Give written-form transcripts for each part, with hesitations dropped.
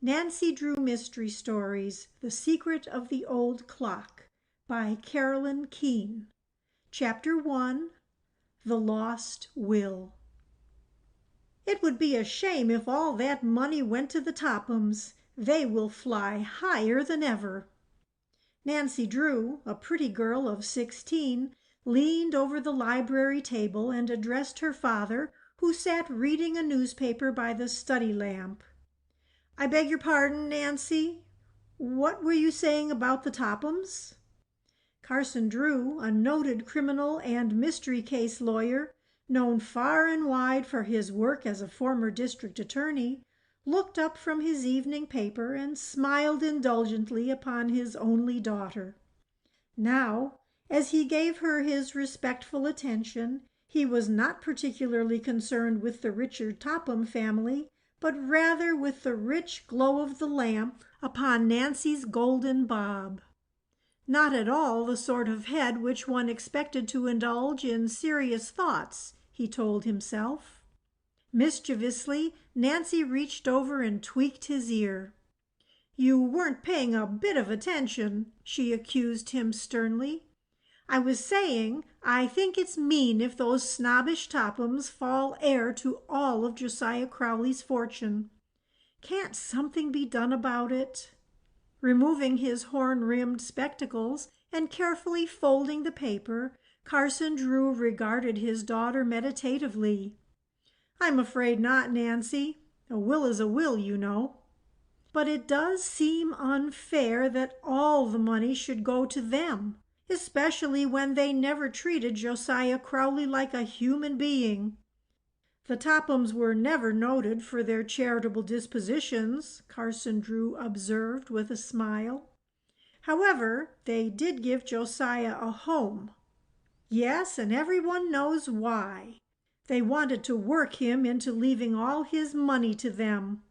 Nancy Drew Mystery Stories, The Secret of the Old Clock by Carolyn Keene. Chapter 1, The Lost Will. It would be a shame if all that money went to the Tophams. They will fly higher than ever. Nancy Drew, a pretty girl of 16, leaned over the library table and addressed her father, who sat reading a newspaper by the study lamp. "I beg your pardon, Nancy. What were you saying about the Tophams?" Carson Drew, a noted criminal and mystery case lawyer, known far and wide for his work as a former district attorney, looked up from his evening paper and smiled indulgently upon his only daughter. Now, as he gave her his respectful attention, he was not particularly concerned with the Richard Topham family, but rather with the rich glow of the lamp upon Nancy's golden bob. Not at all the sort of head which one expected to indulge in serious thoughts, he told himself. Mischievously, Nancy reached over and tweaked his ear. "You weren't paying a bit of attention," she accused him sternly. "I was saying I think it's mean if those snobbish Tophams fall heir to all of Josiah Crowley's fortune. Can't something be done about it?" Removing his horn-rimmed spectacles and carefully folding the paper, Carson Drew regarded his daughter meditatively. "I'm afraid not, Nancy. A will is a will, you know. But it does seem unfair that all the money should go to them, especially when they never treated Josiah Crowley like a human being." "The Tophams were never noted for their charitable dispositions," Carson Drew observed with a smile. "However, they did give Josiah a home." "Yes, and everyone knows why. They wanted to work him into leaving all his money to them.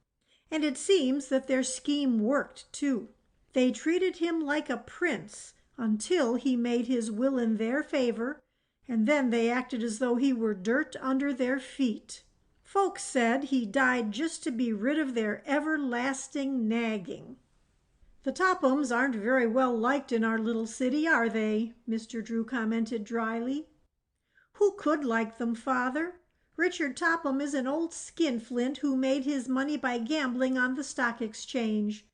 And it seems that their scheme worked, too. They treated him like a prince until he made his will in their favor, and then they acted as though he were dirt under their feet. Folks said he died just to be rid of their everlasting nagging." "The Tophams aren't very well liked in our little city, are they?" Mr. Drew commented dryly. "Who could like them, Father? Richard Topham is an old skinflint who made his money by gambling on the stock exchange.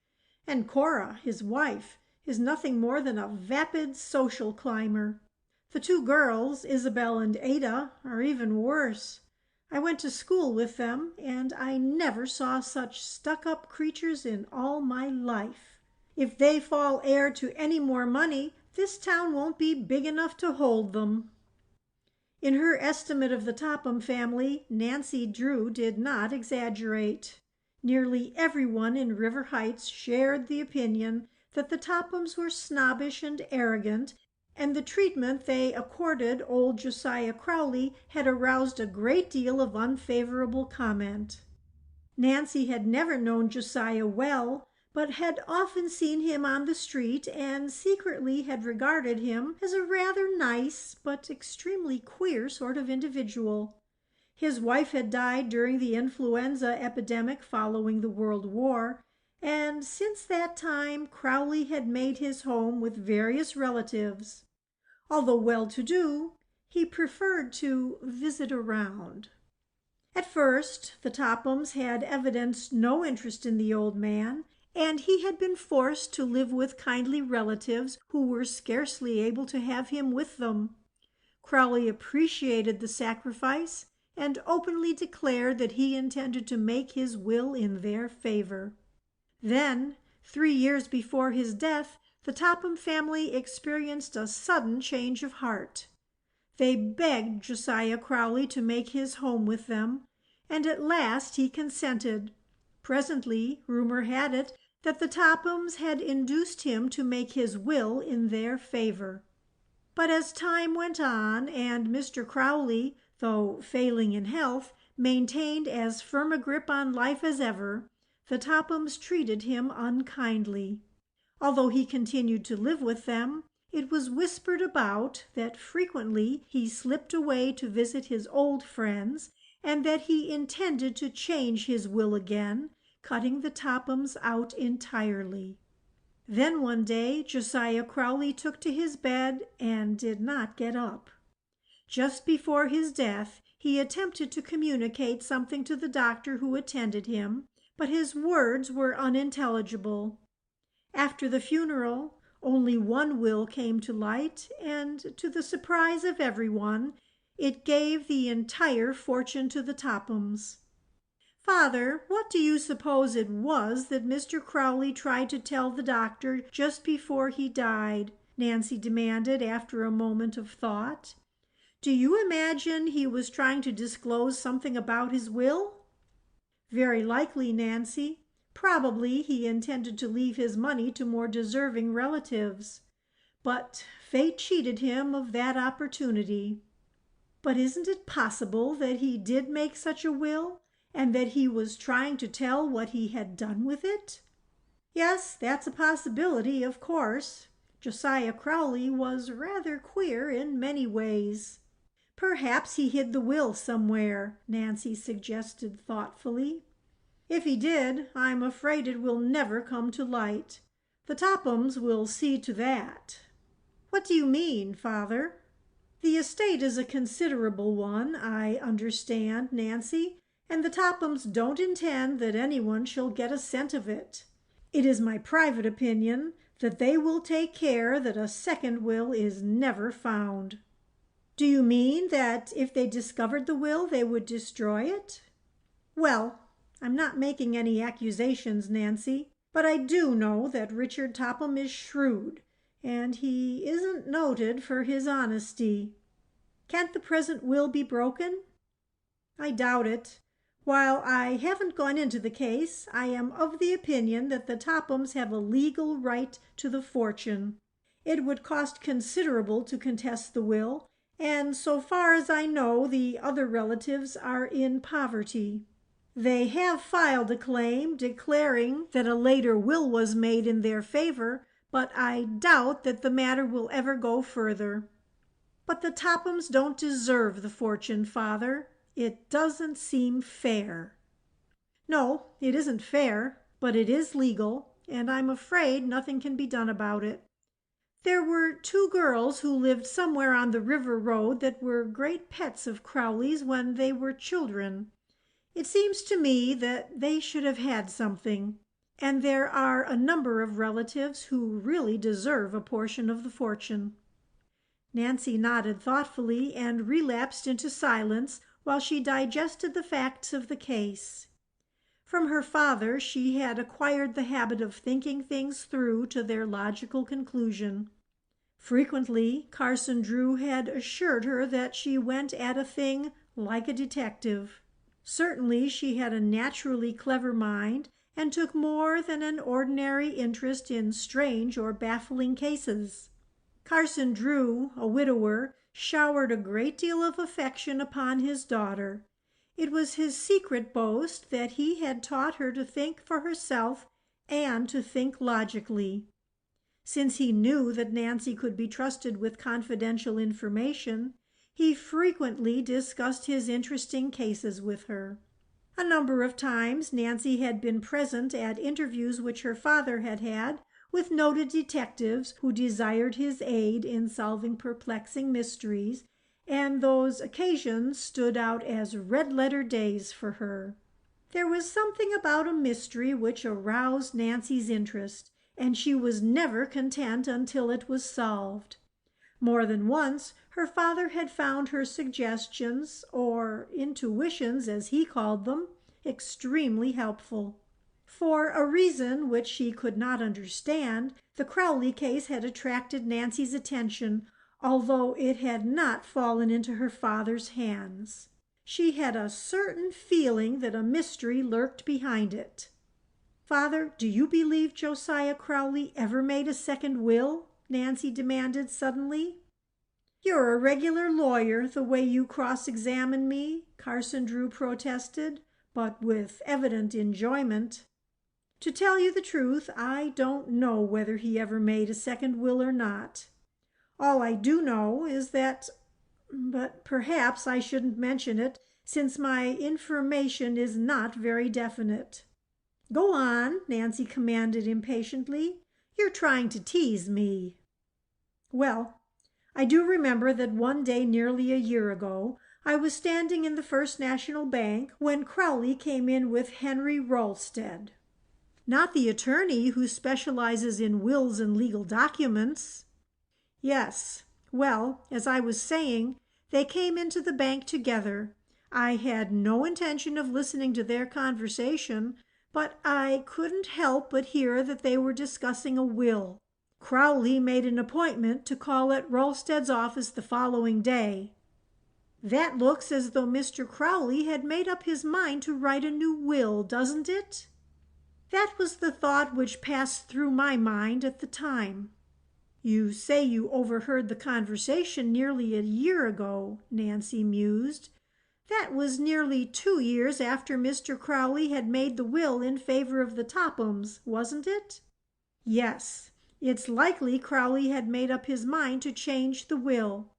And Cora, his wife, is nothing more than a vapid social climber. The two girls, Isabel and Ada, are even worse. I went to school with them, and I never saw such stuck-up creatures in all my life. If they fall heir to any more money, this town won't be big enough to hold them." In her estimate of the Topham family, Nancy Drew did not exaggerate. Nearly everyone in River Heights shared the opinion that the Tophams were snobbish and arrogant, and the treatment they accorded old Josiah Crowley had aroused a great deal of unfavorable comment. Nancy had never known Josiah well, but had often seen him on the street and secretly had regarded him as a rather nice but extremely queer sort of individual. His wife had died during the influenza epidemic following the World War, and since that time Crowley had made his home with various relatives. Although well-to-do, he preferred to visit around. At first, the Tophams had evidenced no interest in the old man, and he had been forced to live with kindly relatives who were scarcely able to have him with them. Crowley appreciated the sacrifice and openly declared that he intended to make his will in their favor. Then, 3 years before his death, the Topham family experienced a sudden change of heart. They begged Josiah Crowley to make his home with them, and at last he consented. Presently, rumor had it that the Tophams had induced him to make his will in their favor. But as time went on, and Mr. Crowley, though failing in health, maintained as firm a grip on life as ever, the Tophams treated him unkindly. Although he continued to live with them, it was whispered about that frequently he slipped away to visit his old friends, and that he intended to change his will again, cutting the Tophams out entirely. Then one day Josiah Crowley took to his bed and did not get up. Just before his death, he attempted to communicate something to the doctor who attended him, but his words were unintelligible. After the funeral, only one will came to light, and to the surprise of everyone, it gave the entire fortune to the Tophams. Father, what do you suppose it was that Mr. Crowley tried to tell the doctor just before he died? Nancy demanded after a moment of thought. Do you imagine he was trying to disclose something about his will? Very likely, Nancy. Probably he intended to leave his money to more deserving relatives. But fate cheated him of that opportunity. But isn't it possible that he did make such a will, and that he was trying to tell what he had done with it? Yes, that's a possibility, of course. Josiah Crowley was rather queer in many ways. Perhaps he hid the will somewhere, Nancy suggested thoughtfully. If he did, I'm afraid it will never come to light. The Tophams will see to that. What do you mean, Father? The estate is a considerable one, I understand, Nancy, and the Tophams don't intend that anyone shall get a cent of it. It is my private opinion that they will take care that a second will is never found. Do you mean that if they discovered the will, they would destroy it? Well, I'm not making any accusations, Nancy, but I do know that Richard Topham is shrewd, and he isn't noted for his honesty. Can't the present will be broken? I doubt it. While I haven't gone into the case, I am of the opinion that the Tophams have a legal right to the fortune. It would cost considerable to contest the will, and so far as I know, the other relatives are in poverty. They have filed a claim declaring that a later will was made in their favor, but I doubt that the matter will ever go further. But the Tophams don't deserve the fortune, Father. It doesn't seem fair. No, it isn't fair, but it is legal, and I'm afraid nothing can be done about it. There were two girls who lived somewhere on the river road that were great pets of Crowley's when they were children. It seems to me that they should have had something, and there are a number of relatives who really deserve a portion of the fortune. Nancy nodded thoughtfully and relapsed into silence while she digested the facts of the case. From her father she had acquired the habit of thinking things through to their logical conclusion. Frequently Carson Drew had assured her that she went at a thing like a detective. Certainly she had a naturally clever mind and took more than an ordinary interest in strange or baffling cases. Carson Drew, a widower, showered a great deal of affection upon his daughter. It was his secret boast that he had taught her to think for herself and to think logically. Since he knew that Nancy could be trusted with confidential information, he frequently discussed his interesting cases with her. A number of times Nancy had been present at interviews which her father had had with noted detectives who desired his aid in solving perplexing mysteries, and those occasions stood out as red-letter days for her. There was something about a mystery which aroused Nancy's interest, and she was never content until it was solved. More than once her father had found her suggestions, or intuitions as he called them, extremely helpful. For a reason which she could not understand, the Crowley case had attracted Nancy's attention, although it had not fallen into her father's hands. She had a certain feeling that a mystery lurked behind it. Father, do you believe Josiah Crowley ever made a second will? Nancy demanded suddenly. You're a regular lawyer, the way you cross-examine me, Carson Drew protested, but with evident enjoyment. To tell you the truth, I don't know whether he ever made a second will or not. All I do know is that, but perhaps I shouldn't mention it, since my information is not very definite. Go on, Nancy commanded impatiently. You're trying to tease me. Well, I do remember that one day nearly a year ago, I was standing in the First National Bank when Crowley came in with Henry Ralsted. Not the attorney who specializes in wills and legal documents. Yes. Well, as I was saying, they came into the bank together. I had no intention of listening to their conversation, but I couldn't help but hear that they were discussing a will. Crowley made an appointment to call at Ralsted's office the following day. That looks as though Mr. Crowley had made up his mind to write a new will, doesn't it? That was the thought which passed through my mind at the time. You say you overheard the conversation nearly a year ago, Nancy mused. That was nearly 2 years after Mr. Crowley had made the will in favor of the Tophams, wasn't it? Yes. It's likely Crowley had made up his mind to change the will.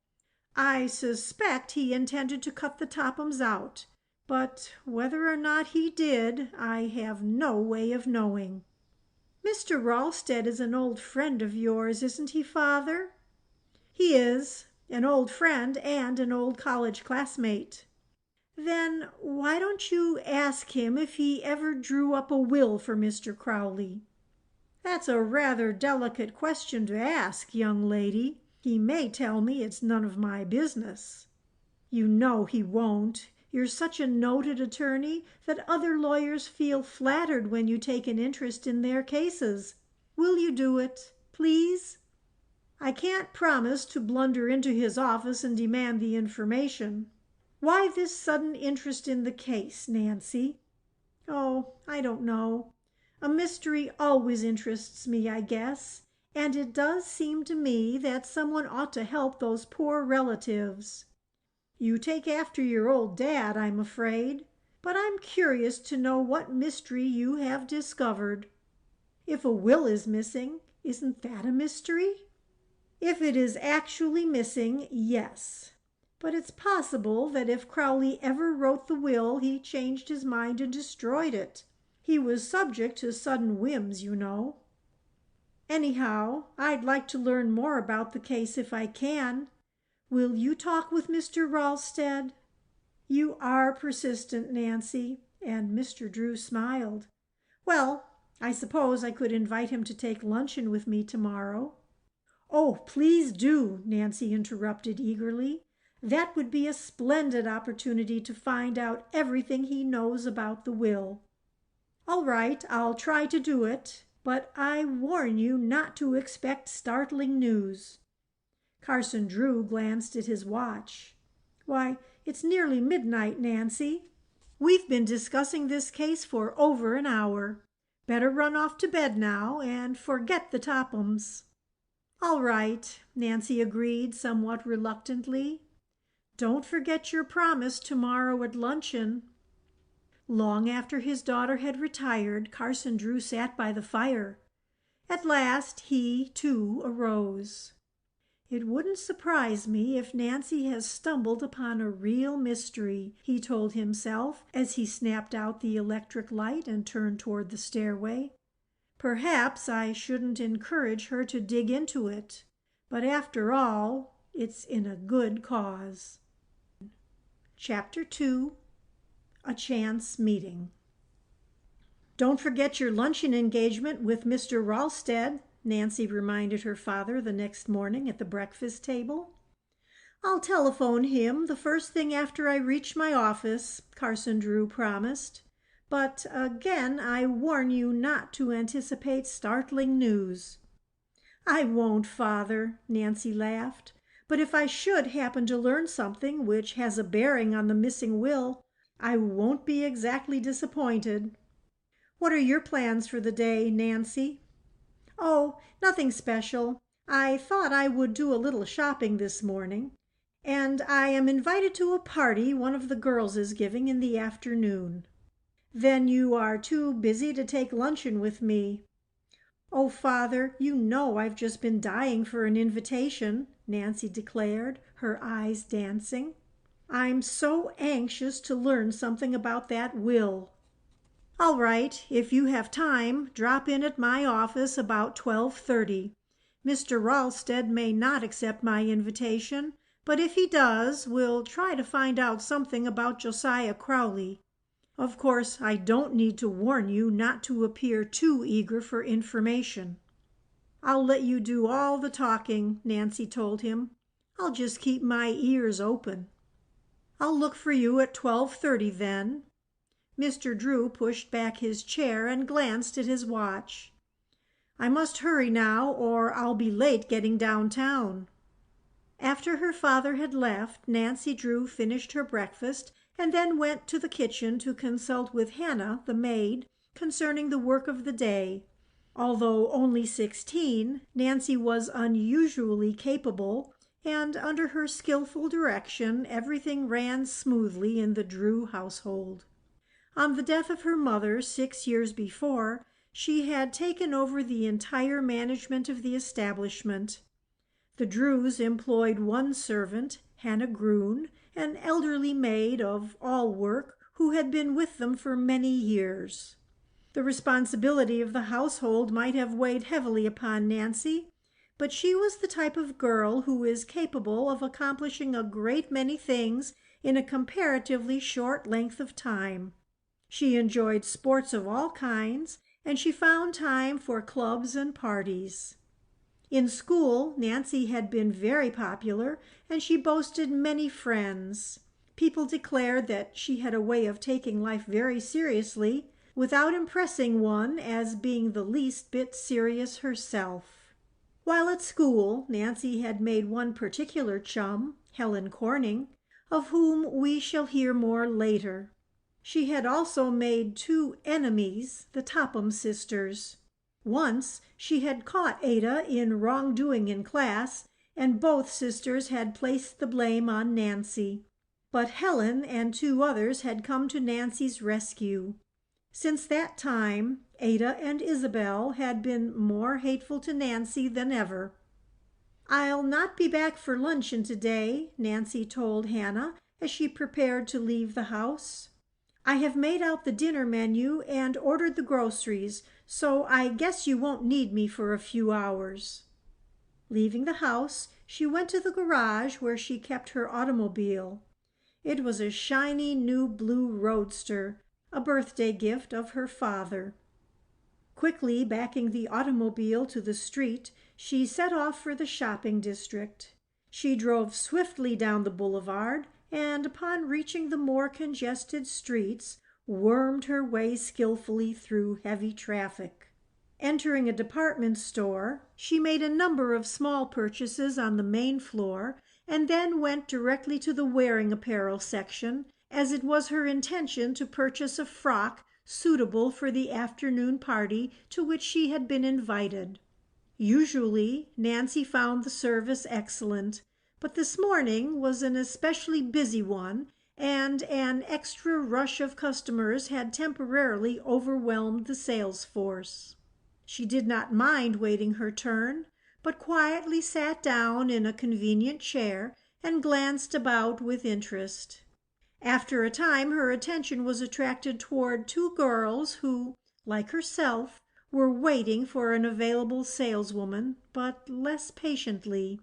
I suspect he intended to cut the Tophams out, but whether or not he did, I have no way of knowing. Mr. Ralsted is an old friend of yours, isn't he, Father? He is, an old friend and an old college classmate. Then why don't you ask him if he ever drew up a will for Mr. Crowley? That's a rather delicate question to ask, young lady. He may tell me it's none of my business. You know he won't. You're such a noted attorney that other lawyers feel flattered when you take an interest in their cases. Will you do it, please? I can't promise to blunder into his office and demand the information. Why this sudden interest in the case, Nancy? Oh, I don't know. A mystery always interests me, I guess, and it does seem to me that someone ought to help those poor relatives. You take after your old dad, I'm afraid, but I'm curious to know what mystery you have discovered. If a will is missing, isn't that a mystery? If it is actually missing, yes. But it's possible that if Crowley ever wrote the will, he changed his mind and destroyed it. He was subject to sudden whims, you know. Anyhow, I'd like to learn more about the case if I can. Will you talk with Mr. Ralsted? You are persistent, Nancy, and Mr. Drew smiled. Well, I suppose I could invite him to take luncheon with me tomorrow. Oh, please do, Nancy interrupted eagerly. That would be a splendid opportunity to find out everything he knows about the will. All right, I'll try to do it, but I warn you not to expect startling news. Carson Drew glanced at his watch. Why, it's nearly midnight, Nancy. We've been discussing this case for over an hour. Better run off to bed now and forget the Tophams. All right, Nancy agreed somewhat reluctantly. Don't forget your promise tomorrow at luncheon. Long after his daughter had retired, Carson Drew sat by the fire. At last he, too, arose. It wouldn't surprise me if Nancy has stumbled upon a real mystery, he told himself as he snapped out the electric light and turned toward the stairway. Perhaps I shouldn't encourage her to dig into it, but after all, it's in a good cause. Chapter 2. A Chance Meeting. Don't forget your luncheon engagement with Mr. Ralsted, Nancy reminded her father the next morning at the breakfast table. I'll telephone him the first thing after I reach my office, Carson Drew promised. But again, I warn you not to anticipate startling news. I won't, Father, Nancy laughed. But if I should happen to learn something which has a bearing on the missing will, I won't be exactly disappointed. What are your plans for the day, Nancy? Oh, nothing special. I thought I would do a little shopping this morning, and I am invited to a party one of the girls is giving in the afternoon. Then you are too busy to take luncheon with me. Oh, Father, you know I've just been dying for an invitation, Nancy declared, her eyes dancing. I'm so anxious to learn something about that will. "All right. If you have time, drop in at my office about 12:30. Mr. Ralsted may not accept my invitation, but if he does, we'll try to find out something about Josiah Crowley. Of course, I don't need to warn you not to appear too eager for information." "I'll let you do all the talking," Nancy told him. "I'll just keep my ears open." "I'll look for you at 12:30 then." Mr. Drew pushed back his chair and glanced at his watch. "I must hurry now, or I'll be late getting downtown." After her father had left, Nancy Drew finished her breakfast and then went to the kitchen to consult with Hannah, the maid, concerning the work of the day. Although only 16, Nancy was unusually capable, and under her skillful direction everything ran smoothly in the Drew household. On the death of her mother 6 years before, she had taken over the entire management of the establishment. The Drews employed one servant, Hannah Groon, an elderly maid of all work who had been with them for many years. The responsibility of the household might have weighed heavily upon Nancy, but she was the type of girl who is capable of accomplishing a great many things in a comparatively short length of time. She enjoyed sports of all kinds, and she found time for clubs and parties. In school, Nancy had been very popular, and she boasted many friends. People declared that she had a way of taking life very seriously, without impressing one as being the least bit serious herself. While at school, Nancy had made one particular chum, Helen Corning, of whom we shall hear more later. She had also made 2 enemies, the Topham sisters. Once she had caught Ada in wrongdoing in class, and both sisters had placed the blame on Nancy. But Helen and 2 others had come to Nancy's rescue. Since that time, Ada and Isabel had been more hateful to Nancy than ever. "I'll not be back for luncheon today," Nancy told Hannah as she prepared to leave the house. "I have made out the dinner menu and ordered the groceries, so I guess you won't need me for a few hours." Leaving the house, she went to the garage where she kept her automobile. It was a shiny new blue roadster, a birthday gift of her father. Quickly backing the automobile to the street, she set off for the shopping district. She drove swiftly down the boulevard, and upon reaching the more congested streets, wormed her way skillfully through heavy traffic. Entering a department store, she made a number of small purchases on the main floor, and then went directly to the wearing apparel section, as it was her intention to purchase a frock suitable for the afternoon party to which she had been invited. Usually, Nancy found the service excellent, but this morning was an especially busy one, and an extra rush of customers had temporarily overwhelmed the sales force. She did not mind waiting her turn, but quietly sat down in a convenient chair and glanced about with interest. After a time her attention was attracted toward 2 girls who, like herself, were waiting for an available saleswoman, but less patiently.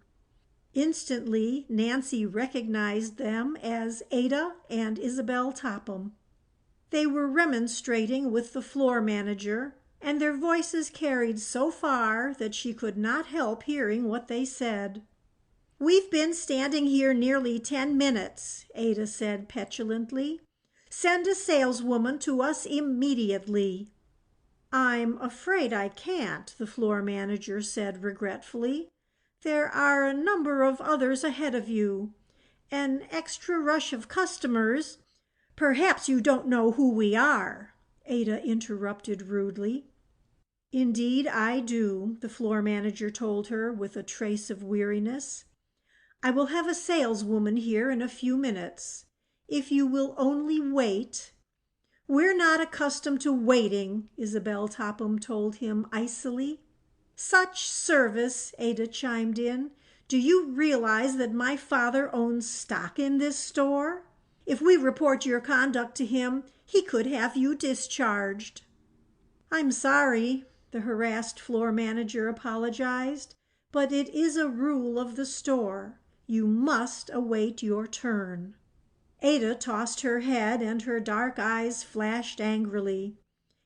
Instantly Nancy recognized them as Ada and Isabel Topham. They were remonstrating with the floor manager, and their voices carried so far that she could not help hearing what they said. "We've been standing here nearly 10 minutes," Ada said petulantly. "Send a saleswoman to us immediately." "I'm afraid I can't," the floor manager said regretfully. "There are a number of others ahead of you. An extra rush of customers—" "Perhaps you don't know who we are," Ada interrupted rudely. "Indeed I do," the floor manager told her with a trace of weariness. "I will have a saleswoman here in a few minutes. If you will only wait—" "We're not accustomed to waiting," Isabel Topham told him icily. "Such service," Ada chimed in. "Do you realize that my father owns stock in this store? If we report your conduct to him, He could have you discharged." "I'm sorry," the harassed floor manager apologized, "but it is a rule of the store. You must await your turn." Ada tossed her head and her dark eyes flashed angrily.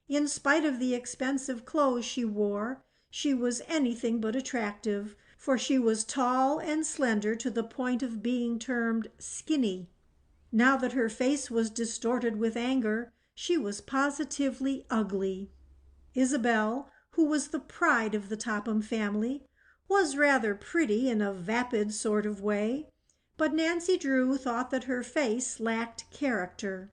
In spite of the expensive clothes she wore, she was anything but attractive, for she was tall and slender to the point of being termed skinny. Now that her face was distorted with anger, she was positively ugly. Isabel, who was the pride of the Topham family, was rather pretty in a vapid sort of way, but Nancy Drew thought that her face lacked character.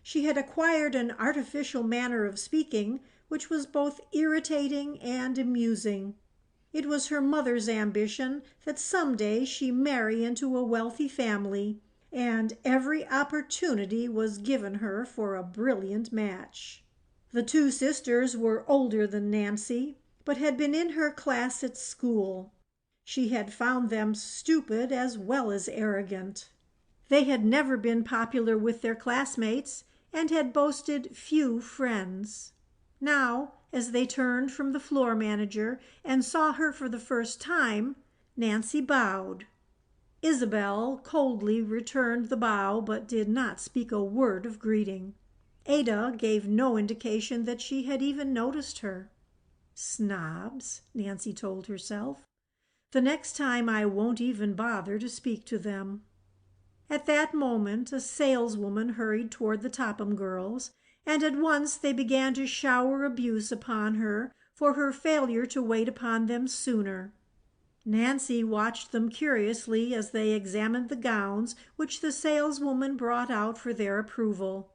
She had acquired an artificial manner of speaking which was both irritating and amusing. It was her mother's ambition that some day she marry into a wealthy family, and every opportunity was given her for a brilliant match. The two sisters were older than Nancy, but had been in her class at school. She had found them stupid as well as arrogant. They had never been popular with their classmates and had boasted few friends. Now, as they turned from the floor manager and saw her for the first time, Nancy bowed. Isabel coldly returned the bow, but did not speak a word of greeting. Ada gave no indication that she had even noticed her. "Snobs," Nancy told herself. "The next time I won't even bother to speak to them." At that moment a saleswoman hurried toward the Topham girls, and at once they began to shower abuse upon her for her failure to wait upon them sooner. Nancy watched them curiously as they examined the gowns which the saleswoman brought out for their approval.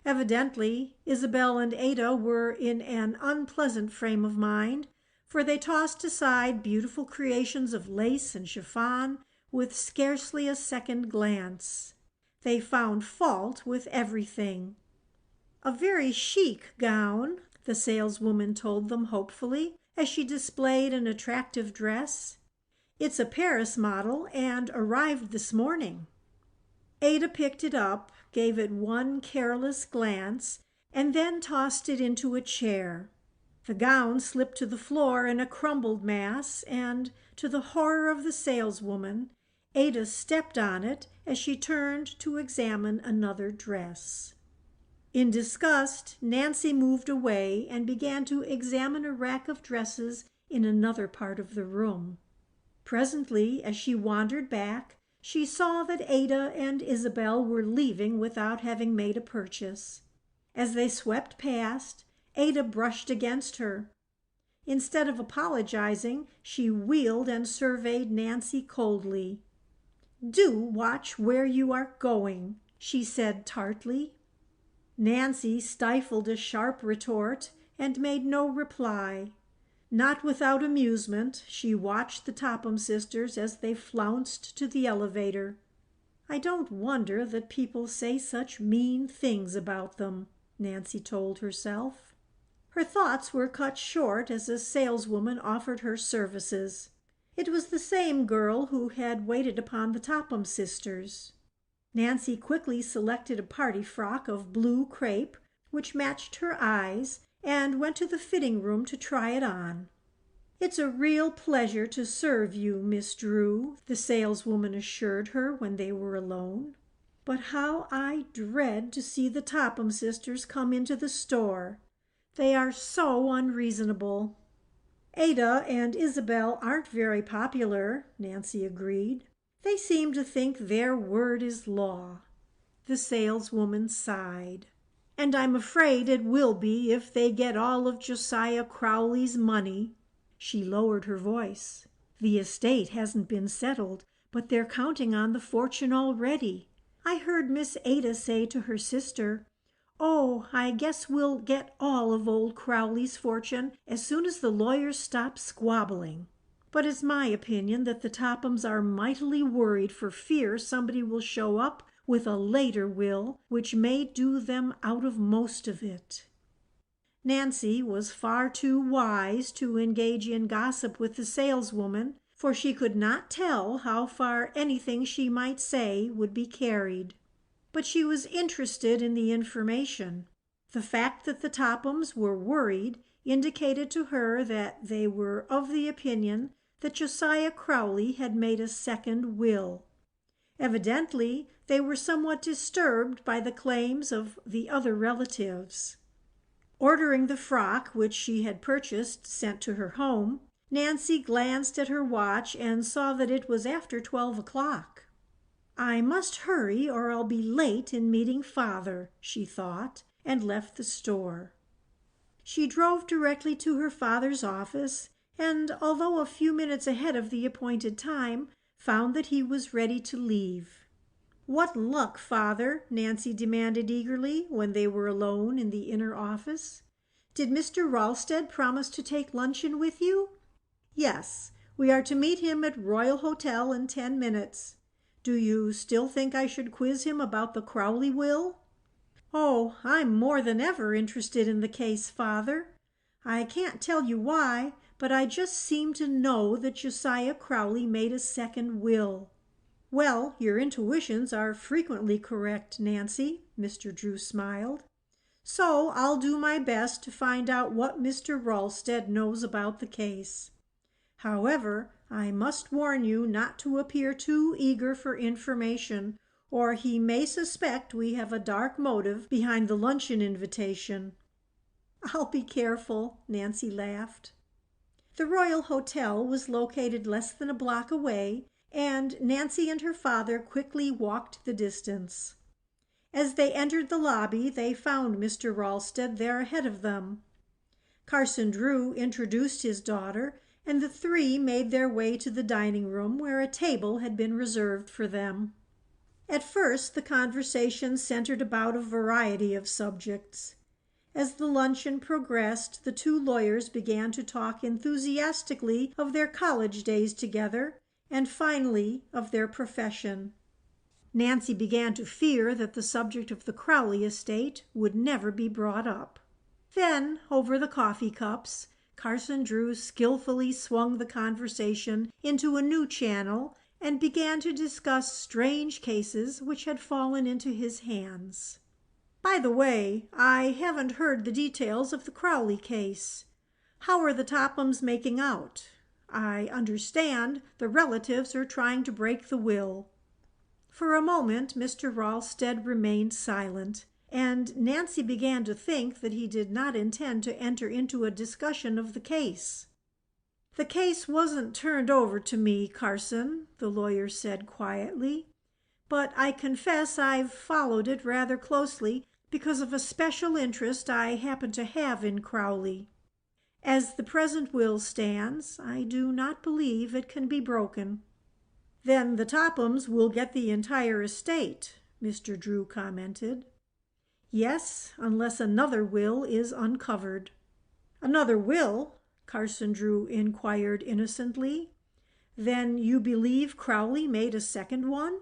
Evidently Isabel and Ada were in an unpleasant frame of mind, for they tossed aside beautiful creations of lace and chiffon with scarcely a second glance. They found fault with everything. "A very chic gown," the saleswoman told them hopefully as she displayed an attractive dress. "It's a Paris model and arrived this morning." Ada picked it up, gave it one careless glance, and then tossed it into a chair. The gown slipped to the floor in a crumbled mass, and, to the horror of the saleswoman, Ada stepped on it as she turned to examine another dress. In disgust, Nancy moved away and began to examine a rack of dresses in another part of the room. Presently, as she wandered back, she saw that Ada and Isabel were leaving without having made a purchase. As they swept past, Ada brushed against her. Instead of apologizing, she wheeled and surveyed Nancy coldly. "Do watch where you are going," she said tartly. Nancy stifled a sharp retort and made no reply. Not without amusement, she watched the Topham sisters as they flounced to the elevator. "I don't wonder that people say such mean things about them," Nancy told herself. Her thoughts were cut short as a saleswoman offered her services. It was the same girl who had waited upon the Topham sisters. Nancy quickly selected a party frock of blue crepe, which matched her eyes, and went to the fitting room to try it on. "It's a real pleasure to serve you, Miss Drew," the saleswoman assured her when they were alone. "But how I dread to see the Topham sisters come into the store. They are so unreasonable." "Ada and Isabel aren't very popular," Nancy agreed. "They seem to think their word is law." The saleswoman sighed. "And I'm afraid it will be if they get all of Josiah Crowley's money." She lowered her voice. "The estate hasn't been settled, but they're counting on the fortune already. I heard Miss Ada say to her sister, 'Oh, I guess we'll get all of old Crowley's fortune as soon as the lawyers stop squabbling.' But it's my opinion that the Tophams are mightily worried for fear somebody will show up with a later will which may do them out of most of it." Nancy was far too wise to engage in gossip with the saleswoman, for she could not tell how far anything she might say would be carried. but she was interested in the information. The fact that the Tophams were worried indicated to her that they were of the opinion that Josiah Crowley had made a second will. Evidently, they were somewhat disturbed by the claims of the other relatives. Ordering the frock which she had purchased sent to her home, Nancy glanced at her watch and saw that it was after 12 o'clock. "I must hurry or I'll be late in meeting Father," she thought, and left the store. She drove directly to her father's office, and although a few minutes ahead of the appointed time, found that he was ready to leave. "What luck, Father?" Nancy demanded eagerly when they were alone in the inner office. "Did Mr. Ralsted promise to take luncheon with you?" "Yes, we are to meet him at Royal Hotel in 10 minutes. Do you still think I should quiz him about the Crowley will?" "Oh, I'm more than ever interested in the case, Father. I can't tell you why, but I just seem to know that Josiah Crowley made a second will." "Well, your intuitions are frequently correct, Nancy," Mr. Drew smiled. "So I'll do my best to find out what Mr. Ralsted knows about the case. However, I must warn you not to appear too eager for information, or he may suspect we have a dark motive behind the luncheon invitation." "I'll be careful," Nancy laughed. The Royal Hotel was located less than a block away, and Nancy and her father quickly walked the distance. As they entered the lobby, they found Mr. Ralsted there ahead of them. Carson Drew introduced his daughter, and the three made their way to the dining room, where a table had been reserved for them. At first the conversation centered about a variety of subjects. As the luncheon progressed, the two lawyers began to talk enthusiastically of their college days together, and finally of their profession. Nancy began to fear that the subject of the Crowley estate would never be brought up. Then, over the coffee cups, Carson Drew skillfully swung the conversation into a new channel and began to discuss strange cases which had fallen into his hands. "By the way, I haven't heard the details of the Crowley case. How are the Tophams making out? I understand the relatives are trying to break the will." For a moment Mr. Ralsted remained silent, and Nancy began to think that he did not intend to enter into a discussion of the case. "The case wasn't turned over to me, Carson," the lawyer said quietly, "but I confess I've followed it rather closely because of a special interest I happen to have in Crowley. As the present will stands, I do not believe it can be broken." "Then the Tophams will get the entire estate," Mr. Drew commented. "Yes, unless another will is uncovered." "Another will?" Carson Drew inquired innocently. "Then you believe Crowley made a second one?"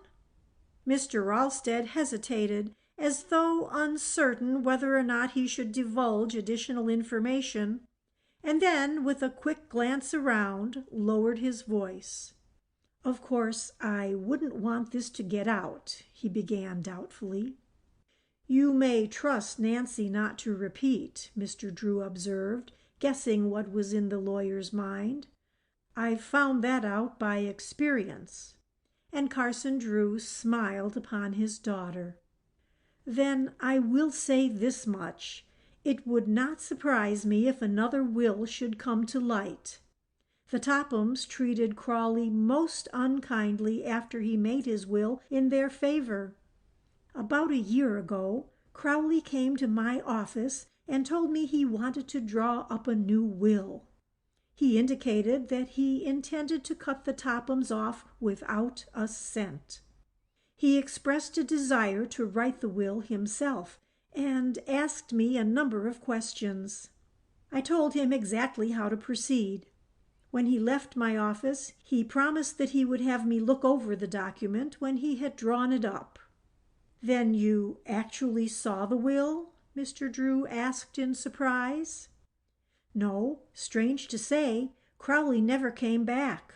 Mr. Ralsted hesitated, as though uncertain whether or not he should divulge additional information, and then, with a quick glance around, lowered his voice. "Of course, I wouldn't want this to get out," he began doubtfully. "You may trust Nancy not to repeat," Mr. Drew observed, guessing what was in the lawyer's mind. "I've found that out by experience." And Carson Drew smiled upon his daughter. "Then I will say this much. It would not surprise me if another will should come to light. The Tophams treated Crowley most unkindly after he made his will in their favor. About a year ago, Crowley came to my office and told me he wanted to draw up a new will. He indicated that he intended to cut the Tophams off without a cent. He expressed a desire to write the will himself and asked me a number of questions. I told him exactly how to proceed. When he left my office, he promised that he would have me look over the document when he had drawn it up." "Then you actually saw the will?" Mr. Drew asked in surprise. "No, strange to say, Crowley never came back.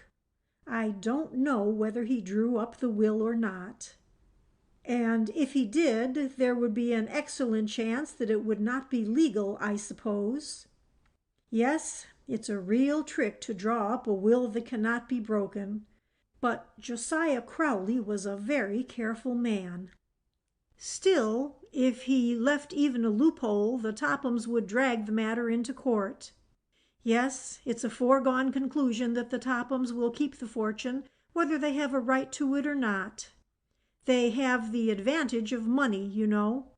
I don't know whether he drew up the will or not." And if he did, there would be an excellent chance that it would not be legal, I suppose. Yes, it's a real trick to draw up a will that cannot be broken. But Josiah Crowley was a very careful man. Still, if he left even a loophole, the Tophams would drag the matter into court. Yes, it's a foregone conclusion that the Tophams will keep the fortune, whether they have a right to it or not. They have the advantage of money, you know.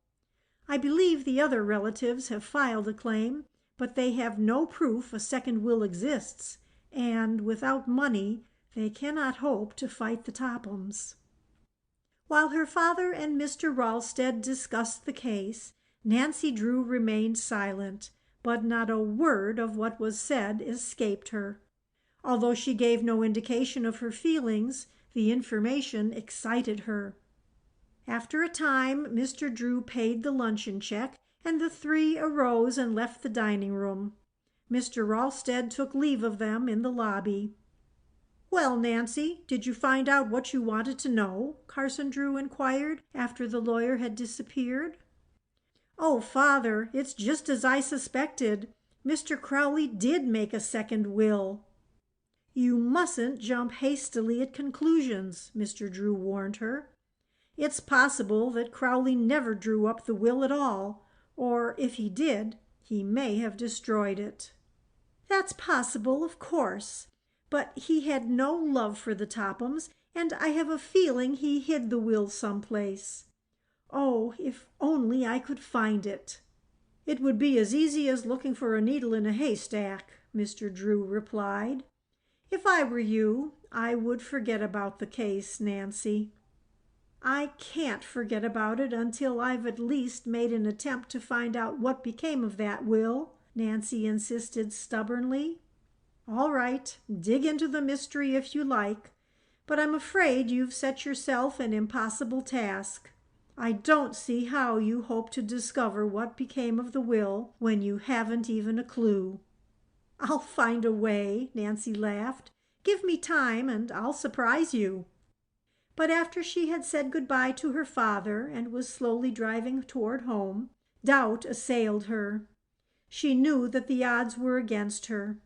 I believe the other relatives have filed a claim, but they have no proof a second will exists, and without money they cannot hope to fight the Tophams. While her father and Mr. Ralsted discussed the case, Nancy Drew remained silent, but not a word of what was said escaped her. Although she gave no indication of her feelings, the information excited her. After a time, Mr. Drew paid the luncheon check, and the three arose and left the dining room. Mr. Ralsted took leave of them in the lobby. "Well, Nancy, did you find out what you wanted to know?" Carson Drew inquired after the lawyer had disappeared. "Oh, father, it's just as I suspected. Mr. Crowley did make a second will." "You mustn't jump hastily at conclusions," Mr. Drew warned her. "It's possible that Crowley never drew up the will at all, or if he did, he may have destroyed it." "That's possible, of course. But he had no love for the Tophams, and I have a feeling he hid the will someplace. Oh, if only I could find it!" "It would be as easy as looking for a needle in a haystack," Mr. Drew replied. "If I were you, I would forget about the case, Nancy." "I can't forget about it until I've at least made an attempt to find out what became of that will," Nancy insisted stubbornly. "All right, dig into the mystery if you like, but I'm afraid you've set yourself an impossible task. I don't see how you hope to discover what became of the will when you haven't even a clue." "I'll find a way," Nancy laughed. "Give me time and I'll surprise you." But after she had said good-bye to her father and was slowly driving toward home, doubt assailed her. She knew that the odds were against her.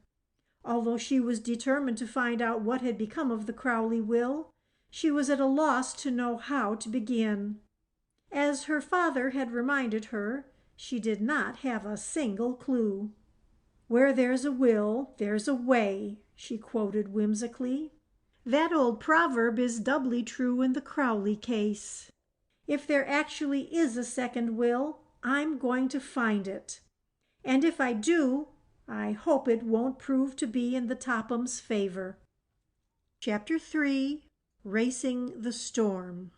Although she was determined to find out what had become of the Crowley will, she was at a loss to know how to begin. As her father had reminded her, she did not have a single clue. "Where there's a will, there's a way," she quoted whimsically. That old proverb is doubly true in the Crowley case. If there actually is a second will, I'm going to find it. And if I do, I hope it won't prove to be in the Tophams' favor. Chapter 3. Racing the Storm.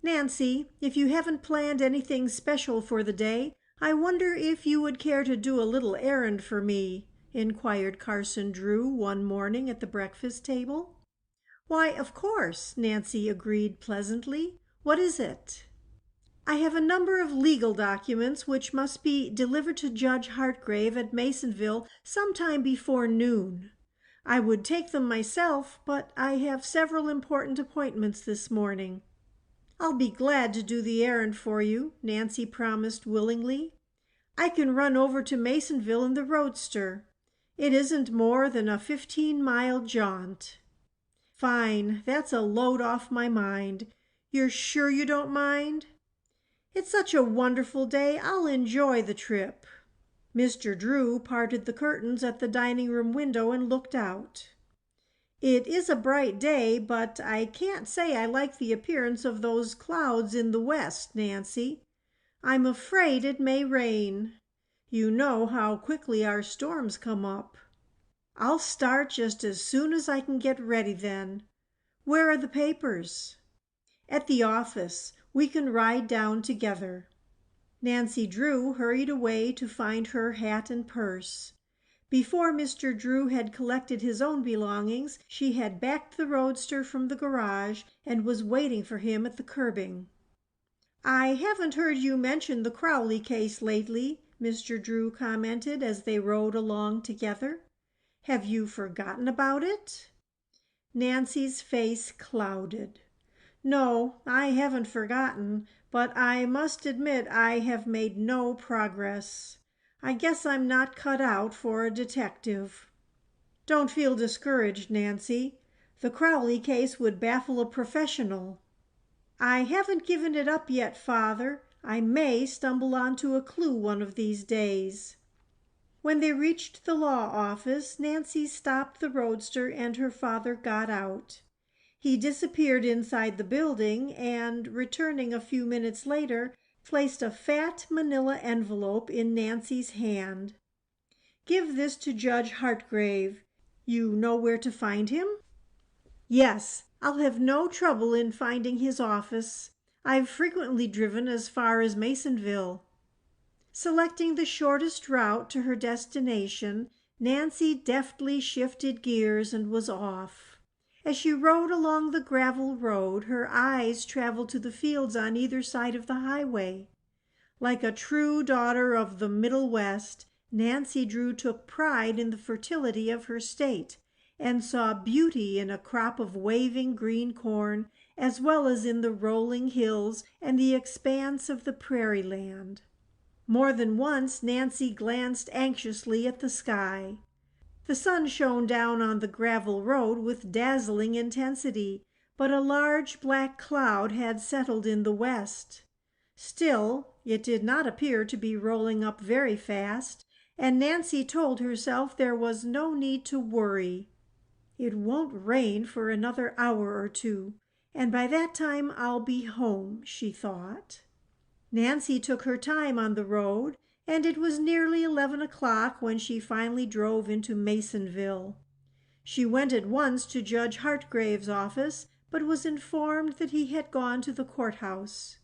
"Nancy, if you haven't planned anything special for the day, I wonder if you would care to do a little errand for me?" inquired Carson Drew one morning at the breakfast table. "Why, of course," Nancy agreed pleasantly. "What is it?" "I have a number of legal documents which must be delivered to Judge Hartgrave at Masonville sometime before noon. I would take them myself, but I have several important appointments this morning." "I'll be glad to do the errand for you," Nancy promised willingly. "I can run over to Masonville in the roadster. It isn't more than a 15-mile jaunt." "Fine. That's a load off my mind. You're sure you don't mind?" "It's such a wonderful day. I'll enjoy the trip." Mr. Drew parted the curtains at the dining room window and looked out. "It is a bright day, but I can't say I like the appearance of those clouds in the west, Nancy. I'm afraid it may rain. You know how quickly our storms come up." "I'll start just as soon as I can get ready then. Where are the papers?" "At the office. We can ride down together." Nancy Drew hurried away to find her hat and purse. Before Mr. Drew had collected his own belongings, she had backed the roadster from the garage and was waiting for him at the curbing. "I haven't heard you mention the Crowley case lately," Mr. Drew commented as they rode along together. "Have you forgotten about it?" Nancy's face clouded. No, I haven't forgotten, but I must admit I have made no progress. I guess I'm not cut out for a detective." "Don't feel discouraged, Nancy. The Crowley case would baffle a professional." "I haven't given it up yet, Father. I may stumble onto a clue one of these days." When they reached the law office, Nancy stopped the roadster and her father got out. He disappeared inside the building and, returning a few minutes later, placed a fat manila envelope in Nancy's hand. "Give this to Judge Hartgrave. You know where to find him?" "Yes, I'll have no trouble in finding his office. I've frequently driven as far as Masonville." Selecting the shortest route to her destination, Nancy deftly shifted gears and was off. As she rode along the gravel road, her eyes traveled to the fields on either side of the highway. Like a true daughter of the Middle West, Nancy Drew took pride in the fertility of her state and saw beauty in a crop of waving green corn, as well as in the rolling hills and the expanse of the prairie land. More than once Nancy glanced anxiously at the sky. The sun shone down on the gravel road with dazzling intensity, but a large black cloud had settled in the west. Still, it did not appear to be rolling up very fast, and Nancy told herself there was no need to worry. "It won't rain for another hour or two, and by that time I'll be home," she thought. Nancy took her time on the road, and it was nearly 11 o'clock when she finally drove into Masonville. She went at once to Judge Hartgrave's office, but was informed that he had gone to the courthouse.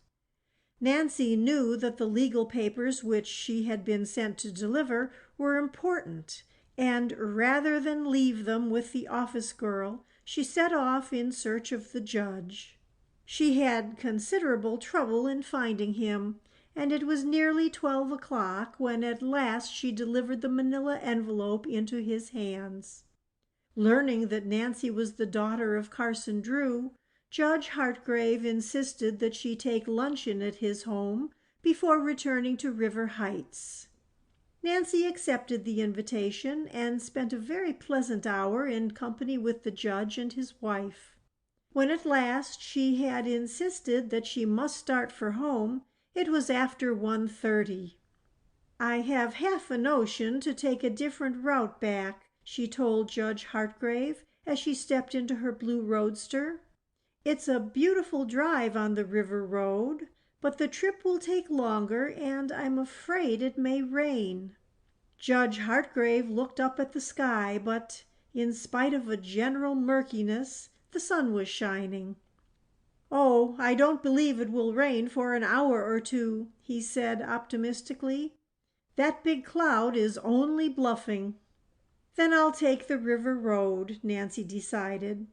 Nancy knew that the legal papers which she had been sent to deliver were important, and rather than leave them with the office girl, she set off in search of the judge. She had considerable trouble in finding him, and it was nearly 12 o'clock when at last she delivered the manila envelope into his hands. Learning that Nancy was the daughter of Carson Drew, Judge Hartgrave insisted that she take luncheon at his home before returning to River Heights. Nancy accepted the invitation and spent a very pleasant hour in company with the judge and his wife. When at last she had insisted that she must start for home, it was after 1:30. "I have half a notion to take a different route back," she told Judge Hartgrave as she stepped into her blue roadster. "It's a beautiful drive on the river road, but the trip will take longer, and I'm afraid it may rain." Judge Hartgrave looked up at the sky, but in spite of a general murkiness, the sun was shining. "Oh, I don't believe it will rain for an hour or two," he said optimistically. "That big cloud is only bluffing." "Then I'll take the river road," Nancy decided.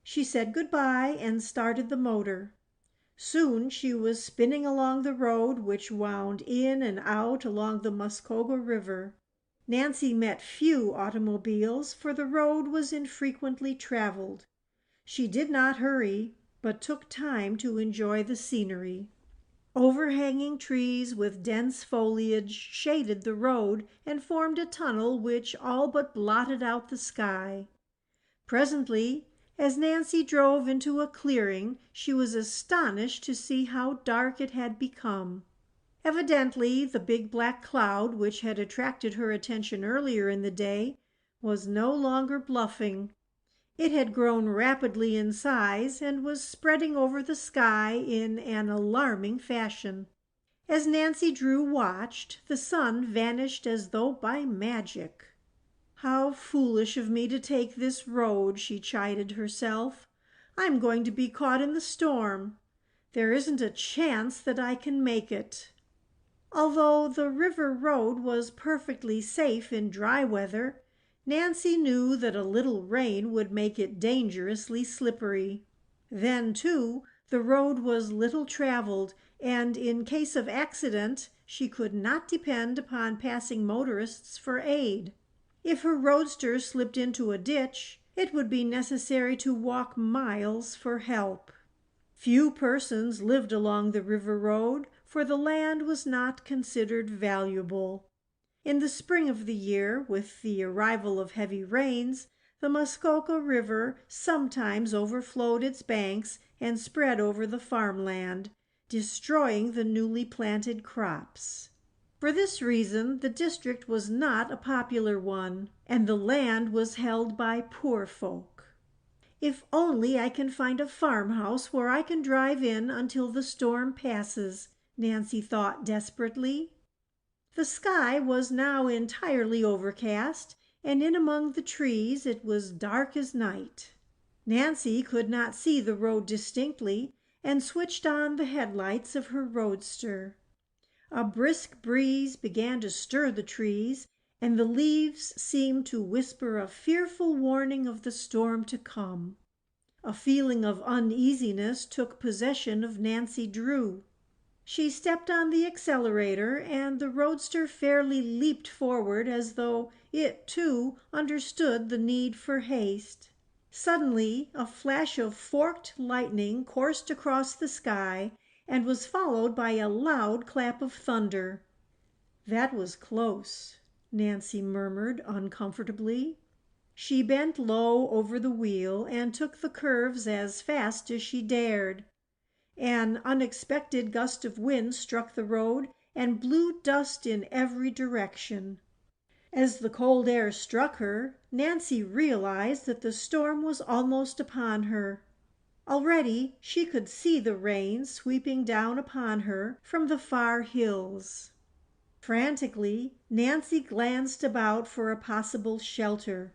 She said goodbye and started the motor. Soon she was spinning along the road which wound in and out along the Muskogee River. Nancy met few automobiles, for the road was infrequently traveled. She did not hurry, but took time to enjoy the scenery. Overhanging trees with dense foliage shaded the road and formed a tunnel which all but blotted out the sky. Presently, as Nancy drove into a clearing, she was astonished to see how dark it had become. Evidently, the big black cloud which had attracted her attention earlier in the day was no longer bluffing. It had grown rapidly in size and was spreading over the sky in an alarming fashion. As Nancy Drew watched, the sun vanished as though by magic. "How foolish of me to take this road," she chided herself. "I'm going to be caught in the storm. There isn't a chance that I can make it." Although the river road was perfectly safe in dry weather, Nancy knew that a little rain would make it dangerously slippery. Then, too, the road was little traveled, and in case of accident she could not depend upon passing motorists for aid. If her roadster slipped into a ditch, it would be necessary to walk miles for help. Few persons lived along the river road, for the land was not considered valuable. In the spring of the year, with the arrival of heavy rains, the Muskoka River sometimes overflowed its banks and spread over the farmland, destroying the newly planted crops. For this reason, the district was not a popular one, and the land was held by poor folk. "If only I can find a farmhouse where I can drive in until the storm passes," Nancy thought desperately. The sky was now entirely overcast, and in among the trees it was dark as night. Nancy could not see the road distinctly, and switched on the headlights of her roadster. A brisk breeze began to stir the trees, and the leaves seemed to whisper a fearful warning of the storm to come. A feeling of uneasiness took possession of Nancy Drew. She stepped on the accelerator, and the roadster fairly leaped forward as though it, too, understood the need for haste. Suddenly a flash of forked lightning coursed across the sky and was followed by a loud clap of thunder. "That was close," Nancy murmured uncomfortably. She bent low over the wheel and took the curves as fast as she dared. An unexpected gust of wind struck the road and blew dust in every direction. As the cold air struck her, Nancy realized that the storm was almost upon her. Already she could see the rain sweeping down upon her from the far hills. Frantically, Nancy glanced about for a possible shelter.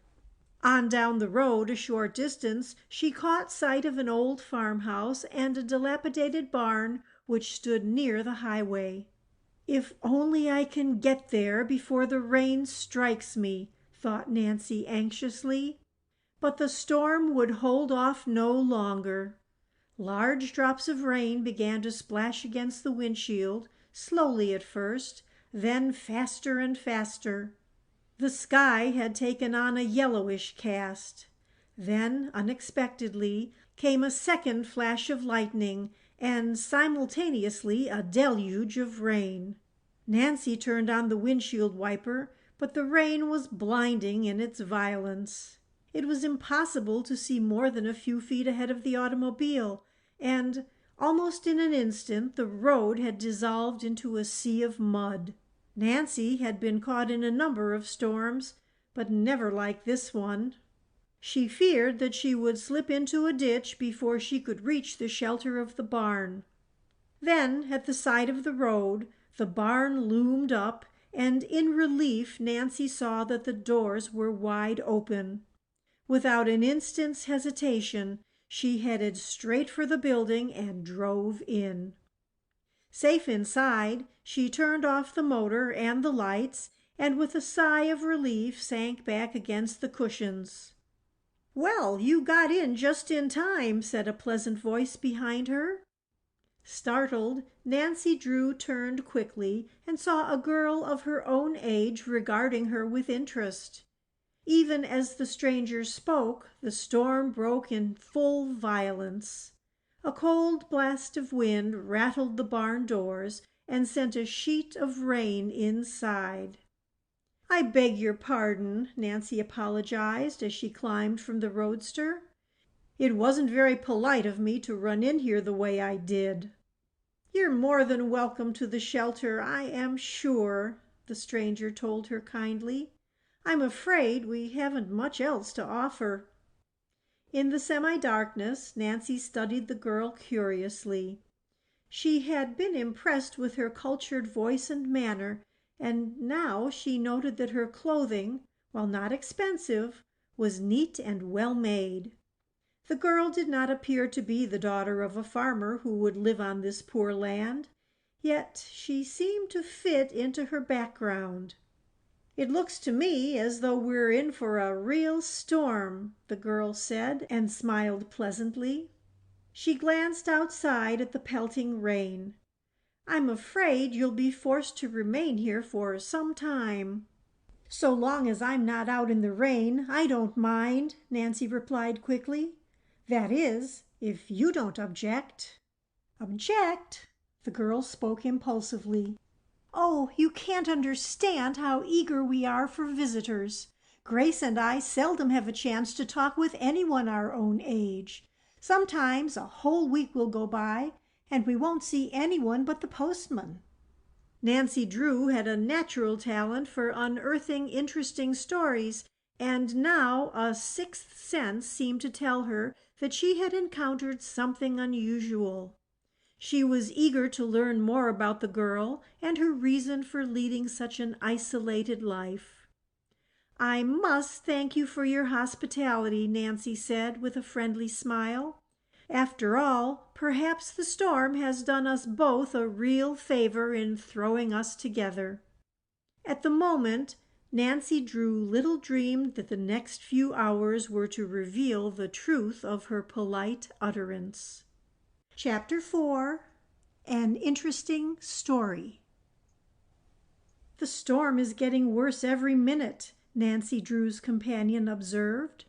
On down the road a short distance she caught sight of an old farmhouse and a dilapidated barn which stood near the highway. "If only I can get there before the rain strikes me," thought Nancy anxiously. But the storm would hold off no longer. Large drops of rain began to splash against the windshield, slowly at first, then faster and faster. The sky had taken on a yellowish cast. Then, unexpectedly, came a second flash of lightning and simultaneously a deluge of rain. Nancy turned on the windshield wiper, but the rain was blinding in its violence. It was impossible to see more than a few feet ahead of the automobile, and almost in an instant the road had dissolved into a sea of mud. Nancy had been caught in a number of storms, but never like this one. She feared that she would slip into a ditch before she could reach the shelter of the barn. Then, at the side of the road, the barn loomed up, and in relief Nancy saw that the doors were wide open. Without an instant's hesitation, she headed straight for the building and drove in. Safe inside, she turned off the motor and the lights, and with a sigh of relief sank back against the cushions. "Well, you got in just in time," said a pleasant voice behind her. Startled, Nancy Drew turned quickly and saw a girl of her own age regarding her with interest. Even as the stranger spoke, the storm broke in full violence. A cold blast of wind rattled the barn doors and sent a sheet of rain inside. "I beg your pardon," Nancy apologized as she climbed from the roadster. "It wasn't very polite of me to run in here the way I did." "You're more than welcome to the shelter, I am sure," the stranger told her kindly. "I'm afraid we haven't much else to offer." In the semi-darkness, Nancy studied the girl curiously. She had been impressed with her cultured voice and manner, and now she noted that her clothing, while not expensive, was neat and well made. The girl did not appear to be the daughter of a farmer who would live on this poor land, yet she seemed to fit into her background. "It looks to me as though we're in for a real storm," the girl said, and smiled pleasantly. She glanced outside at the pelting rain. "I'm afraid you'll be forced to remain here for some time." "So long as I'm not out in the rain, I don't mind," Nancy replied quickly. "That is, if you don't object." "Object?" The girl spoke impulsively. "Oh, you can't understand how eager we are for visitors. Grace and I seldom have a chance to talk with anyone our own age. Sometimes a whole week will go by and we won't see anyone but the postman." Nancy Drew had a natural talent for unearthing interesting stories, and now a sixth sense seemed to tell her that she had encountered something unusual. She was eager to learn more about the girl and her reason for leading such an isolated life. "I must thank you for your hospitality," Nancy said with a friendly smile. "After all, perhaps the storm has done us both a real favor in throwing us together." At the moment, Nancy Drew little dreamed that the next few hours were to reveal the truth of her polite utterance. Chapter 4. An Interesting Story. "The storm is getting worse every minute," Nancy Drew's companion observed.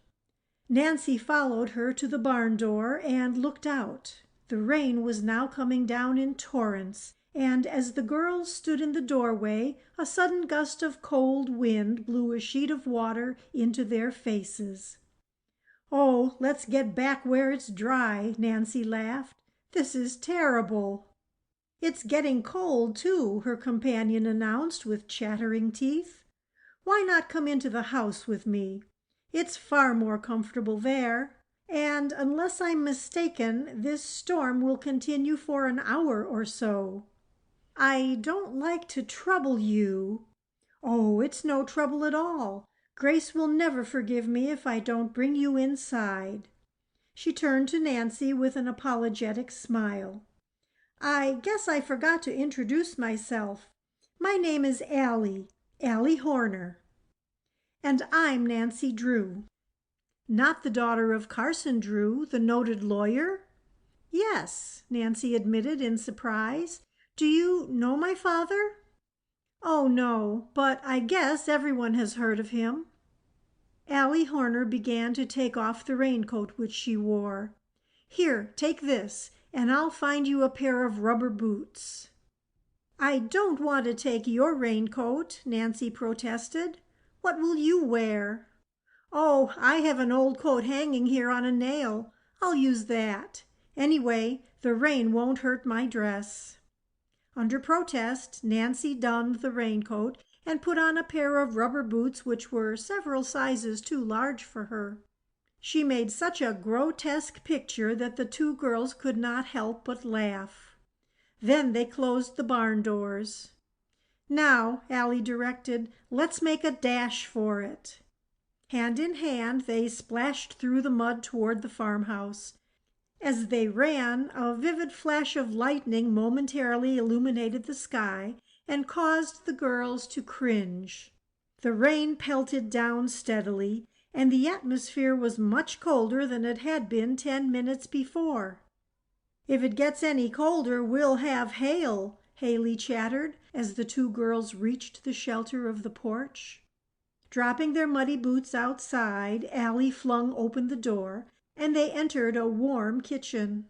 Nancy followed her to the barn door and looked out. The rain was now coming down in torrents, and as the girls stood in the doorway, a sudden gust of cold wind blew a sheet of water into their faces. "Oh, let's get back where it's dry," Nancy laughed. "This is terrible." "It's getting cold, too," her companion announced with chattering teeth. "Why not come into the house with me? It's far more comfortable there. And unless I'm mistaken, this storm will continue for an hour or so." "I don't like to trouble you." "Oh, it's no trouble at all. Grace will never forgive me if I don't bring you inside." She turned to Nancy with an apologetic smile. "I guess I forgot to introduce myself. My name is Allie Horner." "And I'm Nancy Drew." "Not the daughter of Carson Drew, the noted lawyer?" "Yes," Nancy admitted in surprise. "Do you know my father?" "Oh, no, but I guess everyone has heard of him." Allie Horner began to take off the raincoat which she wore. "Here, take this, and I'll find you a pair of rubber boots." "I don't want to take your raincoat," Nancy protested. "What will you wear?" "Oh, I have an old coat hanging here on a nail. I'll use that. Anyway, the rain won't hurt my dress." Under protest, Nancy donned the raincoat and put on a pair of rubber boots which were several sizes too large for her. She made such a grotesque picture that the two girls could not help but laugh. Then they closed the barn doors. "Now," Allie directed, "let's make a dash for it." Hand in hand, they splashed through the mud toward the farmhouse. As they ran, a vivid flash of lightning momentarily illuminated the sky and caused the girls to cringe. The rain pelted down steadily, and the atmosphere was much colder than it had been 10 minutes before. "If it gets any colder, we'll have hail," Haley chattered as the two girls reached the shelter of the porch. Dropping their muddy boots outside, Allie flung open the door, and they entered a warm kitchen.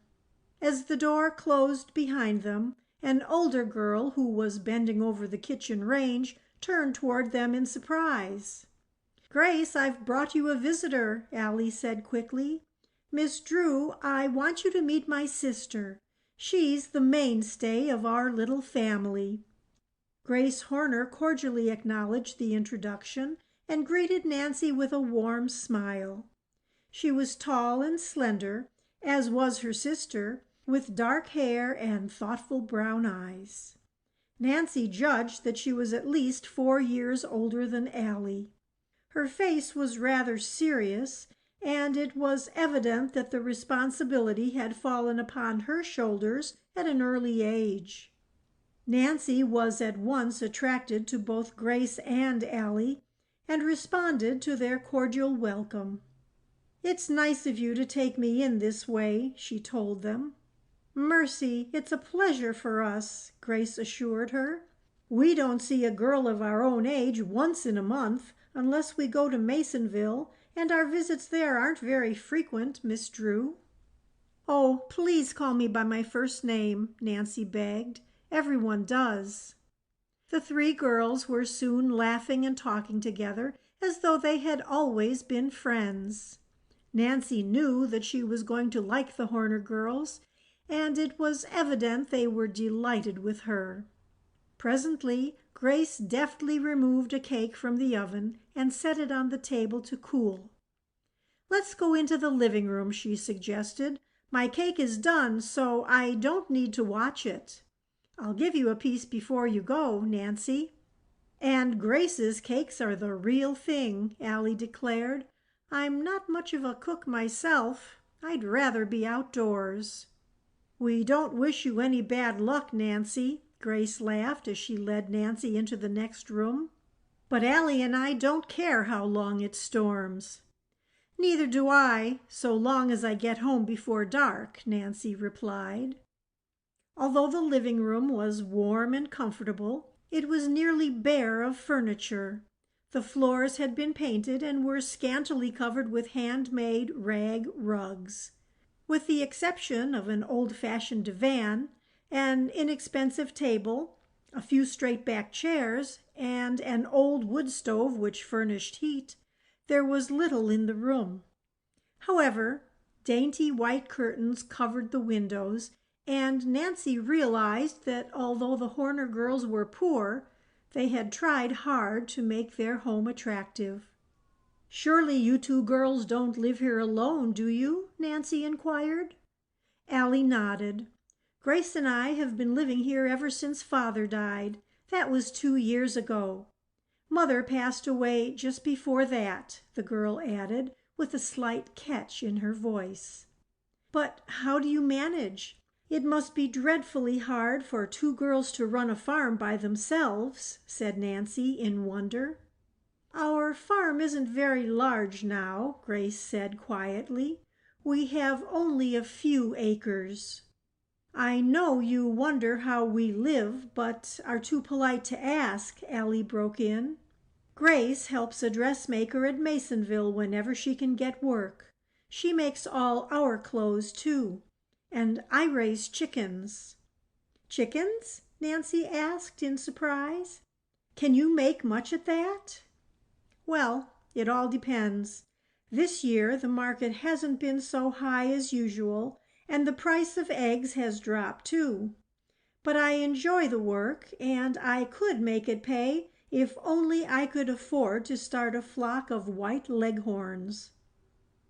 As the door closed behind them, an older girl who was bending over the kitchen range turned toward them in surprise. "Grace, I've brought you a visitor," Allie said quickly. "Miss Drew, I want you to meet my sister. She's the mainstay of our little family." Grace Horner cordially acknowledged the introduction and greeted Nancy with a warm smile. She was tall and slender, as was her sister, with dark hair and thoughtful brown eyes. Nancy judged that she was at least 4 years older than Allie. Her face was rather serious, and it was evident that the responsibility had fallen upon her shoulders at an early age. Nancy was at once attracted to both Grace and Allie, and responded to their cordial welcome. "It's nice of you to take me in this way," she told them. "Mercy, it's a pleasure for us," Grace assured her. "We don't see a girl of our own age once in a month, unless we go to Masonville, and our visits there aren't very frequent, Miss Drew." "Oh, please call me by my first name," Nancy begged. "Everyone does." The three girls were soon laughing and talking together as though they had always been friends. Nancy knew that she was going to like the Horner girls, and it was evident they were delighted with her. Presently Grace deftly removed a cake from the oven and set it on the table to cool. "Let's go into the living room," she suggested. "My cake is done, so I don't need to watch it." "I'll give you a piece before you go, Nancy." "And Grace's cakes are the real thing," Allie declared. "I'm not much of a cook myself. I'd rather be outdoors." "We don't wish you any bad luck, Nancy," Grace laughed as she led Nancy into the next room. "But Allie and I don't care how long it storms." "Neither do I, so long as I get home before dark," Nancy replied. Although the living room was warm and comfortable, it was nearly bare of furniture. The floors had been painted and were scantily covered with handmade rag rugs. With the exception of an old-fashioned divan, an inexpensive table, a few straight-back chairs, and an old wood stove which furnished heat, there was little in the room. However, dainty white curtains covered the windows, and Nancy realized that although the Horner girls were poor, they had tried hard to make their home attractive. "Surely you two girls don't live here alone, do you?" Nancy inquired. Allie nodded. "Grace and I have been living here ever since Father died. That was 2 years ago. Mother passed away just before that," the girl added, with a slight catch in her voice. "But how do you manage? It must be dreadfully hard for 2 girls to run a farm by themselves," said Nancy in wonder. "Our farm isn't very large now," Grace said quietly. "We have only a few acres." "I know you wonder how we live, but are too polite to ask," Allie broke in. "Grace helps a dressmaker at Masonville whenever she can get work. She makes all our clothes, too. And I raise chickens." "Chickens?" Nancy asked in surprise. "Can you make much at that?" "Well, it all depends. This year the market hasn't been so high as usual, and the price of eggs has dropped too. But I enjoy the work, and I could make it pay if only I could afford to start a flock of white leghorns."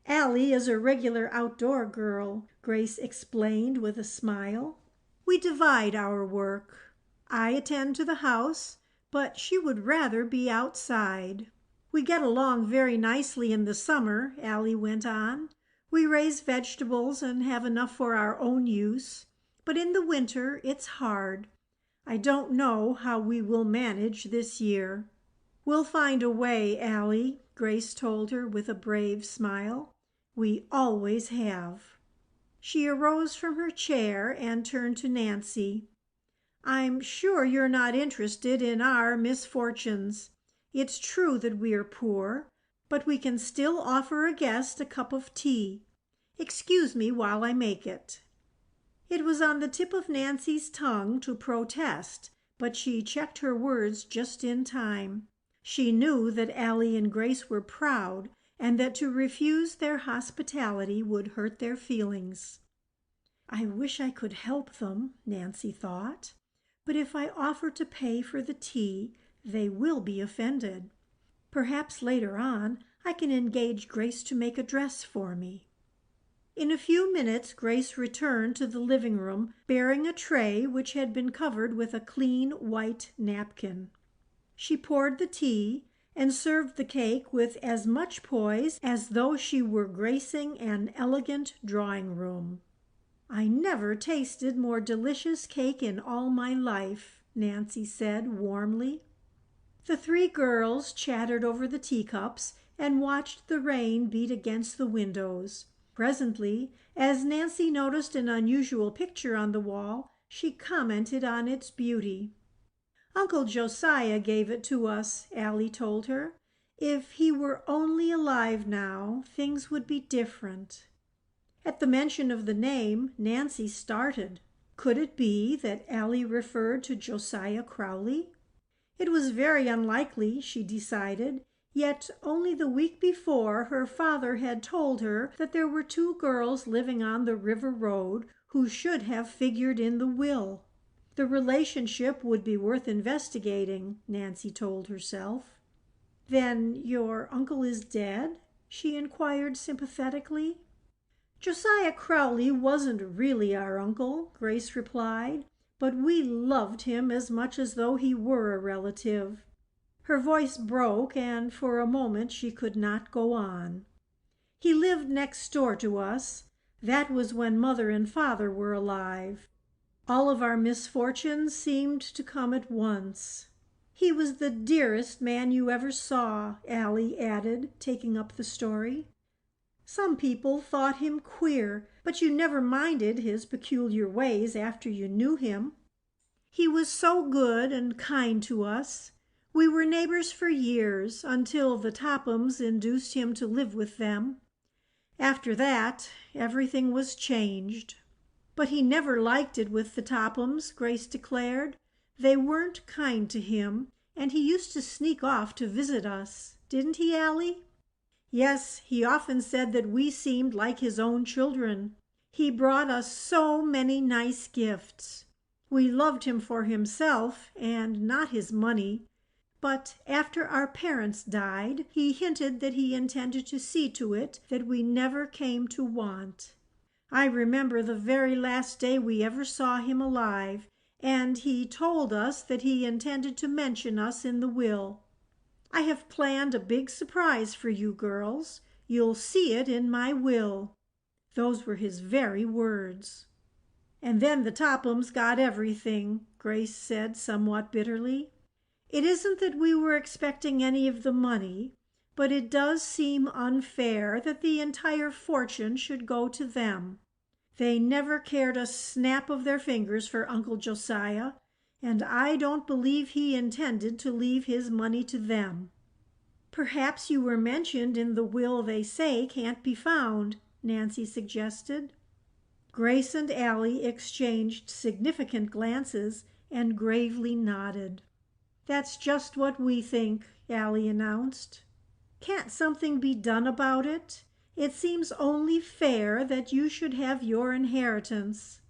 "Allie is a regular outdoor girl," Grace explained with a smile. "We divide our work. I attend to the house, but she would rather be outside. We get along very nicely in the summer," Allie went on. "We raise vegetables and have enough for our own use. But in the winter it's hard. I don't know how we will manage this year." "We'll find a way, Allie," Grace told her with a brave smile. "We always have." She arose from her chair and turned to Nancy. "I'm sure you're not interested in our misfortunes. It's true that we're poor, but we can still offer a guest a cup of tea. Excuse me while I make it." It was on the tip of Nancy's tongue to protest, but she checked her words just in time. She knew that Allie and Grace were proud, and that to refuse their hospitality would hurt their feelings. "I wish I could help them," Nancy thought. "But if I offer to pay for the tea, they will be offended. Perhaps later on I can engage Grace to make a dress for me." In a few minutes Grace returned to the living room, bearing a tray which had been covered with a clean white napkin. She poured the tea and served the cake with as much poise as though she were gracing an elegant drawing-room. "I never tasted more delicious cake in all my life," Nancy said warmly. The three girls chattered over the teacups and watched the rain beat against the windows. Presently, as Nancy noticed an unusual picture on the wall, she commented on its beauty. "Uncle Josiah gave it to us," Allie told her. "If he were only alive now, things would be different." At the mention of the name, Nancy started. Could it be that Allie referred to Josiah Crowley? It was very unlikely, she decided, yet only the week before her father had told her that there were two girls living on the river road who should have figured in the will. The relationship would be worth investigating, Nancy told herself. "Then your uncle is dead?" she inquired sympathetically. "Josiah Crowley wasn't really our uncle," Grace replied, "but we loved him as much as though he were a relative." Her voice broke, and for a moment she could not go on. "He lived next door to us. That was when Mother and Father were alive. All of our misfortunes seemed to come at once. He was the dearest man you ever saw," Allie added, taking up the story. "Some people thought him queer, but you never minded his peculiar ways after you knew him. He was so good and kind to us. We were neighbors for years, until the Tophams induced him to live with them. After that, everything was changed." "But he never liked it with the Tophams," Grace declared. "They weren't kind to him, and he used to sneak off to visit us. Didn't he, Allie?" "Yes, he often said that we seemed like his own children. He brought us so many nice gifts. We loved him for himself and not his money. But after our parents died, he hinted that he intended to see to it that we never came to want. I remember the very last day we ever saw him alive, and he told us that he intended to mention us in the will. 'I have planned a big surprise for you girls. You'll see it in my will.' Those were his very words." "And then the Tophams got everything," Grace said somewhat bitterly. "It isn't that we were expecting any of the money, but it does seem unfair that the entire fortune should go to them. They never cared a snap of their fingers for Uncle Josiah, and I don't believe he intended to leave his money to them." "Perhaps you were mentioned in the will they say can't be found," Nancy suggested. Grace and Allie exchanged significant glances and gravely nodded. "That's just what we think," Allie announced. "Can't something be done about it? It seems only fair that you should have your inheritance."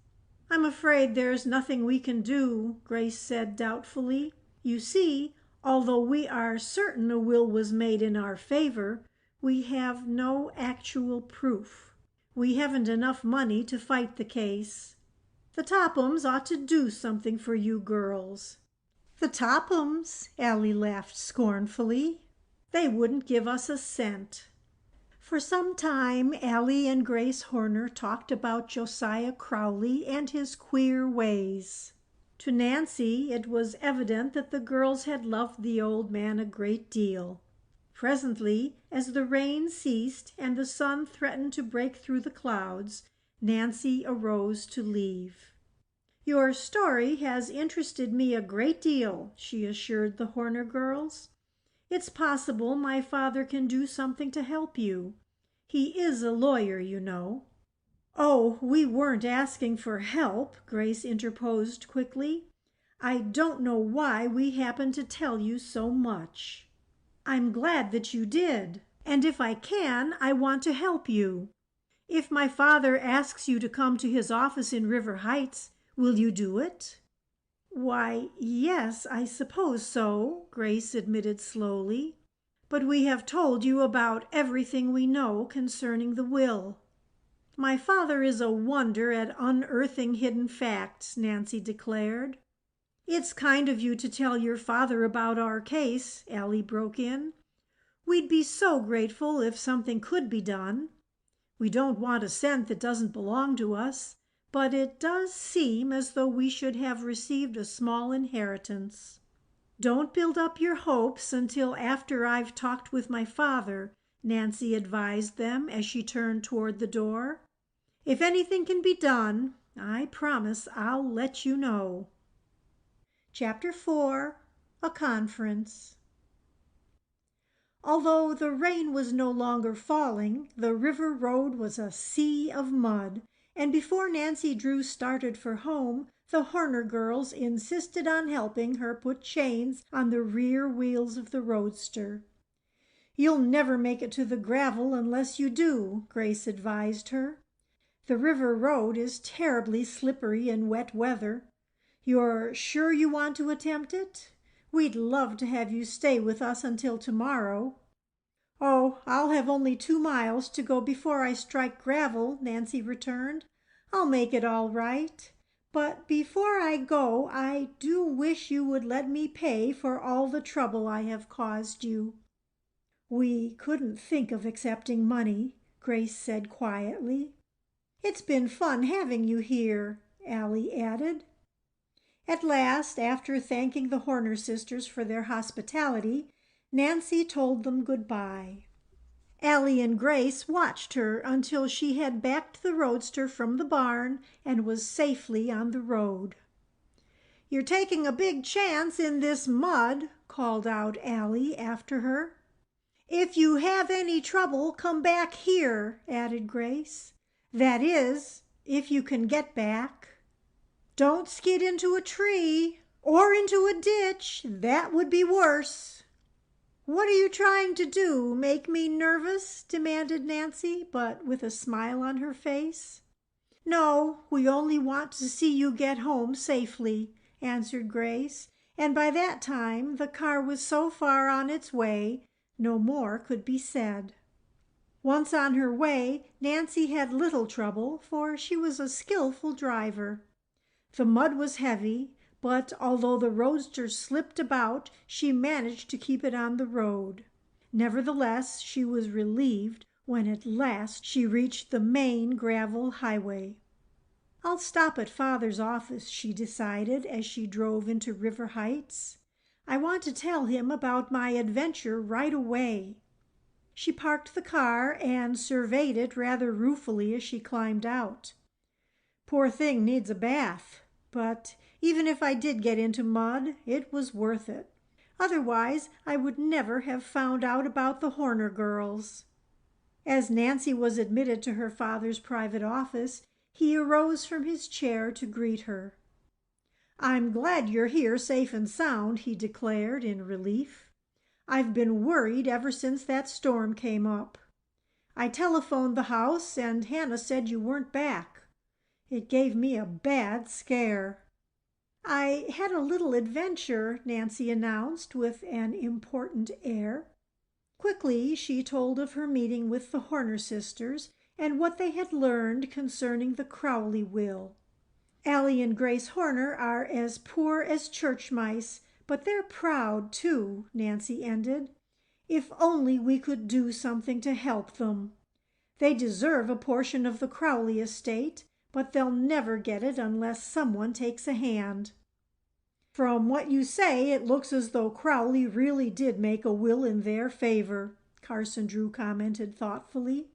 "I'm afraid there's nothing we can do," Grace said doubtfully. "You see, although we are certain a will was made in our favor, we have no actual proof. We haven't enough money to fight the case. The Tophams ought to do something for you girls." "The Tophams?" Allie laughed scornfully. "They wouldn't give us a cent." For some time Allie and Grace Horner talked about Josiah Crowley and his queer ways. To Nancy it was evident that the girls had loved the old man a great deal. Presently, as the rain ceased and the sun threatened to break through the clouds, Nancy arose to leave. "Your story has interested me a great deal," she assured the Horner girls. "It's possible my father can do something to help you. He is a lawyer, you know." "Oh, we weren't asking for help," Grace interposed quickly. "I don't know why we happened to tell you so much." "I'm glad that you did, and if I can, I want to help you. If my father asks you to come to his office in River Heights, will you do it?" "Why, yes, I suppose so," Grace admitted slowly. "But we have told you about everything we know concerning the will." "My father is a wonder at unearthing hidden facts," Nancy declared. "It's kind of you to tell your father about our case," Allie broke in. "We'd be so grateful if something could be done. We don't want a cent that doesn't belong to us, but it does seem as though we should have received a small inheritance." "Don't build up your hopes until after I've talked with my father," Nancy advised them as she turned toward the door. "If anything can be done, I promise I'll let you know." Chapter 4. A Conference. Although the rain was no longer falling, the river road was a sea of mud, and before Nancy Drew started for home, the Horner girls insisted on helping her put chains on the rear wheels of the roadster. "You'll never make it to the gravel unless you do," Grace advised her. "The river road is terribly slippery in wet weather. You're sure you want to attempt it? We'd love to have you stay with us until tomorrow." "Oh, I'll have only 2 miles to go before I strike gravel," Nancy returned. "I'll make it all right. But before I go, I do wish you would let me pay for all the trouble I have caused you." "We couldn't think of accepting money," Grace said quietly. "It's been fun having you here," Allie added. At last, after thanking the Horner sisters for their hospitality, Nancy told them goodbye. Allie and Grace watched her until she had backed the roadster from the barn and was safely on the road. "You're taking a big chance in this mud," called out Allie after her. "If you have any trouble, come back here," added Grace. "That is, if you can get back. Don't skid into a tree or into a ditch. That would be worse." "What are you trying to do, make me nervous?" demanded Nancy, but with a smile on her face. "No, we only want to see you get home safely," answered Grace, and by that time the car was so far on its way, no more could be said. Once on her way, Nancy had little trouble, for she was a skillful driver. The mud was heavy, but although the roadster slipped about, she managed to keep it on the road. Nevertheless, she was relieved when at last she reached the main gravel highway. "I'll stop at Father's office," she decided as she drove into River Heights. "I want to tell him about my adventure right away." She parked the car and surveyed it rather ruefully as she climbed out. "Poor thing needs a bath. But even if I did get into mud, it was worth it. Otherwise, I would never have found out about the Horner girls." As Nancy was admitted to her father's private office, he arose from his chair to greet her. "I'm glad you're here safe and sound," he declared in relief. "I've been worried ever since that storm came up. I telephoned the house, and Hannah said you weren't back. It gave me a bad scare." "I had a little adventure," Nancy announced with an important air. Quickly she told of her meeting with the Horner sisters and what they had learned concerning the Crowley will. "Allie and Grace Horner are as poor as church mice, but they're proud too," Nancy ended. "If only we could do something to help them. They deserve a portion of the Crowley estate, but they'll never get it unless someone takes a hand." "From what you say, it looks as though Crowley really did make a will in their favor," Carson Drew commented thoughtfully.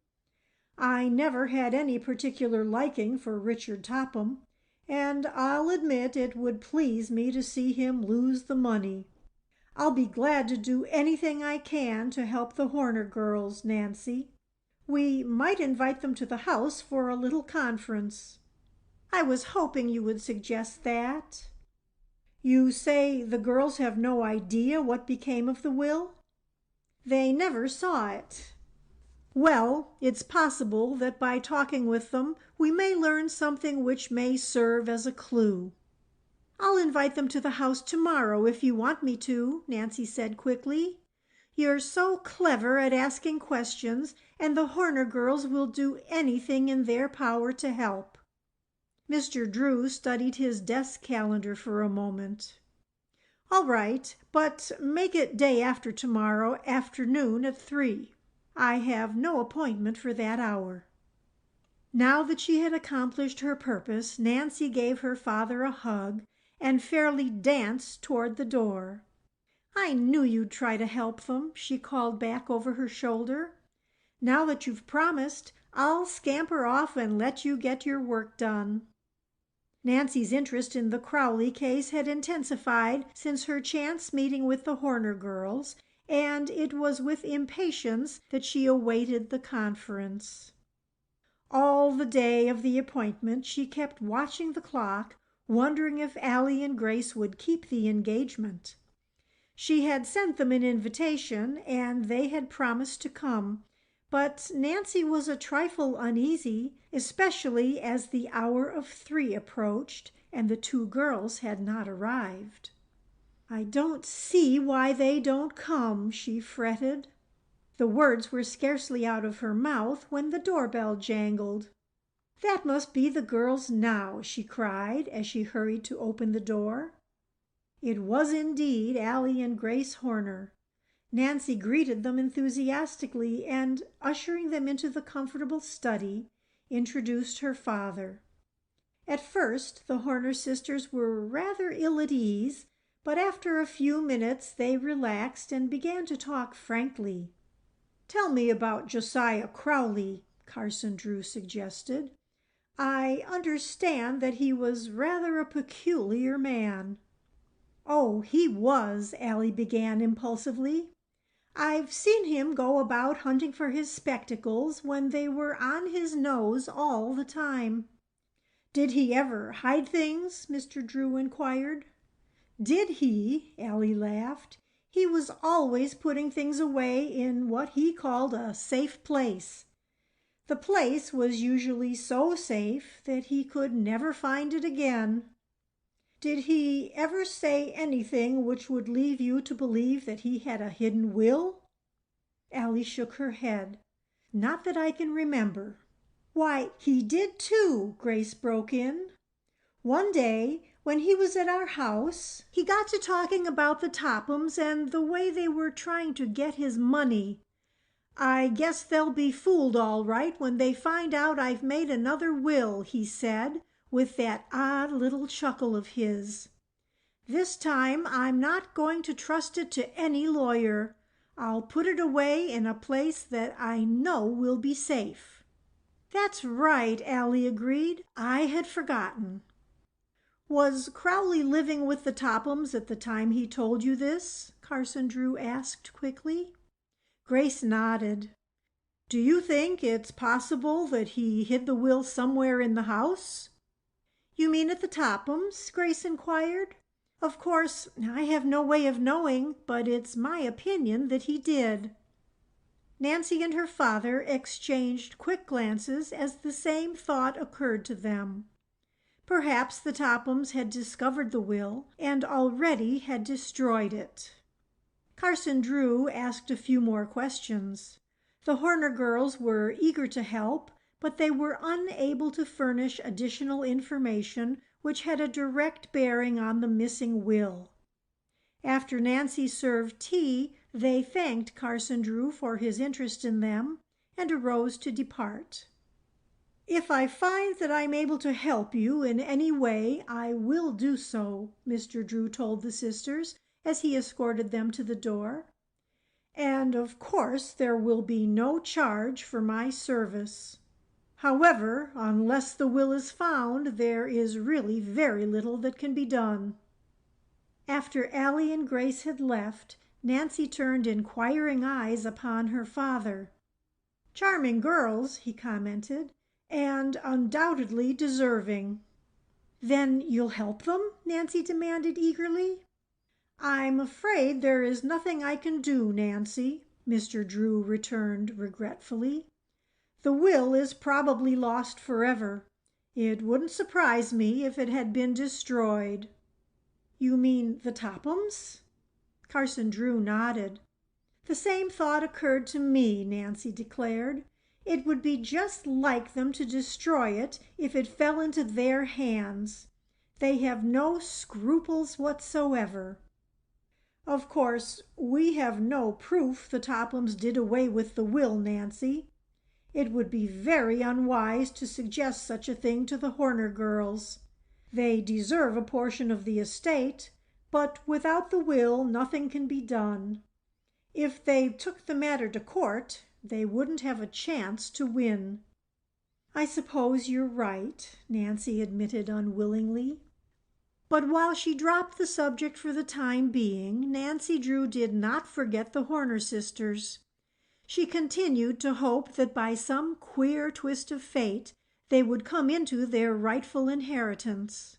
"I never had any particular liking for Richard Topham, and I'll admit it would please me to see him lose the money. I'll be glad to do anything I can to help the Horner girls, Nancy. We might invite them to the house for a little conference." "I was hoping you would suggest that." "You say the girls have no idea what became of the will?" "They never saw it." "Well, it's possible that by talking with them we may learn something which may serve as a clue." "I'll invite them to the house tomorrow if you want me to," Nancy said quickly. "You're so clever at asking questions, and the Horner girls will do anything in their power to help." Mr. Drew studied his desk calendar for a moment. "All right, but make it day after tomorrow afternoon at 3. I have no appointment for that hour." Now that she had accomplished her purpose, Nancy gave her father a hug and fairly danced toward the door. "I knew you'd try to help them," she called back over her shoulder. "Now that you've promised, I'll scamper off and let you get your work done." Nancy's interest in the Crowley case had intensified since her chance meeting with the Horner girls, and it was with impatience that she awaited the conference. All the day of the appointment she kept watching the clock, wondering if Allie and Grace would keep the engagement. She had sent them an invitation, and they had promised to come, but Nancy was a trifle uneasy, especially as the hour of 3 approached and the 2 girls had not arrived. "I don't see why they don't come," she fretted. The words were scarcely out of her mouth when the doorbell jangled. "That must be the girls now," she cried as she hurried to open the door. It was indeed Allie and Grace Horner. Nancy greeted them enthusiastically and, ushering them into the comfortable study, introduced her father. At first the Horner sisters were rather ill at ease, but after a few minutes they relaxed and began to talk frankly. "Tell me about Josiah Crowley," Carson Drew suggested. "I understand that he was rather a peculiar man." "Oh, he was," Allie began impulsively. "I've seen him go about hunting for his spectacles when they were on his nose all the time." "Did he ever hide things?" Mr. Drew inquired. "Did he?" Allie laughed. "He was always putting things away in what he called a safe place. The place was usually so safe that he could never find it again." "Did he ever say anything which would lead you to believe that he had a hidden will?" Allie shook her head. "Not that I can remember." "Why, he did too," Grace broke in. "One day when he was at our house, he got to talking about the Tophams and the way they were trying to get his money. 'I guess they'll be fooled all right when they find out I've made another will,' he said, with that odd little chuckle of his. 'This time I'm not going to trust it to any lawyer. I'll put it away in a place that I know will be safe.'" "That's right," Allie agreed. "I had forgotten." "Was Crowley living with the Tophams at the time he told you this?" Carson Drew asked quickly. Grace nodded. "Do you think it's possible that he hid the will somewhere in the house?" "You mean at the Tophams?" Grace inquired. "Of course, I have no way of knowing, but it's my opinion that he did." Nancy and her father exchanged quick glances as the same thought occurred to them. Perhaps the Tophams had discovered the will and already had destroyed it. Carson Drew asked a few more questions. The Horner girls were eager to help, but they were unable to furnish additional information which had a direct bearing on the missing will. After Nancy served tea, they thanked Carson Drew for his interest in them and arose to depart. "If I find that I'm able to help you in any way, I will do so," Mr. Drew told the sisters as he escorted them to the door. "And of course there will be no charge for my service. However, unless the will is found, there is really very little that can be done." After Allie and Grace had left, Nancy turned inquiring eyes upon her father. "Charming girls," he commented, "and undoubtedly deserving." "Then you'll help them?" Nancy demanded eagerly. "I'm afraid there is nothing I can do, Nancy," Mr. Drew returned regretfully. "The will is probably lost forever. It wouldn't surprise me if it had been destroyed." "You mean the Tophams?" Carson Drew nodded. "The same thought occurred to me," Nancy declared. "It would be just like them to destroy it if it fell into their hands. They have no scruples whatsoever." "Of course, we have no proof the Tophams did away with the will, Nancy. It would be very unwise to suggest such a thing to the Horner girls. They deserve a portion of the estate, but without the will nothing can be done. If they took the matter to court, they wouldn't have a chance to win." "I suppose you're right," Nancy admitted unwillingly. But while she dropped the subject for the time being, Nancy Drew did not forget the Horner sisters. She continued to hope that by some queer twist of fate they would come into their rightful inheritance.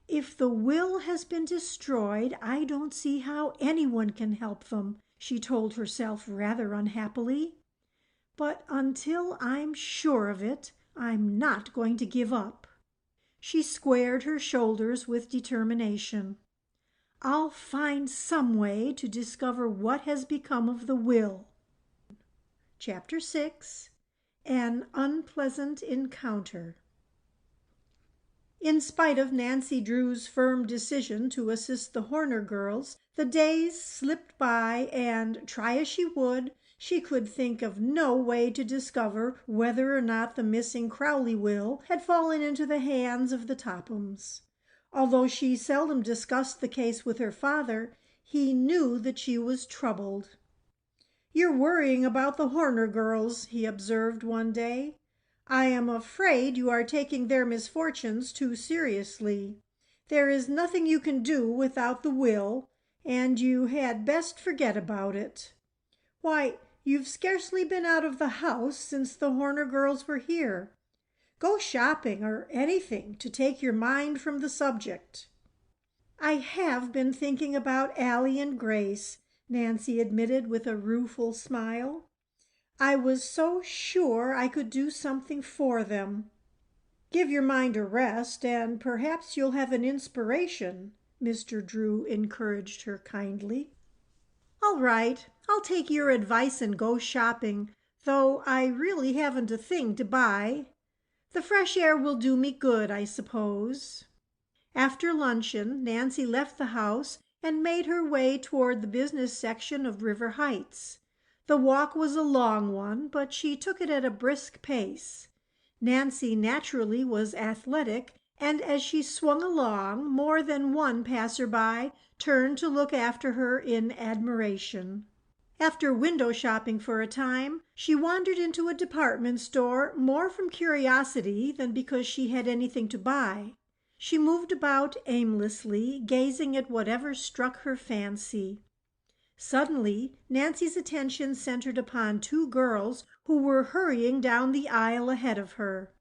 "If the will has been destroyed, I don't see how anyone can help them," she told herself rather unhappily. "But until I'm sure of it, I'm not going to give up." She squared her shoulders with determination. "I'll find some way to discover what has become of the will." Chapter 6. An Unpleasant Encounter. In spite of Nancy Drew's firm decision to assist the Horner girls, the days slipped by, and, try as she would, she could think of no way to discover whether or not the missing Crowley will had fallen into the hands of the Tophams. Although she seldom discussed the case with her father, he knew that she was troubled. "You're worrying about the Horner girls," he observed one day. "I am afraid you are taking their misfortunes too seriously. There is nothing you can do without the will, and you had best forget about it. Why, you've scarcely been out of the house since the Horner girls were here. Go shopping or anything to take your mind from the subject." "I have been thinking about Allie and Grace," Nancy admitted with a rueful smile. "I was so sure I could do something for them." "Give your mind a rest, and perhaps you'll have an inspiration," Mr. Drew encouraged her kindly. "All right, I'll take your advice and go shopping, though I really haven't a thing to buy. The fresh air will do me good, I suppose." After luncheon, Nancy left the house and made her way toward the business section of River Heights. The walk was a long one, but she took it at a brisk pace. Nancy naturally was athletic, and as she swung along, more than one passer-by turned to look after her in admiration. After window shopping for a time, she wandered into a department store more from curiosity than because she had anything to buy. She moved about aimlessly, gazing at whatever struck her fancy. Suddenly, Nancy's attention centered upon two girls who were hurrying down the aisle ahead of her.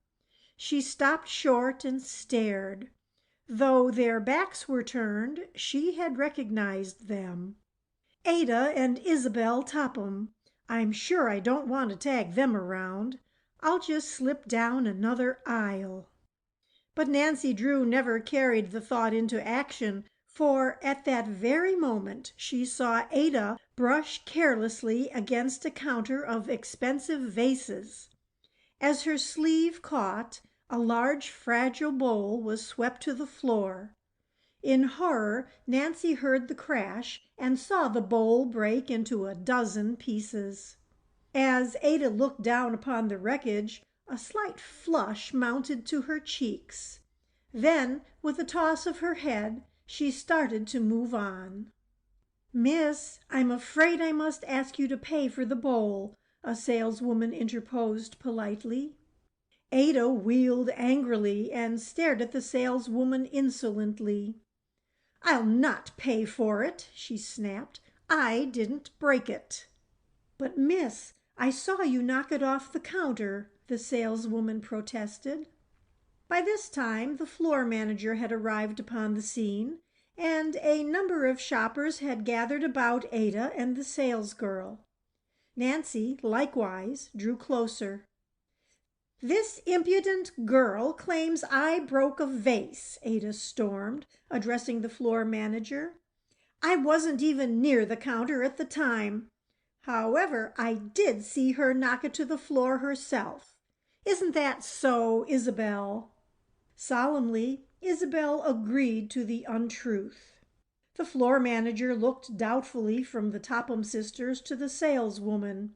She stopped short and stared. Though their backs were turned, she had recognized them. "Ada and Isabel Topham. I'm sure I don't want to tag them around. I'll just slip down another aisle." But Nancy Drew never carried the thought into action, for at that very moment she saw Ada brush carelessly against a counter of expensive vases. As her sleeve caught, a large fragile bowl was swept to the floor. In horror, Nancy heard the crash and saw the bowl break into a dozen pieces. As Ada looked down upon the wreckage, a slight flush mounted to her cheeks. Then, with a toss of her head, she started to move on. "Miss, I'm afraid I must ask you to pay for the bowl," a saleswoman interposed politely. Ada wheeled angrily and stared at the saleswoman insolently. "I'll not pay for it," she snapped. "I didn't break it." "But, miss, I saw you knock it off the counter," the saleswoman protested. By this time, the floor manager had arrived upon the scene, and a number of shoppers had gathered about Ada and the salesgirl. Nancy, likewise, drew closer. "This impudent girl claims I broke a vase," Ada stormed, addressing the floor manager. "I wasn't even near the counter at the time. However, I did see her knock it to the floor herself. Isn't that so, Isabel?" Solemnly, Isabel agreed to the untruth. The floor manager looked doubtfully from the Topham sisters to the saleswoman.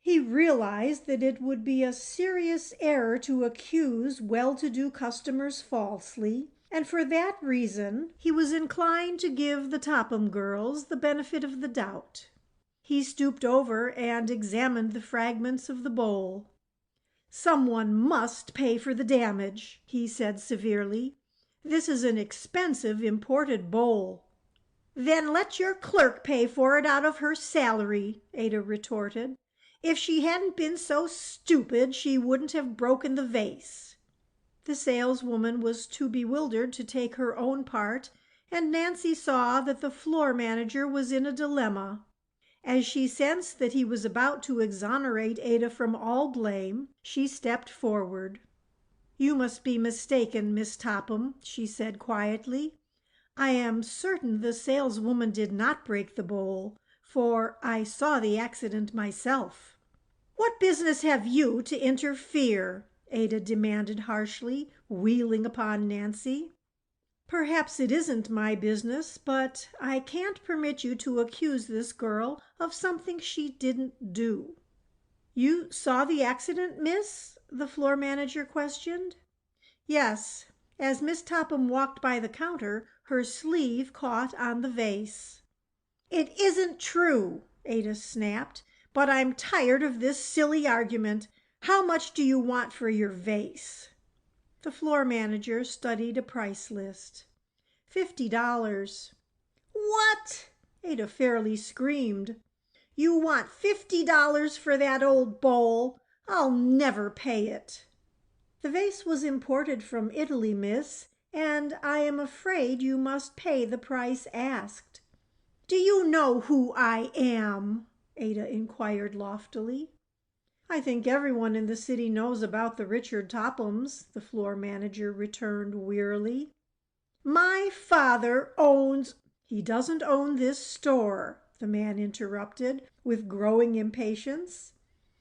He realized that it would be a serious error to accuse well-to-do customers falsely, and for that reason he was inclined to give the Topham girls the benefit of the doubt. He stooped over and examined the fragments of the bowl. "Someone must pay for the damage," he said severely. This is an expensive imported bowl." "Then let your clerk pay for it out of her salary," Ada retorted. "If she hadn't been so stupid, she wouldn't have broken the vase." The saleswoman was too bewildered to take her own part, and Nancy saw that the floor manager was in a dilemma. As she sensed that he was about to exonerate Ada from all blame, she stepped forward. "You must be mistaken, Miss Topham," she said quietly. "I am certain the saleswoman did not break the bowl, for I saw the accident myself." "What business have you to interfere?" Ada demanded harshly, wheeling upon Nancy. "Perhaps it isn't my business, but I can't permit you to accuse this girl of something she didn't do." "You saw the accident, miss?" the floor manager questioned. "Yes. As Miss Topham walked by the counter, her sleeve caught on the vase." "It isn't true," Ada snapped. "But I'm tired of this silly argument. How much do you want for your vase?" The floor manager studied a price list. $50. "What?" Ada fairly screamed. "You want $50 for that old bowl? I'll never pay it." "The vase was imported from Italy, miss, and I am afraid you must pay the price asked." "Do you know who I am?" Ada inquired loftily. "I think everyone in the city knows about the Richard Tophams," the floor manager returned wearily. "My father owns—" "He doesn't own this store," the man interrupted with growing impatience.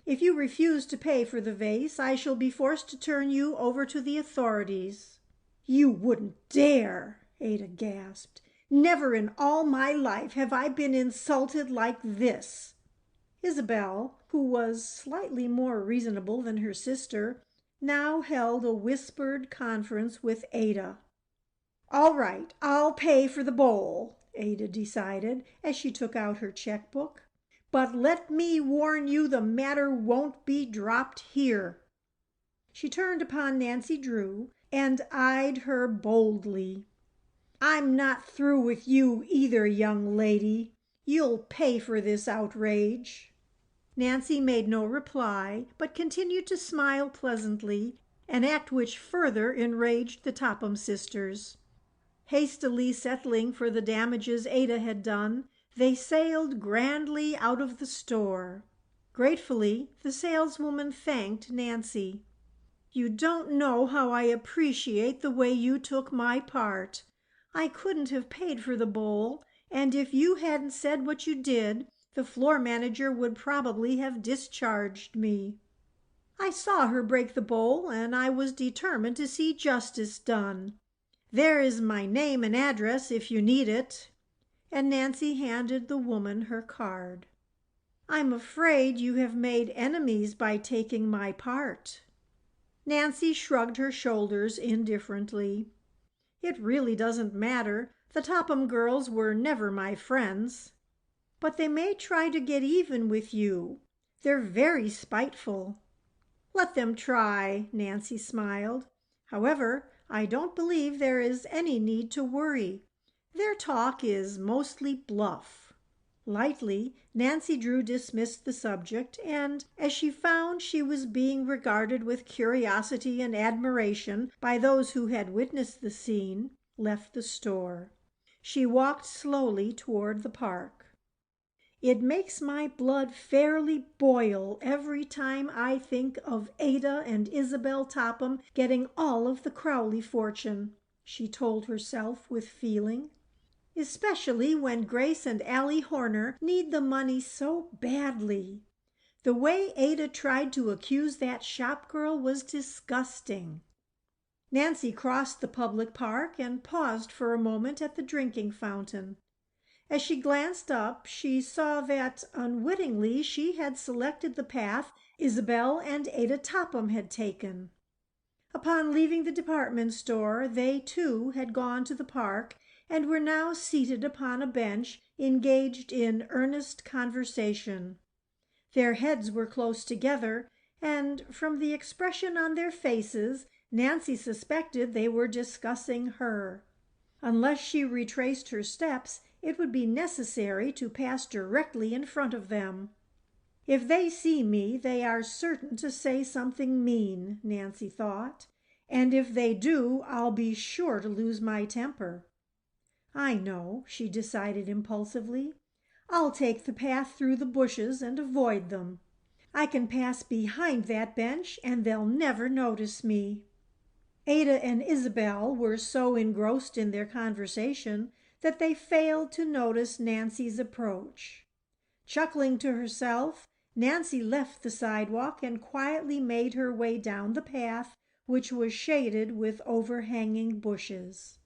"If you refuse to pay for the vase, I shall be forced to turn you over to the authorities." "You wouldn't dare!" Ada gasped. "Never in all my life have I been insulted like this." Isabel, who was slightly more reasonable than her sister, now held a whispered conference with Ada. "All right, I'll pay for the bowl," Ada decided as she took out her checkbook. "But let me warn you the matter won't be dropped here." She turned upon Nancy Drew and eyed her boldly. "I'm not through with you either, young lady. You'll pay for this outrage." Nancy made no reply, but continued to smile pleasantly, an act which further enraged the Topham sisters. Hastily settling for the damages Ada had done, they sailed grandly out of the store. Gratefully, the saleswoman thanked Nancy. "You don't know how I appreciate the way you took my part. I couldn't have paid for the bowl, and if you hadn't said what you did, the floor manager would probably have discharged me. I saw her break the bowl, and I was determined to see justice done. There is my name and address if you need it." And Nancy handed the woman her card. "I'm afraid you have made enemies by taking my part." Nancy shrugged her shoulders indifferently. "It really doesn't matter. The Topham girls were never my friends." "But they may try to get even with you. They're very spiteful." "Let them try," Nancy smiled. "However, I don't believe there is any need to worry. Their talk is mostly bluff." Lightly, Nancy Drew dismissed the subject, and as she found she was being regarded with curiosity and admiration by those who had witnessed the scene, left the store. She walked slowly toward the park. "It makes my blood fairly boil every time I think of Ada and Isabel Topham getting all of the Crowley fortune," she told herself with feeling. "Especially when Grace and Allie Horner need the money so badly. The way Ada tried to accuse that shop girl was disgusting." Nancy crossed the public park and paused for a moment at the drinking fountain. As she glanced up, she saw that unwittingly she had selected the path Isabel and Ada Topham had taken. Upon leaving the department store, they too had gone to the park and were now seated upon a bench, engaged in earnest conversation. Their heads were close together, and from the expression on their faces, Nancy suspected they were discussing her. Unless she retraced her steps, it would be necessary to pass directly in front of them. If they see me, they are certain to say something mean, Nancy thought, and if they do, I'll be sure to lose my temper. I know, she decided impulsively. I'll take the path through the bushes and avoid them. I can pass behind that bench and they'll never notice me. Ada and Isabel were so engrossed in their conversation that they failed to notice Nancy's approach. Chuckling to herself, Nancy left the sidewalk and quietly made her way down the path, which was shaded with overhanging bushes.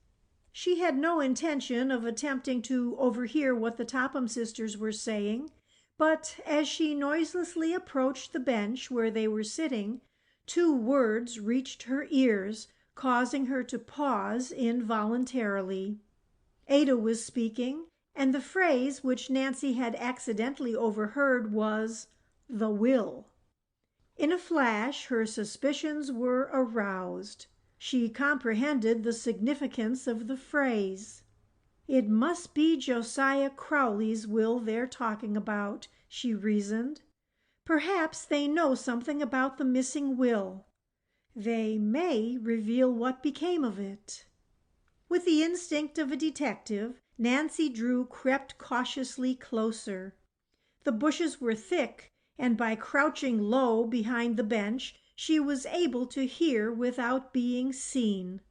She had no intention of attempting to overhear what the Topham sisters were saying, but as she noiselessly approached the bench where they were sitting, 2 words reached her ears, causing her to pause involuntarily. Ada was speaking, and the phrase which Nancy had accidentally overheard was "the will." In a flash her suspicions were aroused. She comprehended the significance of the phrase. It must be Josiah Crowley's will they're talking about, she reasoned. Perhaps they know something about the missing will. They may reveal what became of it. With the instinct of a detective, Nancy Drew crept cautiously closer. The bushes were thick, and by crouching low behind the bench, she was able to hear without being seen.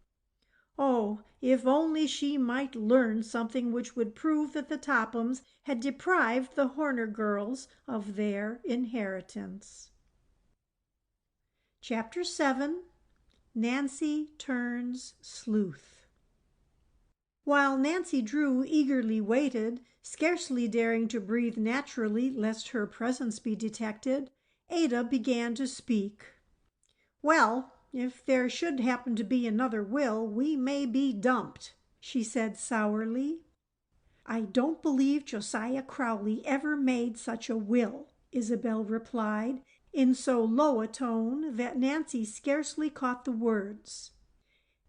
Oh, if only she might learn something which would prove that the Tophams had deprived the Horner girls of their inheritance. Chapter 7. Nancy Turns Sleuth. While Nancy Drew eagerly waited, scarcely daring to breathe naturally lest her presence be detected, Ada began to speak. "Well, if there should happen to be another will, we may be dumped," she said sourly. "I don't believe Josiah Crowley ever made such a will," Isabel replied, in so low a tone that Nancy scarcely caught the words.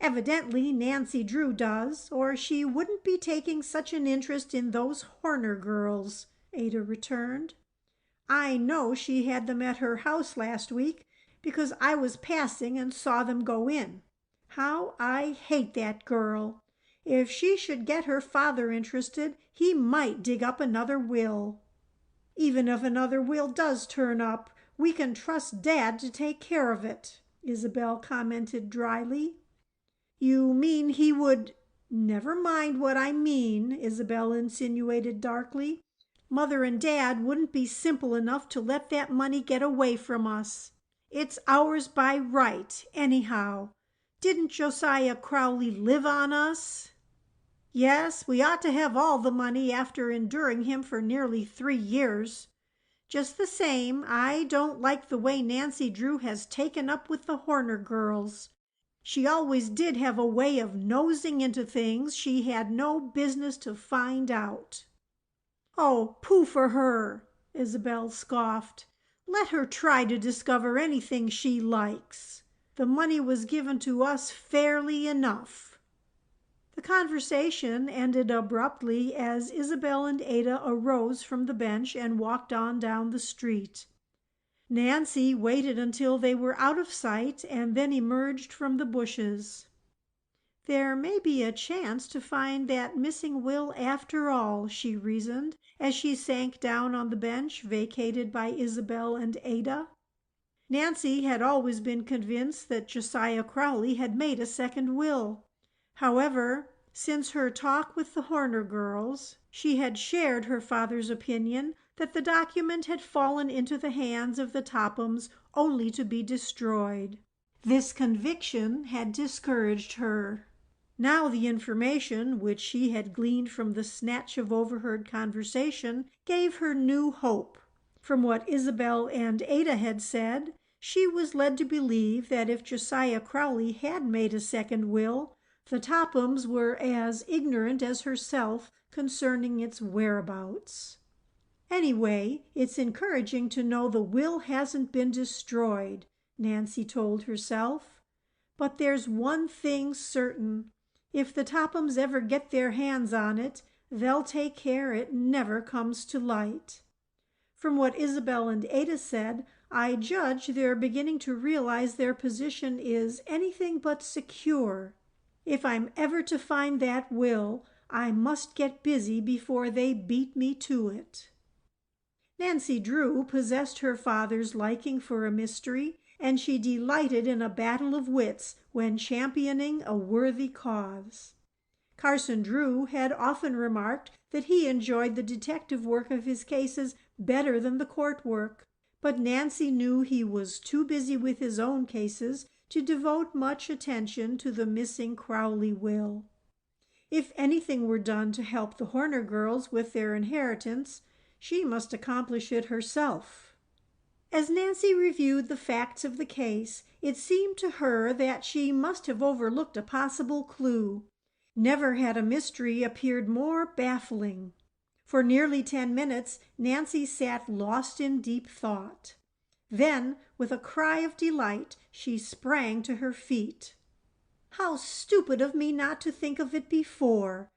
"Evidently Nancy Drew does, or she wouldn't be taking such an interest in those Horner girls," Ada returned. "I know she had them at her house last week because I was passing and saw them go in. How I hate that girl! If she should get her father interested, he might dig up another will." "Even if another will does turn up, we can trust Dad to take care of it," Isabel commented dryly. "You mean he would—" "Never mind what I mean," Isabel insinuated darkly. "Mother and Dad wouldn't be simple enough to let that money get away from us. It's ours by right, anyhow. Didn't Josiah Crowley live on us?" "Yes, we ought to have all the money after enduring him for nearly 3 years. Just the same, I don't like the way Nancy Drew has taken up with the Horner girls. She always did have a way of nosing into things she had no business to find out." "Oh, pooh for her!" Isabel scoffed. "Let her try to discover anything she likes. The money was given to us fairly enough." The conversation ended abruptly as Isabel and Ada arose from the bench and walked on down the street. Nancy waited until they were out of sight and then emerged from the bushes. "There may be a chance to find that missing will after all," she reasoned as she sank down on the bench vacated by Isabel and Ada. Nancy had always been convinced that Josiah Crowley had made a second will. However, since her talk with the Horner girls, she had shared her father's opinion that the document had fallen into the hands of the Tophams only to be destroyed. This conviction had discouraged her. Now the information which she had gleaned from the snatch of overheard conversation gave her new hope. From what Isabel and Ada had said, she was led to believe that if Josiah Crowley had made a second will, the Tophams were as ignorant as herself concerning its whereabouts. "Anyway, it's encouraging to know the will hasn't been destroyed," Nancy told herself. But there's one thing certain. If the Tophams ever get their hands on it, they'll take care it never comes to light. From what Isabel and Ada said, I judge they're beginning to realize their position is anything but secure. If I'm ever to find that will, I must get busy before they beat me to it." Nancy Drew possessed her father's liking for a mystery, and she delighted in a battle of wits when championing a worthy cause. Carson Drew had often remarked that he enjoyed the detective work of his cases better than the court work, but Nancy knew he was too busy with his own cases to devote much attention to the missing Crowley will. If anything were done to help the Horner girls with their inheritance, she must accomplish it herself. As Nancy reviewed the facts of the case, it seemed to her that she must have overlooked a possible clue. Never had a mystery appeared more baffling. For nearly 10 minutes, Nancy sat lost in deep thought. Then, with a cry of delight, she sprang to her feet. "How stupid of me not to think of it before!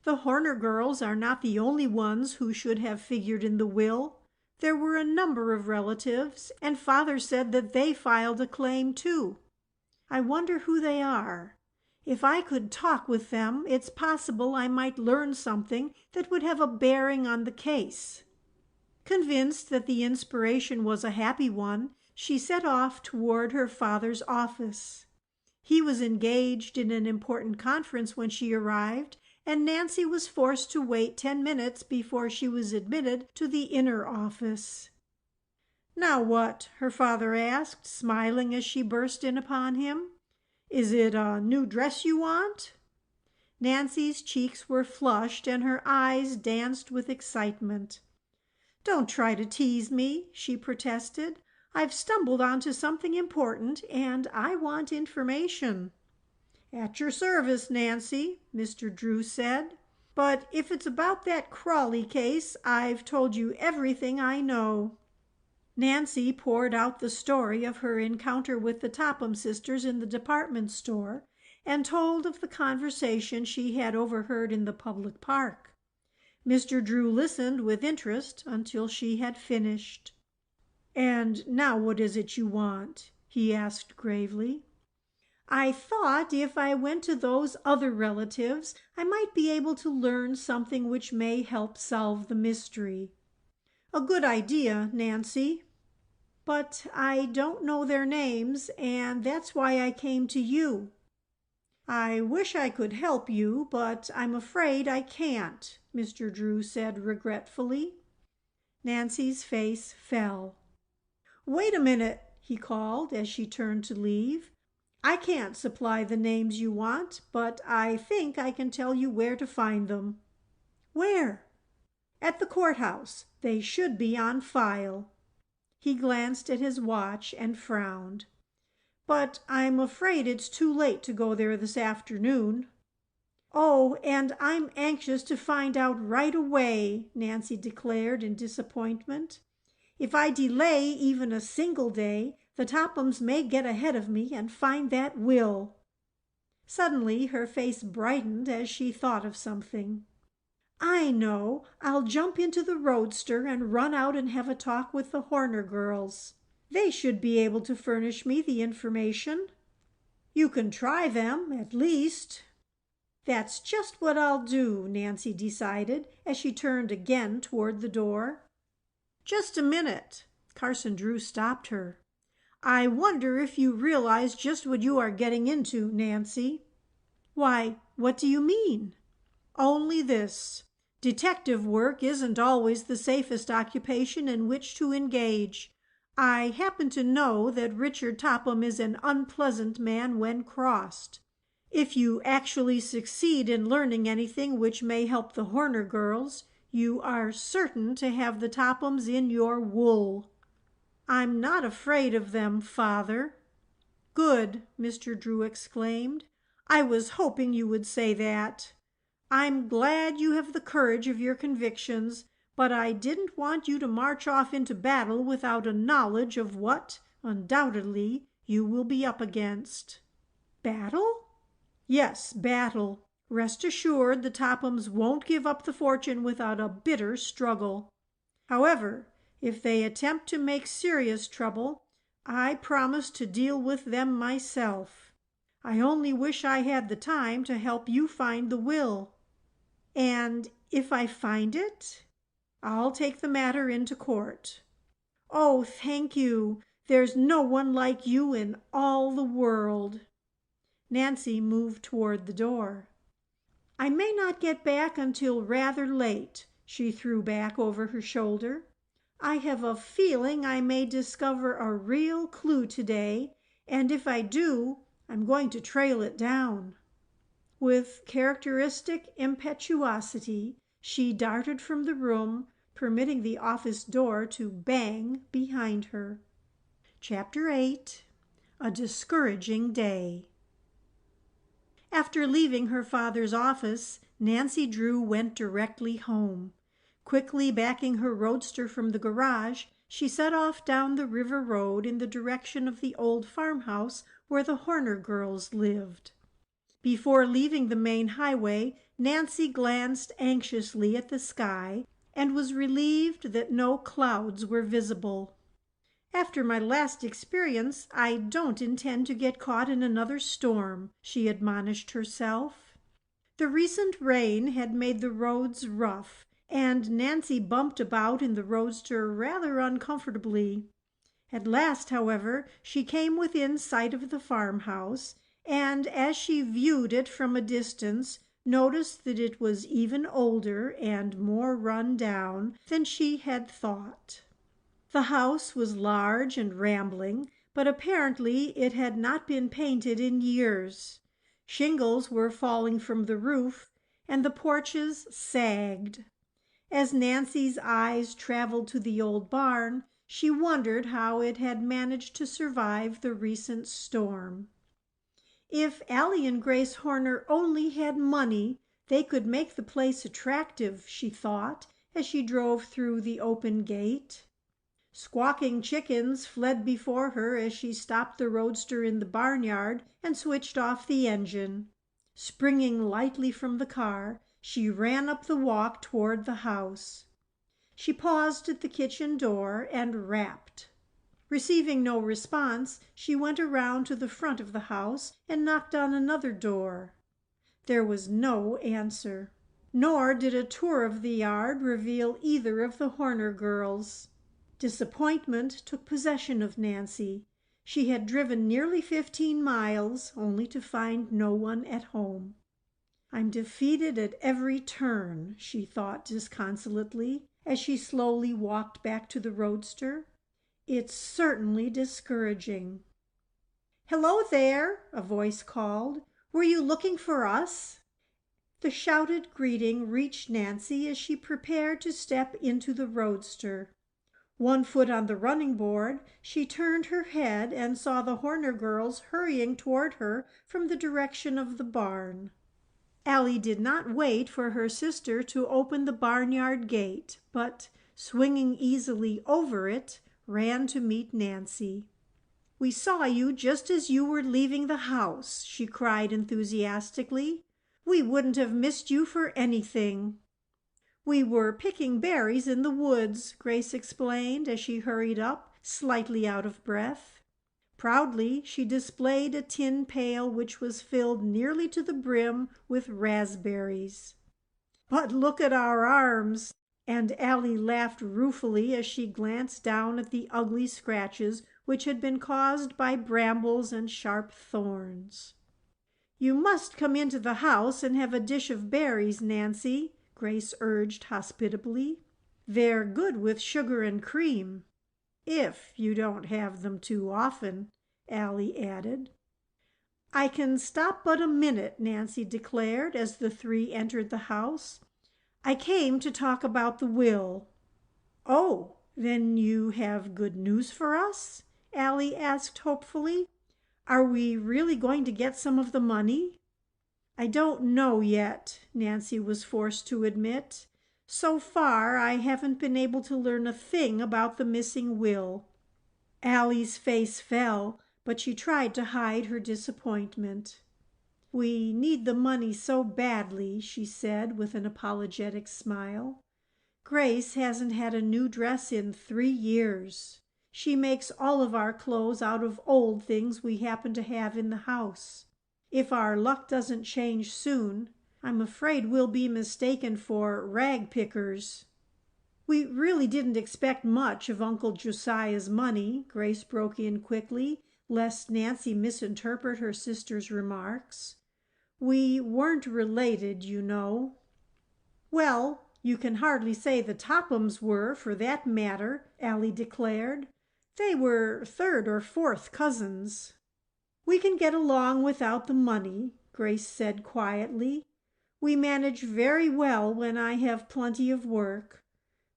The Horner girls are not the only ones who should have figured in the will. There were a number of relatives, and Father said that they filed a claim too. I wonder who they are. If I could talk with them, it's possible I might learn something that would have a bearing on the case." Convinced that the inspiration was a happy one, she set off toward her father's office. He was engaged in an important conference when she arrived, and Nancy was forced to wait 10 minutes before she was admitted to the inner office. "Now what?" her father asked, smiling as she burst in upon him. "Is it a new dress you want?" Nancy's cheeks were flushed and her eyes danced with excitement. "Don't try to tease me," she protested. "I've stumbled onto something important, and I want information." "At your service, Nancy," Mr. Drew said. "But if it's about that Crawley case, I've told you everything I know." Nancy poured out the story of her encounter with the Topham sisters in the department store, and told of the conversation she had overheard in the public park. Mr. Drew listened with interest until she had finished. "And now what is it you want?" he asked gravely. "I thought if I went to those other relatives, I might be able to learn something which may help solve the mystery." "A good idea, Nancy. But I don't know their names, and that's why I came to you." "I wish I could help you, but I'm afraid I can't," Mr. Drew said regretfully. Nancy's face fell. "Wait a minute," he called as she turned to leave. "I can't supply the names you want, but I think I can tell you where to find them." "Where?" "At the courthouse. They should be on file." He glanced at his watch and frowned. "But I'm afraid it's too late to go there this afternoon." "Oh, and I'm anxious to find out right away," Nancy declared in disappointment. "If I delay even a single day, the Tophams may get ahead of me and find that will." Suddenly her face brightened as she thought of something. "I know. I'll jump into the roadster and run out and have a talk with the Horner girls. They should be able to furnish me the information." "You can try them, at least." "That's just what I'll do," Nancy decided as she turned again toward the door. "Just a minute." Carson Drew stopped her. "I wonder if you realize just what you are getting into, Nancy." "Why, what do you mean?" "Only this. Detective work isn't always the safest occupation in which to engage. I happen to know that Richard Topham is an unpleasant man when crossed. If you actually succeed in learning anything which may help the Horner girls, you are certain to have the Tophams in your wool." "I'm not afraid of them, Father." "Good," Mr. Drew exclaimed. "I was hoping you would say that. I'm glad you have the courage of your convictions, but I didn't want you to march off into battle without a knowledge of what, undoubtedly, you will be up against." Battle? Yes, battle. Rest assured the Tophams won't give up the fortune without a bitter struggle. However, if they attempt to make serious trouble, I promise to deal with them myself. I only wish I had the time to help you find the will. And if I find it, I'll take the matter into court. Oh, thank you. There's no one like you in all the world. Nancy moved toward the door. I may not get back until rather late, she threw back over her shoulder. I have a feeling I may discover a real clue today, and if I do, I'm going to trail it down. With characteristic impetuosity, she darted from the room, permitting the office door to bang behind her. Chapter 8. A Discouraging Day. After leaving her father's office, Nancy Drew went directly home. Quickly backing her roadster from the garage, she set off down the river road in the direction of the old farmhouse where the Horner girls lived. Before leaving the main highway, Nancy glanced anxiously at the sky and was relieved that no clouds were visible. After my last experience, I don't intend to get caught in another storm, she admonished herself. The recent rain had made the roads rough, and Nancy bumped about in the roadster rather uncomfortably. At last, however, she came within sight of the farmhouse, and as she viewed it from a distance, noticed that it was even older and more run down than she had thought. The house was large and rambling, but apparently it had not been painted in years. Shingles were falling from the roof, and the porches sagged. As Nancy's eyes traveled to the old barn, she wondered how it had managed to survive the recent storm. If Allie and Grace Horner only had money, they could make the place attractive, she thought, as she drove through the open gate. Squawking chickens fled before her as she stopped the roadster in the barnyard and switched off the engine. Springing lightly from the car, she ran up the walk toward the house. She paused at the kitchen door and rapped. Receiving no response, she went around to the front of the house and knocked on another door. There was no answer, nor did a tour of the yard reveal either of the Horner girls. Disappointment took possession of Nancy. She had driven nearly 15 miles, only to find no one at home. I'm defeated at every turn, she thought disconsolately, as she slowly walked back to the roadster. It's certainly discouraging. Hello there, a voice called. Were you looking for us? The shouted greeting reached Nancy as she prepared to step into the roadster. One foot on the running board, she turned her head and saw the Horner girls hurrying toward her from the direction of the barn. Allie did not wait for her sister to open the barnyard gate, but, swinging easily over it, ran to meet Nancy. We saw you just as you were leaving the house, she cried enthusiastically. We wouldn't have missed you for anything. We were picking berries in the woods, Grace explained as she hurried up, slightly out of breath. Proudly, she displayed a tin pail which was filled nearly to the brim with raspberries. But look at our arms! And Allie laughed ruefully as she glanced down at the ugly scratches which had been caused by brambles and sharp thorns. You must come into the house and have a dish of berries, Nancy, Grace urged hospitably. They're good with sugar and cream. If you don't have them too often, Allie added. I can stop but a minute, Nancy declared as the three entered the house. I came to talk about the will. Oh, then you have good news for us? Allie asked hopefully. Are we really going to get some of the money? I don't know yet, Nancy was forced to admit. So far, I haven't been able to learn a thing about the missing will. Allie's face fell, but she tried to hide her disappointment. "We need the money so badly," she said with an apologetic smile. "Grace hasn't had a new dress in 3 years. She makes all of our clothes out of old things we happen to have in the house. If our luck doesn't change soon, I'm afraid we'll be mistaken for rag pickers." "We really didn't expect much of Uncle Josiah's money," Grace broke in quickly, lest Nancy misinterpret her sister's remarks. "We weren't related, you know." "Well, you can hardly say the Tophams were, for that matter," Allie declared. "They were third or fourth cousins." "We can get along without the money," Grace said quietly. "We manage very well when I have plenty of work.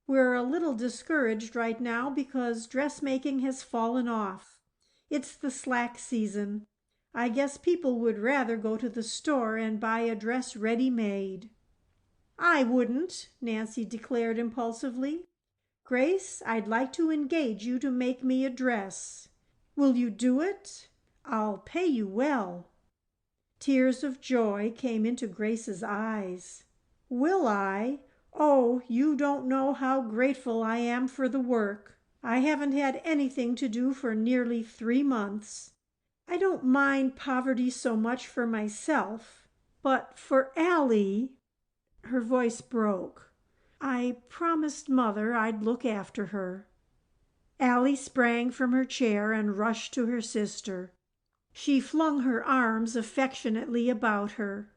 We're a little discouraged right now because dressmaking has fallen off. It's the slack season. I guess people would rather go to the store and buy a dress ready-made." "I wouldn't," Nancy declared impulsively. "Grace, I'd like to engage you to make me a dress. Will you do it? I'll pay you well." Tears of joy came into Grace's eyes. "Will I? Oh, you don't know how grateful I am for the work. I haven't had anything to do for nearly 3 months. I don't mind poverty so much for myself, but for Allie—" Her voice broke. "I promised Mother I'd look after her." Allie sprang from her chair and rushed to her sister. She flung her arms affectionately about her.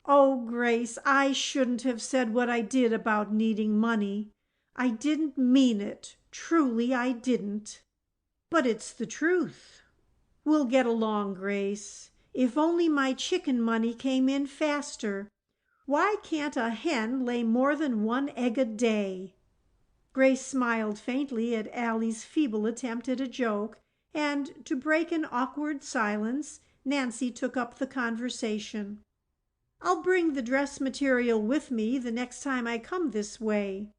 "Oh, Grace, I shouldn't have said what I did about needing money. I didn't mean it. Truly, I didn't. But it's the truth. We'll get along, Grace. If only my chicken money came in faster. Why can't a hen lay more than 1 egg a day?" Grace smiled faintly at Allie's feeble attempt at a joke, and to break an awkward silence, Nancy took up the conversation. "I'll bring the dress material with me the next time I come this way."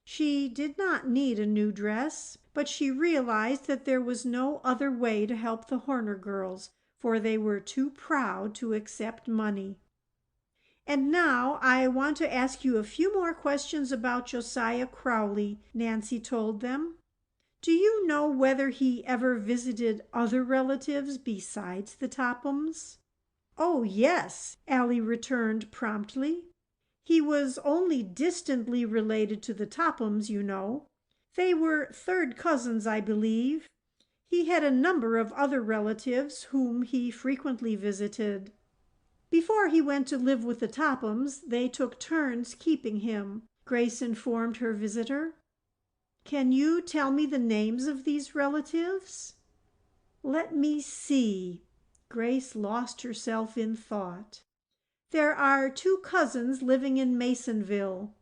She did not need a new dress, but she realized that there was no other way to help the Horner girls, for they were too proud to accept money. "And now I want to ask you a few more questions about Josiah Crowley," Nancy told them. "Do you know whether he ever visited other relatives besides the Tophams?" "Oh, yes," Allie returned promptly. "He was only distantly related to the Tophams, you know. They were third cousins, I believe. He had a number of other relatives whom he frequently visited. Before he went to live with the Tophams, they took turns keeping him," Grace informed her visitor. "Can you tell me the names of these relatives?" "Let me see." Grace lost herself in thought. "There are 2 cousins living in Masonville.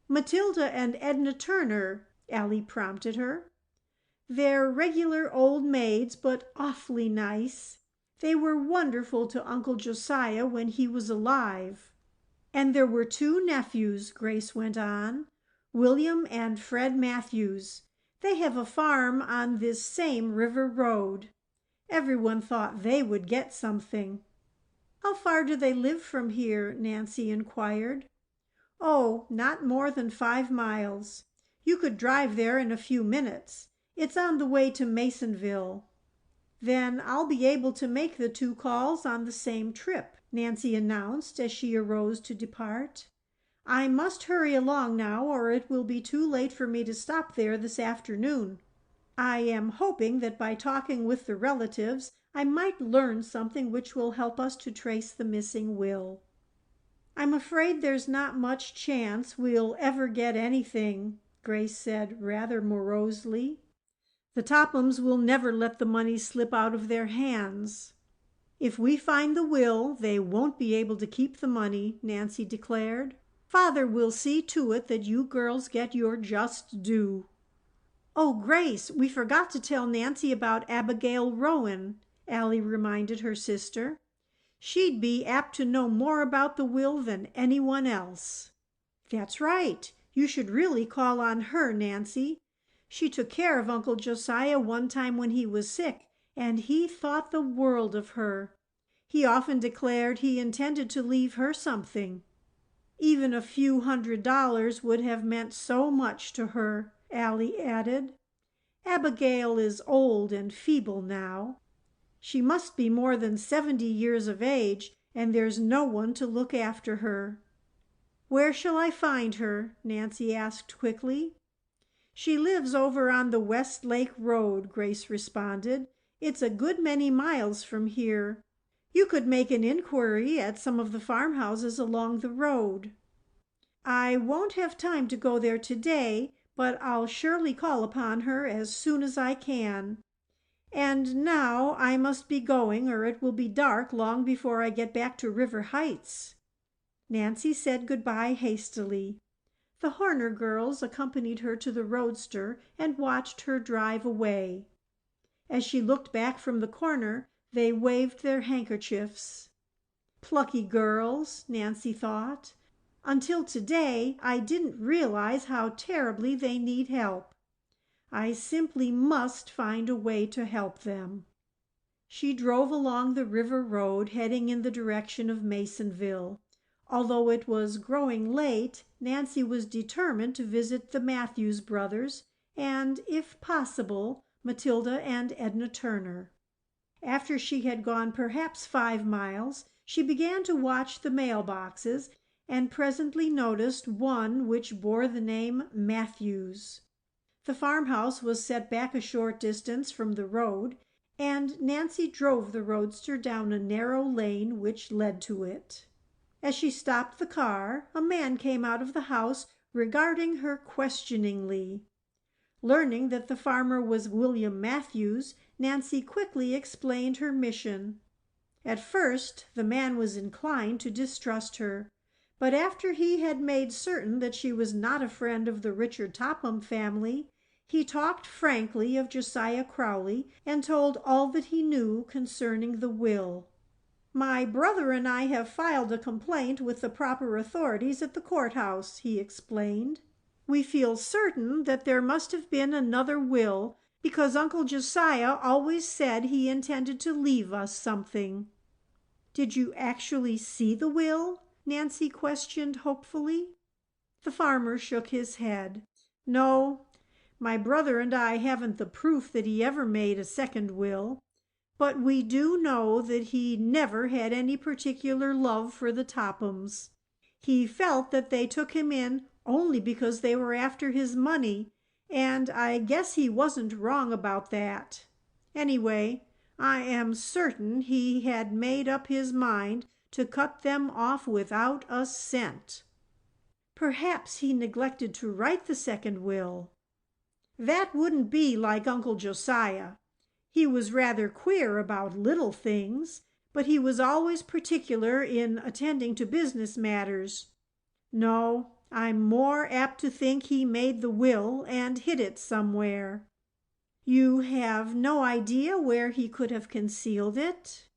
Matilda and Edna Turner," Allie prompted her. "They're regular old maids, but awfully nice. They were wonderful to Uncle Josiah when he was alive." "And there were 2 nephews," Grace went on, "William and Fred Matthews. They have a farm on this same river road. Everyone thought they would get something." "How far do they live from here?" Nancy inquired. "Oh, not more than 5 miles. You could drive there in a few minutes. It's on the way to Masonville." "Then I'll be able to make the 2 calls on the same trip," Nancy announced as she arose to depart. "I must hurry along now, or it will be too late for me to stop there this afternoon. I am hoping that by talking with the relatives I might learn something which will help us to trace the missing will." "I'm afraid there's not much chance we'll ever get anything," Grace said rather morosely. "The Tophams will never let the money slip out of their hands." "If we find the will, they won't be able to keep the money," Nancy declared. "Father will see to it that you girls get your just due." "Oh, Grace, we forgot to tell Nancy about Abigail Rowan," Allie reminded her sister. "She'd be apt to know more about the will than anyone else." "That's right. You should really call on her, Nancy. She took care of Uncle Josiah one time when he was sick, and he thought the world of her. He often declared he intended to leave her something. Even a few $100 would have meant so much to her, Allie added. Abigail is old and feeble now. She must be more than 70 years of age, and there's no one to look after her. Where shall I find her? Nancy asked quickly. She lives over on the West Lake Road, Grace responded. It's a good many miles from here. You could make an inquiry at some of the farmhouses along the road. I won't have time to go there today, but I'll surely call upon her as soon as I can. And now I must be going, or it will be dark long before I get back to River Heights. Nancy said goodbye hastily. The Horner girls accompanied her to the roadster and watched her drive away. As she looked back from the corner, they waved their handkerchiefs. Plucky girls, Nancy thought. Until today, I didn't realize how terribly they need help. I simply must find a way to help them. She drove along the river road, heading in the direction of Masonville. Although it was growing late, Nancy was determined to visit the Matthews brothers and, if possible, Matilda and Edna Turner. After she had gone perhaps 5 miles, she began to watch the mailboxes and presently noticed one which bore the name Matthews. The farmhouse was set back a short distance from the road, and Nancy drove the roadster down a narrow lane which led to it. As she stopped the car, a man came out of the house, regarding her questioningly. Learning that the farmer was William Matthews, Nancy quickly explained her mission. At first, the man was inclined to distrust her, but after he had made certain that she was not a friend of the Richard Topham family, he talked frankly of Josiah Crowley and told all that he knew concerning the will. "My brother and I have filed a complaint with the proper authorities at the courthouse," he explained. "We feel certain that there must have been another will, because Uncle Josiah always said he intended to leave us something." "Did you actually see the will?" Nancy questioned hopefully. The farmer shook his head. "No, my brother and I haven't the proof that he ever made a second will. But we do know that he never had any particular love for the Tophams. He felt that they took him in only because they were after his money, and I guess he wasn't wrong about that. Anyway, I am certain he had made up his mind to cut them off without a cent." "Perhaps he neglected to write the second will." "That wouldn't be like Uncle Josiah. He was rather queer about little things, but he was always particular in attending to business matters. No, I'm more apt to think he made the will and hid it somewhere." "You have no idea where he could have concealed it?"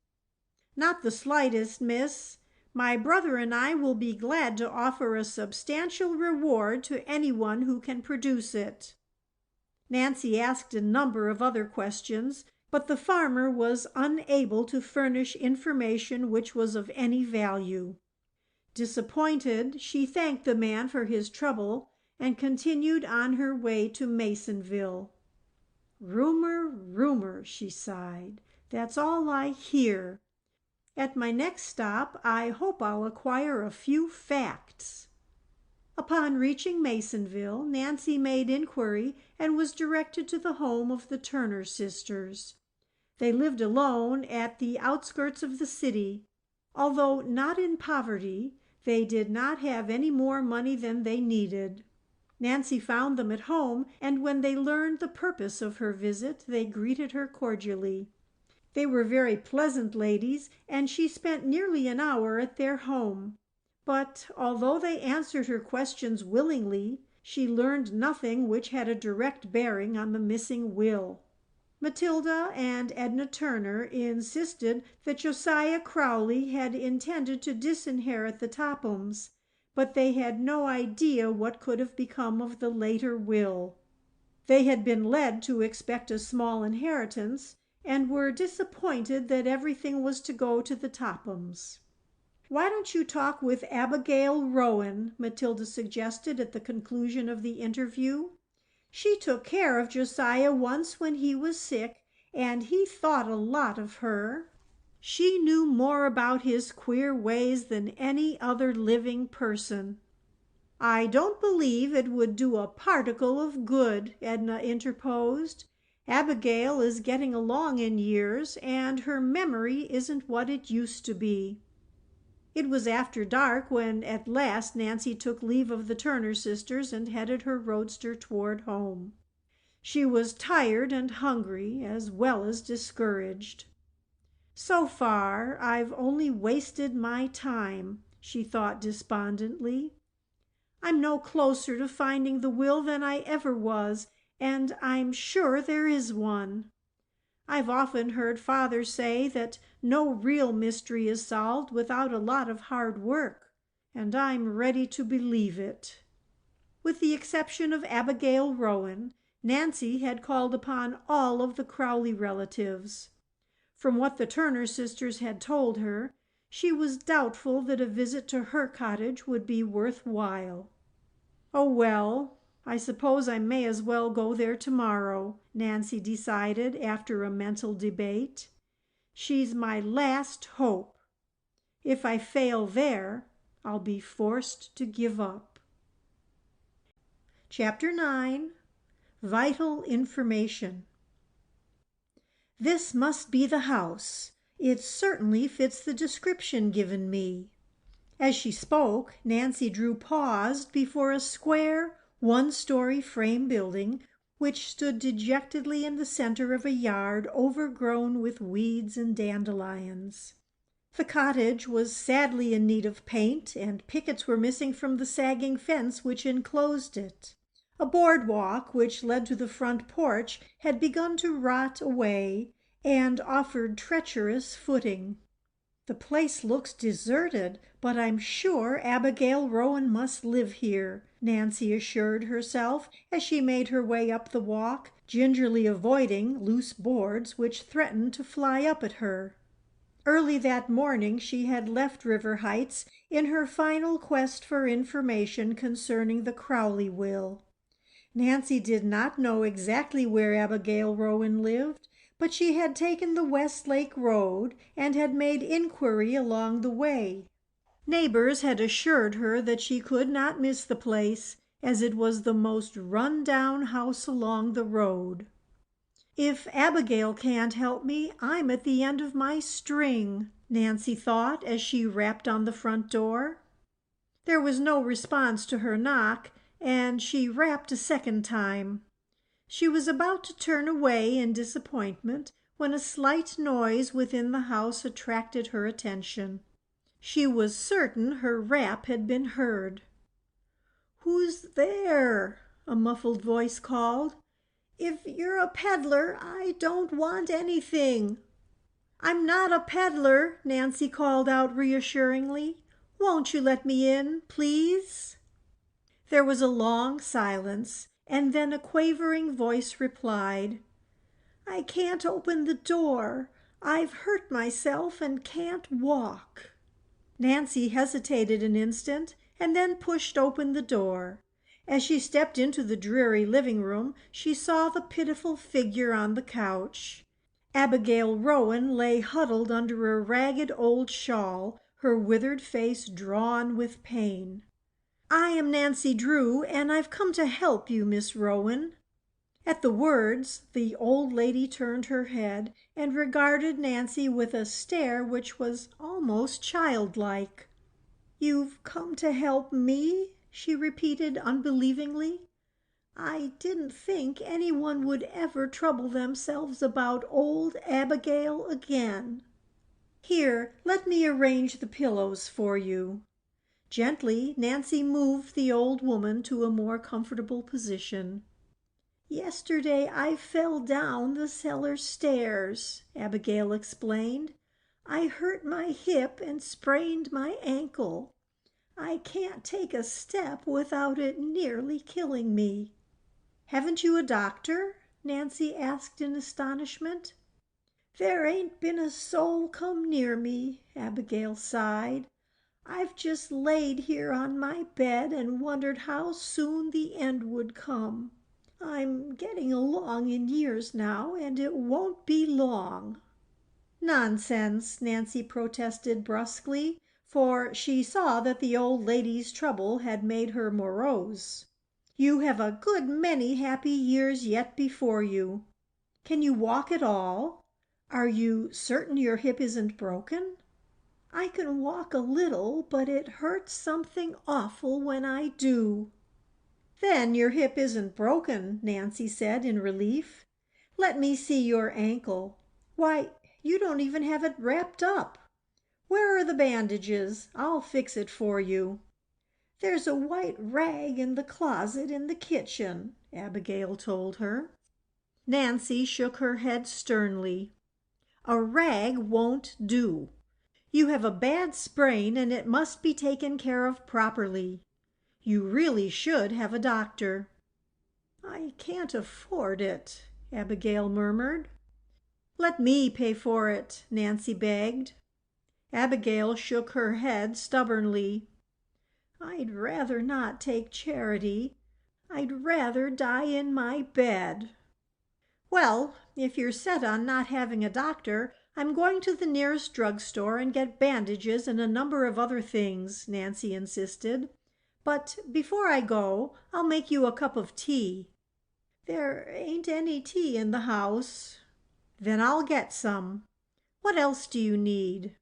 "Not the slightest, miss. My brother and I will be glad to offer a substantial reward to anyone who can produce it." Nancy asked a number of other questions, but the farmer was unable to furnish information which was of any value. Disappointed, she thanked the man for his trouble and continued on her way to Masonville. "Rumor, rumor," she sighed. "That's all I hear. At my next stop, I hope I'll acquire a few facts." Upon reaching Masonville, Nancy made inquiry and was directed to the home of the Turner sisters. They lived alone at the outskirts of the city. Although not in poverty, they did not have any more money than they needed. Nancy found them at home, and when they learned the purpose of her visit, they greeted her cordially. They were very pleasant ladies, and she spent nearly an hour at their home. But although they answered her questions willingly, she learned nothing which had a direct bearing on the missing will. Matilda and Edna Turner insisted that Josiah Crowley had intended to disinherit the Tophams, but they had no idea what could have become of the later will. They had been led to expect a small inheritance, and were disappointed that everything was to go to the Tophams. "Why don't you talk with Abigail Rowan?" Matilda suggested at the conclusion of the interview. "She took care of Josiah once when he was sick, and he thought a lot of her. She knew more about his queer ways than any other living person." "I don't believe it would do a particle of good," Edna interposed. "Abigail is getting along in years, and her memory isn't what it used to be." It was after dark when at last Nancy took leave of the Turner sisters and headed her roadster toward home. She was tired and hungry, as well as discouraged. "So far, I've only wasted my time," she thought despondently. "I'm no closer to finding the will than I ever was, and I'm sure there is one. I've often heard father say that no real mystery is solved without a lot of hard work, and I'm ready to believe it." With the exception of Abigail Rowan, Nancy had called upon all of the Crowley relatives. From what the Turner sisters had told her, she was doubtful that a visit to her cottage would be worth while. "Oh, well, I suppose I may as well go there tomorrow," Nancy decided after a mental debate. "She's my last hope. If I fail there, I'll be forced to give up." Chapter 9. Vital Information. "This must be the house. It certainly fits the description given me." As she spoke, Nancy Drew paused before a square, one-story frame building which stood dejectedly in the center of a yard overgrown with weeds and dandelions. The cottage was sadly in need of paint, and pickets were missing from the sagging fence which enclosed it. A boardwalk which led to the front porch had begun to rot away and offered treacherous footing. "The place looks deserted, but I'm sure Abigail Rowan must live here," Nancy assured herself as she made her way up the walk, gingerly avoiding loose boards which threatened to fly up at her. Early that morning she had left River Heights in her final quest for information concerning the Crowley will. Nancy did not know exactly where Abigail Rowan lived, but she had taken the Westlake Road and had made inquiry along the way. Neighbors had assured her that she could not miss the place, as it was the most run-down house along the road. "If Abigail can't help me, I'm at the end of my string," Nancy thought as she rapped on the front door. There was no response to her knock, and she rapped a second time. She was about to turn away in disappointment when a slight noise within the house attracted her attention. She was certain her rap had been heard. "Who's there?" a muffled voice called. "If you're a peddler, I don't want anything." "I'm not a peddler," Nancy called out reassuringly. "Won't you let me in, please?" There was a long silence, and then a quavering voice replied, "I can't open the door. I've hurt myself and can't walk." Nancy hesitated an instant and then pushed open the door. As she stepped into the dreary living room, she saw the pitiful figure on the couch. Abigail Rowan lay huddled under a ragged old shawl, her withered face drawn with pain. "I am Nancy Drew, and I've come to help you, Miss Rowan." At the words, the old lady turned her head and regarded Nancy with a stare which was almost childlike. "You've come to help me?" she repeated unbelievingly. "I didn't think anyone would ever trouble themselves about old Abigail again. Here, let me arrange the pillows for you." Gently, Nancy moved the old woman to a more comfortable position. "Yesterday I fell down the cellar stairs," Abigail explained. "I hurt my hip and sprained my ankle. I can't take a step without it nearly killing me." "Haven't you a doctor?" Nancy asked in astonishment. "There ain't been a soul come near me," Abigail sighed. "I've just laid here on my bed and wondered how soon the end would come. I'm getting along in years now, and it won't be long." "Nonsense," Nancy protested brusquely, for she saw that the old lady's trouble had made her morose. "You have a good many happy years yet before you. Can you walk at all? Are you certain your hip isn't broken?" "I can walk a little, but it hurts something awful when I do." "Then your hip isn't broken," Nancy said in relief. "Let me see your ankle. Why, you don't even have it wrapped up. Where are the bandages? I'll fix it for you." "There's a white rag in the closet in the kitchen," Abigail told her. Nancy shook her head sternly. "A rag won't do. You have a bad sprain and it must be taken care of properly. You really should have a doctor." "I can't afford it," Abigail murmured. "Let me pay for it," Nancy begged. Abigail shook her head stubbornly. "I'd rather not take charity. I'd rather die in my bed." "Well, if you're set on not having a doctor, I'm going to the nearest drugstore and get bandages and a number of other things," Nancy insisted. "But before I go, I'll make you a cup of tea." "There ain't any tea in the house." "Then I'll get some. What else do you need?"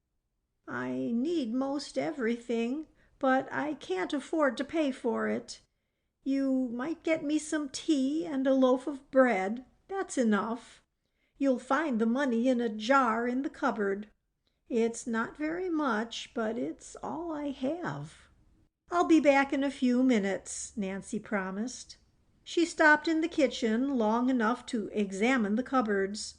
"I need most everything, but I can't afford to pay for it. You might get me some tea and a loaf of bread. That's enough. You'll find the money in a jar in the cupboard. It's not very much, but it's all I have." "I'll be back in a few minutes," Nancy promised. She stopped in the kitchen long enough to examine the cupboards.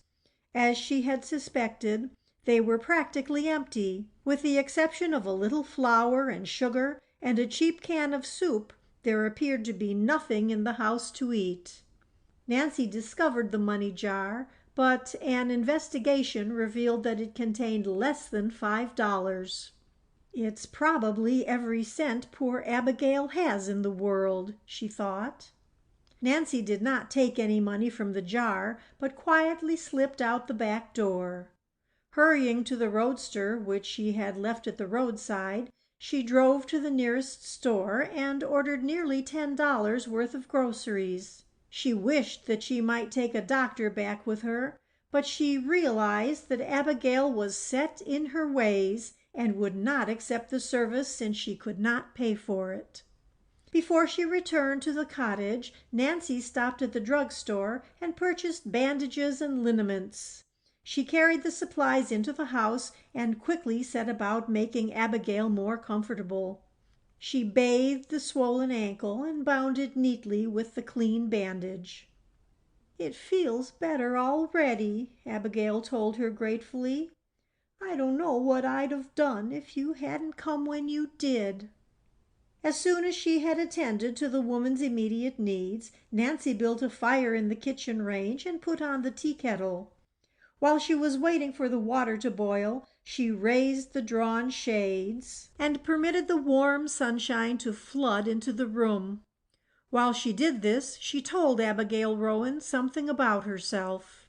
As she had suspected, they were practically empty. With the exception of a little flour and sugar and a cheap can of soup, there appeared to be nothing in the house to eat. Nancy discovered the money jar, but an investigation revealed that it contained less than $5. "It's probably every cent poor Abigail has in the world," she thought. Nancy did not take any money from the jar, but quietly slipped out the back door. Hurrying to the roadster, which she had left at the roadside, she drove to the nearest store and ordered nearly $10 worth of groceries. She wished that she might take a doctor back with her, but she realized that Abigail was set in her ways and would not accept the service since she could not pay for it. Before she returned to the cottage, Nancy stopped at the drugstore and purchased bandages and liniments. She carried the supplies into the house and quickly set about making Abigail more comfortable. She bathed the swollen ankle and bound it neatly with the clean bandage. "It feels better already," Abigail told her gratefully. "I don't know what I'd have done if you hadn't come when you did." As soon as she had attended to the woman's immediate needs, Nancy built a fire in the kitchen range and put on the tea kettle. While she was waiting for the water to boil, she raised the drawn shades and permitted the warm sunshine to flood into the room. While she did this, she told Abigail Rowan something about herself.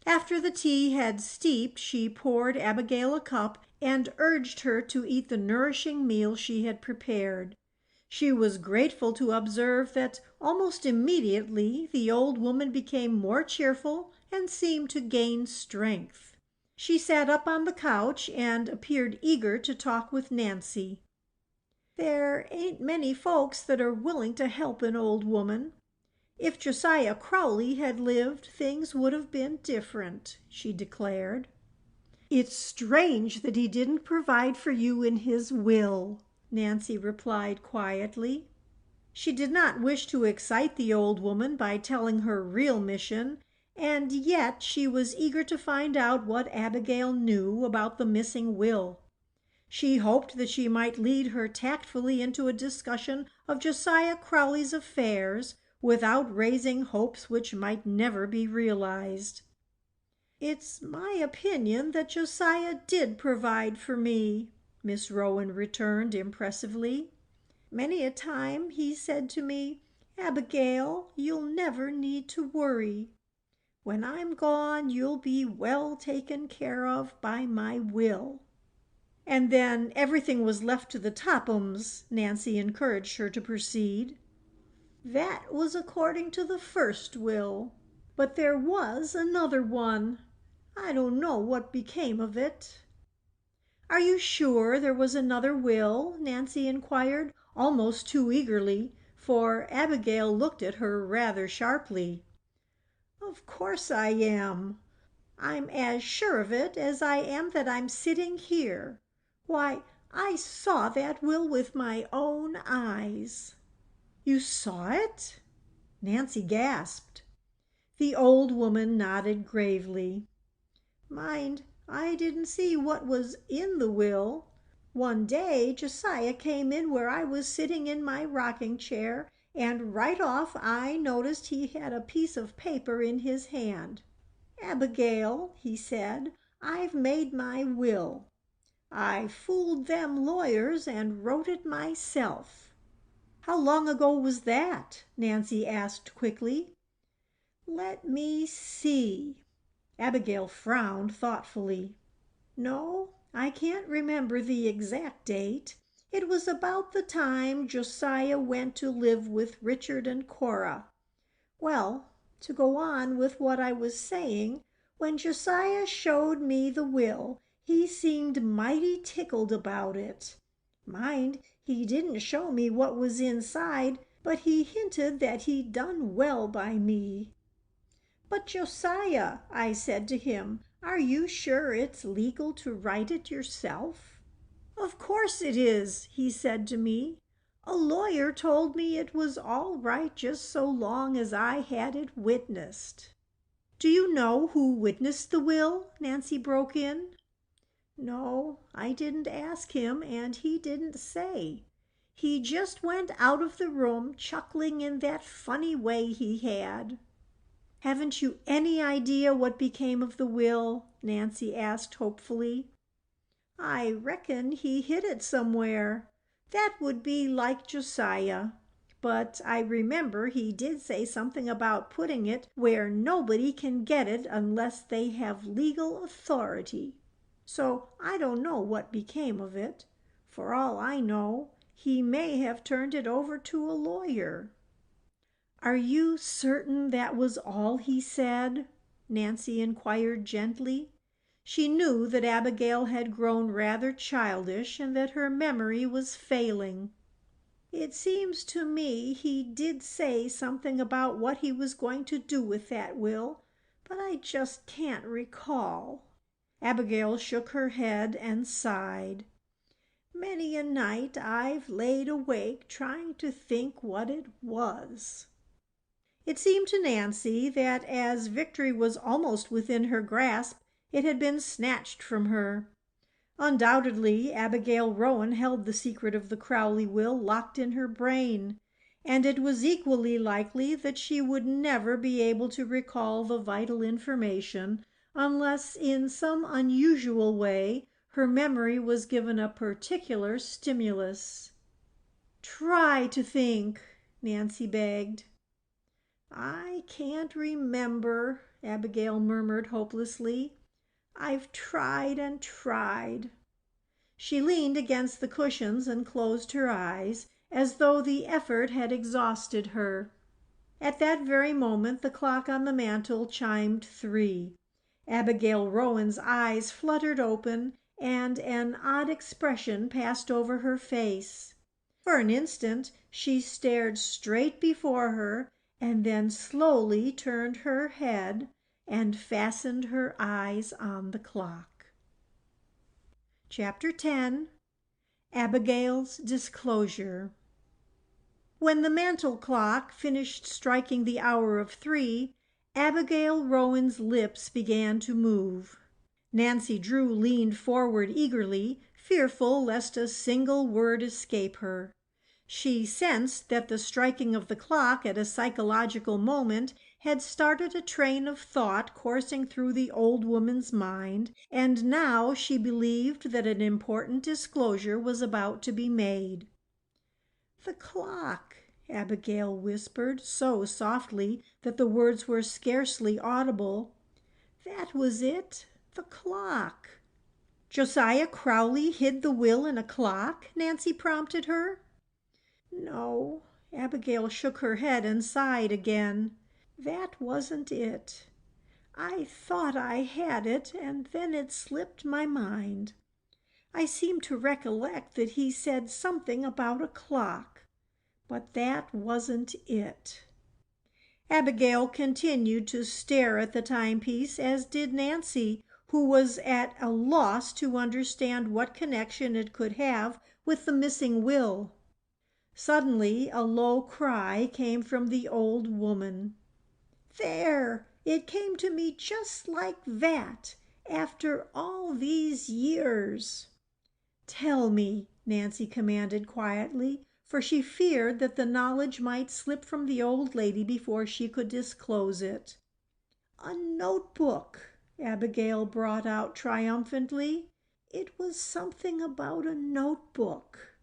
After the tea had steeped, she poured Abigail a cup and urged her to eat the nourishing meal she had prepared. She was grateful to observe that almost immediately the old woman became more cheerful and seemed to gain strength. She sat up on the couch and appeared eager to talk with Nancy. "There ain't many folks that are willing to help an old woman. If Josiah Crowley had lived, things would have been different," she declared. "It's strange that he didn't provide for you in his will," Nancy replied quietly. She did not wish to excite the old woman by telling her real mission, and yet she was eager to find out what Abigail knew about the missing will. She hoped that she might lead her tactfully into a discussion of Josiah Crowley's affairs without raising hopes which might never be realized. "It's my opinion that Josiah did provide for me," Miss Rowan returned impressively. "Many a time he said to me, 'Abigail, you'll never need to worry. When I'm gone, you'll be well taken care of by my will.'" "And then everything was left to the Tophams," Nancy encouraged her to proceed. "That was according to the first will. But there was another one. I don't know what became of it." "Are you sure there was another will?" Nancy inquired, almost too eagerly, for Abigail looked at her rather sharply. "Of course I am. I'm as sure of it as I am that I'm sitting here. Why, I saw that will with my own eyes." "You saw it?" Nancy gasped. The old woman nodded gravely. "Mind, I didn't see what was in the will. One day Josiah came in where I was sitting in my rocking chair, and right off I noticed he had a piece of paper in his hand. 'Abigail,' he said, 'I've made my will. I fooled them lawyers and wrote it myself.'" "How long ago was that?" Nancy asked quickly. "Let me see." Abigail frowned thoughtfully. "No, I can't remember the exact date. It was about the time Josiah went to live with Richard and Cora. Well, to go on with what I was saying, when Josiah showed me the will, he seemed mighty tickled about it. Mind, he didn't show me what was inside, but he hinted that he'd done well by me. 'But Josiah,' I said to him, 'are you sure it's legal to write it yourself?' 'Of course it is,' he said to me. 'A lawyer told me it was all right just so long as I had it witnessed.'" "Do you know who witnessed the will?" Nancy broke in. "No, I didn't ask him, and he didn't say. He just went out of the room chuckling in that funny way he had." "Haven't you any idea what became of the will?" Nancy asked hopefully. "I reckon he hid it somewhere. That would be like Josiah. But I remember he did say something about putting it where nobody can get it unless they have legal authority. So I don't know what became of it. For all I know, he may have turned it over to a lawyer." "Are you certain that was all he said?" Nancy inquired gently. She knew that Abigail had grown rather childish and that her memory was failing. "It seems to me he did say something about what he was going to do with that will, but I just can't recall." Abigail shook her head and sighed. "Many a night I've laid awake trying to think what it was." It seemed to Nancy that as victory was almost within her grasp, it had been snatched from her. Undoubtedly, Abigail Rowan held the secret of the Crowley will locked in her brain, and it was equally likely that she would never be able to recall the vital information unless in some unusual way her memory was given a particular stimulus. "Try to think," Nancy begged. "I can't remember," Abigail murmured hopelessly. "I've tried and tried." She leaned against the cushions and closed her eyes, as though the effort had exhausted her. At that very moment the clock on the mantel chimed 3. Abigail Rowan's eyes fluttered open, and an odd expression passed over her face. For an instant she stared straight before her, and then slowly turned her head and fastened her eyes on the clock. Chapter 10. Abigail's Disclosure. When the mantel clock finished striking the hour of 3, Abigail Rowan's lips began to move. Nancy Drew leaned forward eagerly, fearful lest a single word escape her. She sensed that the striking of the clock at a psychological moment had started a train of thought coursing through the old woman's mind, and now she believed that an important disclosure was about to be made. "The clock," Abigail whispered, so softly that the words were scarcely audible. "That was it, the clock." "Josiah Crowley hid the will in a clock?" Nancy prompted her. "No." Abigail shook her head and sighed again. "That wasn't it. I thought I had it, and then it slipped my mind. I seem to recollect that he said something about a clock, but that wasn't it." Abigail continued to stare at the timepiece, as did Nancy, who was at a loss to understand what connection it could have with the missing will. Suddenly a low cry came from the old woman. "There! It came to me just like that, after all these years." "Tell me," Nancy commanded quietly, for she feared that the knowledge might slip from the old lady before she could disclose it. "A notebook," Abigail brought out triumphantly. "It was something about a notebook."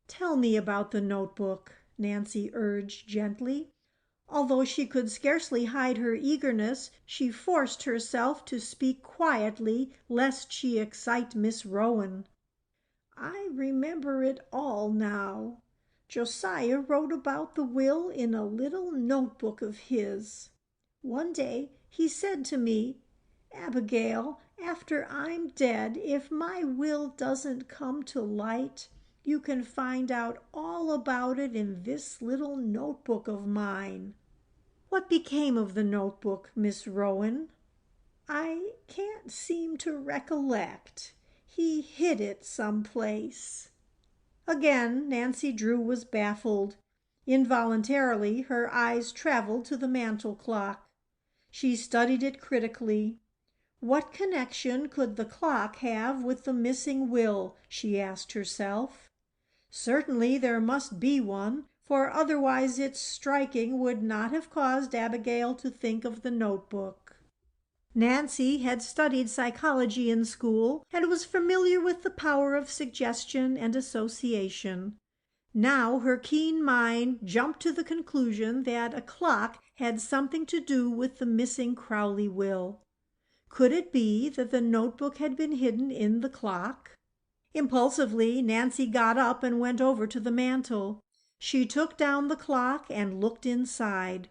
"Tell me about the notebook," Nancy urged gently. Although she could scarcely hide her eagerness, she forced herself to speak quietly lest she excite Miss Rowan. "I remember it all now. Josiah wrote about the will in a little notebook of his. One day he said to me, 'Abigail, after I'm dead, if my will doesn't come to light, you can find out all about it in this little notebook of mine.'" "What became of the notebook, Miss Rowan?" "I can't seem to recollect. He hid it someplace." Again Nancy Drew was baffled. Involuntarily her eyes traveled to the mantel clock. She studied it critically. What connection could the clock have with the missing will, she asked herself. Certainly there must be one, for otherwise its striking would not have caused Abigail to think of the notebook. Nancy had studied psychology in school and was familiar with the power of suggestion and association. Now her keen mind jumped to the conclusion that a clock had something to do with the missing Crowley will. Could it be that the notebook had been hidden in the clock? Impulsively, Nancy got up and went over to the mantel. She took down the clock and looked inside.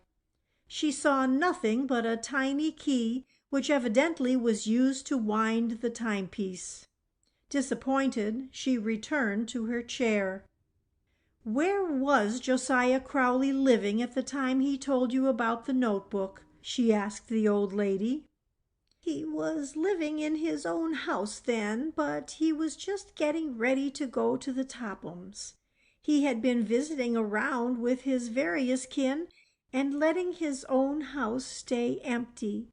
She saw nothing but a tiny key, which evidently was used to wind the timepiece. Disappointed, she returned to her chair. "Where was Josiah Crowley living at the time he told you about the notebook?" she asked the old lady. "He was living in his own house then, but he was just getting ready to go to the Tophams. He had been visiting around with his various kin and letting his own house stay empty.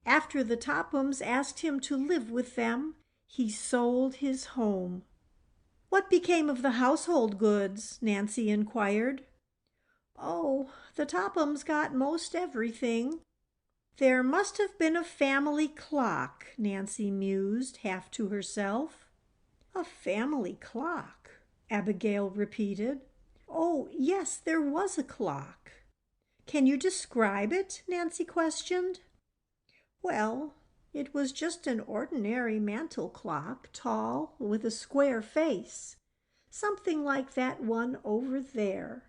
After the Tophams asked him to live with them, he sold his home." "What became of the household goods?" Nancy inquired. "Oh, the Tophams got most everything." "There must have been a family clock," Nancy mused, half to herself. "A family clock," Abigail repeated. "Oh, yes, there was a clock." "Can you describe it?" Nancy questioned. "Well, it was just an ordinary mantel clock, tall, with a square face. Something like that one over there."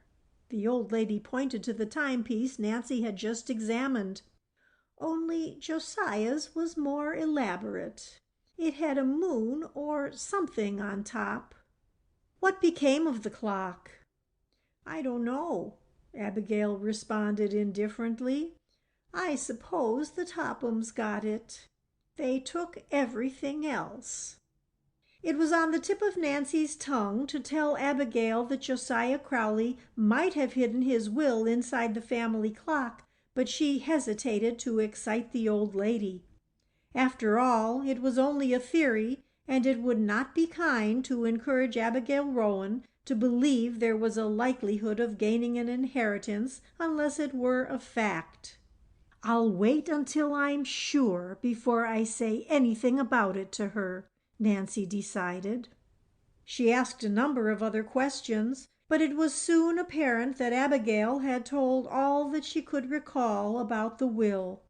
The old lady pointed to the timepiece Nancy had just examined. "Only Josiah's was more elaborate. It had a moon or something on top." "What became of the clock?" "I don't know," Abigail responded indifferently. "I suppose the Tophams got it. They took everything else." It was on the tip of Nancy's tongue to tell Abigail that Josiah Crowley might have hidden his will inside the family clock, but she hesitated to excite the old lady. After all, it was only a theory, and it would not be kind to encourage Abigail Rowan to believe there was a likelihood of gaining an inheritance unless it were a fact. "I'll wait until I'm sure before I say anything about it to her," Nancy decided. She asked a number of other questions, but it was soon apparent that Abigail had told all that she could recall about the will.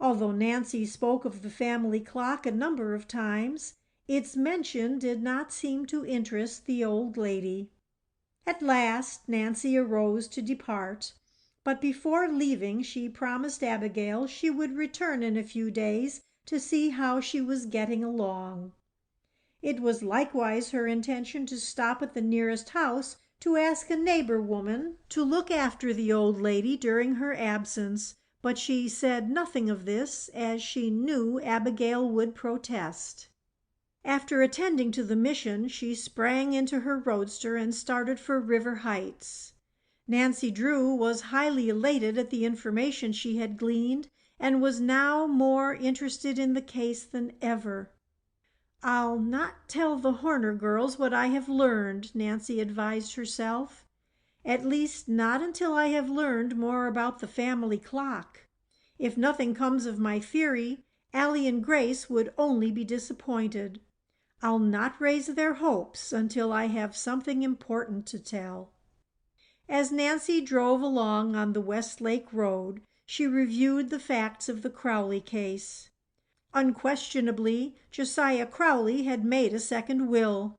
Although Nancy spoke of the family clock a number of times, its mention did not seem to interest the old lady. At last Nancy arose to depart, but before leaving she promised Abigail she would return in a few days to see how she was getting along. It was likewise her intention to stop at the nearest house to ask a neighbor woman to look after the old lady during her absence, but she said nothing of this, as she knew Abigail would protest. After attending to the mission, she sprang into her roadster and started for River Heights. Nancy Drew was highly elated at the information she had gleaned and was now more interested in the case than ever. "I'll not tell the Horner girls what I have learned," Nancy advised herself. "At least not until I have learned more about the family clock. If nothing comes of my theory, Allie and Grace would only be disappointed. I'll not raise their hopes until I have something important to tell." As Nancy drove along on the Westlake Road, she reviewed the facts of the Crowley case. Unquestionably, Josiah Crowley had made a second will.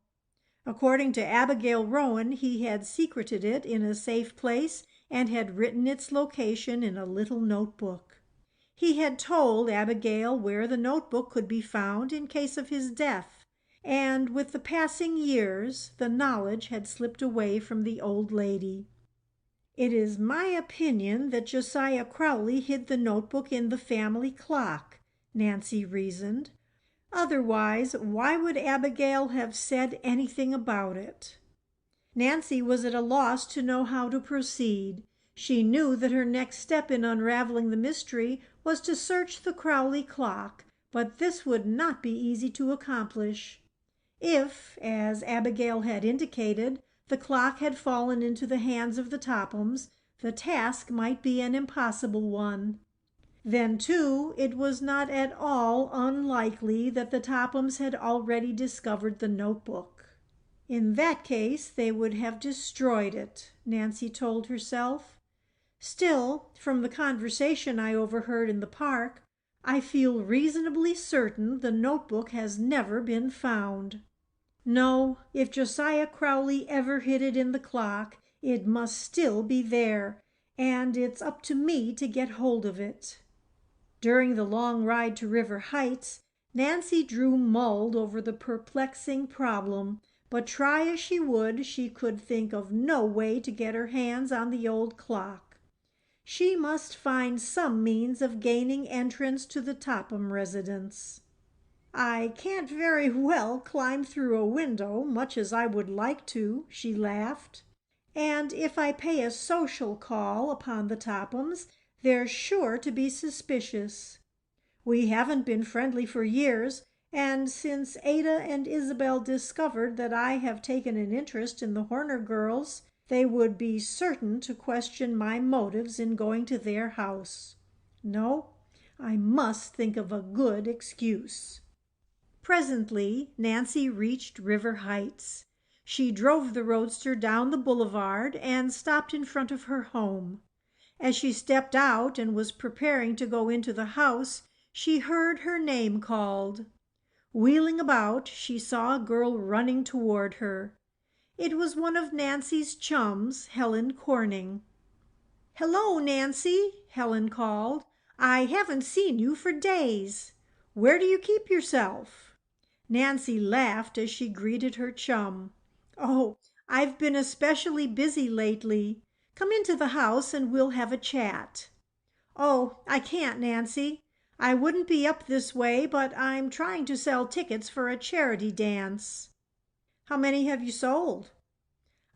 According to Abigail Rowan, he had secreted it in a safe place and had written its location in a little notebook. He had told Abigail where the notebook could be found in case of his death, and with the passing years the knowledge had slipped away from the old lady. "It is my opinion that Josiah Crowley hid the notebook in the family clock," Nancy reasoned. "Otherwise, why would Abigail have said anything about it?" Nancy was at a loss to know how to proceed. She knew that her next step in unraveling the mystery was to search the Crowley clock, but this would not be easy to accomplish. If, as Abigail had indicated, the clock had fallen into the hands of the Tophams, the task might be an impossible one. Then, too, it was not at all unlikely that the Tophams had already discovered the notebook. In that case, they would have destroyed it, Nancy told herself. Still, from the conversation I overheard in the park, I feel reasonably certain the notebook has never been found. No, if Josiah Crowley ever hid it in the clock, it must still be there, and it's up to me to get hold of it. During the long ride to River Heights, Nancy Drew mulled over the perplexing problem, but try as she would, she could think of no way to get her hands on the old clock. She must find some means of gaining entrance to the Topham residence. "I can't very well climb through a window, much as I would like to," she laughed. "And if I pay a social call upon the Tophams, they're sure to be suspicious. We haven't been friendly for years, and since Ada and Isabel discovered that I have taken an interest in the Horner girls, they would be certain to question my motives in going to their house. No, I must think of a good excuse." Presently Nancy reached River Heights. She drove the roadster down the boulevard and stopped in front of her home. As she stepped out and was preparing to go into the house, she heard her name called. Wheeling about, she saw a girl running toward her. It was one of Nancy's chums, Helen Corning. "Hello, Nancy," Helen called. "I haven't seen you for days. Where do you keep yourself?" Nancy laughed as she greeted her chum. "Oh, I've been especially busy lately. Come into the house and we'll have a chat." "Oh, I can't, Nancy. I wouldn't be up this way, but I'm trying to sell tickets for a charity dance." "How many have you sold?"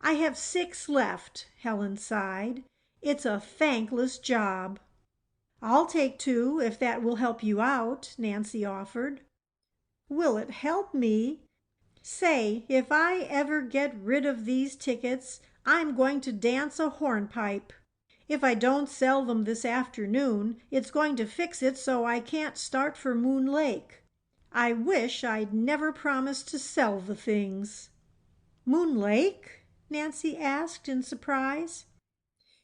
"I have 6 left," Helen sighed. "It's a thankless job." "I'll take 2 if that will help you out," Nancy offered. "Will it help me?" Say, if I ever get rid of these tickets, I'm going to dance a hornpipe. If I don't sell them this afternoon, it's going to fix it so I can't start for Moon Lake. I wish I'd never promised to sell the things." "Moon Lake?" Nancy asked in surprise.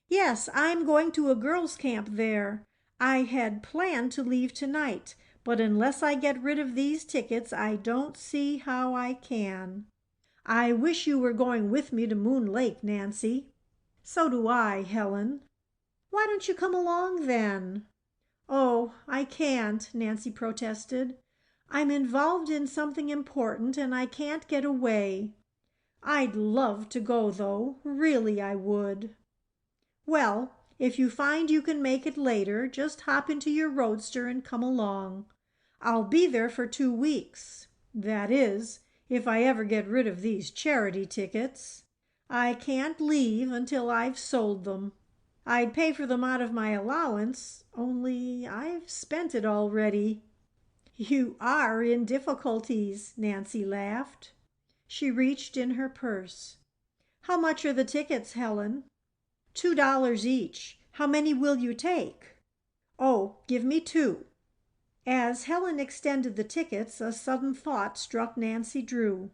"Yes, I'm going to a girls' camp there. I had planned to leave tonight, but unless I get rid of these tickets, I don't see how I can." "I wish you were going with me to Moon Lake, Nancy." "So do I, Helen." "Why don't you come along then?" "Oh, I can't," Nancy protested. "I'm involved in something important and I can't get away. I'd love to go, though. Really, I would." "Well, if you find you can make it later, just hop into your roadster and come along. I'll be there for 2 weeks. That is, if I ever get rid of these charity tickets. I can't leave until I've sold them. I'd pay for them out of my allowance, only I've spent it already." "You are in difficulties," Nancy laughed. She reached in her purse. "How much are the tickets, Helen?" $2 each. How many will you take?" "Oh, give me 2." As Helen extended the tickets, a sudden thought struck Nancy Drew.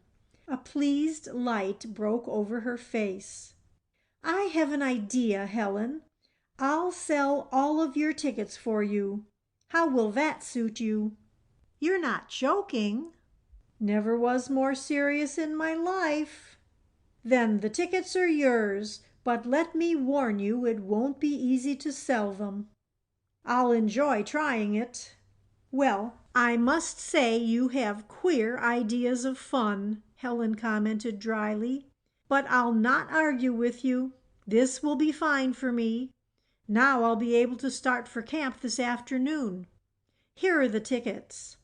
A pleased light broke over her face. "I have an idea, Helen. I'll sell all of your tickets for you. How will that suit you?" "You're not joking?" "Never was more serious in my life." "Then the tickets are yours, but let me warn you it won't be easy to sell them." "I'll enjoy trying it." "Well, I must say you have queer ideas of fun," Helen commented dryly. "But I'll not argue with you. This will be fine for me. Now I'll be able to start for camp this afternoon. Here are the tickets."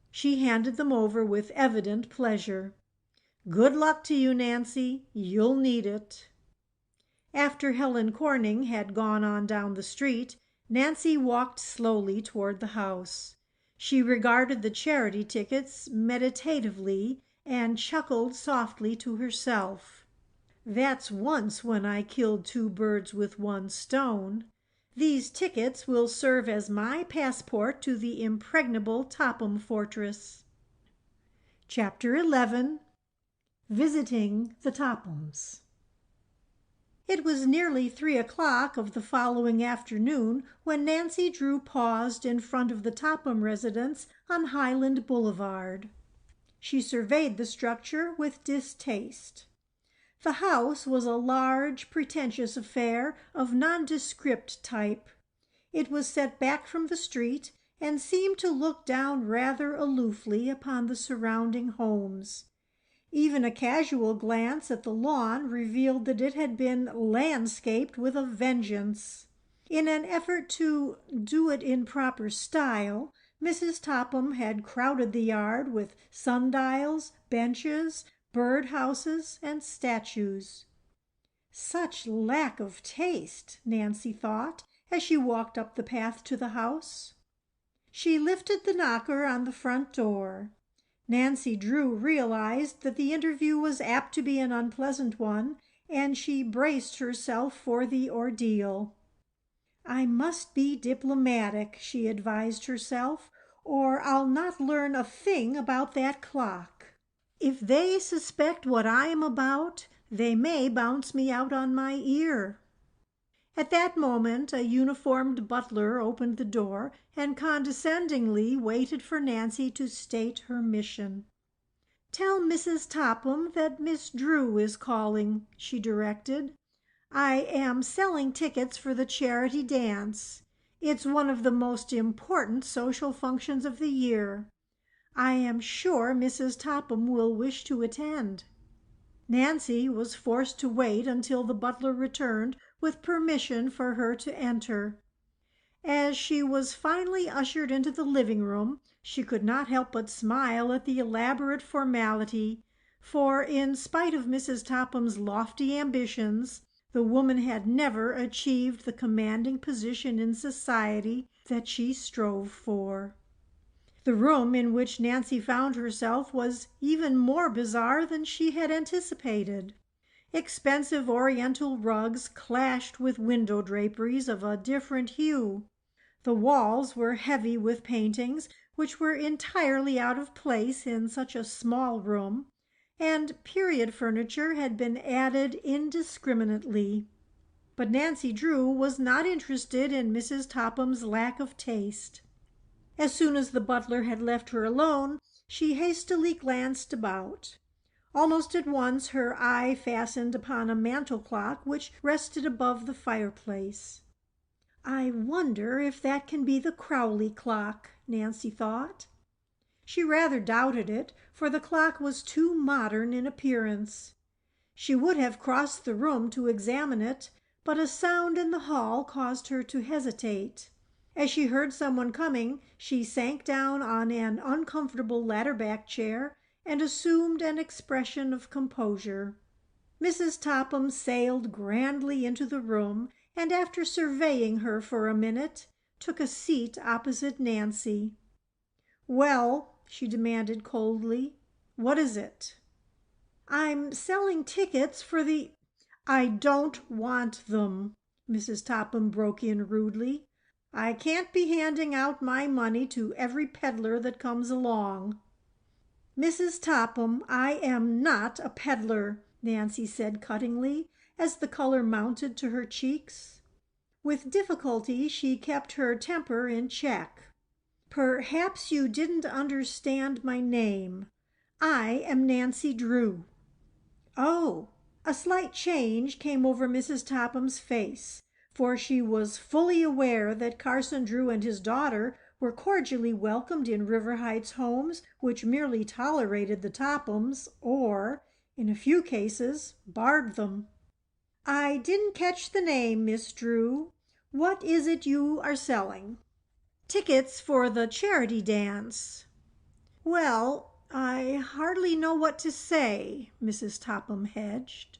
She handed them over with evident pleasure. "Good luck to you, Nancy. You'll need it." After Helen Corning had gone on down the street, Nancy walked slowly toward the house. She regarded the charity tickets meditatively and chuckled softly to herself. "That's once when I killed 2 birds with 1 stone. These tickets will serve as my passport to the impregnable Topham Fortress." Chapter 11. Visiting the Tophams. It was nearly 3 o'clock of the following afternoon when Nancy Drew paused in front of the Topham residence on Highland Boulevard. She surveyed the structure with distaste. The house was a large, pretentious affair of nondescript type. It was set back from the street and seemed to look down rather aloofly upon the surrounding homes. Even a casual glance at the lawn revealed that it had been landscaped with a vengeance. In an effort to do it in proper style, Mrs. Topham had crowded the yard with sundials, benches, birdhouses, and statues. Such lack of taste, Nancy thought, as she walked up the path to the house. She lifted the knocker on the front door. Nancy Drew realized that the interview was apt to be an unpleasant one, and she braced herself for the ordeal. "I must be diplomatic," she advised herself, "or I'll not learn a thing about that clock. If they suspect what I am about, they may bounce me out on my ear." At that moment a uniformed butler opened the door and condescendingly waited for Nancy to state her mission. "Tell Mrs. Topham that Miss Drew is calling," she directed. "I am selling tickets for the charity dance. It's one of the most important social functions of the year. I am sure Mrs. Topham will wish to attend." Nancy was forced to wait until the butler returned with permission for her to enter. As she was finally ushered into the living room, she could not help but smile at the elaborate formality, for in spite of Mrs. Topham's lofty ambitions, the woman had never achieved the commanding position in society that she strove for. The room in which Nancy found herself was even more bizarre than she had anticipated. Expensive Oriental rugs clashed with window draperies of a different hue. The walls were heavy with paintings which were entirely out of place in such a small room, and period furniture had been added indiscriminately. But Nancy Drew was not interested in Mrs. Topham's lack of taste. As soon as the butler had left her alone, she hastily glanced about. Almost at once her eye fastened upon a mantel clock which rested above the fireplace. "I wonder if that can be the Crowley clock," Nancy thought. She rather doubted it, for the clock was too modern in appearance. She would have crossed the room to examine it, but a sound in the hall caused her to hesitate. As she heard someone coming, she sank down on an uncomfortable ladder-back chair and assumed an expression of composure. Mrs. Topham sailed grandly into the room, and after surveying her for a minute, took a seat opposite Nancy. "Well," she demanded coldly, "what is it?" "I'm selling tickets for the—" "I don't want them," Mrs. Topham broke in rudely. "I can't be handing out my money to every peddler that comes along." "Mrs. Topham, I am not a peddler," Nancy said cuttingly, as the color mounted to her cheeks. With difficulty she kept her temper in check. "Perhaps you didn't understand my name. I am Nancy Drew." "Oh!" A slight change came over Mrs. Topham's face, for she was fully aware that Carson Drew and his daughter were cordially welcomed in River Heights homes which merely tolerated the Tophams or, in a few cases, barred them. "I didn't catch the name, Miss Drew. What is it you are selling?" "Tickets for the charity dance." "Well, I hardly know what to say," Mrs. Topham hedged.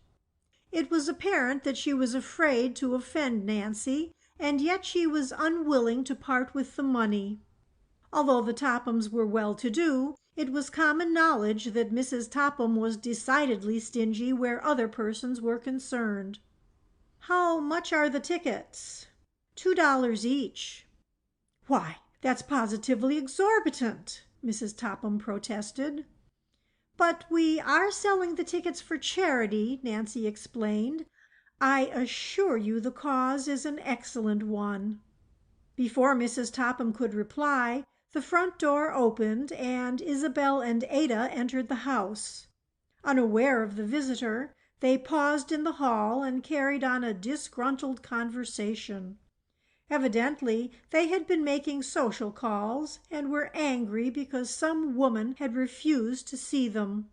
It was apparent that she was afraid to offend Nancy, and yet she was unwilling to part with the money. Although the Tophams were well-to-do, it was common knowledge that Mrs. Topham was decidedly stingy where other persons were concerned. "How much are the tickets?" $2 each." "Why, that's positively exorbitant," Mrs. Topham protested. "But we are selling the tickets for charity," Nancy explained. "I assure you the cause is an excellent one." Before Mrs. Topham could reply, the front door opened and Isabel and Ada entered the house. Unaware of the visitor, they paused in the hall and carried on a disgruntled conversation. Evidently they had been making social calls and were angry because some woman had refused to see them.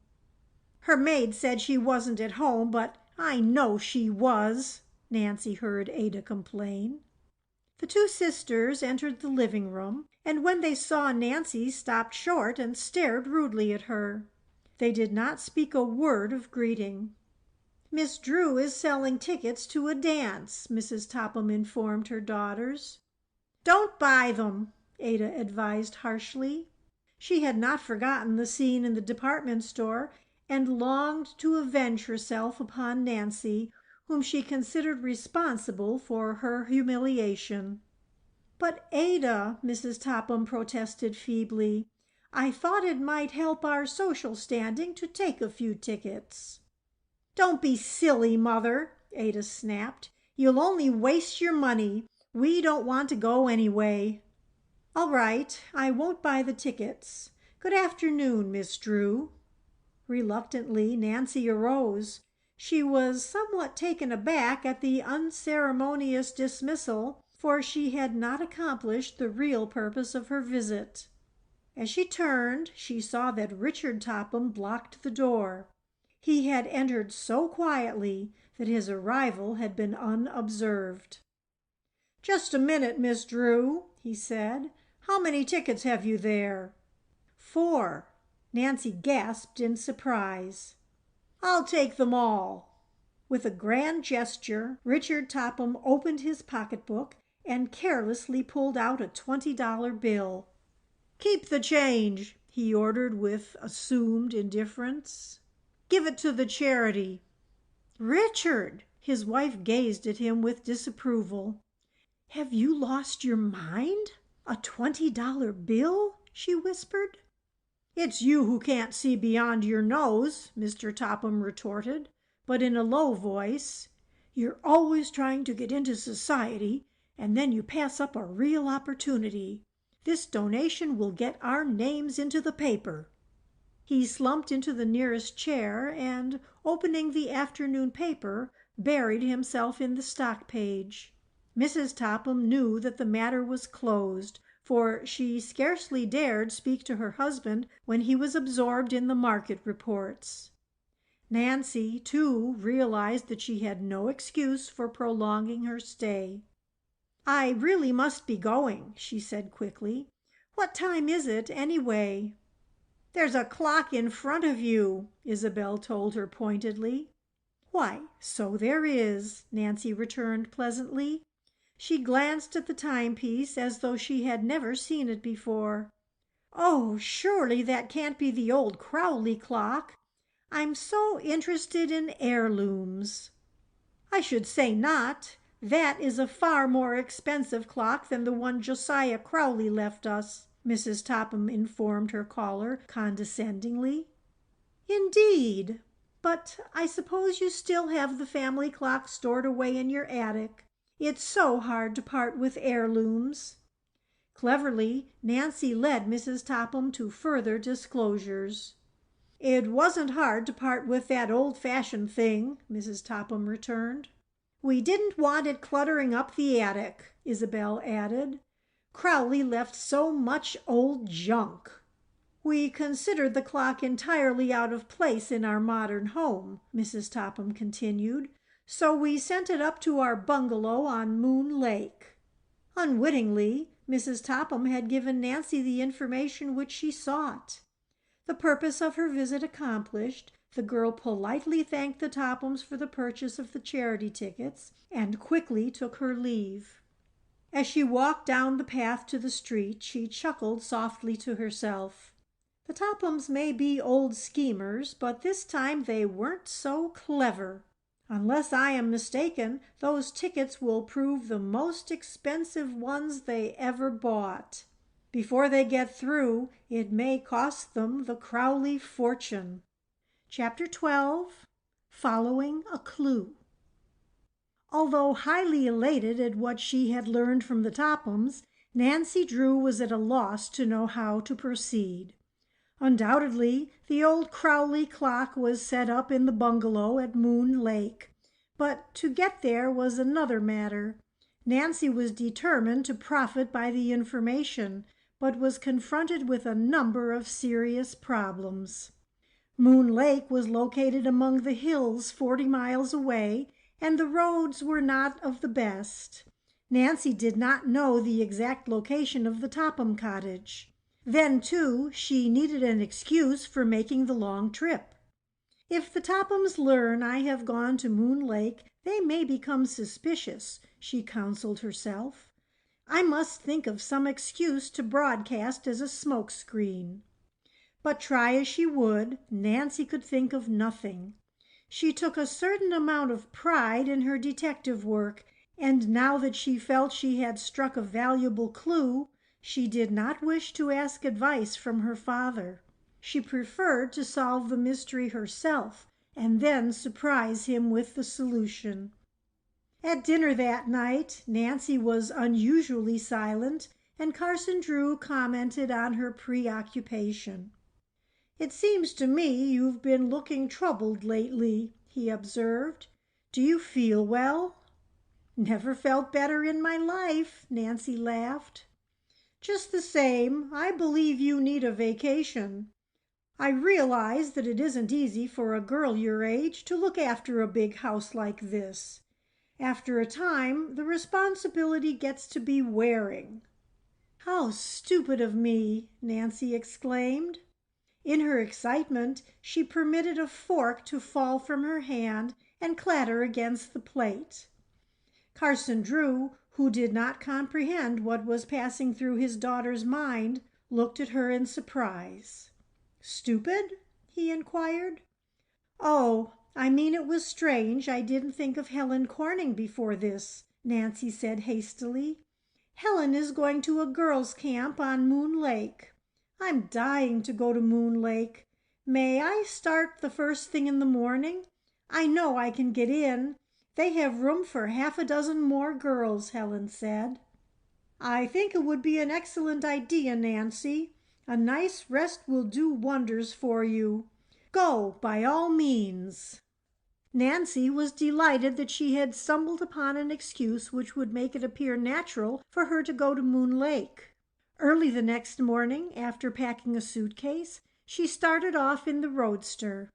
"Her maid said she wasn't at home, but I know she was," Nancy heard Ada complain. The two sisters entered the living room, and when they saw Nancy stopped short and stared rudely at her. They did not speak a word of greeting. "Miss Drew is selling tickets to a dance," Mrs. Topham informed her daughters. "Don't buy them," Ada advised harshly. She had not forgotten the scene in the department store and longed to avenge herself upon Nancy, whom she considered responsible for her humiliation. "But Ada," Mrs. Topham protested feebly, "I thought it might help our social standing to take a few tickets." "Don't be silly, Mother," Ada snapped. "You'll only waste your money. We don't want to go anyway." "All right, I won't buy the tickets. Good afternoon, Miss Drew." Reluctantly, Nancy arose. She was somewhat taken aback at the unceremonious dismissal, for she had not accomplished the real purpose of her visit. As she turned, she saw that Richard Topham blocked the door. He had entered so quietly that his arrival had been unobserved. "Just a minute, Miss Drew," he said. "How many tickets have you there?" "4." Nancy gasped in surprise. "I'll take them all." With a grand gesture, Richard Topham opened his pocketbook and carelessly pulled out a $20 bill. "Keep the change," he ordered with assumed indifference. "Give it to the charity." "Richard!" His wife gazed at him with disapproval. "Have you lost your mind? A $20 bill?" she whispered. "It's you who can't see beyond your nose," Mr. Topham retorted, but in a low voice. "You're always trying to get into society, and then you pass up a real opportunity. This donation will get our names into the paper." He slumped into the nearest chair and, opening the afternoon paper, buried himself in the stock page. Mrs. Topham knew that the matter was closed, for she scarcely dared speak to her husband when he was absorbed in the market reports. Nancy, too, realized that she had no excuse for prolonging her stay. "I really must be going," she said quickly. "What time is it, anyway?" "There's a clock in front of you," Isabel told her pointedly. "Why, so there is," Nancy returned pleasantly. She glanced at the timepiece as though she had never seen it before. "Oh, surely that can't be the old Crowley clock. I'm so interested in heirlooms." "I should say not. That is a far more expensive clock than the one Josiah Crowley left us," Mrs. Topham informed her caller condescendingly. "Indeed! But I suppose you still have the family clock stored away in your attic. It's so hard to part with heirlooms." Cleverly, Nancy led Mrs. Topham to further disclosures. "It wasn't hard to part with that old-fashioned thing," Mrs. Topham returned. "We didn't want it cluttering up the attic," Isabel added. "Crowley left so much old junk." "We considered the clock entirely out of place in our modern home," Mrs. Topham continued, "so we sent it up to our bungalow on Moon Lake." Unwittingly, Mrs. Topham had given Nancy the information which she sought. The purpose of her visit accomplished, the girl politely thanked the Tophams for the purchase of the charity tickets and quickly took her leave. As she walked down the path to the street, she chuckled softly to herself. The Tophams may be old schemers, but this time they weren't so clever. Unless I am mistaken, those tickets will prove the most expensive ones they ever bought. Before they get through, it may cost them the Crowley fortune. Chapter 12. Following a Clue. Although highly elated at what she had learned from the Tophams, Nancy Drew was at a loss to know how to proceed. Undoubtedly, the old Crowley clock was set up in the bungalow at Moon Lake, but to get there was another matter. Nancy was determined to profit by the information, but was confronted with a number of serious problems. Moon Lake was located among the hills 40 miles away, and the roads were not of the best. Nancy did not know the exact location of the Topham cottage. Then, too, she needed an excuse for making the long trip. "If the Tophams learn I have gone to Moon Lake, they may become suspicious," she counseled herself. "I must think of some excuse to broadcast as a smokescreen." But try as she would, Nancy could think of nothing. She took a certain amount of pride in her detective work, and now that she felt she had struck a valuable clue, she did not wish to ask advice from her father. She preferred to solve the mystery herself and then surprise him with the solution. At dinner that night, Nancy was unusually silent, and Carson Drew commented on her preoccupation. "It seems to me you've been looking troubled lately," he observed. "Do you feel well?" "Never felt better in my life," Nancy laughed. "Just the same, I believe you need a vacation. I realize that it isn't easy for a girl your age to look after a big house like this. After a time, the responsibility gets to be wearing." "How stupid of me!" Nancy exclaimed. In her excitement, she permitted a fork to fall from her hand and clatter against the plate. Carson Drew, who did not comprehend what was passing through his daughter's mind, looked at her in surprise. "Stupid?" he inquired. "Oh, I mean it was strange I didn't think of Helen Corning before this," Nancy said hastily. "Helen is going to a girls' camp on Moon Lake. I'm dying to go to Moon Lake. May I start the first thing in the morning? I know I can get in. They have room for half a dozen more girls," Helen said. "I think it would be an excellent idea, Nancy. A nice rest will do wonders for you. Go, by all means." Nancy was delighted that she had stumbled upon an excuse which would make it appear natural for her to go to Moon Lake. Early the next morning, after packing a suitcase, she started off in the roadster.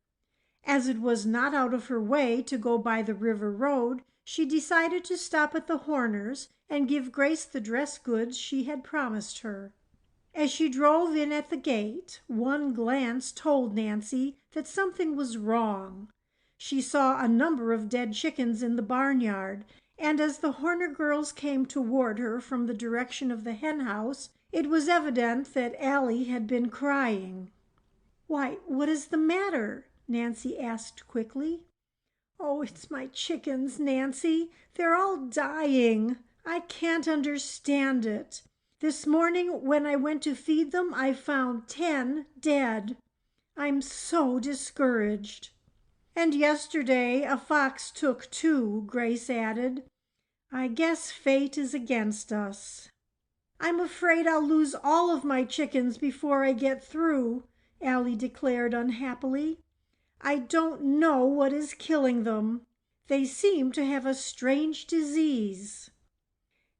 As it was not out of her way to go by the river road, she decided to stop at the Horners and give Grace the dress goods she had promised her. As she drove in at the gate, one glance told Nancy that something was wrong. She saw a number of dead chickens in the barnyard, and as the Horner girls came toward her from the direction of the hen house, it was evident that Allie had been crying. "Why, what is the matter?" Nancy asked quickly. "Oh, it's my chickens, Nancy. They're all dying. I can't understand it. This morning when I went to feed them, I found 10 dead. I'm so discouraged." "And yesterday a fox took 2, Grace added. "I guess fate is against us." "I'm afraid I'll lose all of my chickens before I get through," Allie declared unhappily. "I don't know what is killing them. They seem to have a strange disease."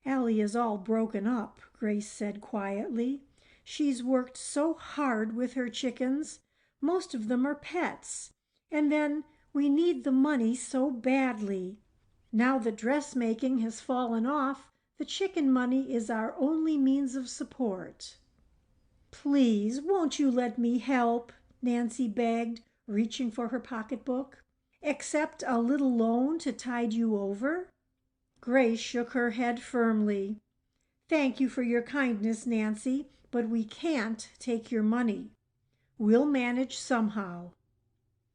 "Allie is all broken up," Grace said quietly. "She's worked so hard with her chickens. Most of them are pets. And then we need the money so badly. Now that dressmaking has fallen off, the chicken money is our only means of support." "Please, won't you let me help?" Nancy begged, reaching for her pocketbook. "Accept a little loan to tide you over?" Grace shook her head firmly. "Thank you for your kindness, Nancy, but we can't take your money. We'll manage somehow."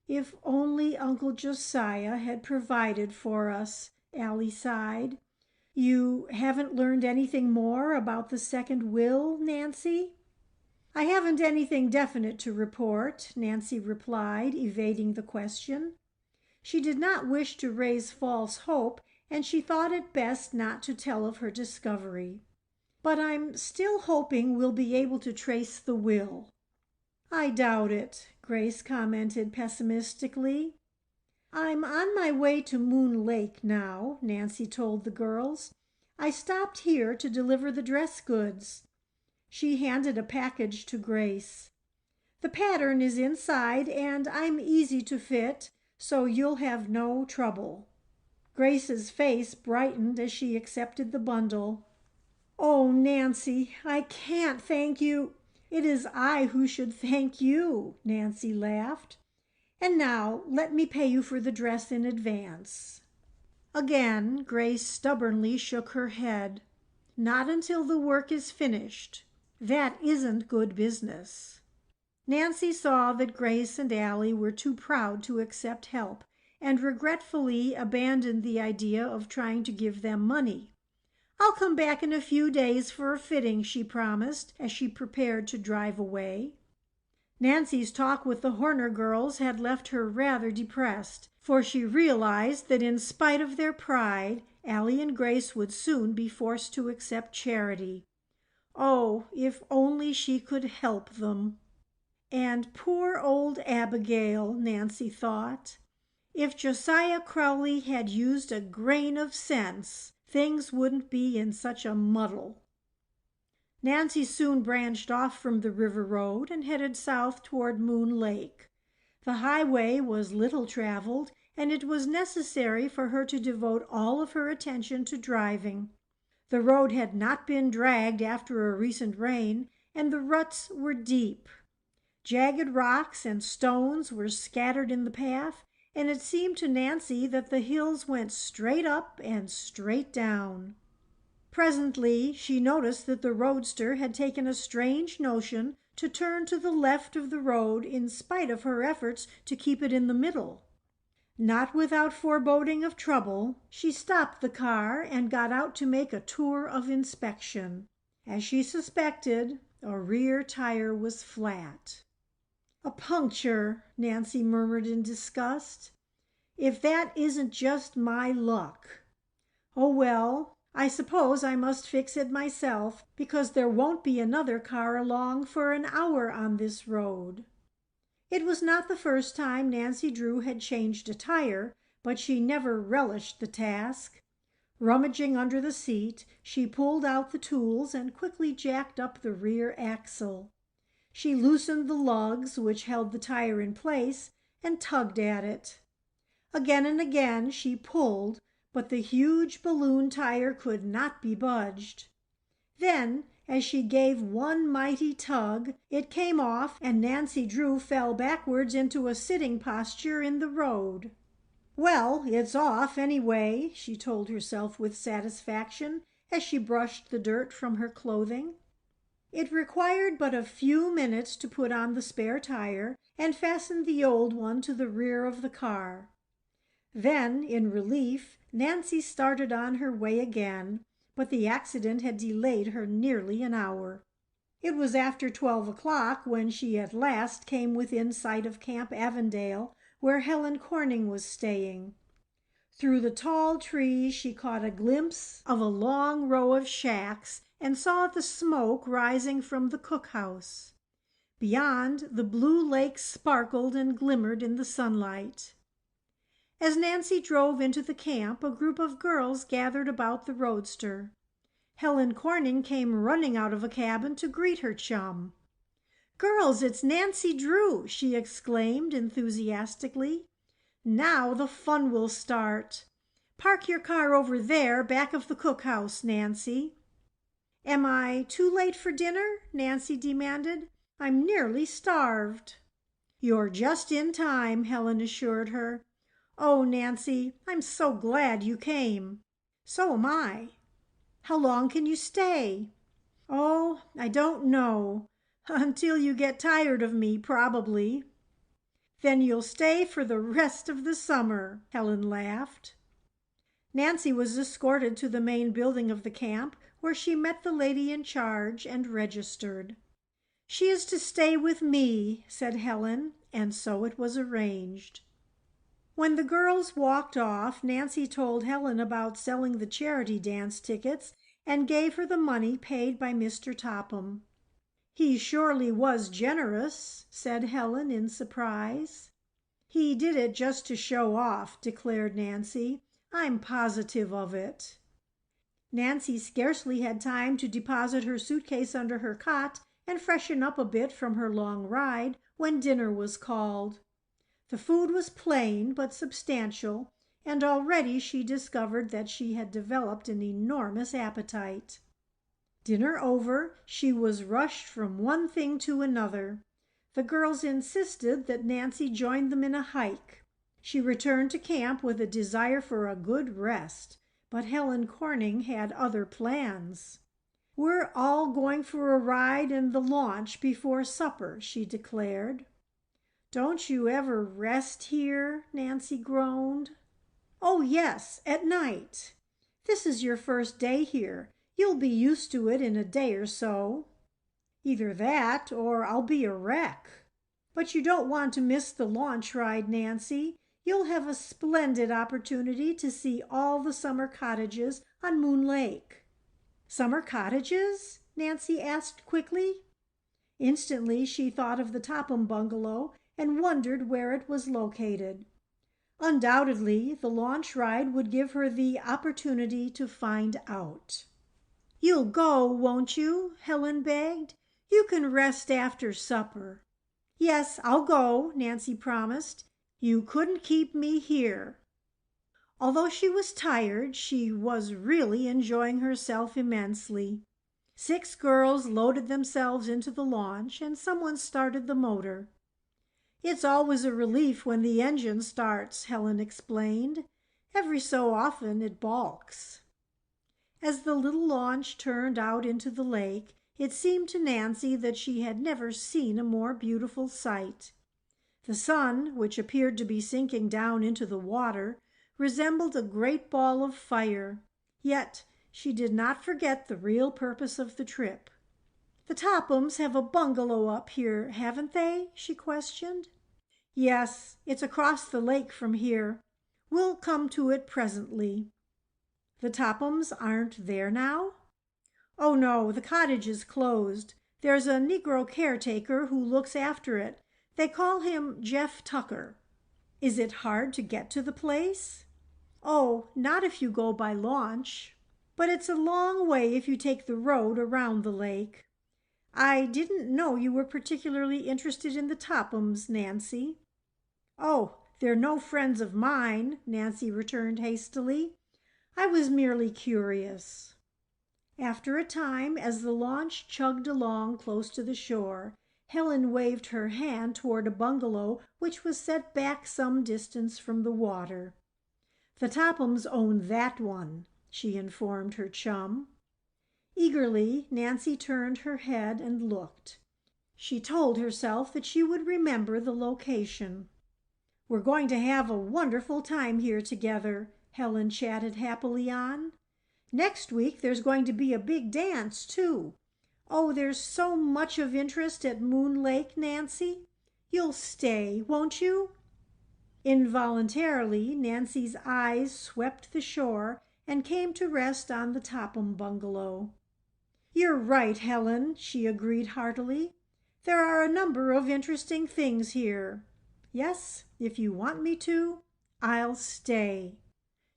"If only Uncle Josiah had provided for us," Allie sighed. "You haven't learned anything more about the second will, Nancy?" "I haven't anything definite to report," Nancy replied, evading the question. She did not wish to raise false hope, and she thought it best not to tell of her discovery. "But I'm still hoping we'll be able to trace the will." "I doubt it," Grace commented pessimistically. "I'm on my way to Moon Lake now," Nancy told the girls. "I stopped here to deliver the dress goods." She handed a package to Grace. "The pattern is inside, and I'm easy to fit, so you'll have no trouble." Grace's face brightened as she accepted the bundle. "Oh, Nancy, I can't thank you." "It is I who should thank you," Nancy laughed. "And now let me pay you for the dress in advance." Again Grace stubbornly shook her head. "Not until the work is finished. That isn't good business." Nancy saw that Grace and Allie were too proud to accept help, and regretfully abandoned the idea of trying to give them money. "I'll come back in a few days for a fitting," she promised as she prepared to drive away. Nancy's talk with the Horner girls had left her rather depressed, for she realized that in spite of their pride, Allie and Grace would soon be forced to accept charity. Oh, if only she could help them! And poor old Abigail, Nancy thought. If Josiah Crowley had used a grain of sense, things wouldn't be in such a muddle. Nancy soon branched off from the river road and headed south toward Moon Lake. The highway was little traveled, and it was necessary for her to devote all of her attention to driving. The road had not been dragged after a recent rain, and the ruts were deep. Jagged rocks and stones were scattered in the path, and it seemed to Nancy that the hills went straight up and straight down. Presently she noticed that the roadster had taken a strange notion to turn to the left of the road in spite of her efforts to keep it in the middle. Not without foreboding of trouble, she stopped the car and got out to make a tour of inspection. As she suspected, a rear tire was flat. "A puncture," Nancy murmured in disgust. "If that isn't just my luck! Oh well, I suppose I must fix it myself, because there won't be another car along for an hour on this road." It was not the first time Nancy Drew had changed a tire, but she never relished the task. Rummaging under the seat, she pulled out the tools and quickly jacked up the rear axle. She loosened the lugs which held the tire in place and tugged at it. Again and again she pulled, but the huge balloon tire could not be budged. Then, as she gave one mighty tug, it came off and Nancy Drew fell backwards into a sitting posture in the road. "Well, it's off anyway," she told herself with satisfaction as she brushed the dirt from her clothing. It required but a few minutes to put on the spare tire and fasten the old one to the rear of the car. Then, in relief, Nancy started on her way again, but the accident had delayed her nearly an hour. It was after 12 o'clock when she at last came within sight of Camp Avondale, where Helen Corning was staying. Through the tall trees she caught a glimpse of a long row of shacks and saw the smoke rising from the cookhouse. Beyond, the blue lake sparkled and glimmered in the sunlight. As Nancy drove into the camp, a group of girls gathered about the roadster. Helen Corning came running out of a cabin to greet her chum. "Girls, it's Nancy Drew!" she exclaimed enthusiastically. "Now the fun will start. Park your car over there, back of the cookhouse, Nancy." "Am I too late for dinner?" Nancy demanded. "I'm nearly starved." "You're just in time," Helen assured her. "Oh, Nancy, I'm so glad you came." "So am I." "How long can you stay?" "Oh, I don't know. Until you get tired of me, probably." "Then you'll stay for the rest of the summer," Helen laughed. Nancy was escorted to the main building of the camp, where she met the lady in charge and registered. "She is to stay with me," said Helen, and so it was arranged. When the girls walked off, Nancy told Helen about selling the charity dance tickets and gave her the money paid by Mr. Topham. "He surely was generous," said Helen in surprise. "He did it just to show off," declared Nancy. "I'm positive of it." Nancy scarcely had time to deposit her suitcase under her cot and freshen up a bit from her long ride when dinner was called. The food was plain but substantial, and already she discovered that she had developed an enormous appetite. Dinner over, she was rushed from one thing to another. The girls insisted that Nancy join them in a hike. She returned to camp with a desire for a good rest, but Helen Corning had other plans. "We're all going for a ride in the launch before supper," she declared. "Don't you ever rest here?" Nancy groaned. "Oh, yes, at night. This is your first day here. You'll be used to it in a day or so." "Either that or I'll be a wreck." "But you don't want to miss the launch ride, Nancy. You'll have a splendid opportunity to see all the summer cottages on Moon Lake." "Summer cottages?" Nancy asked quickly. Instantly she thought of the Topham bungalow and wondered where it was located. Undoubtedly, the launch ride would give her the opportunity to find out. "You'll go, won't you?" Helen begged. "You can rest after supper." "Yes, I'll go," Nancy promised. "You couldn't keep me here." Although she was tired, she was really enjoying herself immensely. 6 girls loaded themselves into the launch, and someone started the motor. "It's always a relief when the engine starts," Helen explained. "Every so often it balks." As the little launch turned out into the lake, it seemed to Nancy that she had never seen a more beautiful sight. The sun, which appeared to be sinking down into the water, resembled a great ball of fire. Yet she did not forget the real purpose of the trip. "The Tophams have a bungalow up here, haven't they?" she questioned. "Yes, it's across the lake from here. We'll come to it presently." "The Tophams aren't there now?" "Oh, no, the cottage is closed. There's a Negro caretaker who looks after it. They call him Jeff Tucker." "Is it hard to get to the place?" "Oh, not if you go by launch. But it's a long way if you take the road around the lake. I didn't know you were particularly interested in the Tophams, Nancy." "Oh, they're no friends of mine," Nancy returned hastily. "I was merely curious." After a time, as the launch chugged along close to the shore, Helen waved her hand toward a bungalow which was set back some distance from the water. "The Tophams own that one," she informed her chum. Eagerly, Nancy turned her head and looked. She told herself that she would remember the location. "We're going to have a wonderful time here together," Helen chatted happily on. "Next week there's going to be a big dance, too. Oh, there's so much of interest at Moon Lake, Nancy. You'll stay, won't you?" Involuntarily, Nancy's eyes swept the shore and came to rest on the Topham bungalow. "You're right, Helen," she agreed heartily. "There are a number of interesting things here. Yes, if you want me to, I'll stay."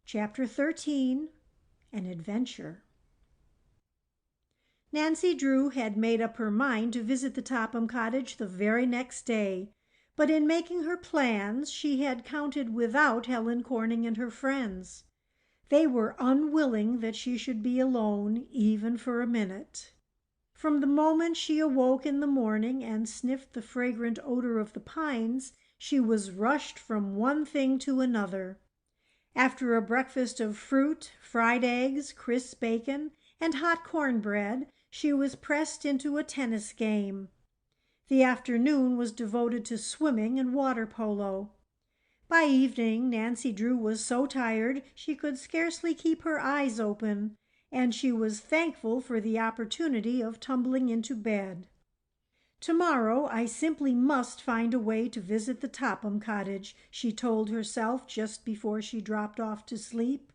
Chapter 13. An Adventure. Nancy Drew had made up her mind to visit the Topham cottage the very next day, but in making her plans she had counted without Helen Corning and her friends. They were unwilling that she should be alone, even for a minute. From the moment she awoke in the morning and sniffed the fragrant odor of the pines, she was rushed from one thing to another. After a breakfast of fruit, fried eggs, crisp bacon, and hot cornbread, she was pressed into a tennis game. The afternoon was devoted to swimming and water polo. By evening, Nancy Drew was so tired she could scarcely keep her eyes open, and she was thankful for the opportunity of tumbling into bed. "Tomorrow I simply must find a way to visit the Topham cottage," she told herself just before she dropped off to sleep.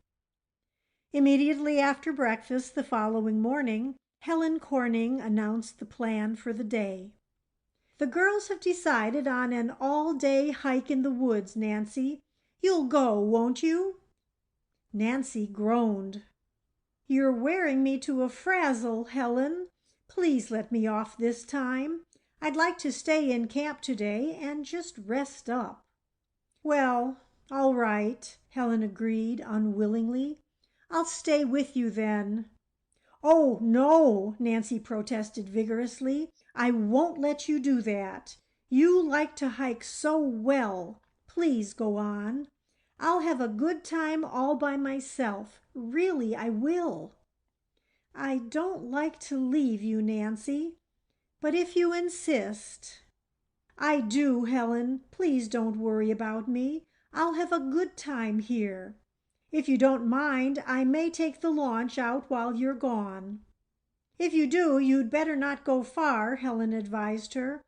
Immediately after breakfast the following morning, Helen Corning announced the plan for the day. "The girls have decided on an all-day hike in the woods, Nancy. You'll go, won't you?" Nancy groaned. "You're wearing me to a frazzle, Helen. Please let me off this time. I'd like to stay in camp today and just rest up." "Well, all right," Helen agreed unwillingly. "I'll stay with you then." "Oh, no," Nancy protested vigorously. "I won't let you do that. You like to hike so well. Please go on. I'll have a good time all by myself. Really, I will." "I don't like to leave you, Nancy, but if you insist—" "I do, Helen. Please don't worry about me. I'll have a good time here. If you don't mind, I may take the launch out while you're gone." "If you do, you'd better not go far," Helen advised her.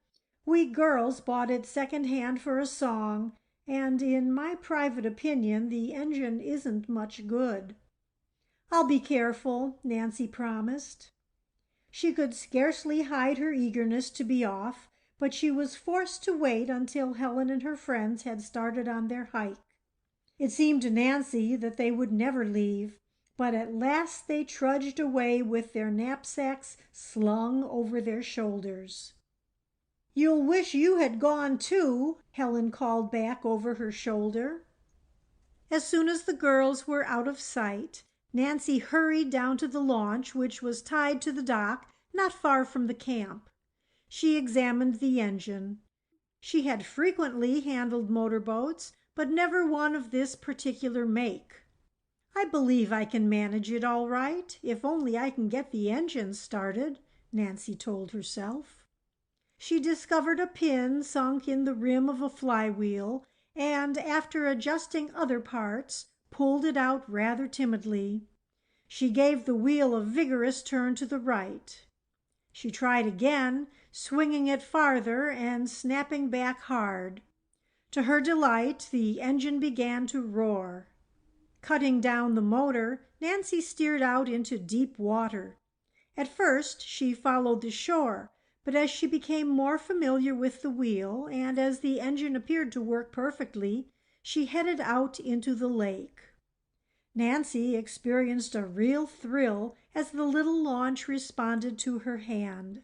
"We girls bought it second-hand for a song, and in my private opinion, the engine isn't much good." "I'll be careful," Nancy promised. She could scarcely hide her eagerness to be off, but she was forced to wait until Helen and her friends had started on their hike. It seemed to Nancy that they would never leave, but at last they trudged away with their knapsacks slung over their shoulders. "You'll wish you had gone too," Helen called back over her shoulder. As soon as the girls were out of sight, Nancy hurried down to the launch, which was tied to the dock not far from the camp. She examined the engine. She had frequently handled motorboats, but never one of this particular make. "I believe I can manage it all right, if only I can get the engine started," Nancy told herself. She discovered a pin sunk in the rim of a flywheel, and after adjusting other parts, pulled it out rather timidly. She gave the wheel a vigorous turn to the right. She tried again, swinging it farther and snapping back hard. To her delight, the engine began to roar. Cutting down the motor, Nancy steered out into deep water. At first she followed the shore, but as she became more familiar with the wheel, and as the engine appeared to work perfectly, she headed out into the lake. Nancy experienced a real thrill as the little launch responded to her hand.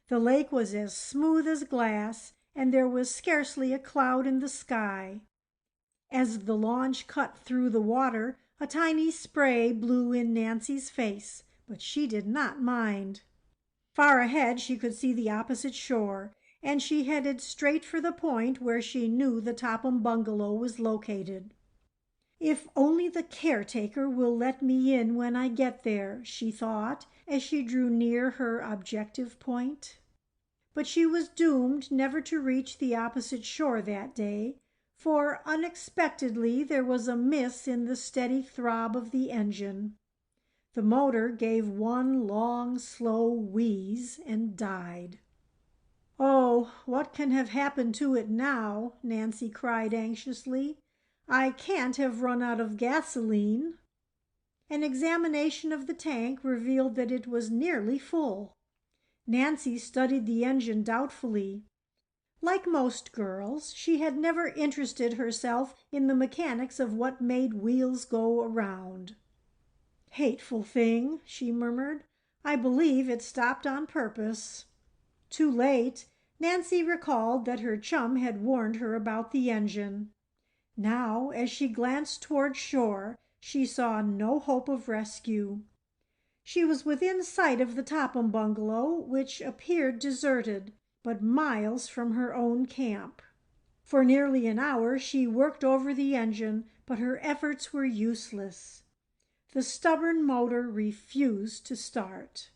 The lake was as smooth as glass, and there was scarcely a cloud in the sky. As the launch cut through the water, a tiny spray blew in Nancy's face, but she did not mind. Far ahead she could see the opposite shore, and she headed straight for the point where she knew the Topham bungalow was located. "If only the caretaker will let me in when I get there," she thought as she drew near her objective point. But she was doomed never to reach the opposite shore that day, for unexpectedly there was a miss in the steady throb of the engine. The motor gave one long, slow wheeze and died. "Oh, what can have happened to it now?" Nancy cried anxiously. "I can't have run out of gasoline." An examination of the tank revealed that it was nearly full. Nancy studied the engine doubtfully. Like most girls, she had never interested herself in the mechanics of what made wheels go around. "Hateful thing," she murmured. "I believe it stopped on purpose." Too late, Nancy recalled that her chum had warned her about the engine. Now, as she glanced toward shore, she saw no hope of rescue. She was within sight of the Topham bungalow, which appeared deserted, but miles from her own camp. For nearly an hour she worked over the engine, but her efforts were useless. The stubborn motor refused to start.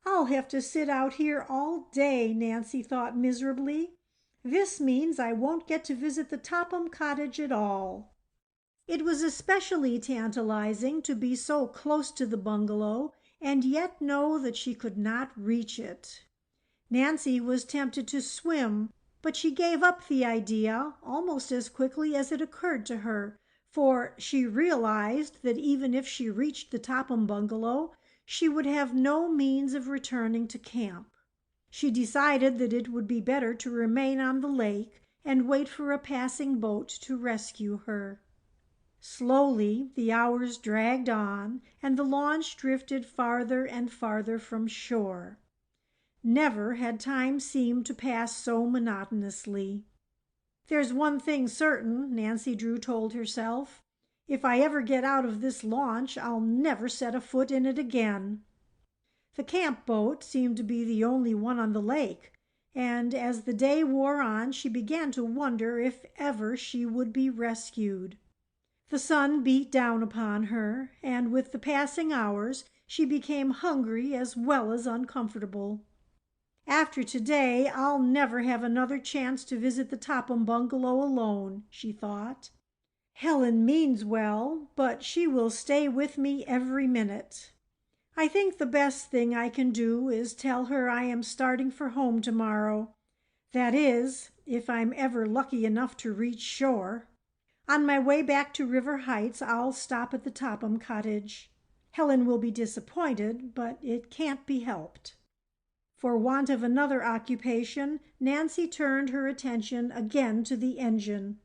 "I'll have to sit out here all day," Nancy thought miserably. "This means I won't get to visit the Topham cottage at all." It was especially tantalizing to be so close to the bungalow and yet know that she could not reach it. Nancy was tempted to swim, but she gave up the idea almost as quickly as it occurred to her, for she realized that even if she reached the Topham bungalow, she would have no means of returning to camp. She decided that it would be better to remain on the lake and wait for a passing boat to rescue her. Slowly the hours dragged on, and the launch drifted farther and farther from shore. Never had time seemed to pass so monotonously. "There's one thing certain," Nancy Drew told herself. "If I ever get out of this launch, I'll never set a foot in it again." The camp boat seemed to be the only one on the lake, and as the day wore on, she began to wonder if ever she would be rescued. The sun beat down upon her, and with the passing hours, she became hungry as well as uncomfortable. "After today, I'll never have another chance to visit the Topham bungalow alone," she thought. "Helen means well, but she will stay with me every minute. I think the best thing I can do is tell her I am starting for home tomorrow. That is, if I'm ever lucky enough to reach shore. On my way back to River Heights, I'll stop at the Topham cottage. Helen will be disappointed, but it can't be helped." For want of another occupation, Nancy turned her attention again to the engine.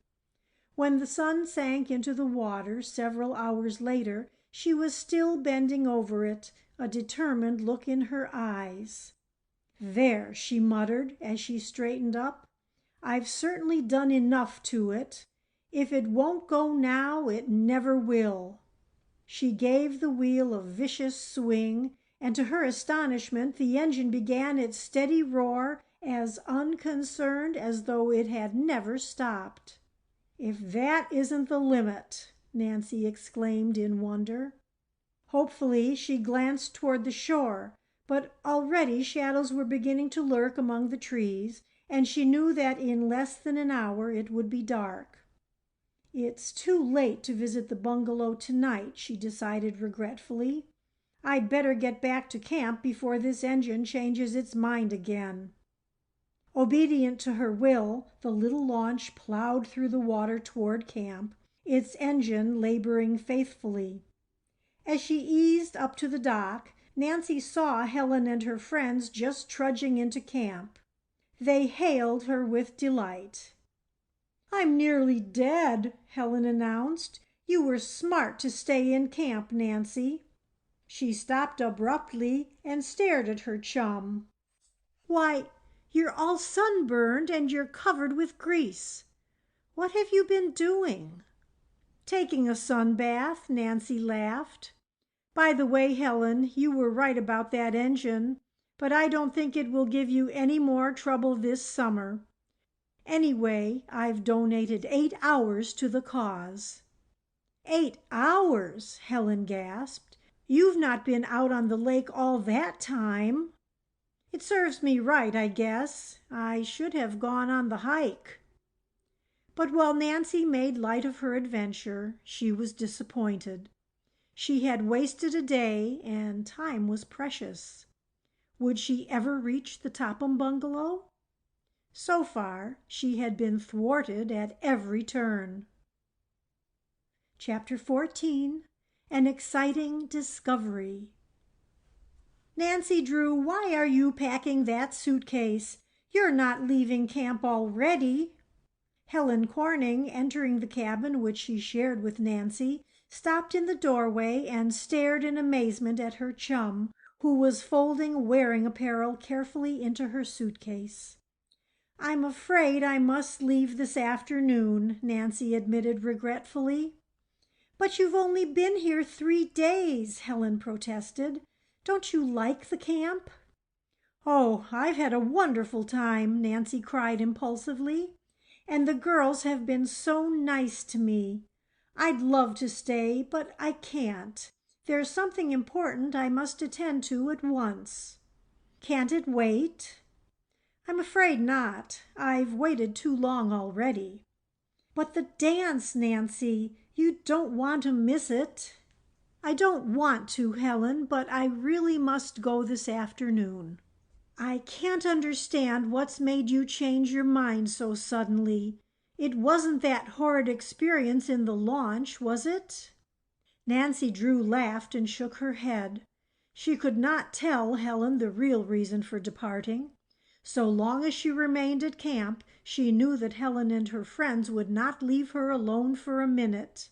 When the sun sank into the water several hours later, she was still bending over it, a determined look in her eyes. "There," she muttered as she straightened up. "I've certainly done enough to it. If it won't go now, it never will." She gave the wheel a vicious swing, and to her astonishment the engine began its steady roar as unconcerned as though it had never stopped. "If that isn't the limit," Nancy exclaimed in wonder. Hopefully she glanced toward the shore, but already shadows were beginning to lurk among the trees, and she knew that in less than an hour it would be dark. "It's too late to visit the bungalow tonight," she decided regretfully. "I'd better get back to camp before this engine changes its mind again." Obedient to her will, the little launch plowed through the water toward camp, its engine laboring faithfully. As she eased up to the dock, Nancy saw Helen and her friends just trudging into camp. They hailed her with delight. "I'm nearly dead," Helen announced. "You were smart to stay in camp, Nancy." She stopped abruptly and stared at her chum. "Why, you're all sunburned and you're covered with grease. What have you been doing?" "Taking a sun bath," Nancy laughed. "By the way, Helen, you were right about that engine, but I don't think it will give you any more trouble this summer. Anyway, I've donated 8 hours to the cause." "8 hours!" Helen gasped. "You've not been out on the lake all that time." "It serves me right, I guess. I should have gone on the hike." But while Nancy made light of her adventure, she was disappointed. She had wasted a day, and time was precious. Would she ever reach the Topham bungalow? So far, she had been thwarted at every turn. Chapter 14. An Exciting Discovery. "Nancy Drew, why are you packing that suitcase? You're not leaving camp already." Helen Corning, entering the cabin which she shared with Nancy, stopped in the doorway and stared in amazement at her chum, who was folding wearing apparel carefully into her suitcase. "I'm afraid I must leave this afternoon," Nancy admitted regretfully. "But you've only been here 3 days," Helen protested. "Don't you like the camp?" "Oh, I've had a wonderful time," Nancy cried impulsively. "And the girls have been so nice to me. I'd love to stay, but I can't. There's something important I must attend to at once." "Can't it wait?" "I'm afraid not. I've waited too long already." "But the dance, Nancy! You don't want to miss it." "I don't want to, Helen, but I really must go this afternoon." "I can't understand what's made you change your mind so suddenly. It wasn't that horrid experience in the launch, was it?" Nancy Drew laughed and shook her head. She could not tell Helen the real reason for departing. So long as she remained at camp, she knew that Helen and her friends would not leave her alone for a minute.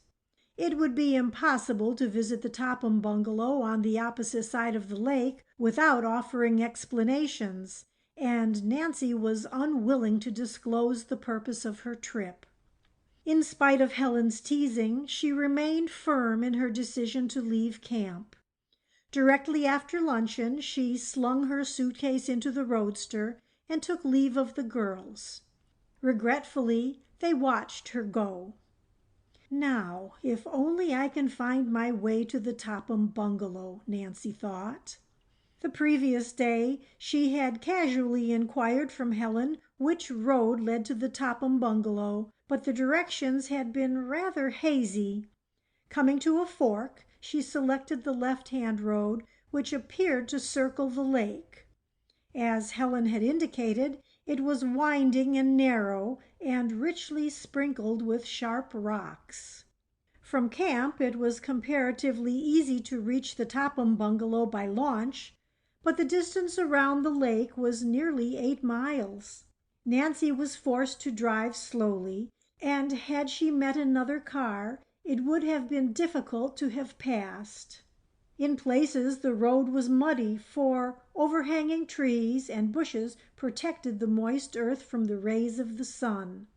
It would be impossible to visit the Topham bungalow on the opposite side of the lake without offering explanations, and Nancy was unwilling to disclose the purpose of her trip. In spite of Helen's teasing, she remained firm in her decision to leave camp. Directly after luncheon, she slung her suitcase into the roadster and took leave of the girls. Regretfully, they watched her go. "Now, if only I can find my way to the Topham bungalow," Nancy thought. The previous day, she had casually inquired from Helen which road led to the Topham bungalow, but the directions had been rather hazy. Coming to a fork, she selected the left-hand road, which appeared to circle the lake. As Helen had indicated, it was winding and narrow and richly sprinkled with sharp rocks. From camp, it was comparatively easy to reach the Topham bungalow by launch, but the distance around the lake was nearly 8 miles. Nancy was forced to drive slowly, and had she met another car, it would have been difficult to have passed. In places, the road was muddy, for overhanging trees and bushes protected the moist earth from the rays of the sun.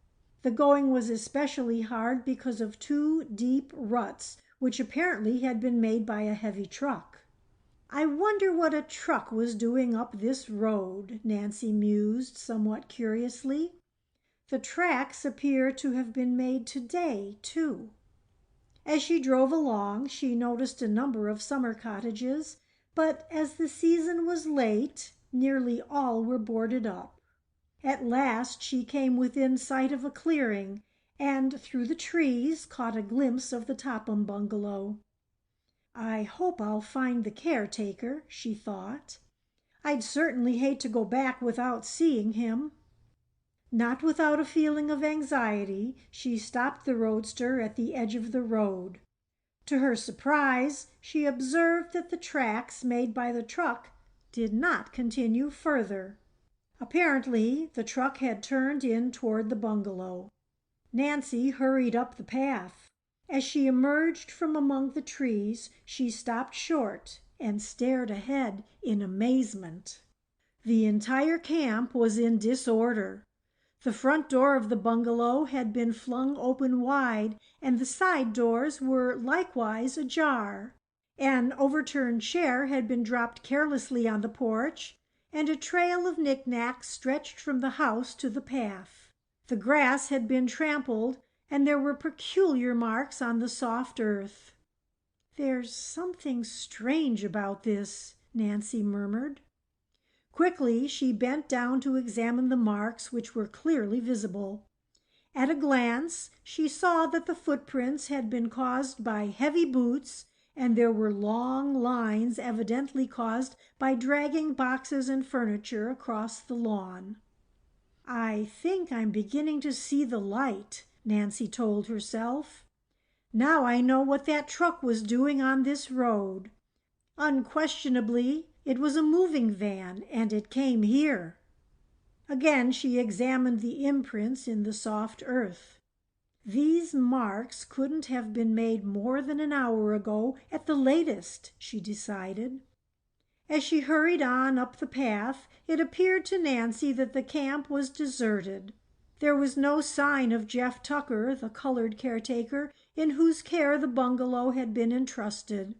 The going was especially hard because of 2 deep ruts, which apparently had been made by a heavy truck. "I wonder what a truck was doing up this road," Nancy mused somewhat curiously. "The tracks appear to have been made today, too." As she drove along, she noticed a number of summer cottages, but as the season was late, nearly all were boarded up. At last she came within sight of a clearing, and through the trees caught a glimpse of the Topham bungalow. "I hope I'll find the caretaker," she thought. "I'd certainly hate to go back without seeing him." Not without a feeling of anxiety, she stopped the roadster at the edge of the road. To her surprise, she observed that the tracks made by the truck did not continue further. Apparently, the truck had turned in toward the bungalow. Nancy hurried up the path. As she emerged from among the trees, she stopped short and stared ahead in amazement. The entire camp was in disorder. The front door of the bungalow had been flung open wide, and the side doors were likewise ajar. An overturned chair had been dropped carelessly on the porch, and a trail of knickknacks stretched from the house to the path. The grass had been trampled, and there were peculiar marks on the soft earth. "There's something strange about this," Nancy murmured. Quickly she bent down to examine the marks, which were clearly visible. At a glance she saw that the footprints had been caused by heavy boots, and there were long lines evidently caused by dragging boxes and furniture across the lawn. "I think I'm beginning to see the light," Nancy told herself. "Now I know what that truck was doing on this road. Unquestionably, it was a moving van, and it came here." Again she examined the imprints in the soft earth. "These marks couldn't have been made more than an hour ago at the latest," she decided. As she hurried on up the path, it appeared to Nancy that the camp was deserted. There was no sign of Jeff Tucker, the colored caretaker, in whose care the bungalow had been entrusted.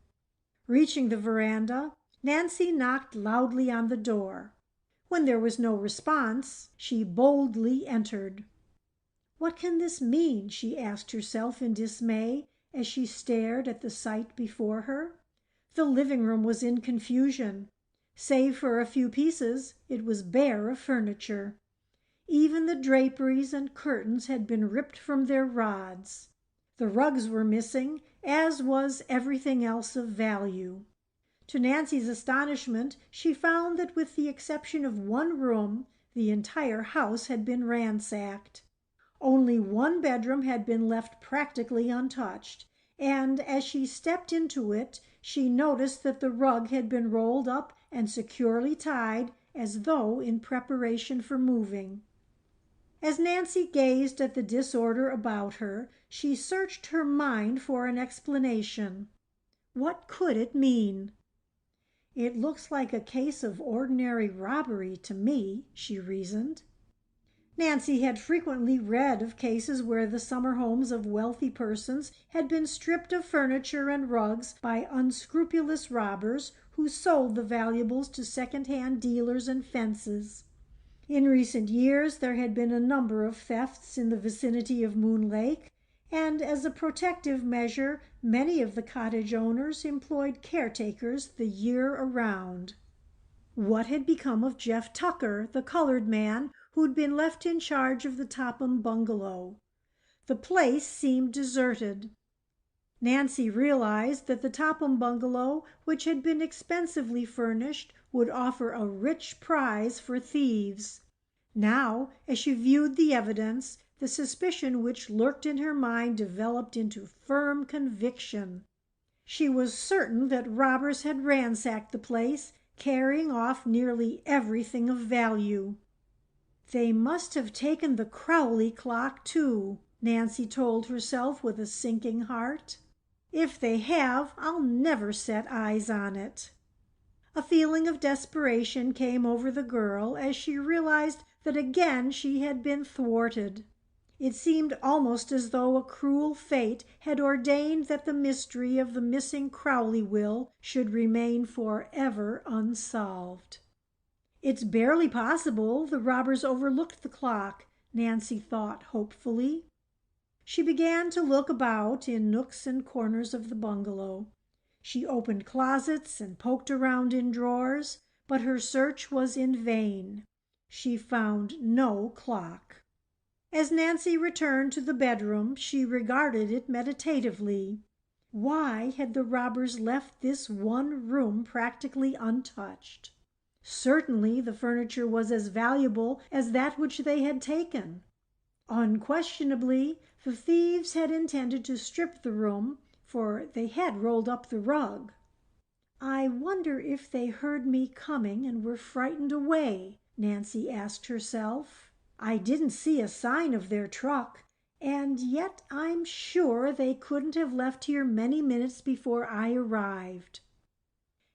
Reaching the veranda, Nancy knocked loudly on the door. When there was no response, she boldly entered. "What can this mean?" she asked herself in dismay as she stared at the sight before her. The living room was in confusion. Save for a few pieces, it was bare of furniture. Even the draperies and curtains had been ripped from their rods. The rugs were missing, as was everything else of value. To Nancy's astonishment, she found that with the exception of one room, the entire house had been ransacked. Only one bedroom had been left practically untouched, and as she stepped into it, she noticed that the rug had been rolled up and securely tied as though in preparation for moving. As Nancy gazed at the disorder about her, she searched her mind for an explanation. What could it mean? "It looks like a case of ordinary robbery to me," she reasoned. Nancy had frequently read of cases where the summer homes of wealthy persons had been stripped of furniture and rugs by unscrupulous robbers who sold the valuables to second-hand dealers and fences. In recent years there had been a number of thefts in the vicinity of Moon Lake, and as a protective measure, many of the cottage owners employed caretakers the year around. What had become of Jeff Tucker, the colored man who'd been left in charge of the Topham bungalow? The place seemed deserted. Nancy realized that the Topham bungalow, which had been expensively furnished, would offer a rich prize for thieves. Now, as she viewed the evidence, the suspicion which lurked in her mind developed into firm conviction. She was certain that robbers had ransacked the place, carrying off nearly everything of value. "They must have taken the Crowley clock, too," Nancy told herself with a sinking heart. "If they have, I'll never set eyes on it." A feeling of desperation came over the girl as she realized that again she had been thwarted. It seemed almost as though a cruel fate had ordained that the mystery of the missing Crowley will should remain forever unsolved. "It's barely possible the robbers overlooked the clock," Nancy thought hopefully. She began to look about in nooks and corners of the bungalow. She opened closets and poked around in drawers, but her search was in vain. She found no clock. As Nancy returned to the bedroom, she regarded it meditatively. Why had the robbers left this one room practically untouched? Certainly the furniture was as valuable as that which they had taken. Unquestionably, the thieves had intended to strip the room, for they had rolled up the rug. "I wonder if they heard me coming and were frightened away," Nancy asked herself. "I didn't see a sign of their truck, and yet I'm sure they couldn't have left here many minutes before I arrived."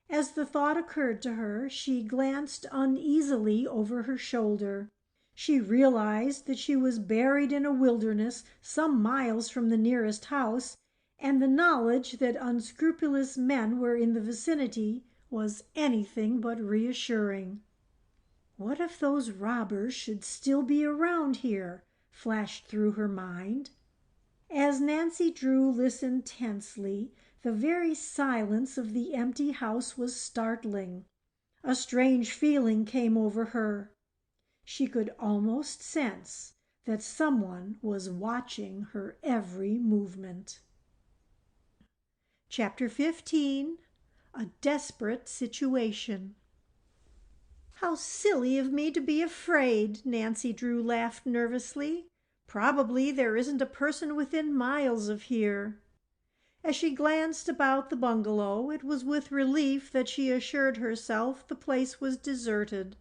As the thought occurred to her, she glanced uneasily over her shoulder. She realized that she was buried in a wilderness some miles from the nearest house, and the knowledge that unscrupulous men were in the vicinity was anything but reassuring. "What if those robbers should still be around here?" flashed through her mind. As Nancy Drew listened tensely, the very silence of the empty house was startling. A strange feeling came over her. She could almost sense that someone was watching her every movement. Chapter 15. A Desperate Situation. "How silly of me to be afraid!" Nancy Drew laughed nervously. "Probably there isn't a person within miles of here." As she glanced about the bungalow, it was with relief that she assured herself the place was deserted.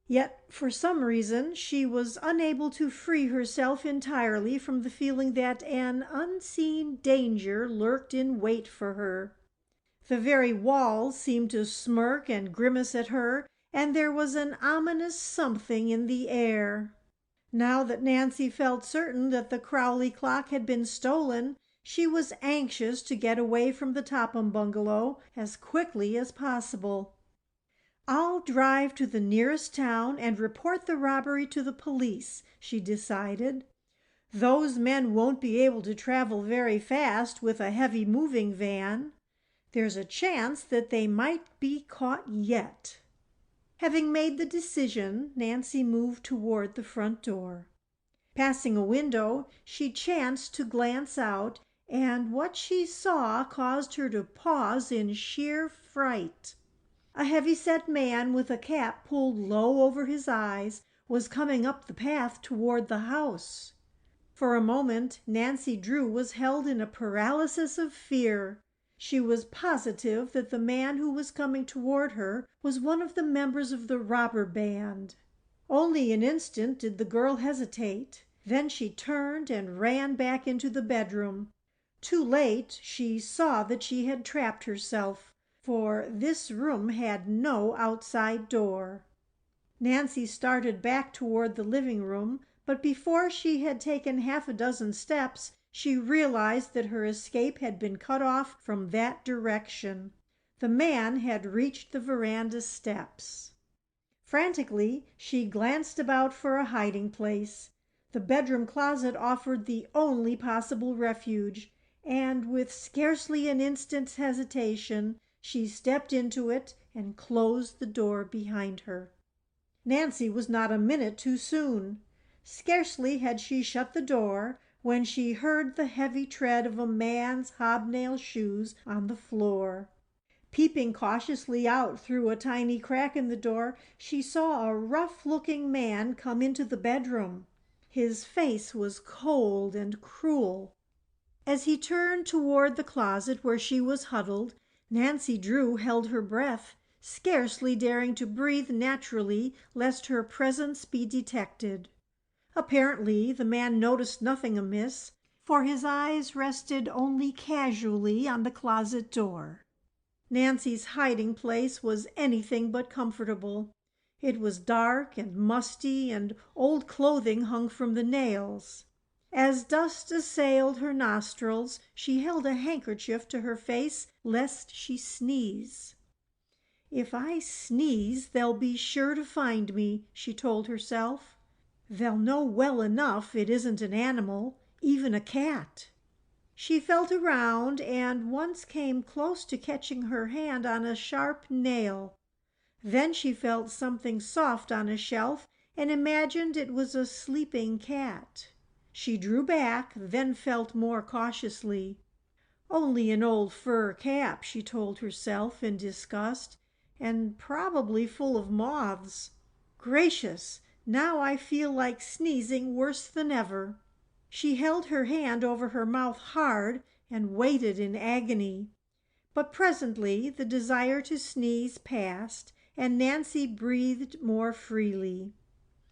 Yet, for some reason, she was unable to free herself entirely from the feeling that an unseen danger lurked in wait for her. The very walls seemed to smirk and grimace at her, and there was an ominous something in the air. Now that Nancy felt certain that the Crowley clock had been stolen, she was anxious to get away from the Topham bungalow as quickly as possible. "I'll drive to the nearest town and report the robbery to the police," she decided. "Those men won't be able to travel very fast with a heavy moving van. There's a chance that they might be caught yet." Having made the decision, Nancy moved toward the front door. Passing a window, she chanced to glance out, and what she saw caused her to pause in sheer fright. A heavy-set man with a cap pulled low over his eyes was coming up the path toward the house. For a moment Nancy Drew was held in a paralysis of fear. She was positive that the man who was coming toward her was one of the members of the robber band. Only an instant did the girl hesitate. Then she turned and ran back into the bedroom. Too late she saw that she had trapped herself, for this room had no outside door. Nancy started back toward the living room, but before she had taken half a dozen steps, she realized that her escape had been cut off from that direction. The man had reached the veranda steps. Frantically, she glanced about for a hiding place. The bedroom closet offered the only possible refuge, and with scarcely an instant's hesitation, she stepped into it and closed the door behind her. Nancy was not a minute too soon. Scarcely had she shut the door when she heard the heavy tread of a man's hobnail shoes on the floor. Peeping cautiously out through a tiny crack in the door, she saw a rough-looking man come into the bedroom. His face was cold and cruel. As he turned toward the closet where she was huddled, Nancy Drew held her breath, scarcely daring to breathe naturally lest her presence be detected. Apparently the man noticed nothing amiss, for his eyes rested only casually on the closet door. Nancy's hiding place was anything but comfortable. It was dark and musty, and old clothing hung from the nails. As dust assailed her nostrils, she held a handkerchief to her face lest she sneeze. "If I sneeze, they'll be sure to find me," she told herself. "They'll know well enough it isn't an animal. even a cat. She felt around and once came close to catching her hand on a sharp nail. Then she felt something soft on a shelf and imagined it was a sleeping cat. She drew back, then felt more cautiously. Only an old fur cap, she told herself in disgust, and probably full of moths. Gracious, now I feel like sneezing worse than ever. She held her hand over her mouth hard and waited in agony. But presently the desire to sneeze passed, and Nancy breathed more freely.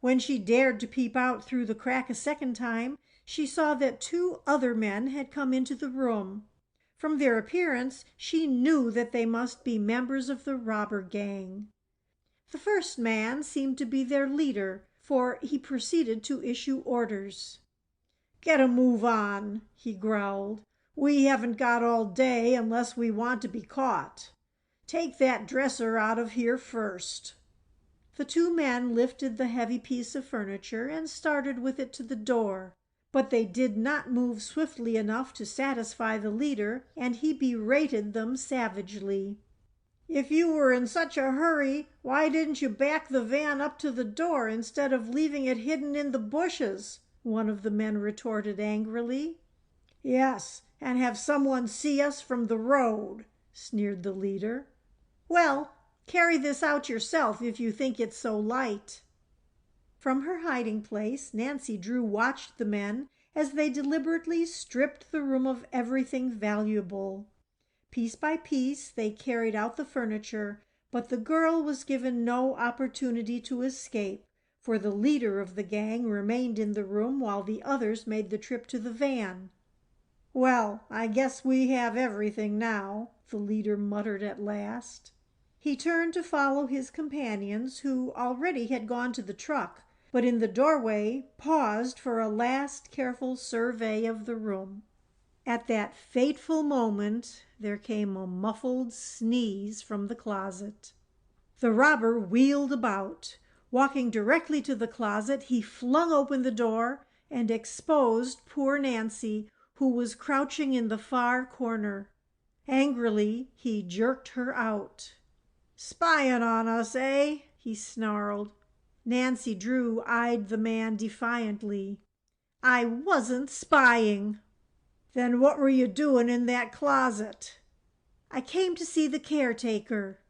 When she dared to peep out through the crack a second time, she saw that 2 other men had come into the room. From their appearance, she knew that they must be members of the robber gang. The first man seemed to be their leader, for he proceeded to issue orders. "Get a move on," he growled. "We haven't got all day unless we want to be caught. Take that dresser out of here first." The 2 men lifted the heavy piece of furniture and started with it to the door. But they did not move swiftly enough to satisfy the leader, and he berated them savagely. "If you were in such a hurry, why didn't you back the van up to the door instead of leaving it hidden in the bushes?" one of the men retorted angrily. "Yes, and have someone see us from the road," sneered the leader. "Well, carry this out yourself if you think it's so light." From her hiding place, Nancy Drew watched the men as they deliberately stripped the room of everything valuable. Piece by piece, they carried out the furniture, but the girl was given no opportunity to escape, for the leader of the gang remained in the room while the others made the trip to the van. "Well, I guess we have everything now," the leader muttered at last. He turned to follow his companions, who already had gone to the truck, but in the doorway paused for a last careful survey of the room. At that fateful moment there came a muffled sneeze from the closet. The robber wheeled about. Walking directly to the closet, he flung open the door and exposed poor Nancy, who was crouching in the far corner. Angrily, he jerked her out. "Spying on us, eh?" he snarled. Nancy Drew eyed the man defiantly. "I wasn't spying." "Then what were you doing in that closet?" "I came to see the caretaker."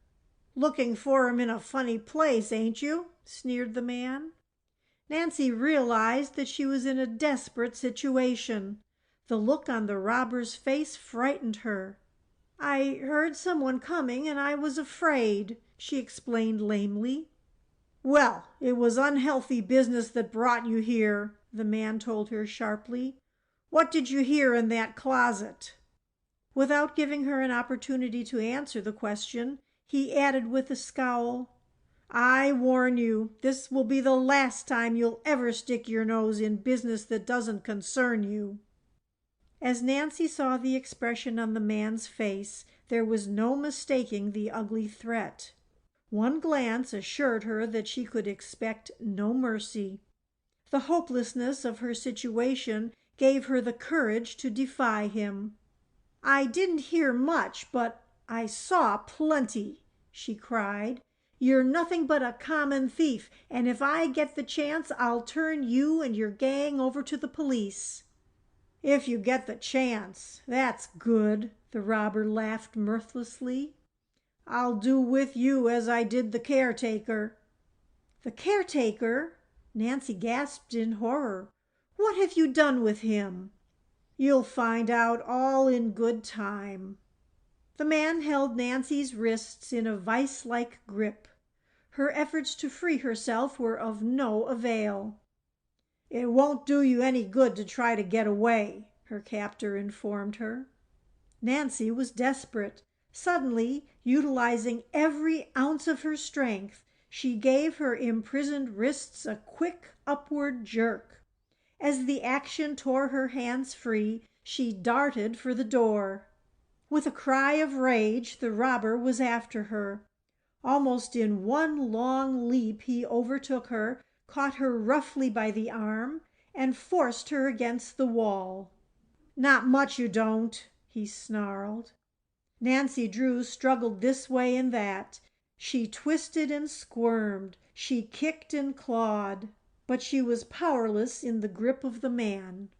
"Looking for him in a funny place, ain't you?" sneered the man. Nancy realized that she was in a desperate situation. The look on the robber's face frightened her. "I heard someone coming and I was afraid," she explained lamely. "Well, it was unhealthy business that brought you here," the man told her sharply. "What did you hear in that closet?" Without giving her an opportunity to answer the question, he added with a scowl, "I warn you, this will be the last time you'll ever stick your nose in business that doesn't concern you." As Nancy saw the expression on the man's face, there was no mistaking the ugly threat. One glance assured her that she could expect no mercy. The hopelessness of her situation gave her the courage to defy him. "I didn't hear much, but I saw plenty," she cried. "You're nothing but a common thief, and if I get the chance, I'll turn you and your gang over to the police." "If you get the chance, that's good," the robber laughed mirthlessly. "I'll do with you as I did the caretaker." "The caretaker?" Nancy gasped in horror. "What have you done with him?" "You'll find out all in good time." The man held Nancy's wrists in a vice-like grip. Her efforts to free herself were of no avail. "It won't do you any good to try to get away," her captor informed her. Nancy was desperate. Suddenly, utilizing every ounce of her strength, she gave her imprisoned wrists a quick upward jerk. As the action tore her hands free, she darted for the door. With a cry of rage, the robber was after her. Almost in one long leap he overtook her, caught her roughly by the arm, and forced her against the wall. "Not much you don't," he snarled. Nancy Drew struggled this way and that. She twisted and squirmed. She kicked and clawed. But she was powerless in the grip of the man.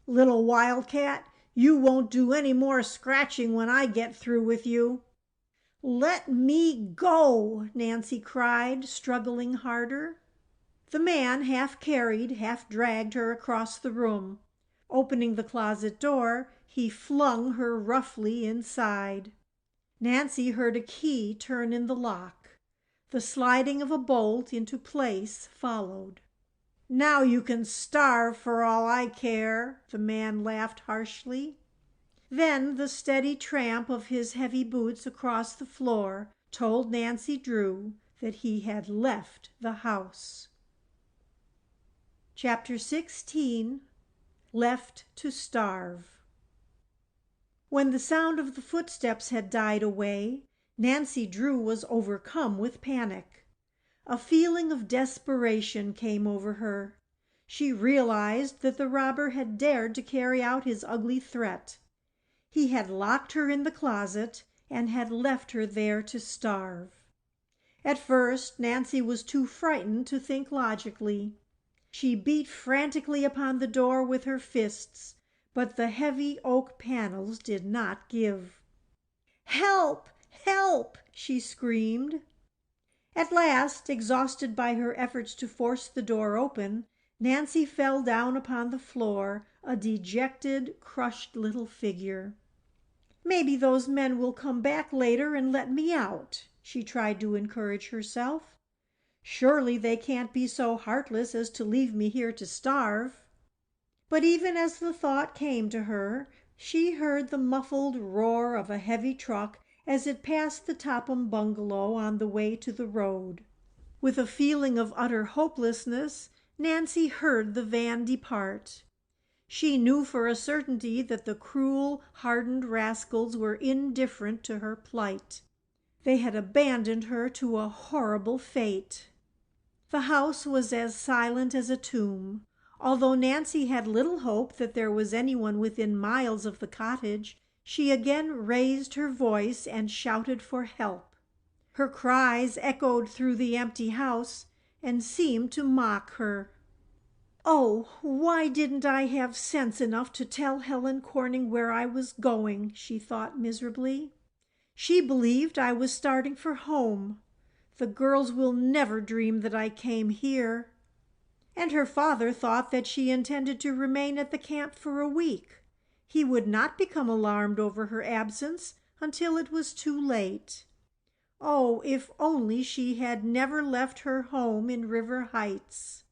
"Little wildcat, you won't do any more scratching when I get through with you." "Let me go!" Nancy cried, struggling harder. The man half carried, half dragged her across the room. Opening the closet door, he flung her roughly inside. Nancy heard a key turn in the lock. The sliding of a bolt into place followed. "Now you can starve for all I care," the man laughed harshly. Then the steady tramp of his heavy boots across the floor told Nancy Drew that he had left the house. Chapter 16. Left to Starve. When the sound of the footsteps had died away, Nancy Drew was overcome with panic. A feeling of desperation came over her. She realized that the robber had dared to carry out his ugly threat. He had locked her in the closet and had left her there to starve. At first, Nancy was too frightened to think logically. She beat frantically upon the door with her fists, but the heavy oak panels did not give. "Help! Help!" she screamed. At last, exhausted by her efforts to force the door open, Nancy fell down upon the floor, a dejected, crushed little figure. "Maybe those men will come back later and let me out," she tried to encourage herself. "Surely they can't be so heartless as to leave me here to starve." But even as the thought came to her, she heard the muffled roar of a heavy truck as it passed the Topham bungalow on the way to the road. With a feeling of utter hopelessness, Nancy heard the van depart. She knew for a certainty that the cruel, hardened rascals were indifferent to her plight. They had abandoned her to a horrible fate. The house was as silent as a tomb. Although Nancy had little hope that there was anyone within miles of the cottage, she again raised her voice and shouted for help. Her cries echoed through the empty house and seemed to mock her. "Oh, why didn't I have sense enough to tell Helen Corning where I was going?" she thought miserably. "She believed I was starting for home. The girls will never dream that I came here." And her father thought that she intended to remain at the camp for a week. He would not become alarmed over her absence until it was too late. Oh, if only she had never left her home in River Heights!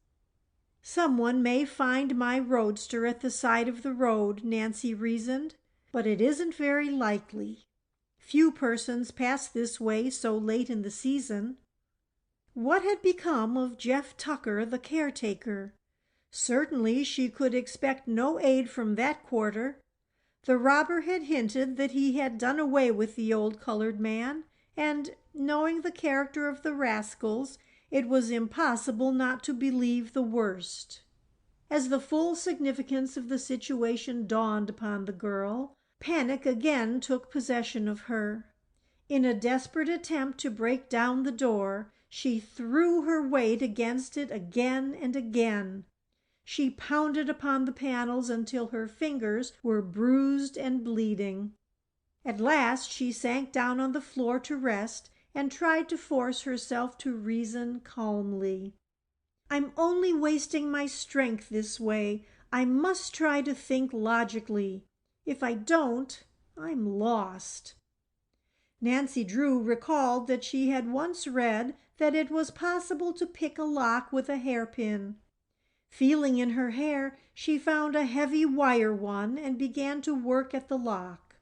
"Someone may find my roadster at the side of the road," Nancy reasoned, "but it isn't very likely. Few persons pass this way so late in the season." What had become of Jeff Tucker, the caretaker? Certainly she could expect no aid from that quarter. The robber had hinted that he had done away with the old colored man, and, knowing the character of the rascals, it was impossible not to believe the worst. As the full significance of the situation dawned upon the girl, panic again took possession of her. In a desperate attempt to break down the door, she threw her weight against it again and again. She pounded upon the panels until her fingers were bruised and bleeding. At last she sank down on the floor to rest and tried to force herself to reason calmly. "I'm only wasting my strength this way. I must try to think logically. If I don't, I'm lost." Nancy Drew recalled that she had once read that it was possible to pick a lock with a hairpin. Feeling in her hair, she found a heavy wire one and began to work at the lock.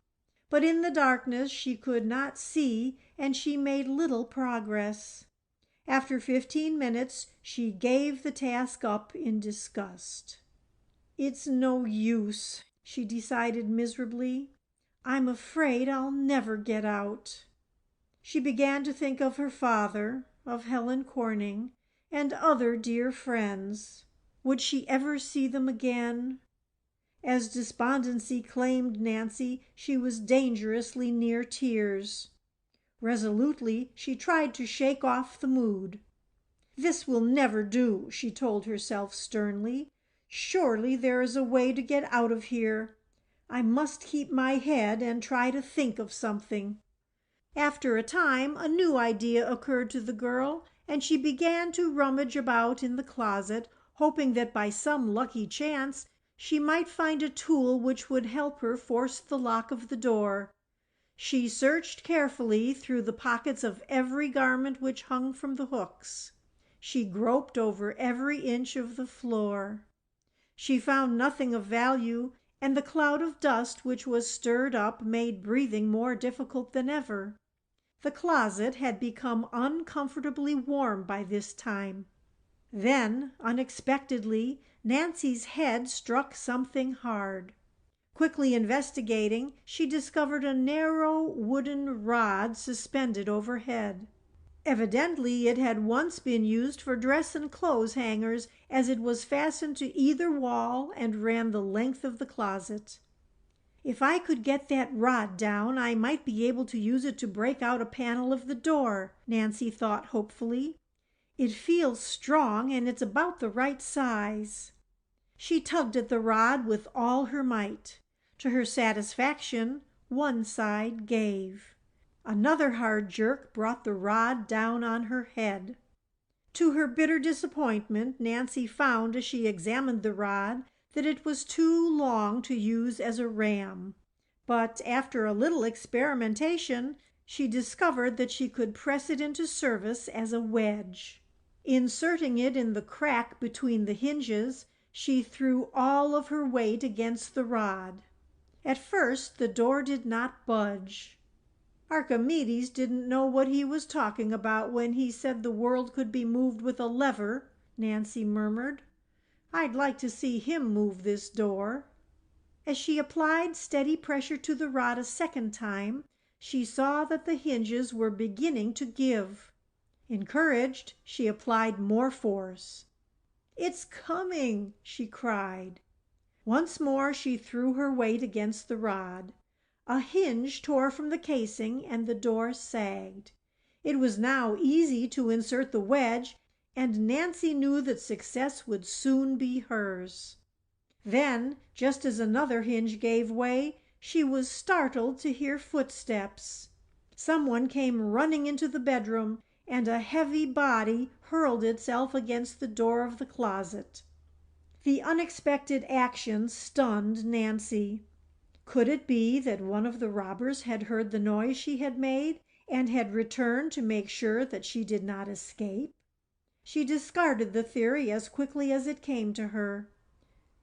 But in the darkness she could not see, and she made little progress. After 15 minutes, she gave the task up in disgust. "It's no use," she decided miserably. "I'm afraid I'll never get out." She began to think of her father, of Helen Corning, and other dear friends. Would she ever see them again? As despondency claimed Nancy, she was dangerously near tears. Resolutely, she tried to shake off the mood. "This will never do," she told herself sternly. "Surely there is a way to get out of here. I must keep my head and try to think of something." After a time, a new idea occurred to the girl, and she began to rummage about in the closet, hoping that by some lucky chance she might find a tool which would help her force the lock of the door. She searched carefully through the pockets of every garment which hung from the hooks. She groped over every inch of the floor. She found nothing of value, and the cloud of dust which was stirred up made breathing more difficult than ever. The closet had become uncomfortably warm by this time. Then, unexpectedly, Nancy's head struck something hard. Quickly investigating, she discovered a narrow wooden rod suspended overhead. Evidently it had once been used for dress and clothes hangers, as it was fastened to either wall and ran the length of the closet. "If I could get that rod down, I might be able to use it to break out a panel of the door," Nancy thought hopefully. "It feels strong, and it's about the right size." She tugged at the rod with all her might. To her satisfaction, one side gave. Another hard jerk brought the rod down on her head. To her bitter disappointment, Nancy found as she examined the rod that it was too long to use as a ram. But after a little experimentation, she discovered that she could press it into service as a wedge. Inserting it in the crack between the hinges, she threw all of her weight against the rod. At first the door did not budge. "Archimedes didn't know what he was talking about when he said the world could be moved with a lever," Nancy murmured. "I'd like to see him move this door." As she applied steady pressure to the rod a second time, she saw that the hinges were beginning to give. Encouraged, she applied more force. "It's coming!" she cried. Once more she threw her weight against the rod. A hinge tore from the casing and the door sagged. It was now easy to insert the wedge, and Nancy knew that success would soon be hers. Then, just as another hinge gave way, she was startled to hear footsteps. Someone came running into the bedroom, and a heavy body hurled itself against the door of the closet. The unexpected action stunned Nancy. Could it be that one of the robbers had heard the noise she had made and had returned to make sure that she did not escape? She discarded the theory as quickly as it came to her.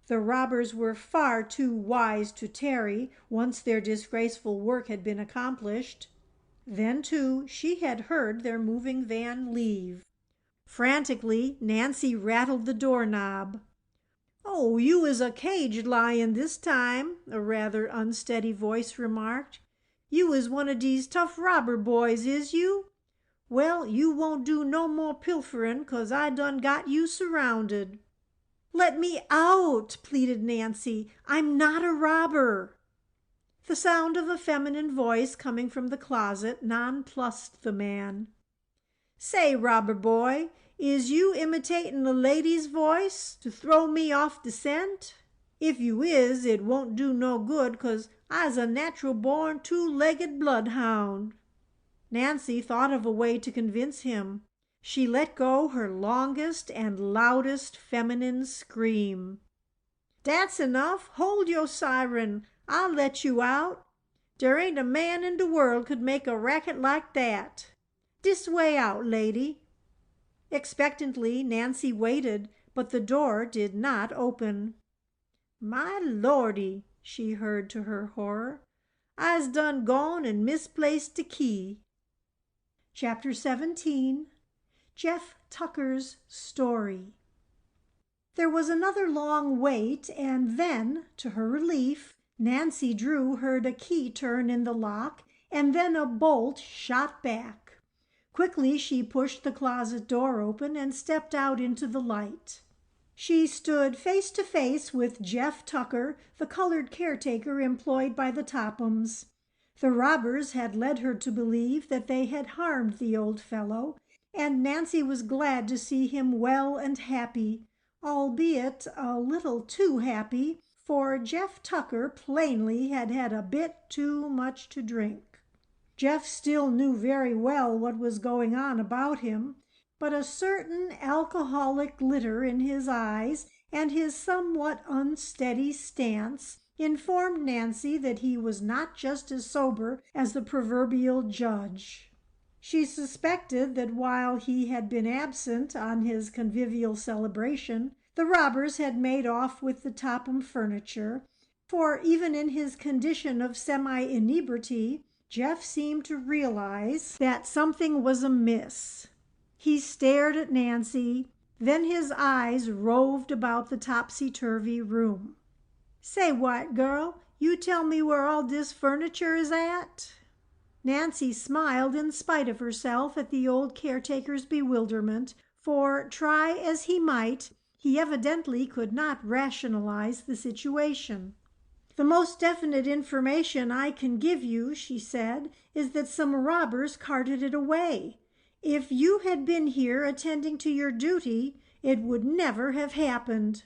The robbers were far too wise to tarry once their disgraceful work had been accomplished. Then, too, she had heard their moving van leave. Frantically, Nancy rattled the doorknob. "Oh, you is a caged lion this time," a rather unsteady voice remarked. "You is one of dese tough robber boys, is you? Well, you won't do no more pilfering, 'cause I done got you surrounded." "Let me out!" pleaded Nancy. "I'm not a robber." The sound of a feminine voice coming from the closet nonplussed the man. "Say, robber boy, is you imitating a lady's voice to throw me off the scent? If you is, it won't do no good, 'cause I's a natural born two-legged bloodhound." Nancy thought of a way to convince him. She let go her longest and loudest feminine scream. "Dat's enough. Hold your siren. I'll let you out. Dere ain't a man in de world could make a racket like dat. Dis way out, lady." Expectantly, Nancy waited, but the door did not open. "My lordy," she heard to her horror, "I's done gone and misplaced de key." Chapter 17. Jeff Tucker's Story. There was another long wait, and then, to her relief, Nancy Drew heard a key turn in the lock, and then a bolt shot back. Quickly she pushed the closet door open and stepped out into the light. She stood face to face with Jeff Tucker, the colored caretaker employed by the Tophams. The robbers had led her to believe that they had harmed the old fellow, and Nancy was glad to see him well and happy, albeit a little too happy, for Jeff Tucker plainly had had a bit too much to drink. Jeff still knew very well what was going on about him, but a certain alcoholic glitter in his eyes and his somewhat unsteady stance informed Nancy that he was not just as sober as the proverbial judge. She suspected that while he had been absent on his convivial celebration, the robbers had made off with the Topham furniture, for even in his condition of semi-inebriety, Jeff seemed to realize that something was amiss. He stared at Nancy, then his eyes roved about the topsy-turvy room. "Say, white girl, you tell me where all dis furniture is at?" Nancy smiled in spite of herself at the old caretaker's bewilderment, for, try as he might, he evidently could not rationalize the situation. "The most definite information I can give you," she said, "is that some robbers carted it away. If you had been here attending to your duty, it would never have happened."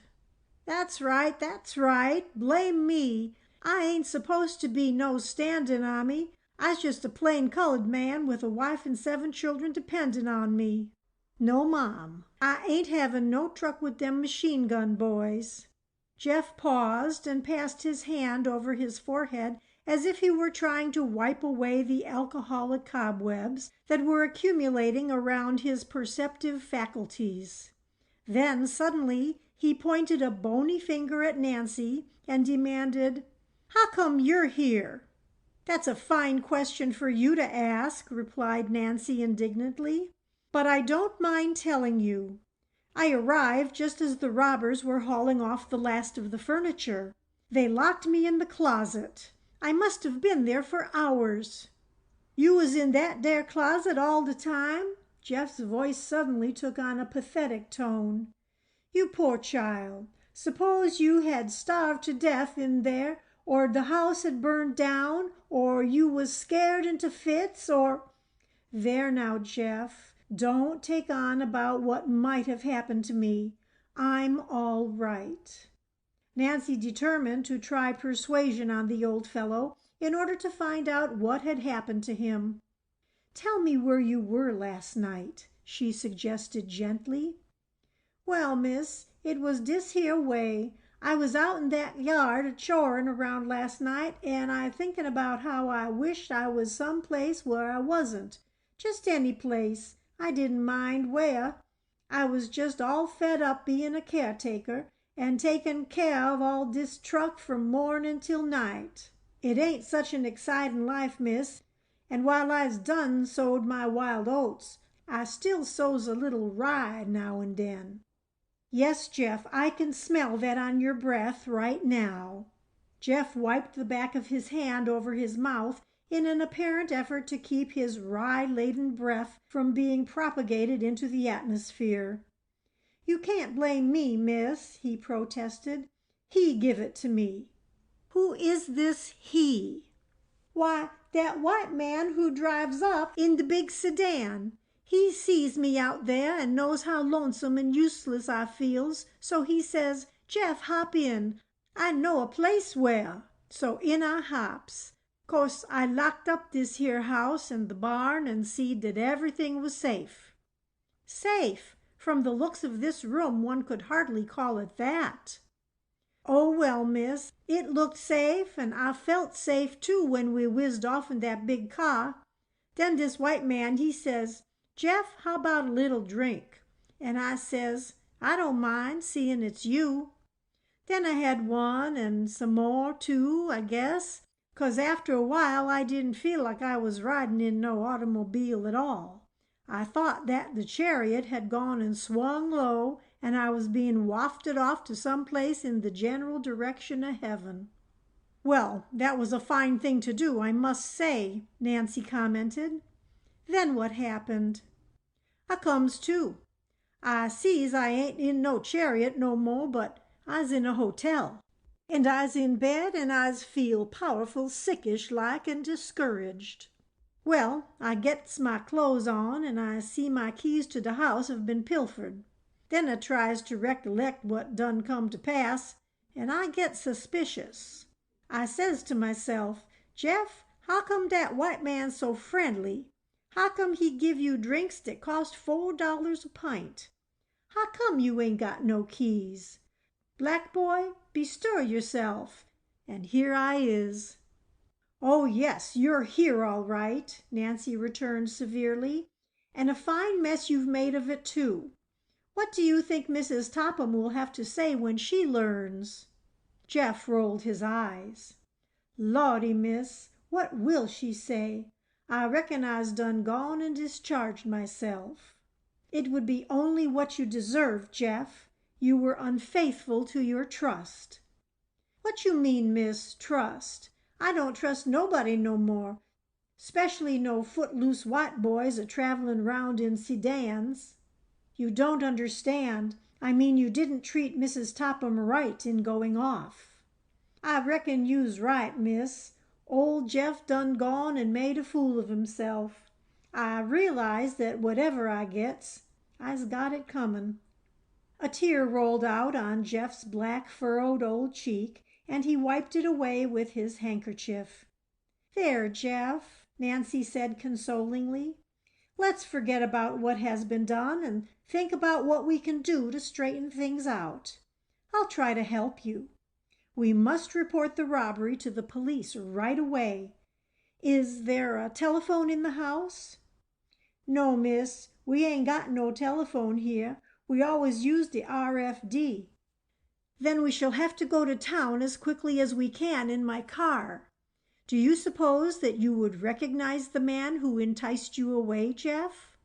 That's right, that's right. Blame me. I ain't supposed to be no standing on me. I's just a plain colored man with a wife and 7 children depending on me. No, Mom, I ain't having no truck with them machine gun boys." Jeff paused and passed his hand over his forehead as if he were trying to wipe away the alcoholic cobwebs that were accumulating around his perceptive faculties. Then suddenly he pointed a bony finger at Nancy and demanded, "How come you're here?" "That's a fine question for you to ask," replied Nancy indignantly. "But I don't mind telling you. I arrived just as the robbers were hauling off the last of the furniture. They locked me in the closet. I must have been there for hours." "You was in that there closet all the time?" Jeff's voice suddenly took on a pathetic tone. "You poor child. Suppose you had starved to death in there, or the house had burned down, or you was scared into fits, or—" "There now, Jeff. Don't take on about what might have happened to me. I'm all right." Nancy determined to try persuasion on the old fellow in order to find out what had happened to him. "Tell me where you were last night," she suggested gently. "Well, miss, it was dis here way. I was out in that yard a-chorin' around last night, and I thinking about how I wished I was some place where I wasn't. Just any place. I didn't mind where. I was just all fed up being a caretaker and taking care of all dis truck from morning till night. It ain't such an exciting life, miss, and while I's done sowed my wild oats, I still sows a little rye now and den." "Yes, Jeff, I can smell that on your breath right now." Jeff wiped the back of his hand over his mouth in an apparent effort to keep his rye-laden breath from being propagated into the atmosphere. "You can't blame me, miss," he protested. "He give it to me." "Who is this he?" "Why, that white man who drives up in the big sedan. He sees me out there and knows how lonesome and useless I feels, so he says, 'Jeff, hop in. I know a place where.' So in I hops. Course I locked up this here house and the barn and seed that everything was safe." "Safe? From the looks of this room, one could hardly call it that." "Oh, well, miss, it looked safe, and I felt safe too when we whizzed off in that big car. Then this white man, he says, 'Jeff, how about a little drink?' And I says, 'I don't mind, seeing it's you.' Then I had one and some more too, I guess, 'cause after a while I didn't feel like I was riding in no automobile at all. I thought that the chariot had gone and swung low and I was being wafted off to some place in the general direction of heaven." "Well, that was a fine thing to do, I must say," Nancy commented. "Then what happened?" "I comes to. I sees I ain't in no chariot no more, but I's in a hotel. And I's in bed, and I's feel powerful sickish like and discouraged. Well, I gets my clothes on, and I see my keys to the house have been pilfered. Then I tries to recollect what done come to pass, and I gets suspicious. I says to myself, Jeff, how come dat white man so friendly? How come he give you drinks that cost $4 a pint? How come you ain't got no keys? Black boy, bestir yourself. And here I is. Oh, yes, you're here all right, Nancy returned severely. And a fine mess you've made of it, too. What do you think Mrs. Topham will have to say when she learns? Jeff rolled his eyes. Lordy, miss, what will she say? I reckon I's done gone and discharged myself. It would be only what you deserved, Jeff. You were unfaithful to your trust. What you mean, miss, trust? I don't trust nobody no more, 'specially no footloose white boys a-travelin' round in sedans. You don't understand. I mean you didn't treat Mrs. Topham right in going off. I reckon you's right, miss. Old Jeff done gone and made a fool of himself. I realize that whatever I gets, I's got it comin'." A tear rolled out on Jeff's black furrowed old cheek, and he wiped it away with his handkerchief. "There, Jeff," Nancy said consolingly. "Let's forget about what has been done and think about what we can do to straighten things out. I'll try to help you. We must report the robbery to the police right away. Is there a telephone in the house?" "No, miss. We ain't got no telephone here. We always use the RFD. "Then we shall have to go to town as quickly as we can in my car. Do you suppose that you would recognize the man who enticed you away, Jeff?"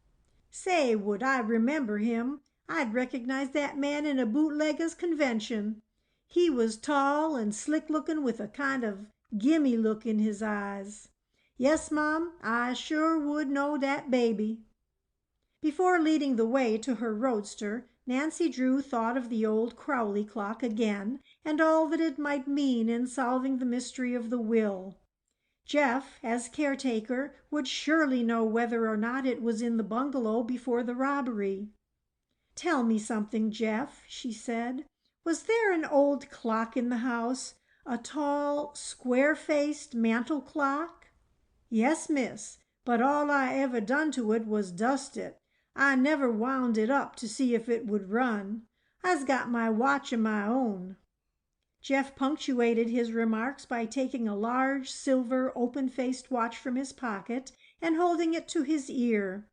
"Say, would I remember him? I'd recognize that man in a bootleggers' convention. He was tall and slick-looking with a kind of gimme look in his eyes. Yes, Mom, I sure would know that baby." Before leading the way to her roadster, Nancy Drew thought of the old Crowley clock again and all that it might mean in solving the mystery of the will. Jeff, as caretaker, would surely know whether or not it was in the bungalow before the robbery. "Tell me something, Jeff," she said. "Was there an old clock in the house, a tall, square-faced mantel clock?" "Yes, miss, but all I ever done to it was dust it. I never wound it up to see if it would run. I's got my watch of my own." Jeff punctuated his remarks by taking a large silver open-faced watch from his pocket and holding it to his ear.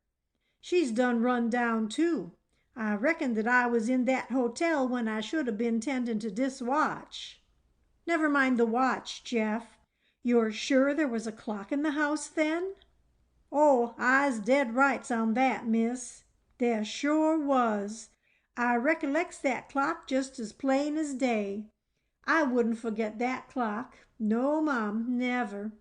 "She's done run down, too. I reckon that I was in that hotel when I should have been tending to this watch." "Never mind the watch, Jeff. You're sure there was a clock in the house then?" "Oh, I's dead rights on that, miss. There sure was. I recollects that clock just as plain as day. I wouldn't forget that clock. No, Mom, never."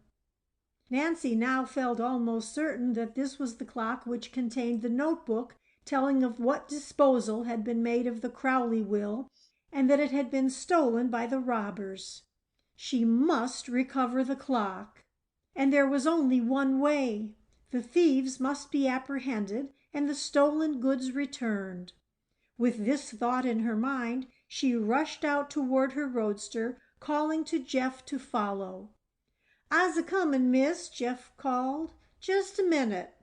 Nancy now felt almost certain that this was the clock which contained the notebook telling of what disposal had been made of the Crowley will, and that it had been stolen by the robbers. She must recover the clock. And there was only one way. The thieves must be apprehended and the stolen goods returned. With this thought in her mind, she rushed out toward her roadster, calling to Jeff to follow. "I's a-comin', miss," Jeff called. "Just a minute."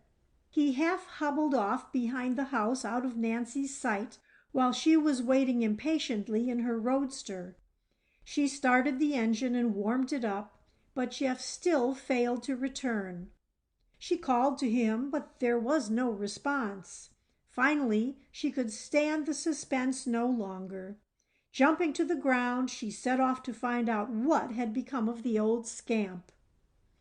He half hobbled off behind the house out of Nancy's sight while she was waiting impatiently in her roadster. She started the engine and warmed it up, but Jeff still failed to return. She called to him, but there was no response. Finally, she could stand the suspense no longer. Jumping to the ground, she set off to find out what had become of the old scamp.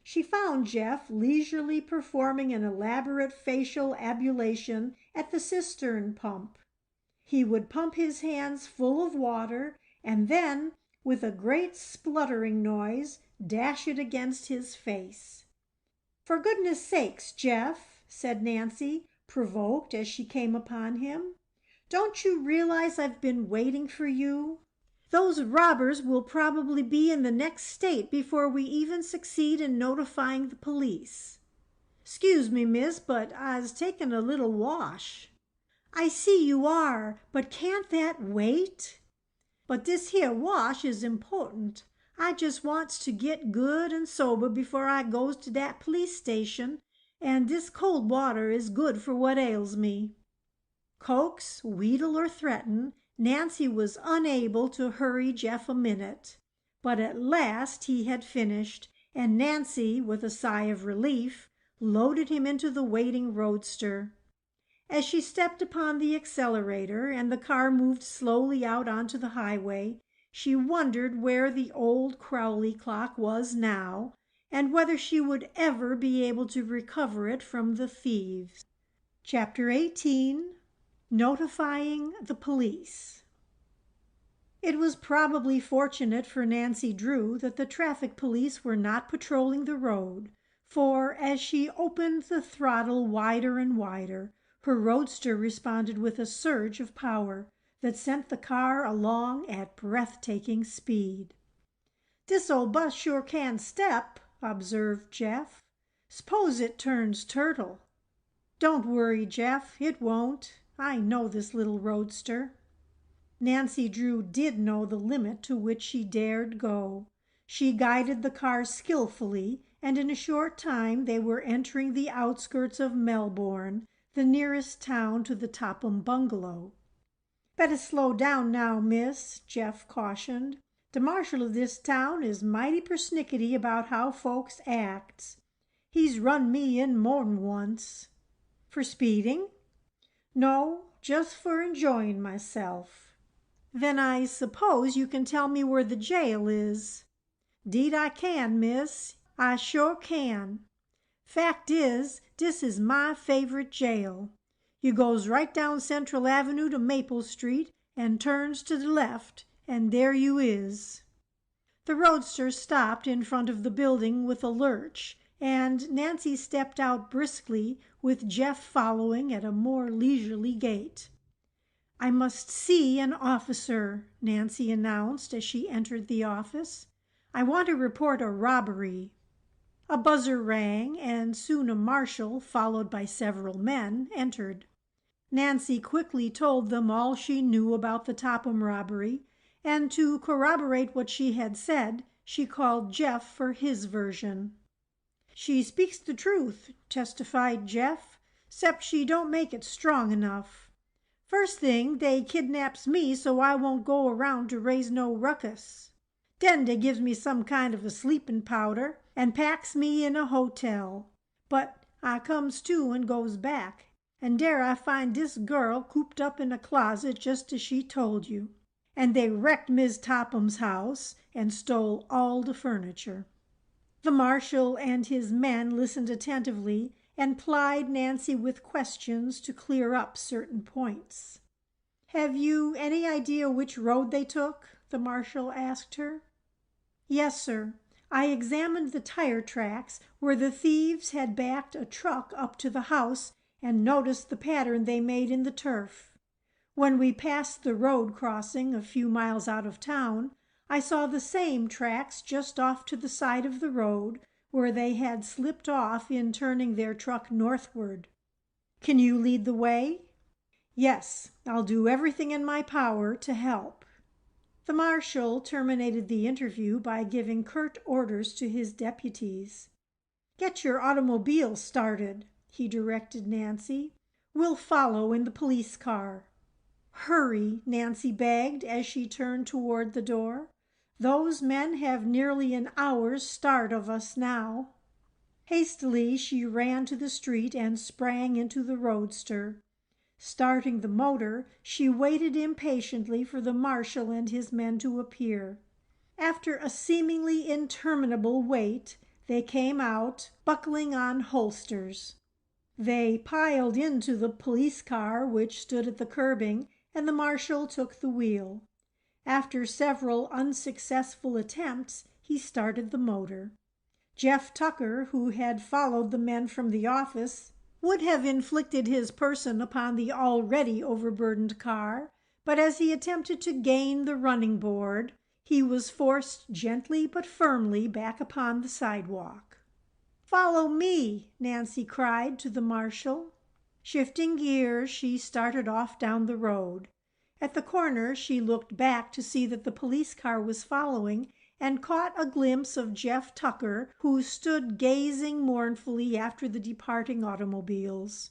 She found Jeff leisurely performing an elaborate facial ablution at the cistern pump. He would pump his hands full of water and then, with a great spluttering noise, dash it against his face. "For goodness sakes, Jeff," said Nancy, provoked as she came upon him. Don't you realize I've been waiting for you? Those robbers will probably be in the next state before we even succeed in notifying the police. Excuse me, miss, but I's taking a little wash. I see you are, but can't that wait? But this here wash is important. I just wants to get good and sober before I goes to that police station, and this cold water is good for what ails me. Coax, wheedle, or threaten, Nancy was unable to hurry Jeff a minute. But at last he had finished, and Nancy, with a sigh of relief, loaded him into the waiting roadster. As she stepped upon the accelerator and the car moved slowly out onto the highway, she wondered where the old Crowley clock was now, and whether she would ever be able to recover it from the thieves. Chapter 18. Notifying the police. It was probably fortunate for Nancy Drew that the traffic police were not patrolling the road, for as she opened the throttle wider and wider, her roadster responded with a surge of power that sent the car along at breathtaking speed. "This old bus sure can step," observed Jeff. "S'pose it turns turtle." "Don't worry, Jeff, it won't. I know this little roadster." Nancy Drew did know the limit to which she dared go. She guided the car skillfully, and in a short time they were entering the outskirts of Melbourne, the nearest town to the Topham bungalow. "Better slow down now, miss," Jeff cautioned. "The marshal of this town is mighty persnickety about how folks acts. He's run me in more'n once." "For speeding?" "No, just for enjoying myself." "Then I suppose you can tell me where the jail is." "'Deed I can, miss. I sure can. Fact is, dis is my favorite jail. You goes right down Central Avenue to Maple Street and turns to the left, and there you is." The roadster stopped in front of the building with a lurch, and Nancy stepped out briskly, with Jeff following at a more leisurely gait. "I must see an officer," Nancy announced as she entered the office. "I want to report a robbery." A buzzer rang, and soon a marshal, followed by several men, entered. Nancy quickly told them all she knew about the Topham robbery, and to corroborate what she had said, she called Jeff for his version. "She speaks the truth," testified Jeff, "'cept she don't make it strong enough. First thing, they kidnaps me so I won't go around to raise no ruckus. Den dey gives me some kind of a sleeping powder and packs me in a hotel. But I comes to and goes back, and there I find dis girl cooped up in a closet just as she told you. And they wrecked Mis' Topham's house and stole all the furniture." The marshal and his men listened attentively and plied Nancy with questions to clear up certain points. "Have you any idea which road they took?" the marshal asked her. "Yes, sir. I examined the tire tracks where the thieves had backed a truck up to the house and noticed the pattern they made in the turf. When we passed the road crossing a few miles out of town, I saw the same tracks just off to the side of the road where they had slipped off in turning their truck northward." "Can you lead the way?" "Yes, I'll do everything in my power to help." The marshal terminated the interview by giving curt orders to his deputies. "Get your automobile started," he directed Nancy. "We'll follow in the police car." "Hurry," Nancy begged as she turned toward the door. "Those men have nearly an hour's start of us now." Hastily she ran to the street and sprang into the roadster. Starting the motor, she waited impatiently for the marshal and his men to appear. After a seemingly interminable wait, they came out, buckling on holsters. They piled into the police car, which stood at the curbing, and the marshal took the wheel. After several unsuccessful attempts, he started the motor. Jeff Tucker, who had followed the men from the office, would have inflicted his person upon the already overburdened car, but as he attempted to gain the running board, he was forced gently but firmly back upon the sidewalk. "Follow me," Nancy cried to the marshal. Shifting gears, she started off down the road. At the corner, she looked back to see that the police car was following and caught a glimpse of Jeff Tucker, who stood gazing mournfully after the departing automobiles.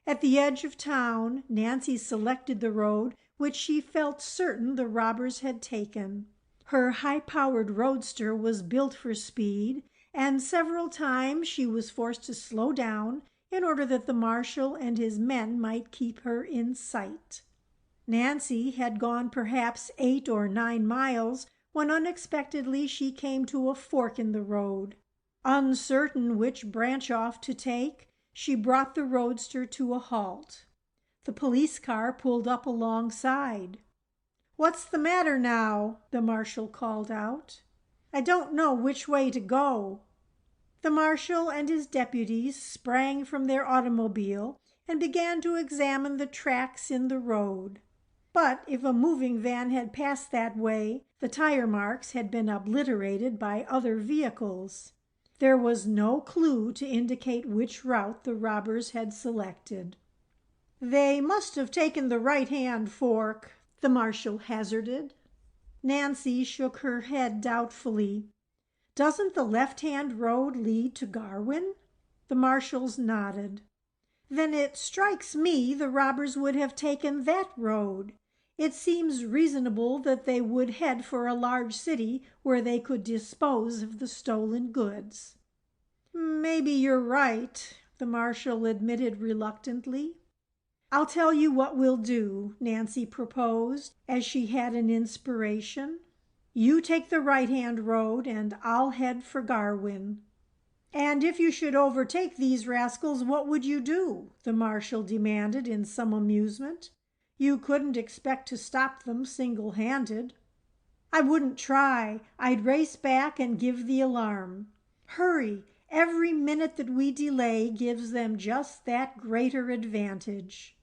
At the edge of town, Nancy selected the road which she felt certain the robbers had taken. Her high-powered roadster was built for speed, and several times she was forced to slow down in order that the marshal and his men might keep her in sight. Nancy had gone perhaps 8 or 9 miles when unexpectedly she came to a fork in the road. Uncertain which branch off to take, she brought the roadster to a halt. The police car pulled up alongside. "What's the matter now?" the marshal called out. "I don't know which way to go." The marshal and his deputies sprang from their automobile and began to examine the tracks in the road. But if a moving van had passed that way, the tire marks had been obliterated by other vehicles. There was no clue to indicate which route the robbers had selected. "They must have taken the right-hand fork," the marshal hazarded. Nancy shook her head doubtfully. "Doesn't the left-hand road lead to Garwin?" The marshals nodded. "Then it strikes me the robbers would have taken that road. It seems reasonable that they would head for a large city where they could dispose of the stolen goods." "Maybe you're right," the marshal admitted reluctantly. "I'll tell you what we'll do," Nancy proposed, as she had an inspiration. "You take the right-hand road, and I'll head for Garwin." "And if you should overtake these rascals, what would you do?" the marshal demanded in some amusement. "You couldn't expect to stop them single-handed." "I wouldn't try. I'd race back and give the alarm. Hurry! Every minute that we delay gives them just that greater advantage."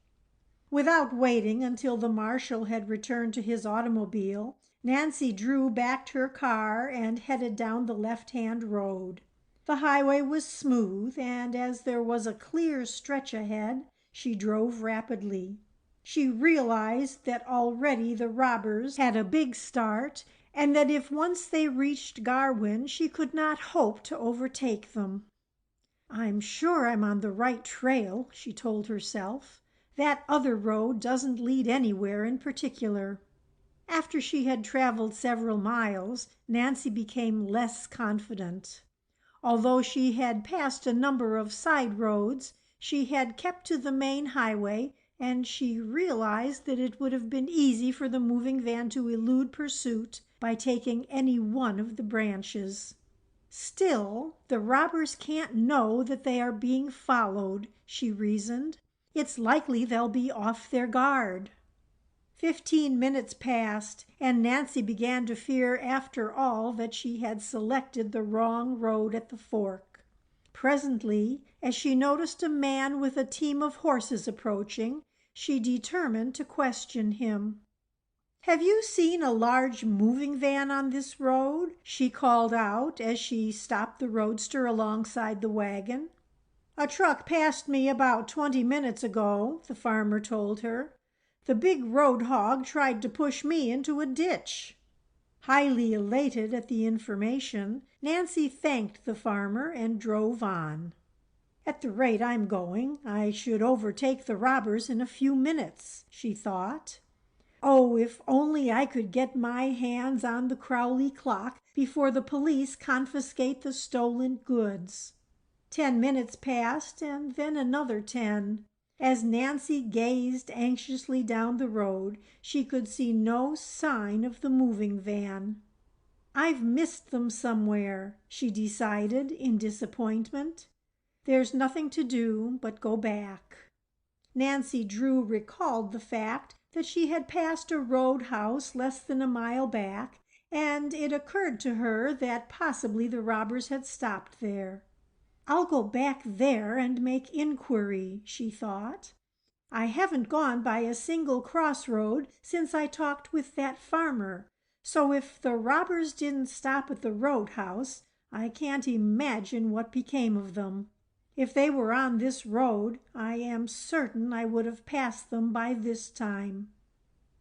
Without waiting until the marshal had returned to his automobile, Nancy drew back her car and headed down the left-hand road. The highway was smooth, and as there was a clear stretch ahead, she drove rapidly. She realized that already the robbers had a big start, and that if once they reached Garwin, she could not hope to overtake them. "I'm sure I'm on the right trail," she told herself. "That other road doesn't lead anywhere in particular." After she had traveled several miles, Nancy became less confident. Although she had passed a number of side roads, she had kept to the main highway, and she realized that it would have been easy for the moving van to elude pursuit by taking any one of the branches. "Still, the robbers can't know that they are being followed," she reasoned. "It's likely they'll be off their guard." 15 minutes passed, and Nancy began to fear after all that she had selected the wrong road at the fork. Presently, as she noticed a man with a team of horses approaching, she determined to question him. "Have you seen a large moving van on this road?" she called out as she stopped the roadster alongside the wagon. "A truck passed me about 20 minutes ago," the farmer told her. "The big road hog tried to push me into a ditch." Highly elated at the information, Nancy thanked the farmer and drove on. "At the rate I'm going, I should overtake the robbers in a few minutes," she thought. "Oh, if only I could get my hands on the Crowley clock before the police confiscate the stolen goods." 10 minutes passed, and then another 10. As Nancy gazed anxiously down the road, she could see no sign of the moving van. "I've missed them somewhere," she decided in disappointment. "There's nothing to do but go back." Nancy Drew recalled the fact that she had passed a roadhouse less than a mile back, and it occurred to her that possibly the robbers had stopped there. "I'll go back there and make inquiry," she thought. "I haven't gone by a single crossroad since I talked with that farmer, so if the robbers didn't stop at the roadhouse, I can't imagine what became of them. If they were on this road, I am certain I would have passed them by this time."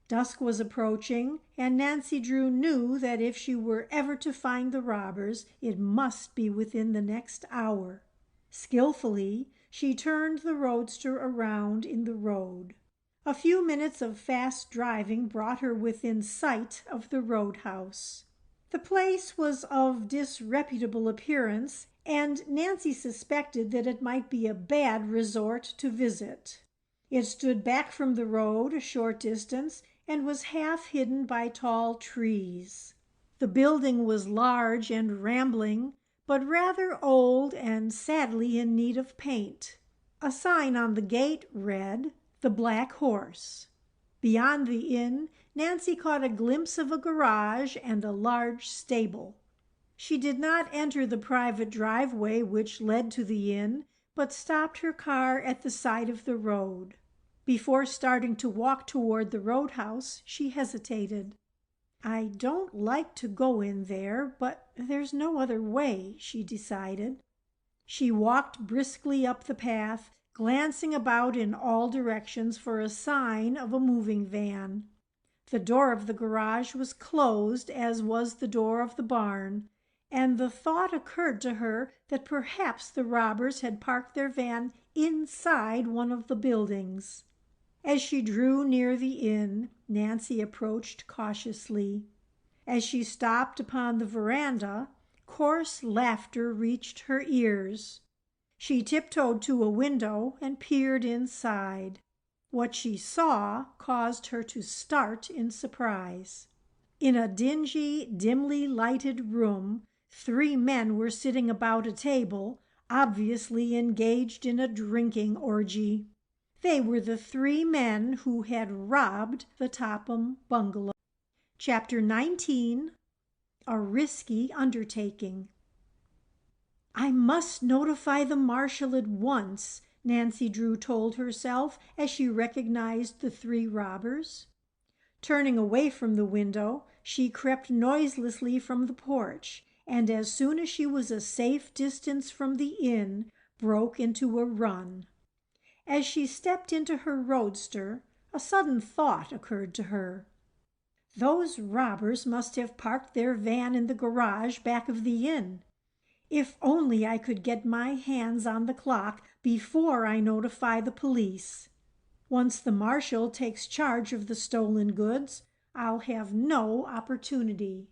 Dusk was approaching, and Nancy Drew knew that if she were ever to find the robbers, it must be within the next hour. Skillfully, she turned the roadster around in the road. A few minutes of fast driving brought her within sight of the roadhouse. The place was of disreputable appearance, and Nancy suspected that it might be a bad resort to visit. It stood back from the road a short distance and was half hidden by tall trees. The building was large and rambling, but rather old and sadly in need of paint. A sign on the gate read, "The Black Horse." Beyond the inn, Nancy caught a glimpse of a garage and a large stable. She did not enter the private driveway which led to the inn, but stopped her car at the side of the road. Before starting to walk toward the roadhouse, she hesitated. "I don't like to go in there, but there's no other way," she decided. She walked briskly up the path, glancing about in all directions for a sign of a moving van. The door of the garage was closed, as was the door of the barn, and the thought occurred to her that perhaps the robbers had parked their van inside one of the buildings. As she drew near the inn, Nancy approached cautiously. As she stopped upon the veranda, coarse laughter reached her ears. She tiptoed to a window and peered inside. What she saw caused her to start in surprise. In a dingy, dimly lighted room, 3 men were sitting about a table, obviously engaged in a drinking orgy. They were the 3 men who had robbed the Topham bungalow. Chapter 19. A Risky Undertaking. "I must notify the marshal at once," Nancy Drew told herself as she recognized the 3 robbers. Turning away from the window, she crept noiselessly from the porch, and as soon as she was a safe distance from the inn, broke into a run. As she stepped into her roadster, a sudden thought occurred to her. Those robbers must have parked their van in the garage back of the inn. If only I could get my hands on the clock before I notify the police. Once the marshal takes charge of the stolen goods, I'll have no opportunity.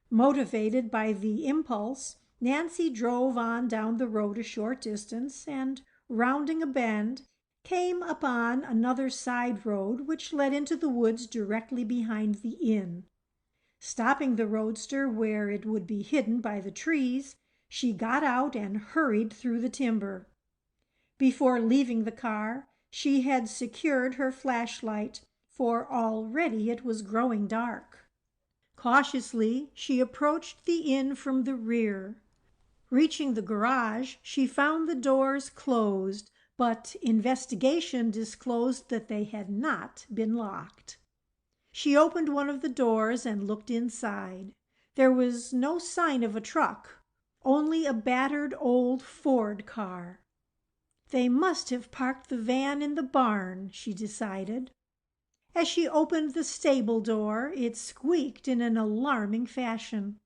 Motivated by the impulse, Nancy drove on down the road a short distance and, rounding a bend, came upon another side road which led into the woods directly behind the inn. Stopping the roadster where it would be hidden by the trees, she got out and hurried through the timber. Before leaving the car, she had secured her flashlight, for already it was growing dark. Cautiously, she approached the inn from the rear. Reaching the garage, she found the doors closed, but investigation disclosed that they had not been locked. She opened one of the doors and looked inside. There was no sign of a truck, only a battered old Ford car. They must have parked the van in the barn, she decided. As she opened the stable door, it squeaked in an alarming fashion.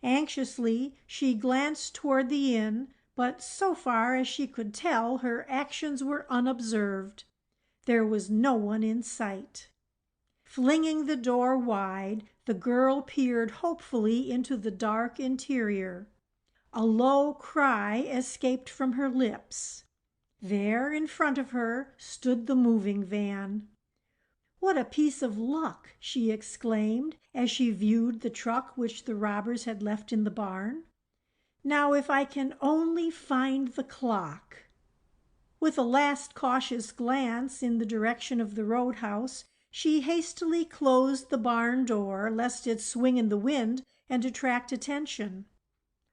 Anxiously, she glanced toward the inn, but so far as she could tell, her actions were unobserved. There was no one in sight. Flinging the door wide, the girl peered hopefully into the dark interior. A low cry escaped from her lips. There, in front of her, stood the moving van. "What a piece of luck!" she exclaimed as she viewed the truck which the robbers had left in the barn. "Now if I can only find the clock." With a last cautious glance in the direction of the roadhouse, she hastily closed the barn door lest it swing in the wind and attract attention.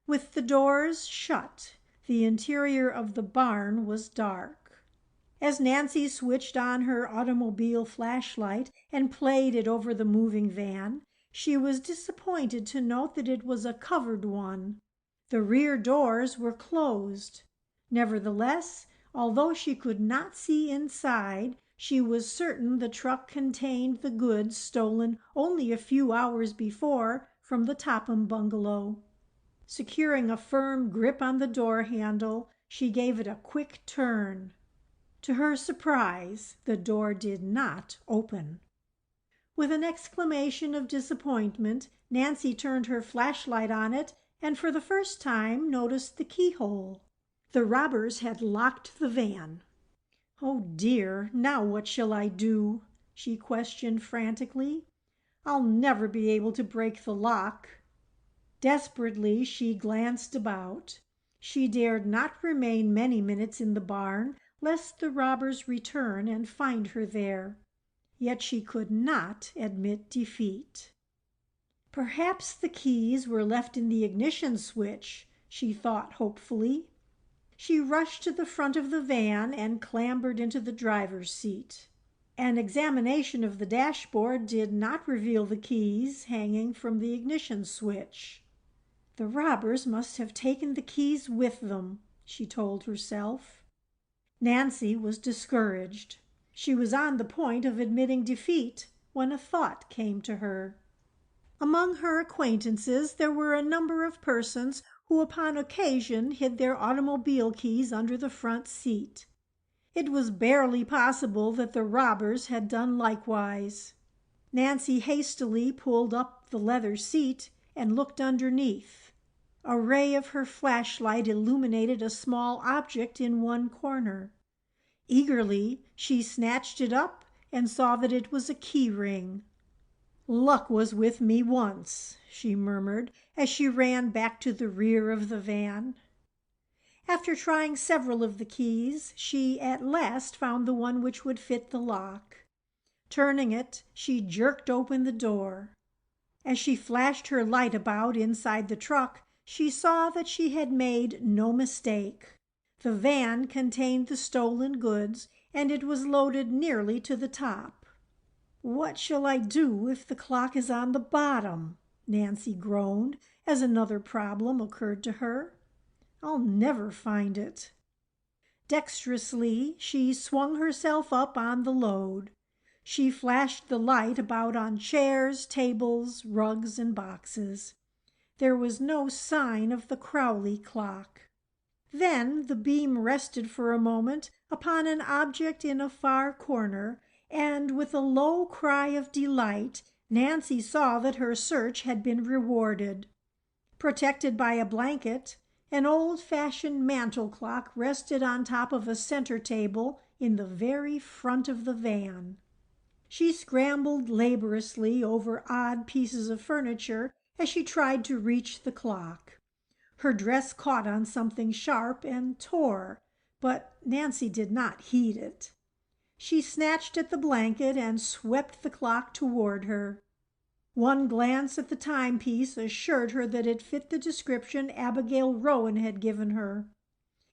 With the doors shut, The interior of the barn was dark. As Nancy switched on her automobile flashlight and played it over the moving van, she was disappointed to note that it was a covered one. The rear doors were closed. Nevertheless, although she could not see inside, she was certain the truck contained the goods stolen only a few hours before from the Topham bungalow. Securing a firm grip on the door handle, she gave it a quick turn. To her surprise, the door did not open. With an exclamation of disappointment, Nancy turned her flashlight on it and for the first time noticed the keyhole. The robbers had locked the van. "Oh dear, now what shall I do?" she questioned frantically. "I'll never be able to break the lock." Desperately she glanced about. She dared not remain many minutes in the barn, lest the robbers return and find her there. Yet she could not admit defeat. Perhaps the keys were left in the ignition switch, she thought hopefully. She rushed to the front of the van and clambered into the driver's seat. An examination of the dashboard did not reveal the keys hanging from the ignition switch. The robbers must have taken the keys with them, she told herself. Nancy was discouraged. She was on the point of admitting defeat when a thought came to her. Among her acquaintances there were a number of persons who upon occasion hid their automobile keys under the front seat. It was barely possible that the robbers had done likewise. Nancy hastily pulled up the leather seat and looked underneath. A ray of her flashlight illuminated a small object in one corner. Eagerly she snatched it up and saw that it was a key ring. "Luck was with me once," she murmured as she ran back to the rear of the van. After trying several of the keys, she at last found the one which would fit the lock. Turning it, she jerked open the door. As she flashed her light about inside the truck, she saw that she had made no mistake. The van contained the stolen goods, and it was loaded nearly to the top. "What shall I do if the clock is on the bottom?" Nancy groaned as another problem occurred to her. "I'll never find it." Dexterously, she swung herself up on the load. She flashed the light about on chairs, tables, rugs, and boxes. There was no sign of the Crowley clock. Then the beam rested for a moment upon an object in a far corner, and with a low cry of delight, Nancy saw that her search had been rewarded. Protected by a blanket, an old-fashioned mantel clock rested on top of a center table in the very front of the van. She scrambled laboriously over odd pieces of furniture as she tried to reach the clock. Her dress caught on something sharp and tore, but Nancy did not heed it. She snatched at the blanket and swept the clock toward her. One glance at the timepiece assured her that it fit the description Abigail Rowan had given her.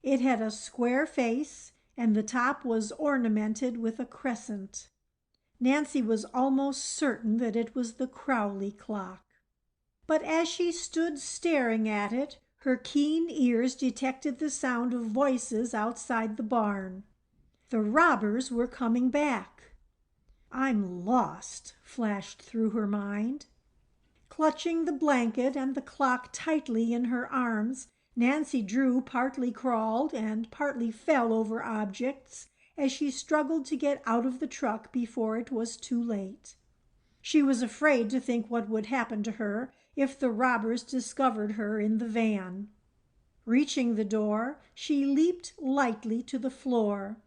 It had a square face, and the top was ornamented with a crescent. Nancy was almost certain that it was the Crowley clock. But as she stood staring at it, her keen ears detected the sound of voices outside the barn. The robbers were coming back. "I'm lost," flashed through her mind. Clutching the blanket and the clock tightly in her arms, Nancy Drew partly crawled and partly fell over objects as she struggled to get out of the truck before it was too late. She was afraid to think what would happen to her if the robbers discovered her in the van. Reaching the door, she leaped lightly to the floor.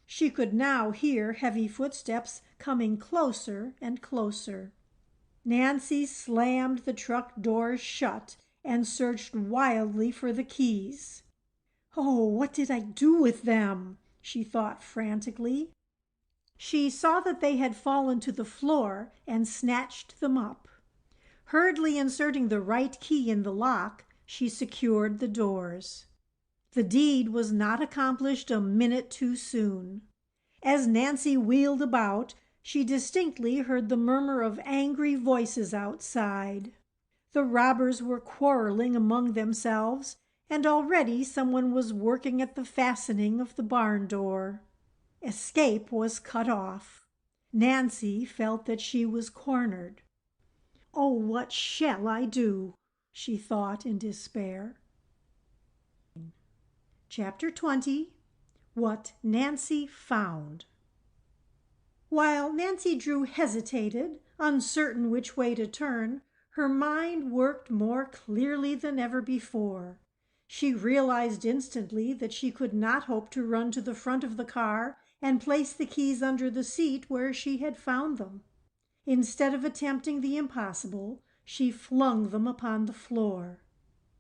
She could now hear heavy footsteps coming closer and closer. Nancy slammed the truck doors shut and searched wildly for the keys. "Oh, what did I do with them?" she thought frantically. She saw that they had fallen to the floor and snatched them up. Hurriedly inserting the right key in the lock, she secured the doors. The deed was not accomplished a minute too soon. As Nancy wheeled about, she distinctly heard the murmur of angry voices outside. The robbers were quarreling among themselves, and already someone was working at the fastening of the barn door. Escape was cut off. Nancy felt that she was cornered. "Oh, what shall I do?" she thought in despair. Chapter 20. What Nancy Found. While Nancy Drew hesitated, uncertain which way to turn, her mind worked more clearly than ever before. She realized instantly that she could not hope to run to the front of the car and place the keys under the seat where she had found them. Instead of attempting the impossible, she flung them upon the floor.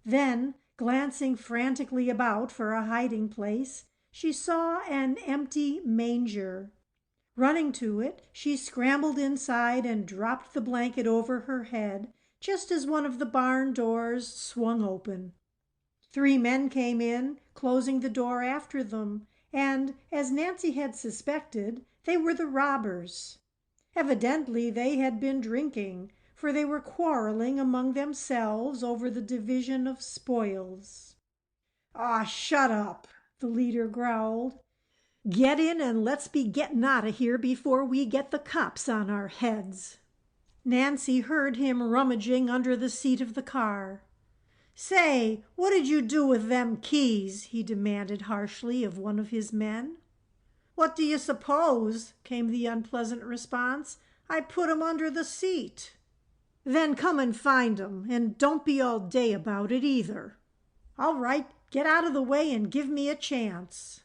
Then, glancing frantically about for a hiding place, she saw an empty manger. Running to it, she scrambled inside and dropped the blanket over her head just as one of the barn doors swung open. 3 men came in, closing the door after them, and, as Nancy had suspected, they were the robbers. Evidently they had been drinking, for they were quarreling among themselves over the division of spoils. "Aw, shut up," the leader growled. "Get in and let's be getting out of here before we get the cops on our heads." Nancy heard him rummaging under the seat of the car. "Say, what did you do with them keys?" he demanded harshly of one of his men. "What do you suppose?" came the unpleasant response. "I put 'em under the seat." "Then come and find 'em, and don't be all day about it either." "All right, get out of the way and give me a chance."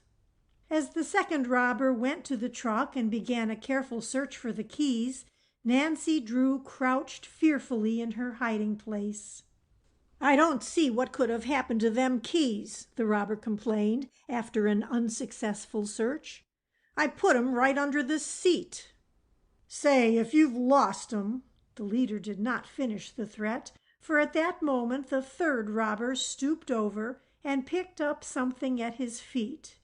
As the second robber went to the truck and began a careful search for the keys, Nancy Drew crouched fearfully in her hiding place. "I don't see what could have happened to them keys," the robber complained after an unsuccessful search. "I put 'em right under this seat." "Say, if you've lost 'em—" The leader did not finish the threat, for at that moment the third robber stooped over and picked up something at his feet.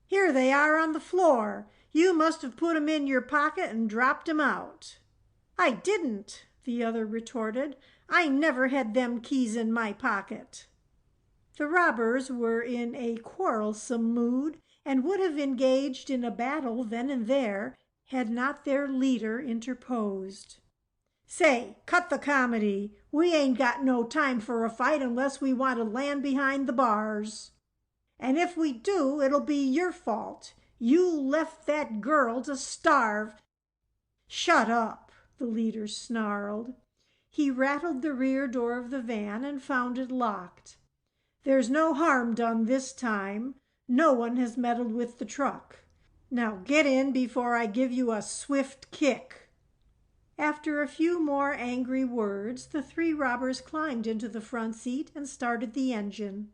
"Here they are on the floor. You must have put 'em in your pocket and dropped 'em out." "I didn't," the other retorted. "I never had them keys in my pocket." The robbers were in a quarrelsome mood and would have engaged in a battle then and there had not their leader interposed. "Say, cut the comedy. We ain't got no time for a fight unless we want to land behind the bars. And if we do, it'll be your fault. You left that girl to starve." "Shut up," the leader snarled. He rattled the rear door of the van and found it locked. "There's no harm done this time. No one has meddled with the truck. Now get in before I give you a swift kick." After a few more angry words, the 3 robbers climbed into the front seat and started the engine.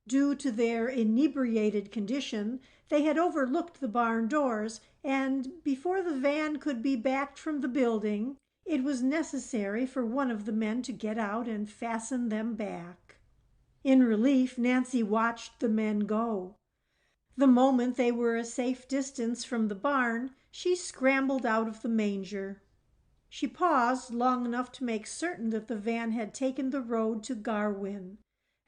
Due to their inebriated condition, they had overlooked the barn doors, and before the van could be backed from the building, it was necessary for one of the men to get out and fasten them back. In relief, Nancy watched the men go. The moment they were a safe distance from the barn, she scrambled out of the manger. She paused long enough to make certain that the van had taken the road to Garwin.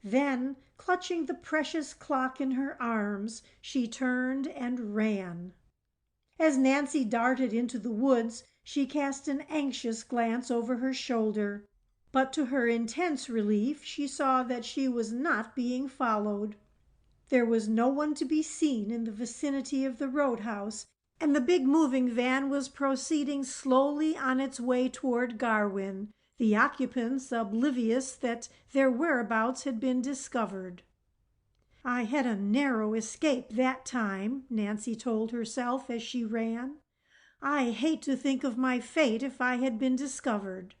Then, clutching the precious clock in her arms, she turned and ran. As Nancy darted into the woods, she cast an anxious glance over her shoulder. But to her intense relief, she saw that she was not being followed. There was no one to be seen in the vicinity of the roadhouse, and the big moving van was proceeding slowly on its way toward Garwin, the occupants oblivious that their whereabouts had been discovered. "I had a narrow escape that time," Nancy told herself as she ran. "I hate to think of my fate if I had been discovered."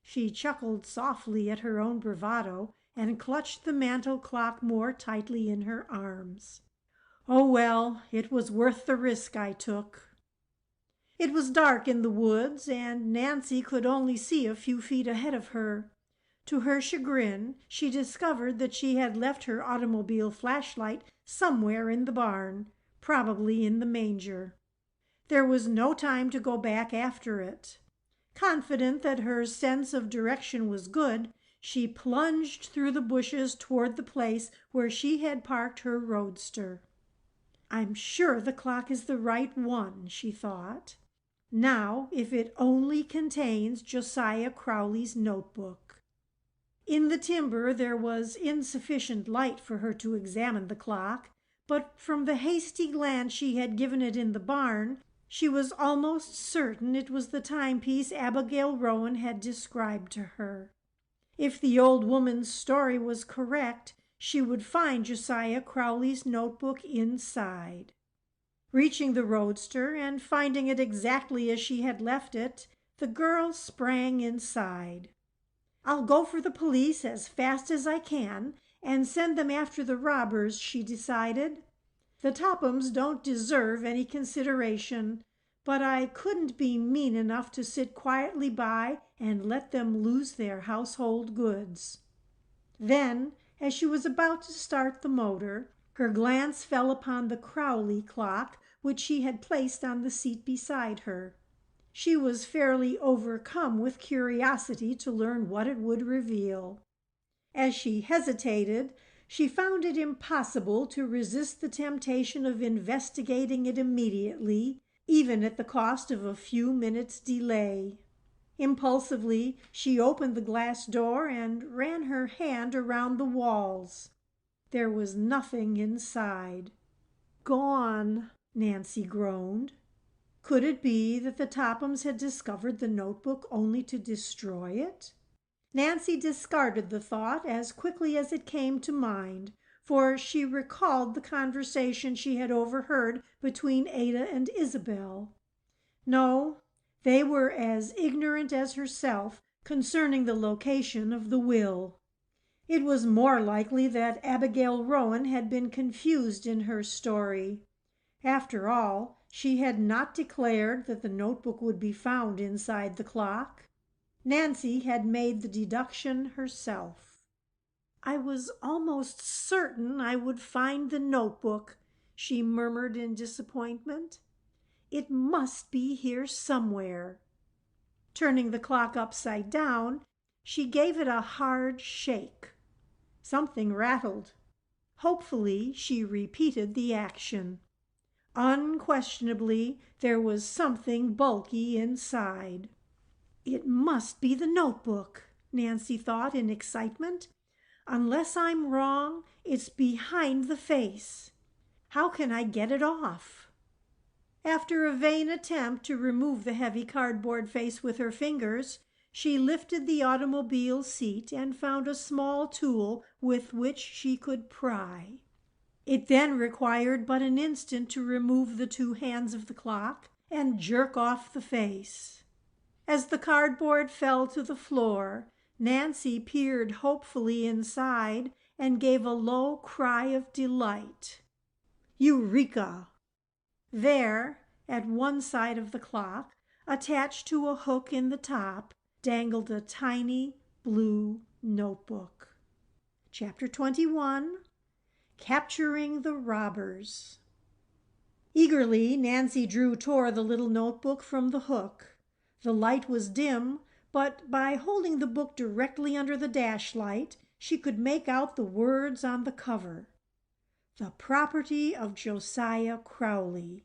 She chuckled softly at her own bravado and clutched the mantel clock more tightly in her arms. "Oh well, it was worth the risk I took." It was dark in the woods, and Nancy could only see a few feet ahead of her. To her chagrin, she discovered that she had left her automobile flashlight somewhere in the barn, probably in the manger. There was no time to go back after it. Confident that her sense of direction was good, she plunged through the bushes toward the place where she had parked her roadster. "I'm sure the clock is the right one," she thought. "Now, if it only contains Josiah Crowley's notebook." In the timber there was insufficient light for her to examine the clock, but from the hasty glance she had given it in the barn, she was almost certain it was the timepiece Abigail Rowan had described to her. If the old woman's story was correct, she would find Josiah Crowley's notebook inside. Reaching the roadster and finding it exactly as she had left it, the girl sprang inside. "I'll go for the police as fast as I can and send them after the robbers," she decided. "The Tophams don't deserve any consideration, but I couldn't be mean enough to sit quietly by and let them lose their household goods." Then, as she was about to start the motor, her glance fell upon the Crowley clock, which she had placed on the seat beside her. She was fairly overcome with curiosity to learn what it would reveal. As she hesitated, she found it impossible to resist the temptation of investigating it immediately, even at the cost of a few minutes' delay. Impulsively, she opened the glass door and ran her hand around the walls. There was nothing inside. "Gone," Nancy groaned. Could it be that the Tophams had discovered the notebook only to destroy it? Nancy discarded the thought as quickly as it came to mind, for she recalled the conversation she had overheard between Ada and Isabel. No, they were as ignorant as herself concerning the location of the will. It was more likely that Abigail Rowan had been confused in her story. After all, she had not declared that the notebook would be found inside the clock. Nancy had made the deduction herself. "I was almost certain I would find the notebook," she murmured in disappointment. "It must be here somewhere." Turning the clock upside down, she gave it a hard shake. Something rattled. Hopefully, she repeated the action. Unquestionably, there was something bulky inside. "It must be the notebook," Nancy thought in excitement. "Unless I'm wrong, it's behind the face. How can I get it off?" After a vain attempt to remove the heavy cardboard face with her fingers, she lifted the automobile seat and found a small tool with which she could pry. It then required but an instant to remove the two hands of the clock and jerk off the face. As the cardboard fell to the floor, Nancy peered hopefully inside and gave a low cry of delight. Eureka! There, at one side of the clock, attached to a hook in the top, dangled a tiny blue notebook. Chapter 21. Capturing the Robbers. Eagerly, Nancy drew toward the little notebook from the hook. The light was dim, but by holding the book directly under the dashlight, she could make out the words on the cover. "The property of Josiah Crowley."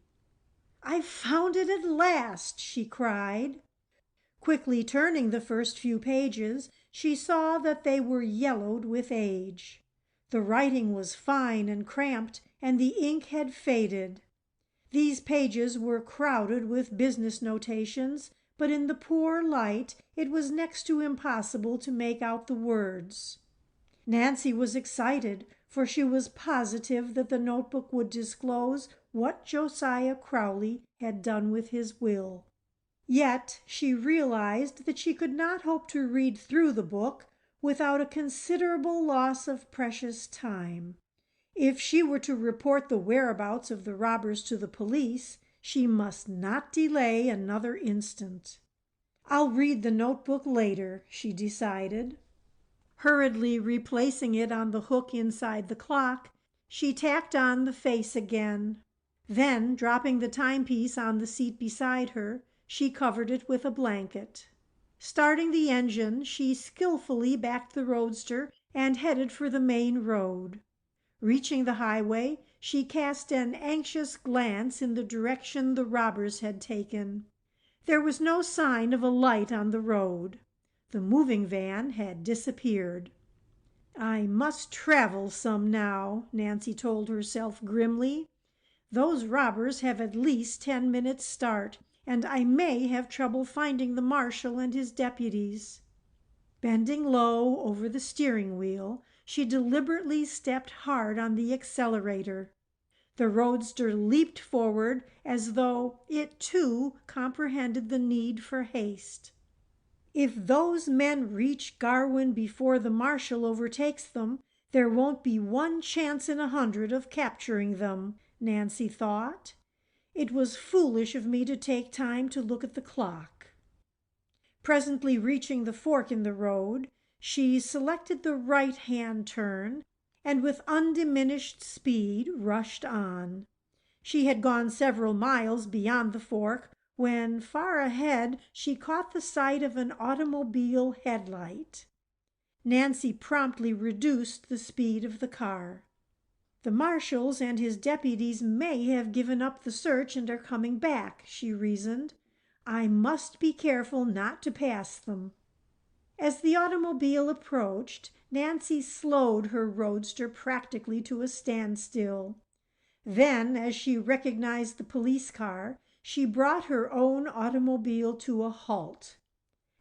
"I've found it at last!" she cried. Quickly turning the first few pages, she saw that they were yellowed with age. The writing was fine and cramped, and the ink had faded. These pages were crowded with business notations, but in the poor light it was next to impossible to make out the words. Nancy was excited, for she was positive that the notebook would disclose what Josiah Crowley had done with his will. Yet she realized that she could not hope to read through the book without a considerable loss of precious time. If she were to report the whereabouts of the robbers to the police, she must not delay another instant. "I'll read the notebook later," she decided. Hurriedly replacing it on the hook inside the clock, she tacked on the face again. Then, dropping the timepiece on the seat beside her, she covered it with a blanket. Starting the engine, she skillfully backed the roadster and headed for the main road. Reaching the highway, she cast an anxious glance in the direction the robbers had taken. There was no sign of a light on the road. The moving van had disappeared. "I must travel some now," Nancy told herself grimly. "Those robbers have at least 10 minutes' start, and I may have trouble finding the marshal and his deputies." Bending low over the steering wheel, she deliberately stepped hard on the accelerator. The roadster leaped forward as though it too comprehended the need for haste. "If those men reach Garwin before the marshal overtakes them, there won't be one chance in 100 of capturing them," Nancy thought. "It was foolish of me to take time to look at the clock." Presently reaching the fork in the road, she selected the right-hand turn and with undiminished speed rushed on. She had gone several miles beyond the fork when far ahead she caught the sight of an automobile headlight. Nancy promptly reduced the speed of the car. "The marshals and his deputies may have given up the search and are coming back," she reasoned. "I must be careful not to pass them." As the automobile approached, Nancy slowed her roadster practically to a standstill. Then, as she recognized the police car, she brought her own automobile to a halt.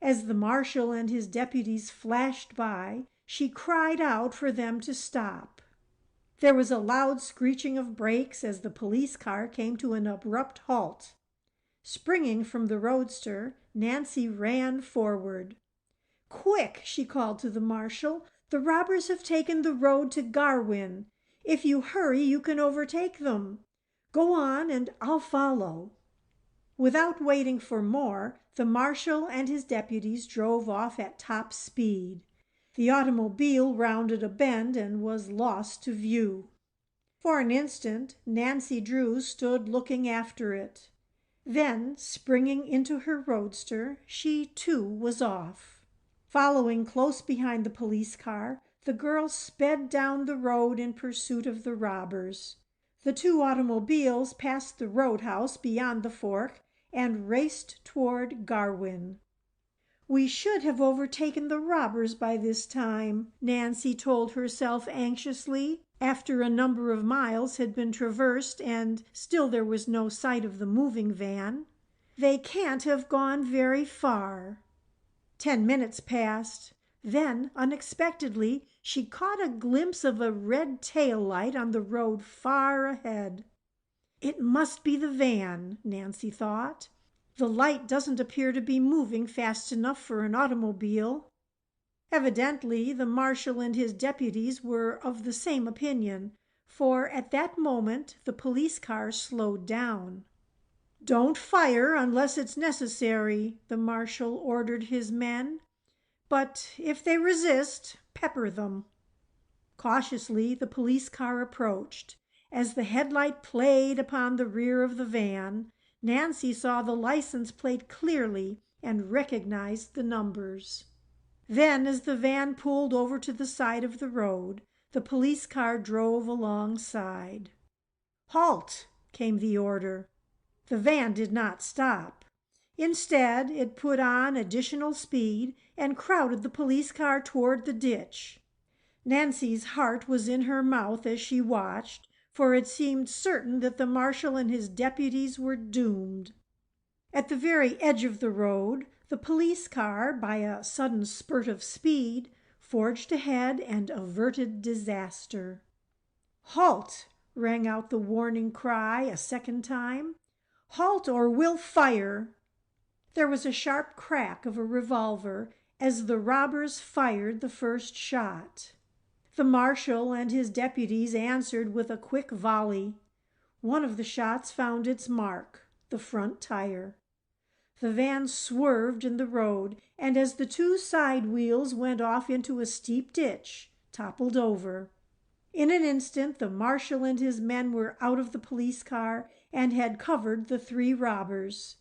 As the marshal and his deputies flashed by, she cried out for them to stop. There was a loud screeching of brakes as the police car came to an abrupt halt. Springing from the roadster, Nancy ran forward. "Quick!" she called to the marshal. "The robbers have taken the road to Garwin. If you hurry, you can overtake them. Go on, and I'll follow." Without waiting for more, the marshal and his deputies drove off at top speed. The automobile rounded a bend and was lost to view. For an instant, Nancy Drew stood looking after it. Then, springing into her roadster, she too was off. Following close behind the police car, the girl sped down the road in pursuit of the robbers. The two automobiles passed the roadhouse beyond the fork and raced toward Garwin. "We should have overtaken the robbers by this time," Nancy told herself anxiously, after a number of miles had been traversed and still there was no sight of the moving van. "They can't have gone very far." 10 minutes passed. Then, unexpectedly, she caught a glimpse of a red tail light on the road far ahead. "It must be the van," Nancy thought. "The light doesn't appear to be moving fast enough for an automobile." Evidently, the marshal and his deputies were of the same opinion, for at that moment the police car slowed down. "Don't fire unless it's necessary," the marshal ordered his men. "But if they resist, pepper them." Cautiously, the police car approached. As the headlight played upon the rear of the van, Nancy saw the license plate clearly and recognized the numbers. Then, as the van pulled over to the side of the road, the police car drove alongside. "Halt!" came the order. The van did not stop. Instead, it put on additional speed and crowded the police car toward the ditch. Nancy's heart was in her mouth as she watched, for it seemed certain that the marshal and his deputies were doomed. At the very edge of the road, the police car, by a sudden spurt of speed, forged ahead and averted disaster. "Halt!" rang out the warning cry a second time. "Halt, or we'll fire!" There was a sharp crack of a revolver as the robbers fired the first shot. The marshal and his deputies answered with a quick volley. One of the shots found its mark, the front tire. The van swerved in the road, and as the two side wheels went off into a steep ditch, toppled over. In an instant, the marshal and his men were out of the police car and had covered the three robbers.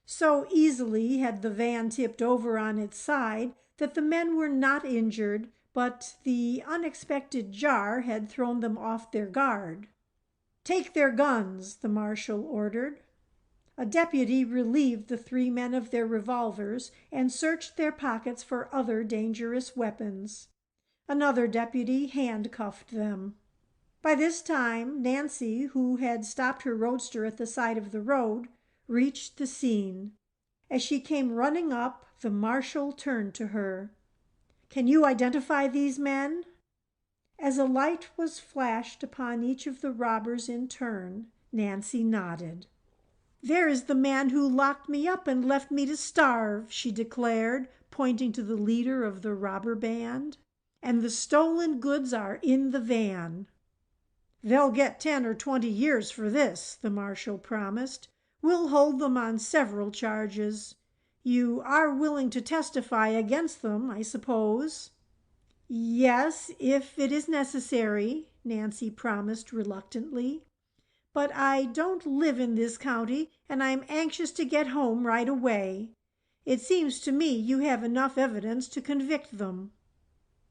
So easily had the van tipped over on its side that the men were not injured, but the unexpected jar had thrown them off their guard. "Take their guns," the marshal ordered. A deputy relieved the three men of their revolvers and searched their pockets for other dangerous weapons. Another deputy handcuffed them. By this time, Nancy, who had stopped her roadster at the side of the road, reached the scene. As she came running up, the marshal turned to her. "Can you identify these men?" As a light was flashed upon each of the robbers in turn, Nancy nodded. "There is the man who locked me up and left me to starve," she declared, pointing to the leader of the robber band. "And the stolen goods are in the van." "They'll get 10 or 20 years for this," the marshal promised. "We'll hold them on several charges. You are willing to testify against them, I suppose?" "Yes, if it is necessary," Nancy promised reluctantly. "But I don't live in this county, and I'm anxious to get home right away. It seems to me you have enough evidence to convict them."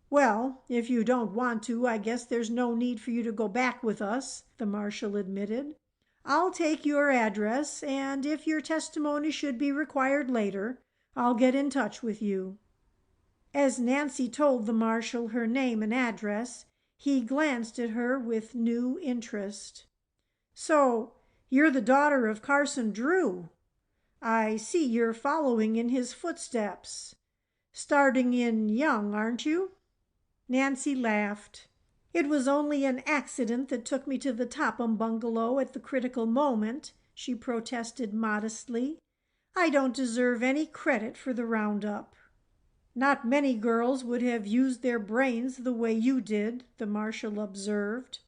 "Well, if you don't want to, I guess there's no need for you to go back with us," the marshal admitted. "I'll take your address, and if your testimony should be required later, I'll get in touch with you." As Nancy told the marshal her name and address, he glanced at her with new interest. "So, you're the daughter of Carson Drew. I see you're following in his footsteps. Starting in young, aren't you?" Nancy laughed. "It was only an accident that took me to the Topham bungalow at the critical moment," she protested modestly. "I don't deserve any credit for the roundup." "Not many girls would have used their brains the way you did," the marshal observed.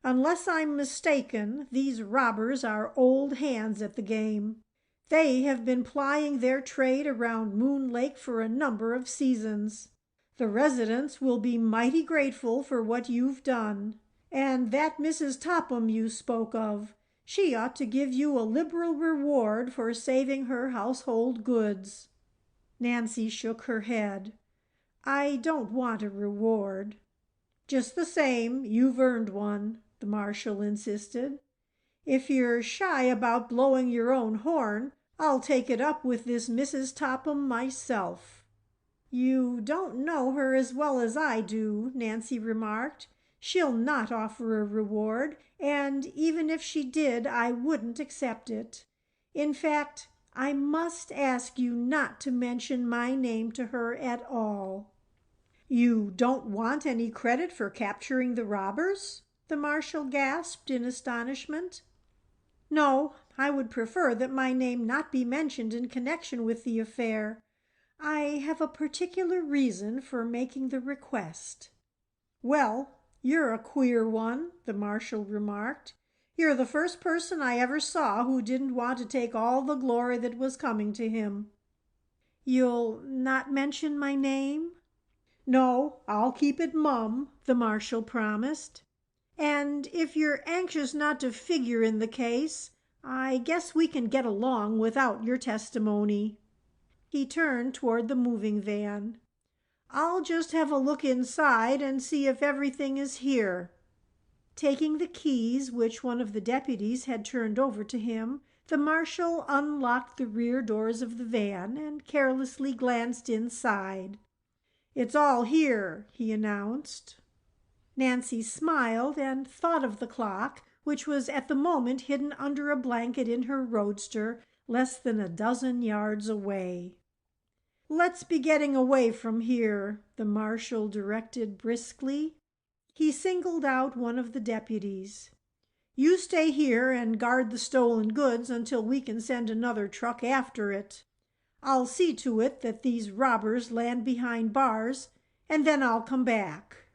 "Unless I'm mistaken, these robbers are old hands at the game. They have been plying their trade around Moon Lake for a number of seasons. The residents will be mighty grateful for what you've done. And that Mrs. Topham you spoke of, she ought to give you a liberal reward for saving her household goods." Nancy shook her head. "I don't want a reward." "Just the same, you've earned one," the marshal insisted. "If you're shy about blowing your own horn, I'll take it up with this Mrs. Topham myself." "You don't know her as well as I do," Nancy remarked. "She'll not offer a reward, and even if she did, I wouldn't accept it. In fact, I must ask you not to mention my name to her at all." "You don't want any credit for capturing the robbers?" the marshal gasped in astonishment. "No, I would prefer that my name not be mentioned in connection with the affair. I have a particular reason for making the request." "Well, you're a queer one," the marshal remarked. "You're the first person I ever saw who didn't want to take all the glory that was coming to him." "You'll not mention my name?" "No, I'll keep it mum," the marshal promised. "And if you're anxious not to figure in the case, I guess we can get along without your testimony." He turned toward the moving van. "I'll just have a look inside and see if everything is here." Taking the keys, which one of the deputies had turned over to him, the marshal unlocked the rear doors of the van and carelessly glanced inside. "It's all here," he announced. Nancy smiled and thought of the clock, which was at the moment hidden under a blanket in her roadster less than a dozen yards away. "Let's be getting away from here," the marshal directed briskly. He singled out one of the deputies. "You stay here and guard the stolen goods until we can send another truck after it. I'll see to it that these robbers land behind bars, and then I'll come back."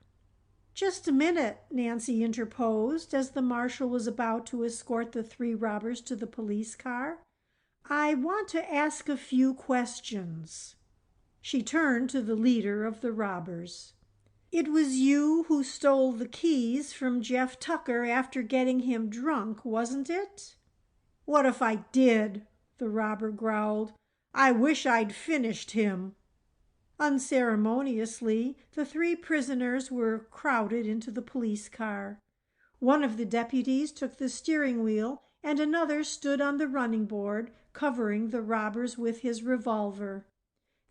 "Just a minute," Nancy interposed as the marshal was about to escort the three robbers to the police car. I want to ask a few questions." She turned to the leader of the robbers. "It was you who stole the keys from Jeff Tucker after getting him drunk, wasn't it?" "What if I did?" the robber growled. "I wish I'd finished him." Unceremoniously, the three prisoners were crowded into the police car. One of the deputies took the steering wheel and another stood on the running board, covering the robbers with his revolver.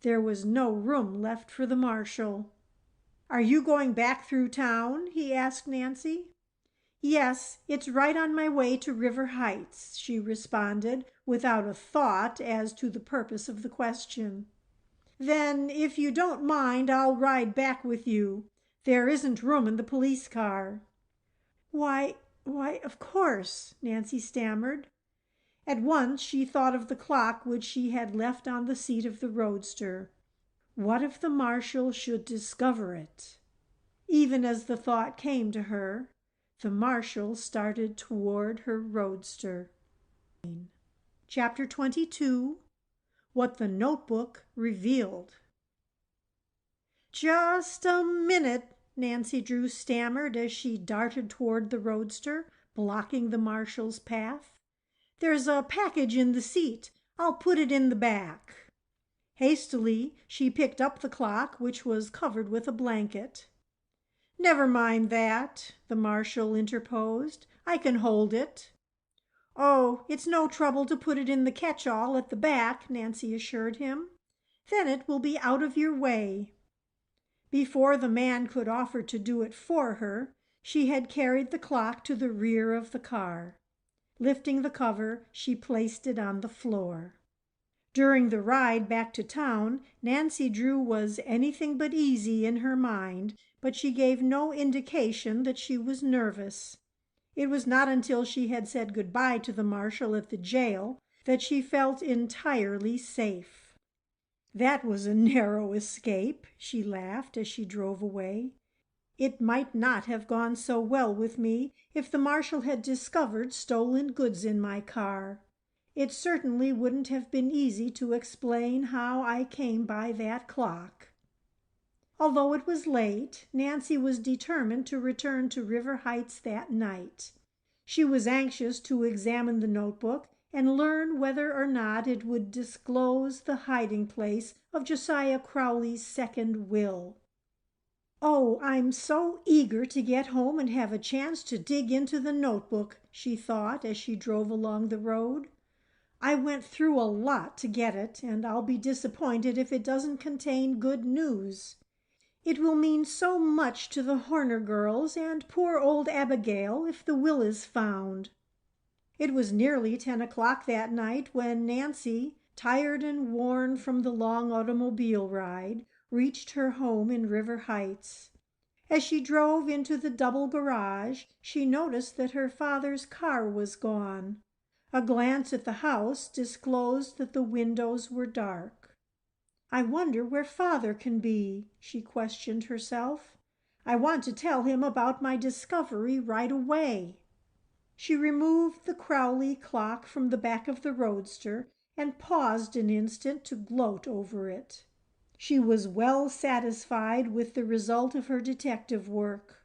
There was no room left for the marshal. "Are you going back through town?" he asked Nancy. "Yes, it's right on my way to River Heights," she responded, without a thought as to the purpose of the question. "Then, if you don't mind, I'll ride back with you. There isn't room in the police car." Why, of course," Nancy stammered. At once she thought of the clock which she had left on the seat of the roadster. What if the marshal should discover it? Even as the thought came to her, the marshal started toward her roadster. Chapter 22. What the Notebook Revealed. "Just a minute," Nancy Drew stammered as she darted toward the roadster, blocking the marshal's path. "There's a package in the seat. I'll put it in the back." Hastily, she picked up the clock, which was covered with a blanket. "Never mind that," the marshal interposed. "I can hold it." "Oh, it's no trouble to put it in the catch-all at the back," Nancy assured him. "Then it will be out of your way." Before the man could offer to do it for her, she had carried the clock to the rear of the car. Lifting the cover, she placed it on the floor. During the ride back to town, Nancy Drew was anything but easy in her mind, but she gave no indication that she was nervous. It was not until she had said goodbye to the marshal at the jail that she felt entirely safe. "That was a narrow escape," she laughed as she drove away. "It might not have gone so well with me if the marshal had discovered stolen goods in my car. It certainly wouldn't have been easy to explain how I came by that clock." Although it was late, Nancy was determined to return to River Heights that night. She was anxious to examine the notebook and learn whether or not it would disclose the hiding place of Josiah Crowley's second will. "Oh, I'm so eager to get home and have a chance to dig into the notebook," she thought as she drove along the road. "I went through a lot to get it, and I'll be disappointed if it doesn't contain good news. It will mean so much to the Horner girls and poor old Abigail if the will is found." It was nearly 10 o'clock that night when Nancy, tired and worn from the long automobile ride, reached her home in River Heights. As she drove into the double garage, she noticed that her father's car was gone. A glance at the house disclosed that the windows were dark. "I wonder where father can be," she questioned herself. "I want to tell him about my discovery right away." She removed the Crowley clock from the back of the roadster and paused an instant to gloat over it. She was well satisfied with the result of her detective work.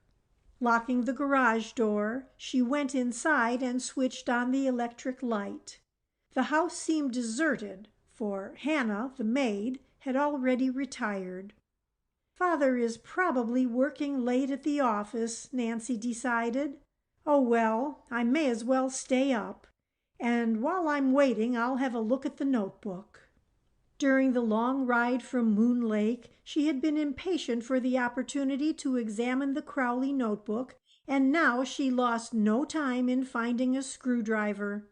Locking the garage door, she went inside and switched on the electric light. The house seemed deserted, for Hannah, the maid, had already retired. "Father is probably working late at the office," Nancy decided. "Oh, well, I may as well stay up. And while I'm waiting, I'll have a look at the notebook." During the long ride from Moon Lake, she had been impatient for the opportunity to examine the Crowley notebook, and now she lost no time in finding a screwdriver.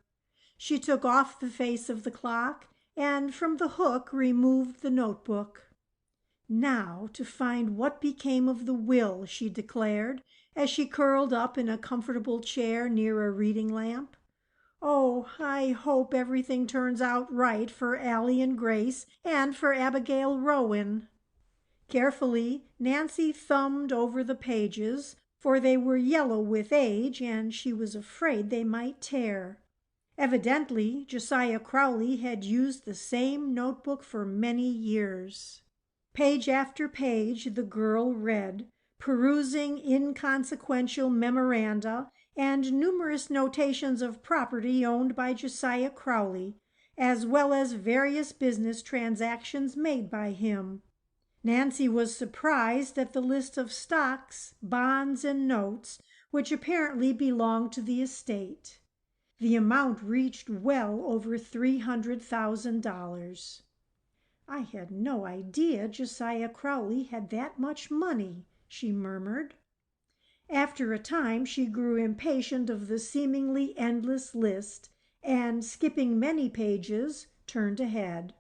She took off the face of the clock and from the hook removed the notebook. "Now to find what became of the will," she declared, as she curled up in a comfortable chair near a reading lamp. "Oh, I hope everything turns out right for Allie and Grace and for Abigail Rowan." Carefully, Nancy thumbed over the pages, for they were yellow with age and she was afraid they might tear. Evidently, Josiah Crowley had used the same notebook for many years. Page after page the girl read, perusing inconsequential memoranda and numerous notations of property owned by Josiah Crowley, as well as various business transactions made by him. Nancy was surprised at the list of stocks, bonds, and notes which apparently belonged to the estate. The amount reached well over $300,000. "I had no idea Josiah Crowley had that much money," she murmured. After a time she grew impatient of the seemingly endless list and, skipping many pages, turned ahead.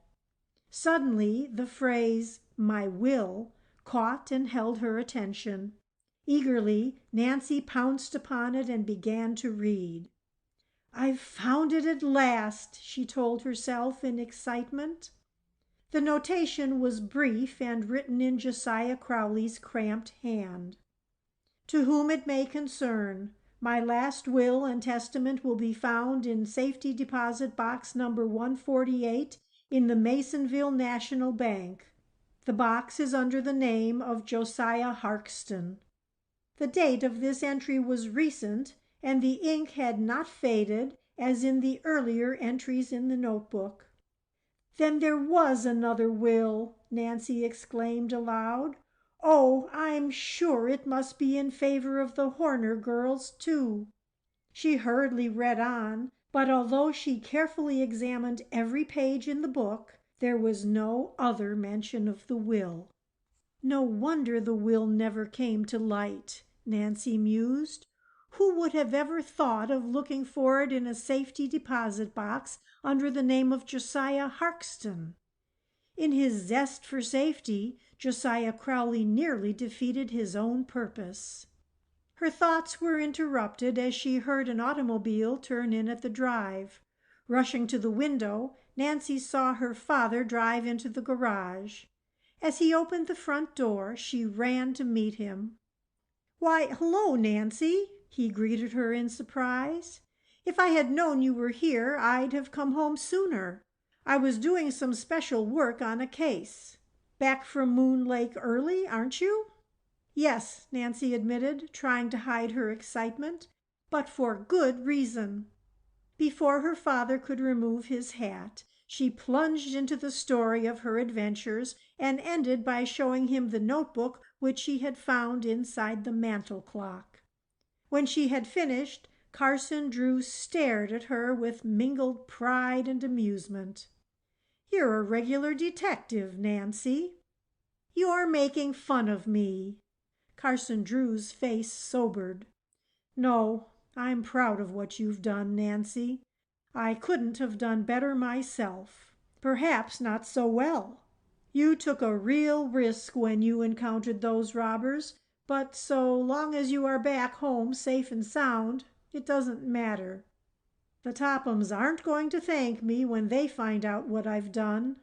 Suddenly the phrase, "my will," caught and held her attention. Eagerly Nancy pounced upon it and began to read. "I've found it at last," she told herself in excitement. The notation was brief and written in Josiah Crowley's cramped hand. "To whom it may concern, my last will and testament will be found in safety deposit box number 148 in the Masonville National Bank. The box is under the name of Josiah Harkston." The date of this entry was recent, and the ink had not faded as in the earlier entries in the notebook. "Then there was another will!" Nancy exclaimed aloud. "Oh, I'm sure it must be in favor of the Horner girls, too." She hurriedly read on, but although she carefully examined every page in the book, there was no other mention of the will. "No wonder the will never came to light," Nancy mused. "Who would have ever thought of looking for it in a safety deposit box under the name of Josiah Harkston?" In his zest for safety, Josiah Crowley nearly defeated his own purpose. Her thoughts were interrupted as she heard an automobile turn in at the drive. Rushing to the window, Nancy saw her father drive into the garage. As he opened the front door, she ran to meet him. "Why, hello, Nancy," he greeted her in surprise. "If I had known you were here, I'd have come home sooner. I was doing some special work on a case. Back from Moon Lake early, aren't you?" "Yes," Nancy admitted, trying to hide her excitement, "but for good reason." Before her father could remove his hat, she plunged into the story of her adventures and ended by showing him the notebook which she had found inside the mantel clock. When she had finished, Carson Drew stared at her with mingled pride and amusement. "You're a regular detective, Nancy." "You're making fun of me." Carson Drew's face sobered. "No, I'm proud of what you've done, Nancy. I couldn't have done better myself. Perhaps not so well. You took a real risk when you encountered those robbers, but so long as you are back home safe and sound, it doesn't matter. The Tophams aren't going to thank me when they find out what I've done."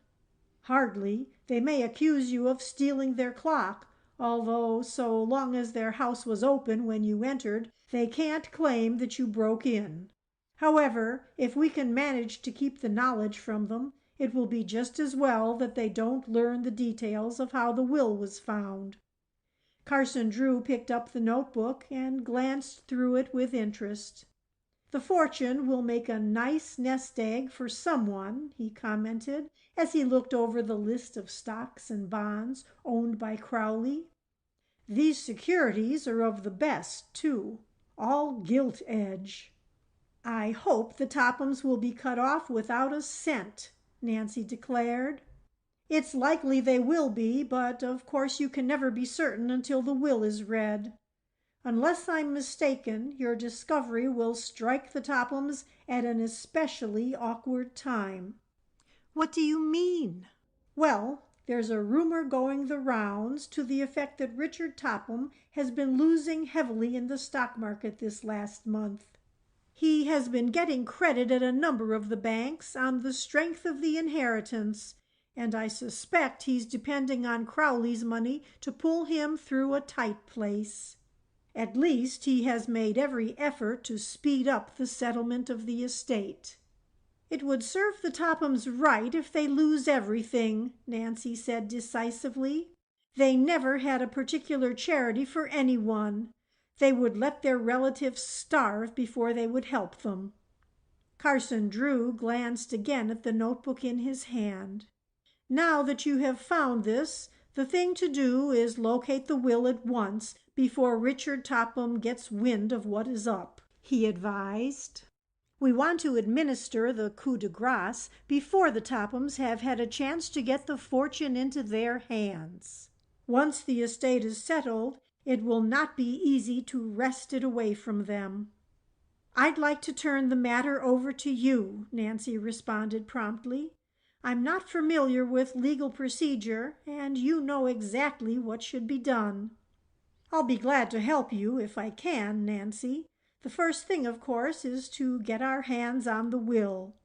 "Hardly. They may accuse you of stealing their clock, although so long as their house was open when you entered, they can't claim that you broke in. However, if we can manage to keep the knowledge from them, it will be just as well that they don't learn the details of how the will was found." Carson Drew picked up the notebook and glanced through it with interest. "The fortune will make a nice nest egg for someone," he commented as he looked over the list of stocks and bonds owned by Crowley. "These securities are of the best, too, all gilt edge." "I hope the Tophams will be cut off without a cent," Nancy declared. "It's likely they will be, but of course you can never be certain until the will is read. Unless I'm mistaken, your discovery will strike the Tophams at an especially awkward time." "What do you mean?" "Well, there's a rumor going the rounds to the effect that Richard Topham has been losing heavily in the stock market this last month. He has been getting credit at a number of the banks on the strength of the inheritance, and I suspect he's depending on Crowley's money to pull him through a tight place. At least he has made every effort to speed up the settlement of the estate. "It would serve the Tophams right if they lose everything," Nancy said decisively. "They never had a particular charity for anyone. They would let their relatives starve before they would help them." Carson Drew glanced again at the notebook in his hand. "Now that you have found this, the thing to do is locate the will at once before Richard Topham gets wind of what is up," he advised. "We want to administer the coup de grace before the Tophams have had a chance to get the fortune into their hands. Once the estate is settled, it will not be easy to wrest it away from them." "I'd like to turn the matter over to you," Nancy responded promptly. "I'm not familiar with legal procedure, and you know exactly what should be done." "I'll be glad to help you if I can, Nancy. The first thing, of course, is to get our hands on the will."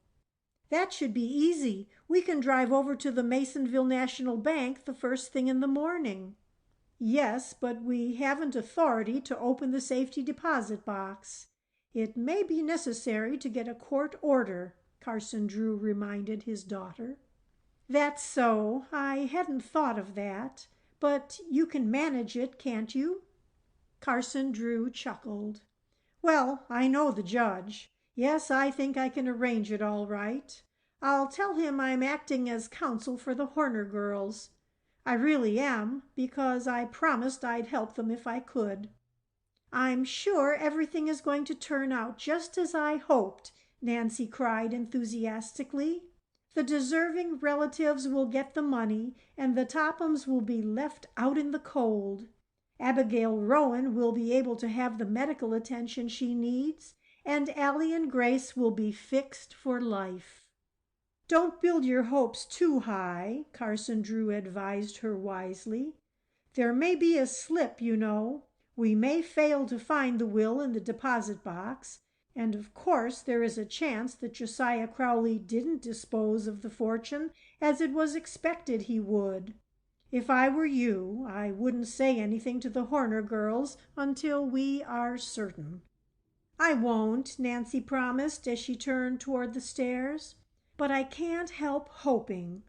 "That should be easy. We can drive over to the Masonville National Bank the first thing in the morning." "Yes, but we haven't authority to open the safety deposit box. It may be necessary to get a court order," Carson Drew reminded his daughter. "That's so. I hadn't thought of that. But you can manage it, can't you?" Carson Drew chuckled. "Well, I know the judge. Yes, I think I can arrange it all right. I'll tell him I'm acting as counsel for the Horner girls. I really am, because I promised I'd help them if I could." "I'm sure everything is going to turn out just as I hoped," Nancy cried enthusiastically. "The deserving relatives will get the money, and the Tophams will be left out in the cold. Abigail Rowan will be able to have the medical attention she needs, and Allie and Grace will be fixed for life." "Don't build your hopes too high," Carson Drew advised her wisely. "There may be a slip, you know. We may fail to find the will in the deposit box, and of course there is a chance that Josiah Crowley didn't dispose of the fortune as it was expected he would. If I were you, I wouldn't say anything to the Horner girls until we are certain." "I won't," Nancy promised as she turned toward the stairs. "But I can't help hoping.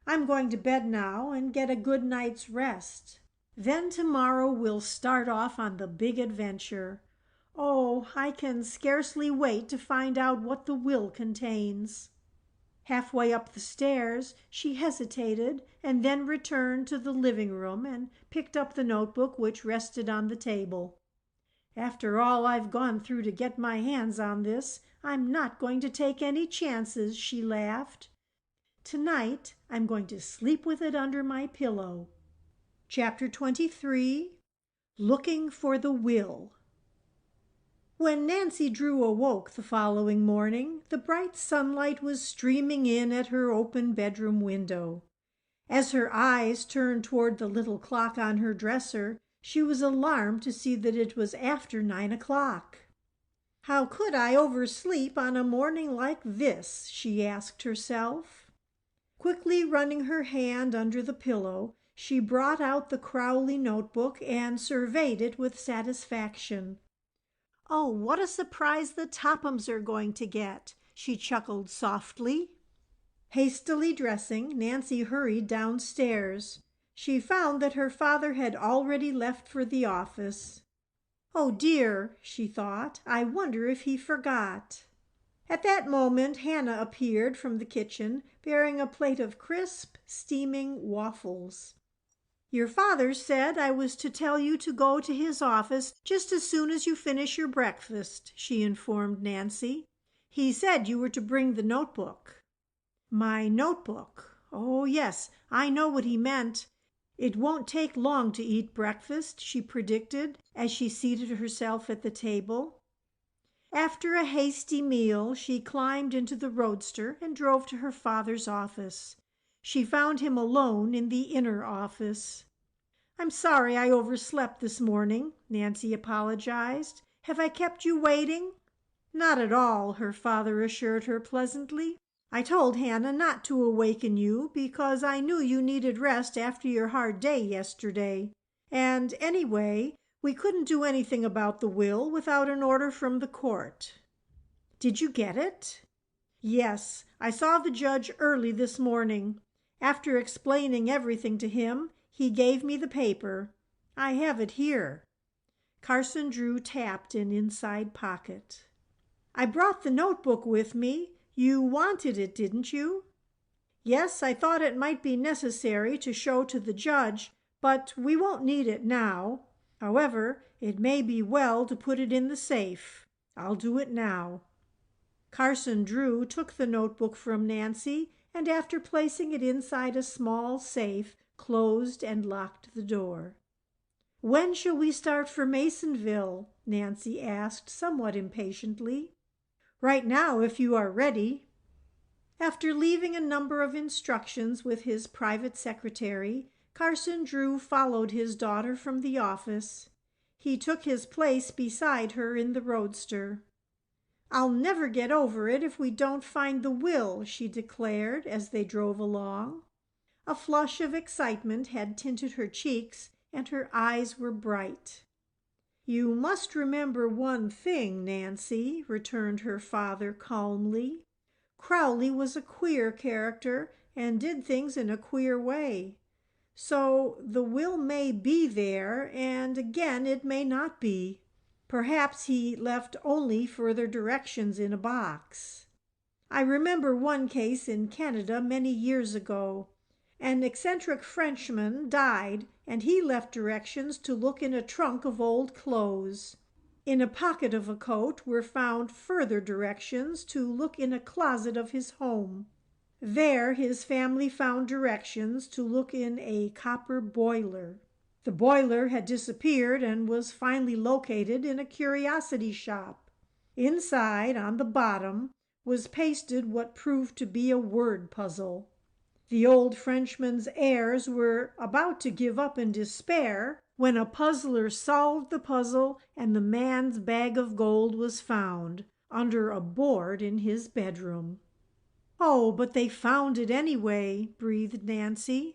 I'm going to bed now and get a good night's rest. Then tomorrow we'll start off on the big adventure. Oh, I can scarcely wait to find out what the will contains." Halfway up the stairs, she hesitated and then returned to the living room and picked up the notebook which rested on the table. "After all I've gone through to get my hands on this, I'm not going to take any chances," she laughed. "Tonight I'm going to sleep with it under my pillow." Chapter 23. Looking for the Will. When Nancy Drew awoke the following morning, the bright sunlight was streaming in at her open bedroom window. As her eyes turned toward the little clock on her dresser, she was alarmed to see that it was after 9 o'clock. "How could I oversleep on a morning like this?" she asked herself. Quickly running her hand under the pillow, she brought out the Crowley notebook and surveyed it with satisfaction. "Oh, what a surprise the Tophams are going to get!" she chuckled softly. Hastily dressing, Nancy hurried downstairs. She found that her father had already left for the office. "Oh dear," she thought, "I wonder if he forgot." At that moment Hannah appeared from the kitchen bearing a plate of crisp, steaming waffles. "Your father said I was to tell you to go to his office just as soon as you finish your breakfast," she informed Nancy. "He said you were to bring the notebook." "My notebook? Oh, yes, I know what he meant. It won't take long to eat breakfast," she predicted as she seated herself at the table. After a hasty meal, she climbed into the roadster and drove to her father's office. She found him alone in the inner office. "I'm sorry I overslept this morning," Nancy apologized. "Have I kept you waiting?" "Not at all," her father assured her pleasantly. "I told Hannah not to awaken you because I knew you needed rest after your hard day yesterday. And anyway, we couldn't do anything about the will without an order from the court." "Did you get it?" Yes, I saw the judge early this morning. After explaining everything to him, he gave me the paper. I have it here." Carson Drew tapped an inside pocket. "I brought the notebook with me. You wanted it, didn't you?" "Yes, I thought it might be necessary to show to the judge, but we won't need it now. However, it may be well to put it in the safe. I'll do it now." Carson Drew took the notebook from Nancy and, after placing it inside a small safe, closed and locked the door. "When shall we start for Masonville?" Nancy asked somewhat impatiently. "Right now, if you are ready." After leaving a number of instructions with his private secretary, Carson Drew followed his daughter from the office. He took his place beside her in the roadster. "I'll never get over it if we don't find the will," she declared as they drove along. A flush of excitement had tinted her cheeks, and her eyes were bright. "You must remember one thing, Nancy," returned her father calmly. "Crowley was a queer character and did things in a queer way. So the will may be there, and again it may not be. Perhaps he left only further directions in a box. I remember one case in Canada many years ago. An eccentric Frenchman died, and he left directions to look in a trunk of old clothes. In a pocket of a coat were found further directions to look in a closet of his home. There his family found directions to look in a copper boiler. The boiler had disappeared and was finally located in a curiosity shop. Inside, on the bottom, was pasted what proved to be a word puzzle. The old Frenchman's heirs were about to give up in despair when a puzzler solved the puzzle and the man's bag of gold was found under a board in his bedroom. "Oh, but they found it anyway," breathed Nancy.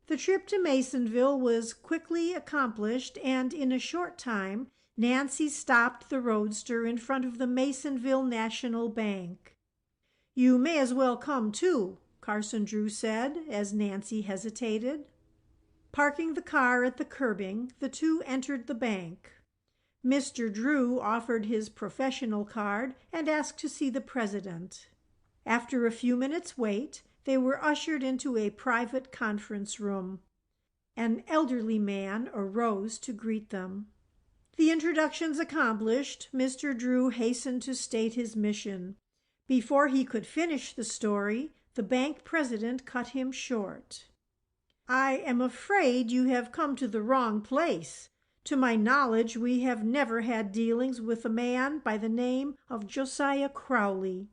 The trip to Masonville was quickly accomplished, and in a short time Nancy stopped the roadster in front of the Masonville National Bank. "You may as well come too," Carson Drew said as Nancy hesitated. Parking the car at the curbing, the two entered the bank. Mr. Drew offered his professional card and asked to see the president. After a few minutes' wait, they were ushered into a private conference room. An elderly man arose to greet them. The introductions accomplished, Mr. Drew hastened to state his mission. Before he could finish the story, the bank president cut him short. "I am afraid you have come to the wrong place. To my knowledge, we have never had dealings with a man by the name of Josiah Crowley."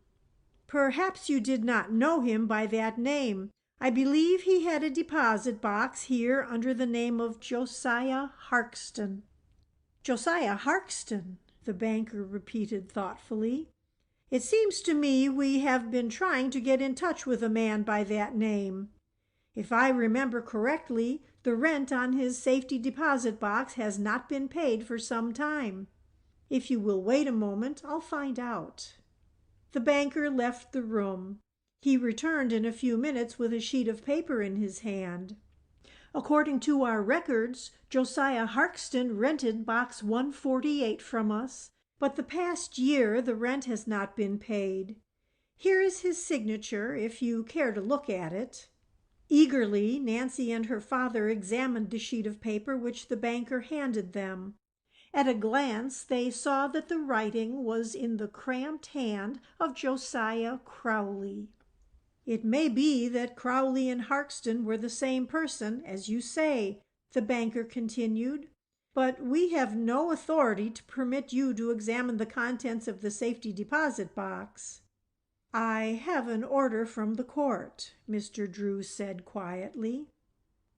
"Perhaps you did not know him by that name. I believe he had a deposit box here under the name of Josiah Harkston." "Josiah Harkston," the banker repeated thoughtfully. "It seems to me we have been trying to get in touch with a man by that name. If I remember correctly, the rent on his safety deposit box has not been paid for some time. If you will wait a moment, I'll find out." The banker left the room. He returned in a few minutes with a sheet of paper in his hand. "According to our records, Josiah Harkston rented box 148 from us, but the past year the rent has not been paid. Here is his signature, if you care to look at it." Eagerly, Nancy and her father examined the sheet of paper which the banker handed them. At a glance, they saw that the writing was in the cramped hand of Josiah Crowley. "It may be that Crowley and Harkston were the same person, as you say," the banker continued, "but we have no authority to permit you to examine the contents of the safety deposit box." "I have an order from the court," Mr. Drew said quietly.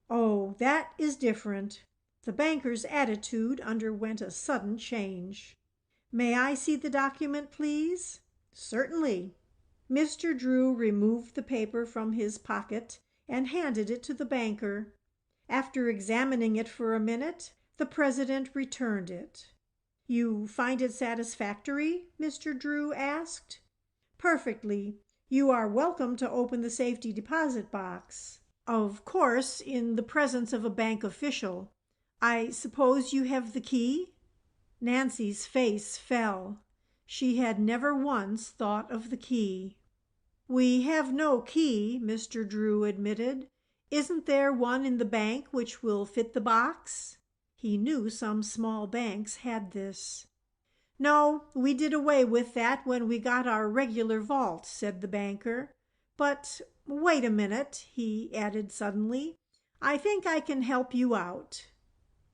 "Oh, that is different." The banker's attitude underwent a sudden change. "May I see the document, please?" "Certainly." Mr. Drew removed the paper from his pocket and handed it to the banker. After examining it for a minute, the president returned it. "You find it satisfactory?" Mr. Drew asked. "Perfectly. You are welcome to open the safety deposit box. Of course, in the presence of a bank official. I suppose you have the key?" Nancy's face fell. She had never once thought of the key. "We have no key," Mr. Drew admitted. "Isn't there one in the bank which will fit the box?" He knew some small banks had this. "No, we did away with that when we got our regular vault," said the banker. "But wait a minute," he added suddenly. "I think I can help you out."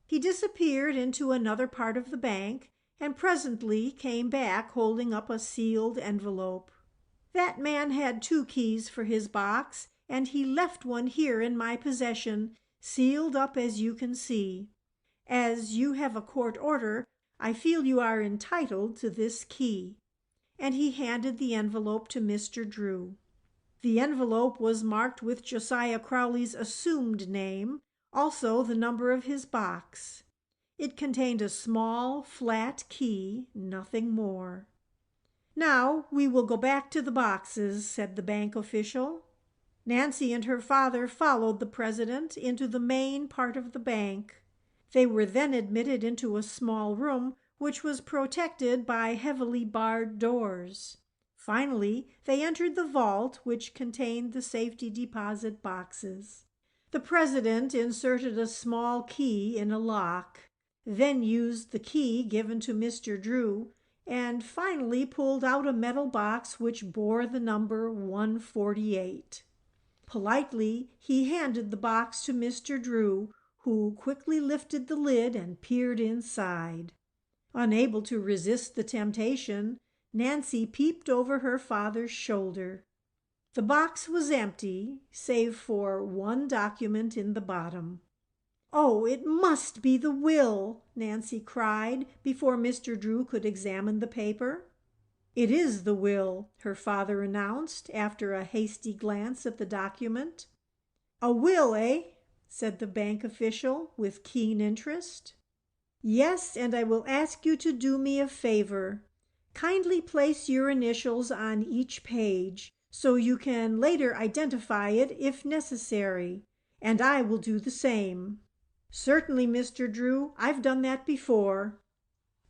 He disappeared into another part of the bank and presently came back holding up a sealed envelope. "That man had 2 keys for his box, and he left one here in my possession, sealed up as you can see. As you have a court order, I feel you are entitled to this key." And he handed the envelope to Mr. Drew. The envelope was marked with Josiah Crowley's assumed name, also the number of his box. It contained a small, flat key, nothing more. "Now we will go back to the boxes," said the bank official. Nancy and her father followed the president into the main part of the bank. They were then admitted into a small room which was protected by heavily barred doors. Finally, they entered the vault which contained the safety deposit boxes. The president inserted a small key in a lock, then used the key given to Mr. Drew, and finally pulled out a metal box which bore the number 148. Politely, he handed the box to Mr. Drew, who quickly lifted the lid and peered inside. Unable to resist the temptation, Nancy peeped over her father's shoulder. The box was empty, save for one document in the bottom. "Oh, it must be the will!" Nancy cried before Mr. Drew could examine the paper. "It is the will," her father announced after a hasty glance at the document. "A will, eh?" said the bank official with keen interest. "Yes, and I will ask you to do me a favor. Kindly place your initials on each page so you can later identify it if necessary, and I will do the same." "Certainly, Mr. Drew. I've done that before."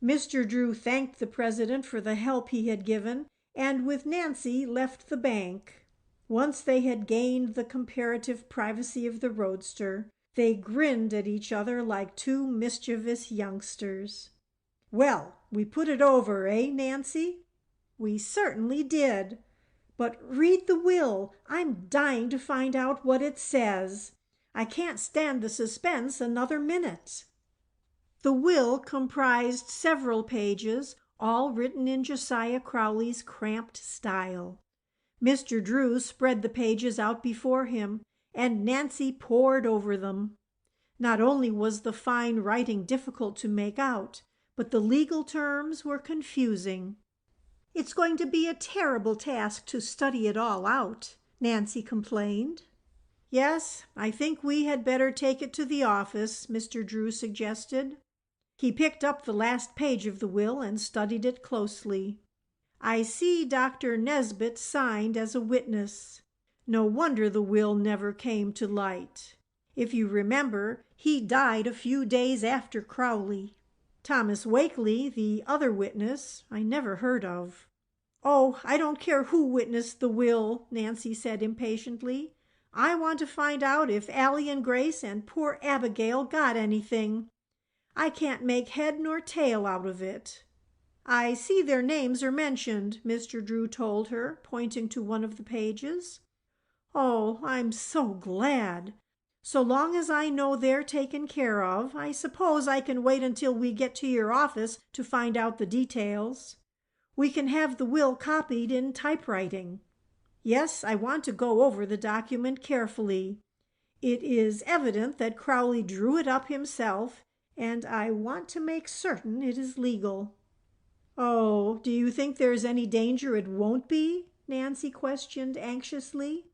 Mr. Drew thanked the president for the help he had given, and with Nancy left the bank. Once they had gained the comparative privacy of the roadster, they grinned at each other like 2 mischievous youngsters. "Well, we put it over, eh, Nancy?" "We certainly did. But read the will. I'm dying to find out what it says. I can't stand the suspense another minute." The will comprised several pages, all written in Josiah Crowley's cramped style. Mr. Drew spread the pages out before him, and Nancy pored over them. Not only was the fine writing difficult to make out, but the legal terms were confusing. "It's going to be a terrible task to study it all out," Nancy complained. "Yes, I think we had better take it to the office," Mr. Drew suggested. He picked up the last page of the will and studied it closely. "I see Dr. Nesbit signed as a witness. No wonder the will never came to light. If you remember, he died a few days after Crowley. Thomas Wakely, the other witness, I never heard of." "Oh, I don't care who witnessed the will," Nancy said impatiently. "I want to find out if Allie and Grace and poor Abigail got anything. I can't make head nor tail out of it." "I see their names are mentioned," Mr. Drew told her, pointing to one of the pages. "Oh, I'm so glad. So long as I know they're taken care of, I suppose I can wait until we get to your office to find out the details. We can have the will copied in typewriting. Yes, I want to go over the document carefully. It is evident that Crowley drew it up himself, and I want to make certain it is legal." "Oh, do you think there's any danger it won't be?" Nancy questioned anxiously.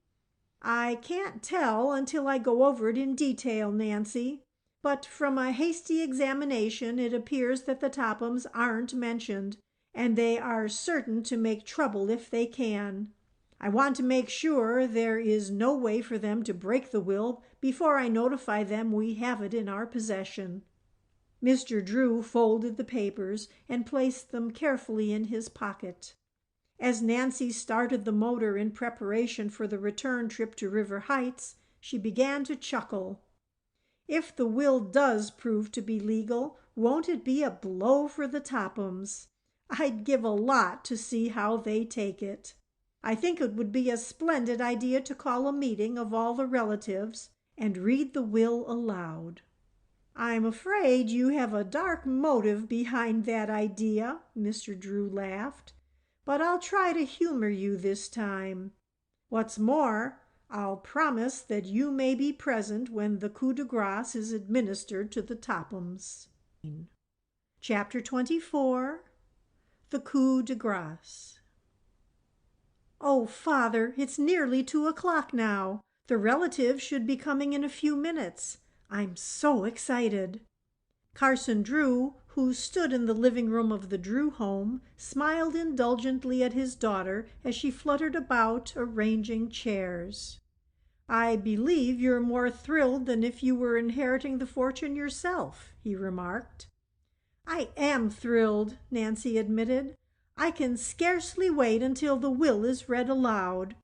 "I can't tell until I go over it in detail, Nancy. But from a hasty examination it appears that the Tophams aren't mentioned, and they are certain to make trouble if they can. I want to make sure there is no way for them to break the will before I notify them we have it in our possession." Mr. Drew folded the papers and placed them carefully in his pocket. As Nancy started the motor in preparation for the return trip to River Heights, she began to chuckle. "If the will does prove to be legal, won't it be a blow for the Tophams? I'd give a lot to see how they take it. I think it would be a splendid idea to call a meeting of all the relatives and read the will aloud." "I'm afraid you have a dark motive behind that idea," Mr. Drew laughed, "but I'll try to humor you this time. What's more, I'll promise that you may be present when the coup de grace is administered to the Tophams." Chapter 24. The coup de grace. "Oh, Father, it's nearly 2 o'clock now. The relatives should be coming in a few minutes. I'm so excited." Carson Drew, who stood in the living room of the Drew home, smiled indulgently at his daughter as she fluttered about arranging chairs. "I believe you're more thrilled than if you were inheriting the fortune yourself," he remarked. "I am thrilled," Nancy admitted. "I can scarcely wait until the will is read aloud.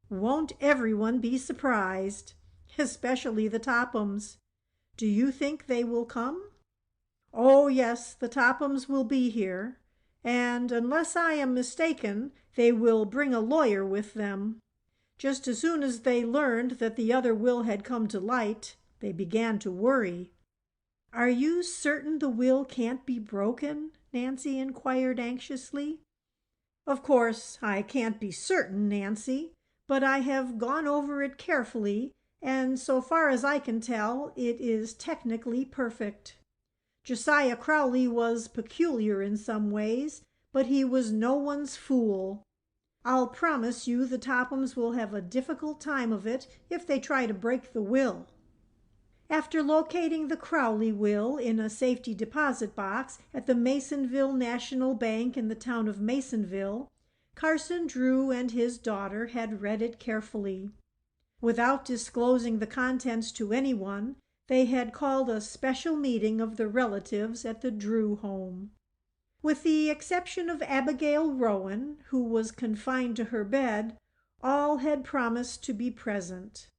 Won't everyone be surprised? Especially the Tophams. Do you think they will come?" "Oh, yes, the Tophams will be here, and unless I am mistaken, they will bring a lawyer with them. Just as soon as they learned that the other will had come to light, they began to worry." "Are you certain the will can't be broken?" Nancy inquired anxiously. "Of course, I can't be certain, Nancy, but I have gone over it carefully, and so far as I can tell, it is technically perfect. Josiah Crowley was peculiar in some ways, but he was no one's fool. I'll promise you the Tophams will have a difficult time of it if they try to break the will." After locating the Crowley will in a safety deposit box at the Masonville National Bank in the town of Masonville, Carson Drew and his daughter had read it carefully. Without disclosing the contents to anyone, they had called a special meeting of the relatives at the Drew home. With the exception of Abigail Rowan, who was confined to her bed, all had promised to be present.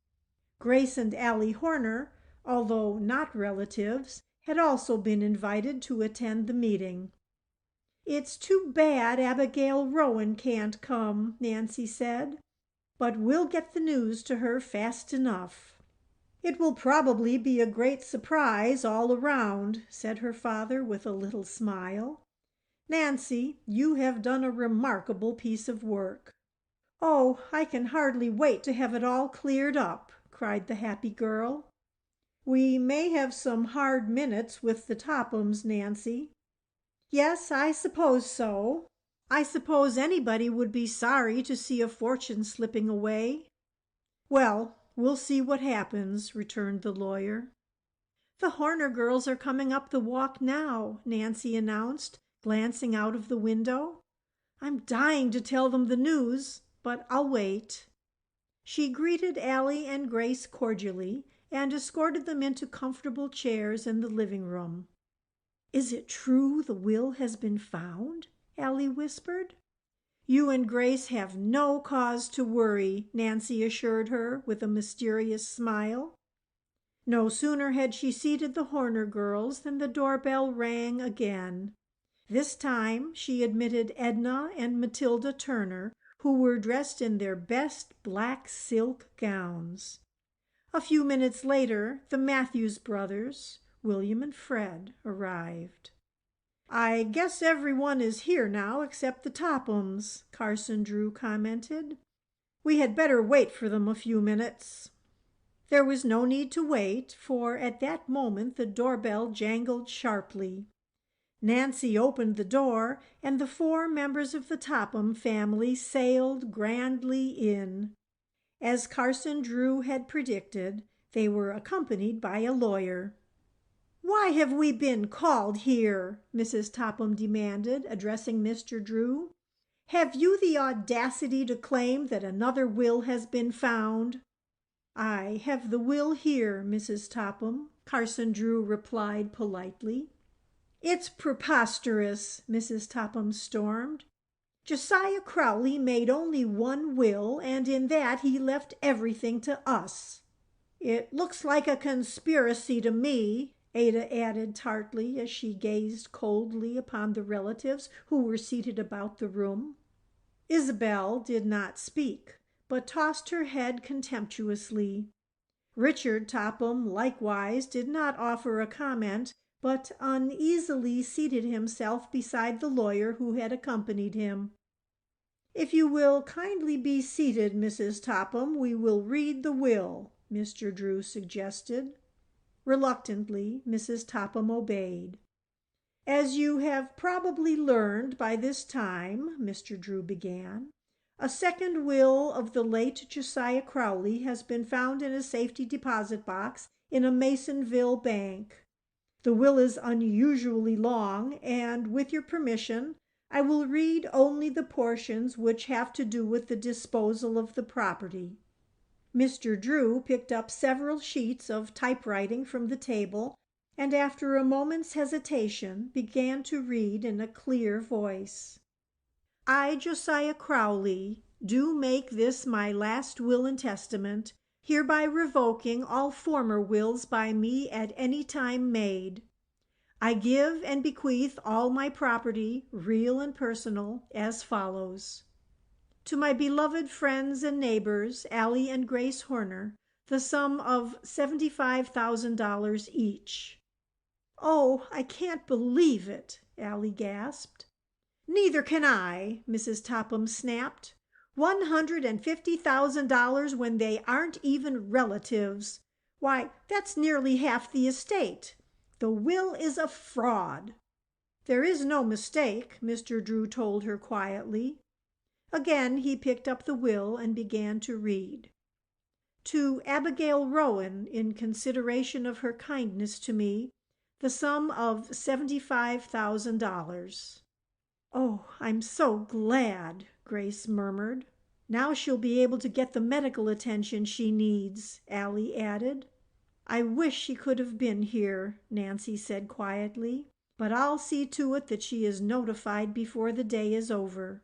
Grace and Allie Horner, although not relatives, had also been invited to attend the meeting. "It's too bad Abigail Rowan can't come," Nancy said, "but we'll get the news to her fast enough." "It will probably be a great surprise all around," said her father with a little smile. "Nancy, you have done a remarkable piece of work." "Oh, I can hardly wait to have it all cleared up," cried the happy girl. "We may have some hard minutes with the Tophams, Nancy." "Yes, I suppose so. I suppose anybody would be sorry to see a fortune slipping away." "Well, we'll see what happens," returned the lawyer. "The Horner girls are coming up the walk now," Nancy announced, glancing out of the window. "I'm dying to tell them the news, but I'll wait." She greeted Allie and Grace cordially and escorted them into comfortable chairs in the living room. "Is it true the will has been found?" Allie whispered. "You and Grace have no cause to worry," Nancy assured her with a mysterious smile. No sooner had she seated the Horner girls than the doorbell rang again. This time she admitted Edna and Matilda Turner, who were dressed in their best black silk gowns. A few minutes later, the Matthews brothers, William and Fred, arrived. "I guess everyone is here now except the Tophams," Carson Drew commented. "We had better wait for them a few minutes." There was no need to wait, for at that moment the doorbell jangled sharply. Nancy opened the door, and the 4 members of the Topham family sailed grandly in. As Carson Drew had predicted, they were accompanied by a lawyer. "Why have we been called here?" Mrs. Topham demanded, addressing Mr. Drew. "Have you the audacity to claim that another will has been found?" "I have the will here, Mrs. Topham," Carson Drew replied politely. "It's preposterous," Mrs. Topham stormed. "Josiah Crowley made only one will, and in that he left everything to us." "It looks like a conspiracy to me," Ada added tartly as she gazed coldly upon the relatives who were seated about the room. Isabel did not speak, but tossed her head contemptuously. Richard Topham likewise did not offer a comment, but uneasily seated himself beside the lawyer who had accompanied him. "If you will kindly be seated, Mrs. Topham, we will read the will," Mr. Drew suggested. Reluctantly, Mrs. Topham obeyed. "As you have probably learned by this time," Mr. Drew began, "a second will of the late Josiah Crowley has been found in a safety deposit box in a Masonville bank. The will is unusually long, and with your permission, I will read only the portions which have to do with the disposal of the property." Mr. Drew picked up several sheets of typewriting from the table and after a moment's hesitation began to read in a clear voice. "I, Josiah Crowley, do make this my last will and testament, hereby revoking all former wills by me at any time made. I give and bequeath all my property, real and personal, as follows. To my beloved friends and neighbors, Allie and Grace Horner, the sum of $75,000 each." "Oh, I can't believe it!" Allie gasped. "Neither can I," Mrs. Topham snapped. $150,000 when they aren't even relatives. Why, that's nearly half the estate. The will is a fraud." "There is no mistake," Mr. Drew told her quietly. Again he picked up the will and began to read. "To Abigail Rowan, in consideration of her kindness to me, the sum of $75,000. "Oh, I'm so glad," Grace murmured. "Now she'll be able to get the medical attention she needs," Allie added. "I wish she could have been here," Nancy said quietly, "but I'll see to it that she is notified before the day is over."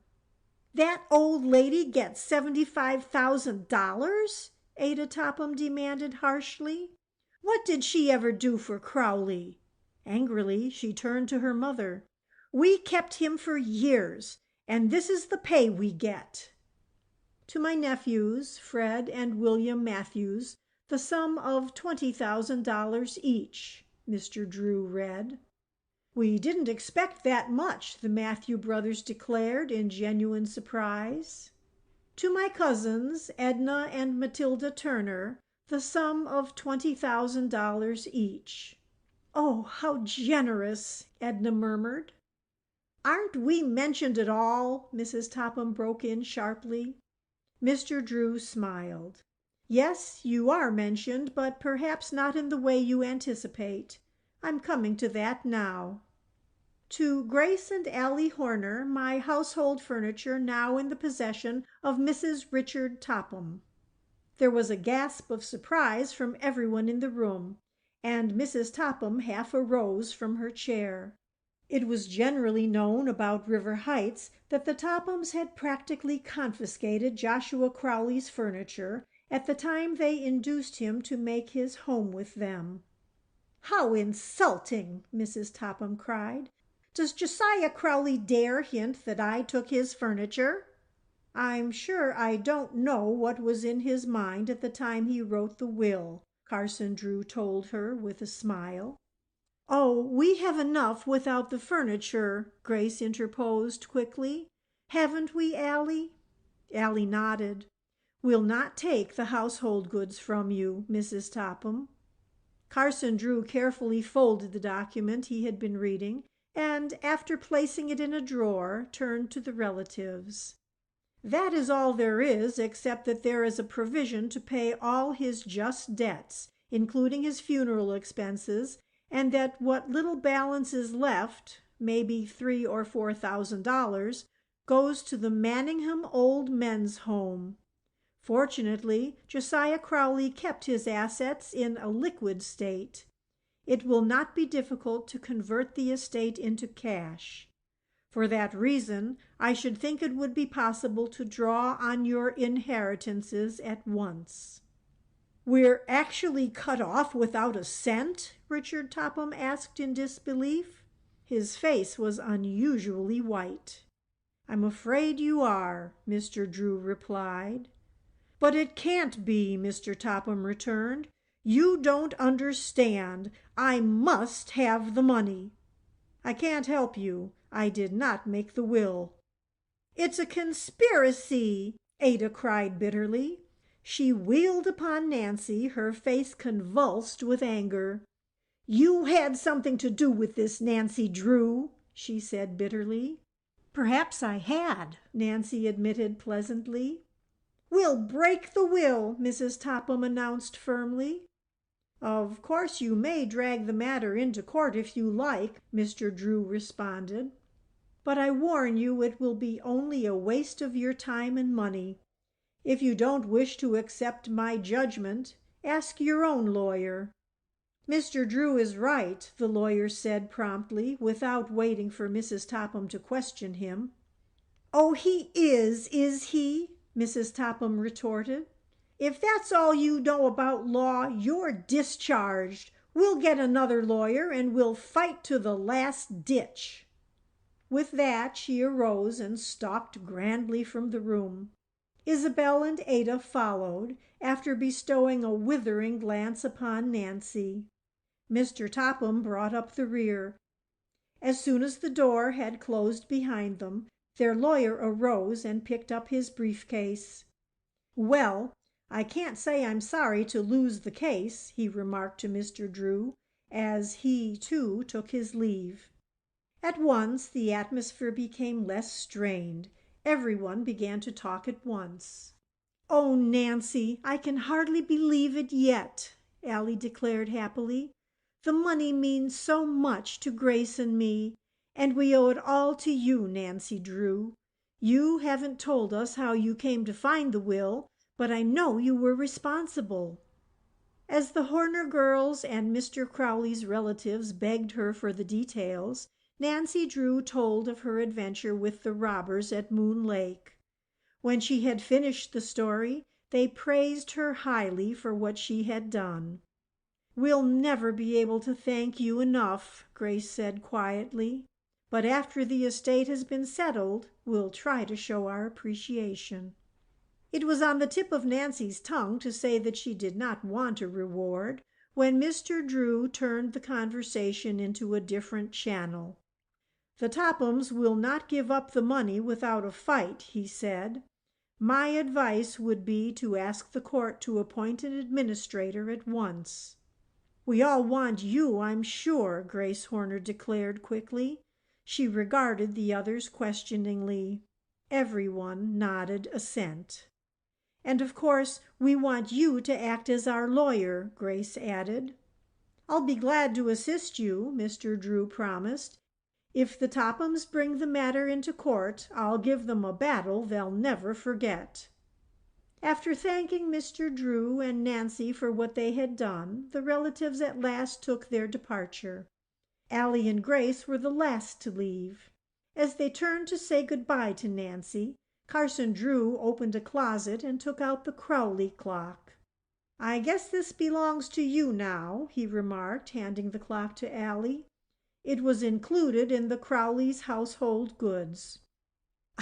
"That old lady gets $75,000?" Ada Topham demanded harshly. "What did she ever do for Crowley?" Angrily she turned to her mother. "We kept him for years, and this is the pay we get." To my nephews, Fred and William Matthews, the sum of $20,000 each, Mr. Drew read. "We didn't expect that much," the Matthew brothers declared in genuine surprise. To my cousins, Edna and Matilda Turner, the sum of $20,000 each. "Oh, how generous!" Edna murmured. "Aren't we mentioned at all?" Mrs. Topham broke in sharply. Mr. Drew smiled. "Yes, you are mentioned, but perhaps not in the way you anticipate. I'm coming to that now. To Grace and Allie Horner, my household furniture now in the possession of Mrs. Richard Topham." There was a gasp of surprise from everyone in the room, and Mrs. Topham half arose from her chair. It was generally known about River Heights that the Tophams had practically confiscated Joshua Crowley's furniture at the time they induced him to make his home with them. "How insulting!" Mrs. Topham cried. "Does Josiah Crowley dare hint that I took his furniture?" "I'm sure I don't know what was in his mind at the time he wrote the will," Carson Drew told her with a smile. "Oh, we have enough without the furniture," Grace interposed quickly. "Haven't we, Allie?" Allie nodded. "We'll not take the household goods from you, Mrs. Topham." Carson Drew carefully folded the document he had been reading, and after placing it in a drawer, turned to the relatives. "That is all there is, except that there is a provision to pay all his just debts, including his funeral expenses, and that what little balance is left, maybe $3,000 or $4,000, goes to the Manningham Old Men's Home. Fortunately, Josiah Crowley kept his assets in a liquid state. It will not be difficult to convert the estate into cash. For that reason, I should think it would be possible to draw on your inheritances at once." "We're actually cut off without a cent?" Richard Topham asked in disbelief. His face was unusually white. "I'm afraid you are," Mr. Drew replied. "But it can't be," Mr. Topham returned. "You don't understand. I must have the money." "I can't help you. I did not make the will." "It's a conspiracy!" Ada cried bitterly. She wheeled upon Nancy, her face convulsed with anger. "You had something to do with this, Nancy Drew," she said bitterly. "Perhaps I had," Nancy admitted pleasantly. "We'll break the will," Mrs. Topham announced firmly. "Of course you may drag the matter into court if you like," Mr. Drew responded. "But I warn you it will be only a waste of your time and money. If you don't wish to accept my judgment, ask your own lawyer." "Mr. Drew is right," the lawyer said promptly, without waiting for Mrs. Topham to question him. "Oh, he is he?" Mrs. Topham retorted. "If that's all you know about law, you're discharged. We'll get another lawyer and we'll fight to the last ditch." With that she arose and stalked grandly from the room. Isabel and Ada followed, after bestowing a withering glance upon Nancy. Mr. Topham brought up the rear. As soon as the door had closed behind them, their lawyer arose and picked up his briefcase. "Well, I can't say I'm sorry to lose the case," he remarked to Mr. Drew, as he, too, took his leave. At once the atmosphere became less strained. Everyone began to talk at once. "Oh, Nancy, I can hardly believe it yet," Allie declared happily. "The money means so much to Grace and me, and we owe it all to you, Nancy Drew. You haven't told us how you came to find the will, but I know you were responsible." As the Horner girls and Mr. Crowley's relatives begged her for the details, Nancy Drew told of her adventure with the robbers at Moon Lake. When she had finished the story, they praised her highly for what she had done. "We'll never be able to thank you enough," Grace said quietly. "But after the estate has been settled, we'll try to show our appreciation." It was on the tip of Nancy's tongue to say that she did not want a reward, when Mr. Drew turned the conversation into a different channel. "The Tophams will not give up the money without a fight," he said. "My advice would be to ask the court to appoint an administrator at once." "We all want you, I'm sure," Grace Horner declared quickly. She regarded the others questioningly. Everyone nodded assent. "And of course we want you to act as our lawyer," Grace added. "I'll be glad to assist you," Mr. Drew promised. "If the Tophams bring the matter into court, I'll give them a battle they'll never forget." After thanking Mr. Drew and Nancy for what they had done, the relatives at last took their departure. Allie and Grace were the last to leave. As they turned to say good-bye to Nancy, Carson Drew opened a closet and took out the Crowley clock. "I guess this belongs to you now," he remarked, handing the clock to Allie. "It was included in the Crowleys' household goods."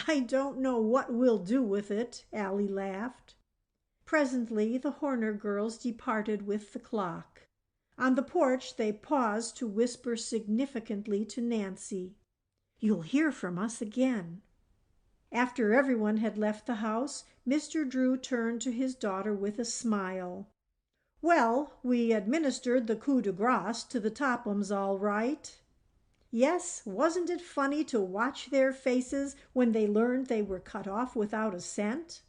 "I don't know what we'll do with it," Allie laughed. Presently the Horner girls departed with the clock. On the porch they paused to whisper significantly to Nancy, "You'll hear from us again." After everyone had left the house, Mr. Drew turned to his daughter with a smile. "Well, we administered the coup de grace to the Tophams all right." "Yes, wasn't it funny to watch their faces when they learned they were cut off without a cent?"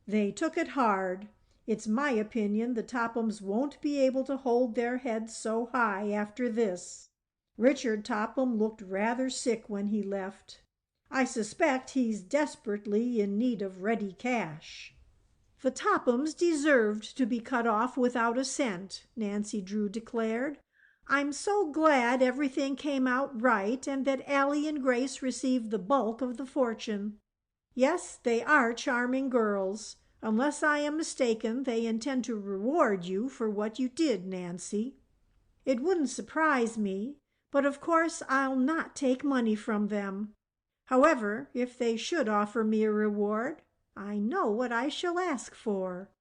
"They took it hard. It's my opinion the Tophams won't be able to hold their heads so high after this. Richard Topham looked rather sick when he left. I suspect he's desperately in need of ready cash." "The Tophams deserved to be cut off without a cent," Nancy Drew declared. "I'm so glad everything came out right and that Allie and Grace received the bulk of the fortune. Yes, they are charming girls. Unless I am mistaken, they intend to reward you for what you did, Nancy." "It wouldn't surprise me, but of course I'll not take money from them. However, if they should offer me a reward, I know what I shall ask for."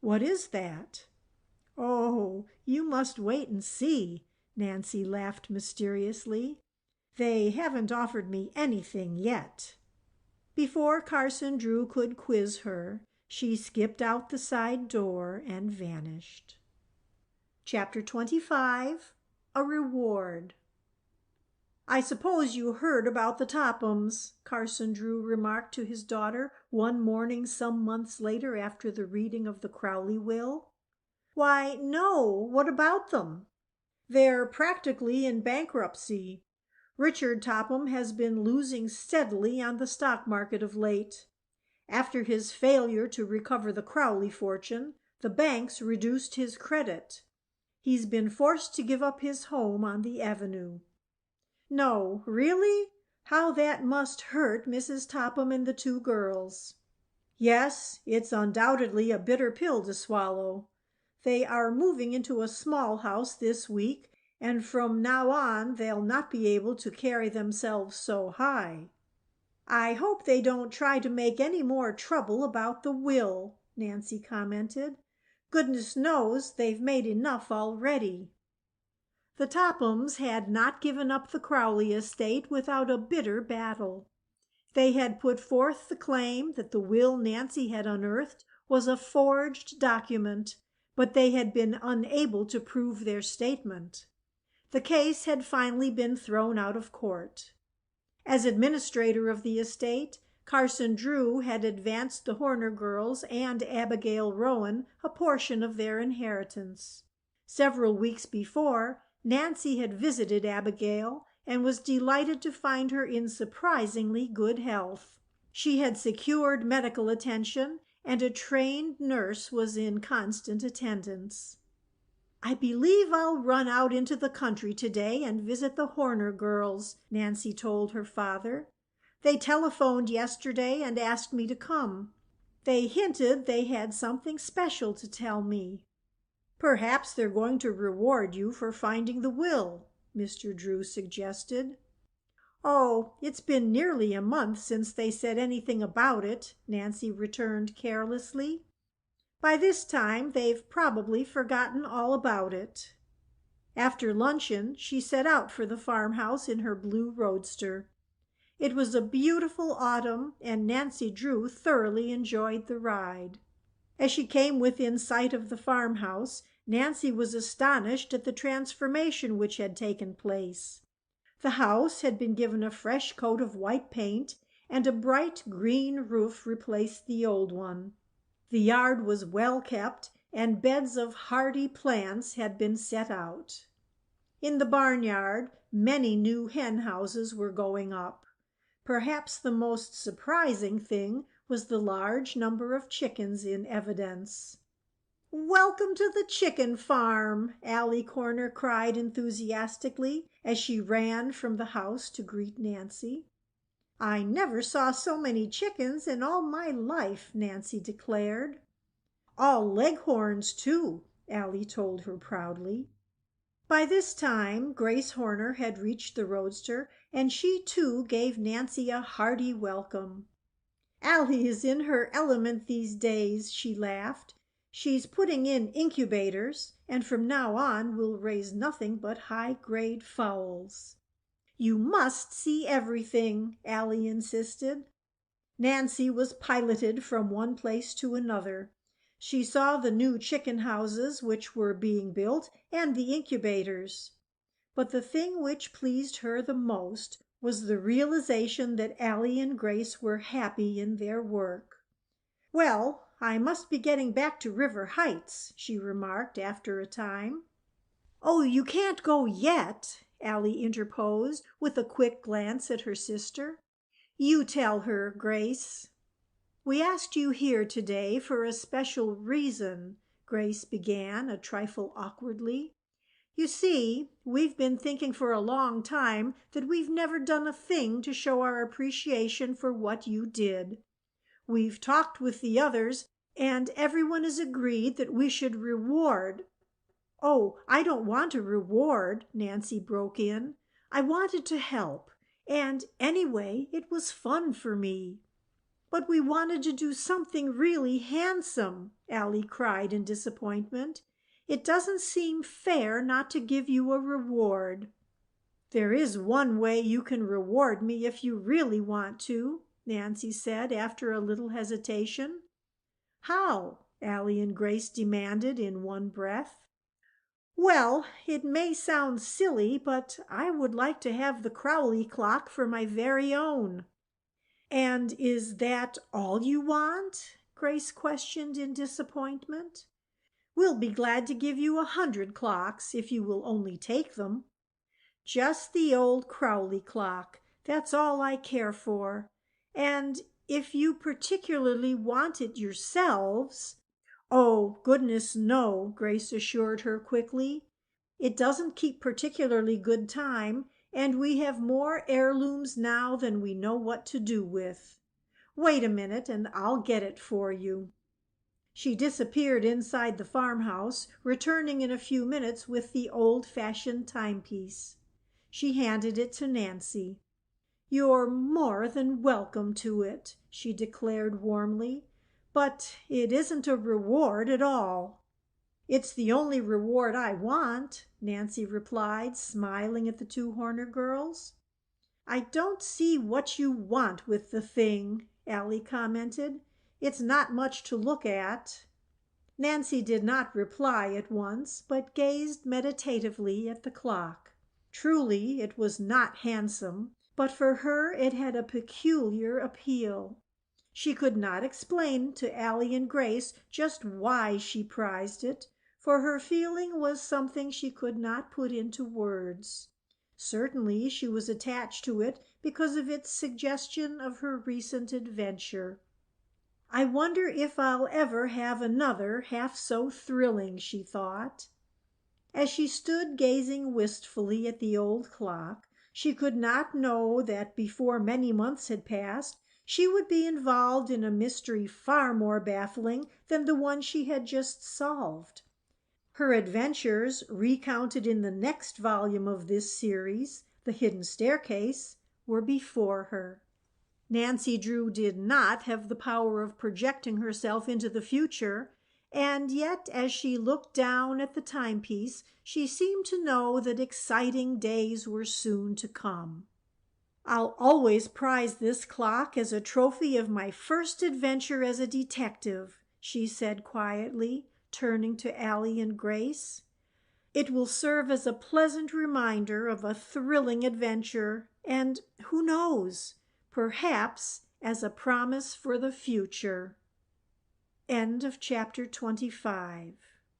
"What is that?" "Oh, you must wait and see," Nancy laughed mysteriously. "They haven't offered me anything yet." Before Carson Drew could quiz her, she skipped out the side door and vanished. Chapter 25. A Reward. "I suppose you heard about the Tophams," Carson Drew remarked to his daughter one morning some months later after the reading of the Crowley will. "Why, no. What about them?" "They're practically in bankruptcy. Richard Topham has been losing steadily on the stock market of late. After his failure to recover the Crowley fortune, the banks reduced his credit. He's been forced to give up his home on the avenue." "No, really? How that must hurt Mrs. Topham and the two girls." "Yes, it's undoubtedly a bitter pill to swallow. They are moving into a small house this week, and from now on they'll not be able to carry themselves so high." "I hope they don't try to make any more trouble about the will," Nancy commented. "Goodness knows they've made enough already." The Tophams had not given up the Crowley estate without a bitter battle. They had put forth the claim that the will Nancy had unearthed was a forged document, but they had been unable to prove their statement. The case had finally been thrown out of court. As administrator of the estate, Carson Drew had advanced the Horner girls and Abigail Rowan a portion of their inheritance. Several weeks before, Nancy had visited Abigail and was delighted to find her in surprisingly good health. She had secured medical attention, and a trained nurse was in constant attendance. "I believe I'll run out into the country today and visit the Horner girls," Nancy told her father. "They telephoned yesterday and asked me to come. They hinted they had something special to tell me." "Perhaps they're going to reward you for finding the will," Mr. Drew suggested. "Oh, it's been nearly a month since they said anything about it," Nancy returned carelessly. "By this time they've probably forgotten all about it." After luncheon she set out for the farmhouse in her blue roadster. It was a beautiful autumn, and Nancy Drew thoroughly enjoyed the ride. As she came within sight of the farmhouse, Nancy was astonished at the transformation which had taken place. The house had been given a fresh coat of white paint, and a bright green roof replaced the old one. The yard was well kept, and beds of hardy plants had been set out. In the barnyard, many new hen houses were going up. Perhaps the most surprising thing was the large number of chickens in evidence. "Welcome to the chicken farm!" Allie Corner cried enthusiastically as she ran from the house to greet Nancy. "I never saw so many chickens in all my life," Nancy declared. "All Leghorns, too," Allie told her proudly. By this time Grace Horner had reached the roadster, and she too gave Nancy a hearty welcome. "Allie is in her element these days," she laughed. "She's putting in incubators, and from now on will raise nothing but high-grade fowls." "You must see everything," Allie insisted. Nancy was piloted from one place to another. She saw the new chicken houses which were being built and the incubators. But the thing which pleased her the most was the realization that Allie and Grace were happy in their work. "Well, I must be getting back to River Heights," she remarked after a time. "Oh, you can't go yet," Allie interposed, with a quick glance at her sister. "You tell her, Grace." "We asked you here today for a special reason," Grace began, a trifle awkwardly. "You see, we've been thinking for a long time that we've never done a thing to show our appreciation for what you did. We've talked with the others, and everyone has agreed that we should reward—" "Oh, I don't want a reward," Nancy broke in. "I wanted to help, and anyway, it was fun for me." "But we wanted to do something really handsome," Allie cried in disappointment. "It doesn't seem fair not to give you a reward." "There is one way you can reward me if you really want to," Nancy said after a little hesitation. "How?" Allie and Grace demanded in one breath. "Well, it may sound silly, but I would like to have the Crowley clock for my very own." "And is that all you want?" Grace questioned in disappointment. "We'll be glad to give you 100 clocks if you will only take them." "Just the old Crowley clock. That's all I care for. And if you particularly want it yourselves—" "Oh, goodness, no," Grace assured her quickly. "It doesn't keep particularly good time, and we have more heirlooms now than we know what to do with. Wait a minute and I'll get it for you." She disappeared inside the farmhouse, returning in a few minutes with the old-fashioned timepiece. She handed it to Nancy. "You're more than welcome to it," she declared warmly. "But it isn't a reward at all." "It's the only reward I want," Nancy replied, smiling at the two Horner girls. "I don't see what you want with the thing," Allie commented. "It's not much to look at." Nancy did not reply at once, but gazed meditatively at the clock. Truly, it was not handsome, but for her it had a peculiar appeal. She could not explain to Allie and Grace just why she prized it, for her feeling was something she could not put into words. Certainly she was attached to it because of its suggestion of her recent adventure. "I wonder if I'll ever have another half so thrilling," she thought. As she stood gazing wistfully at the old clock, she could not know that before many months had passed she would be involved in a mystery far more baffling than the one she had just solved. Her adventures, recounted in the next volume of this series, The Hidden Staircase, were before her. Nancy Drew did not have the power of projecting herself into the future, and yet as she looked down at the timepiece she seemed to know that exciting days were soon to come. "I'll always prize this clock as a trophy of my first adventure as a detective," she said quietly, turning to Allie and Grace. "It will serve as a pleasant reminder of a thrilling adventure, and who knows, perhaps as a promise for the future." End of chapter 25.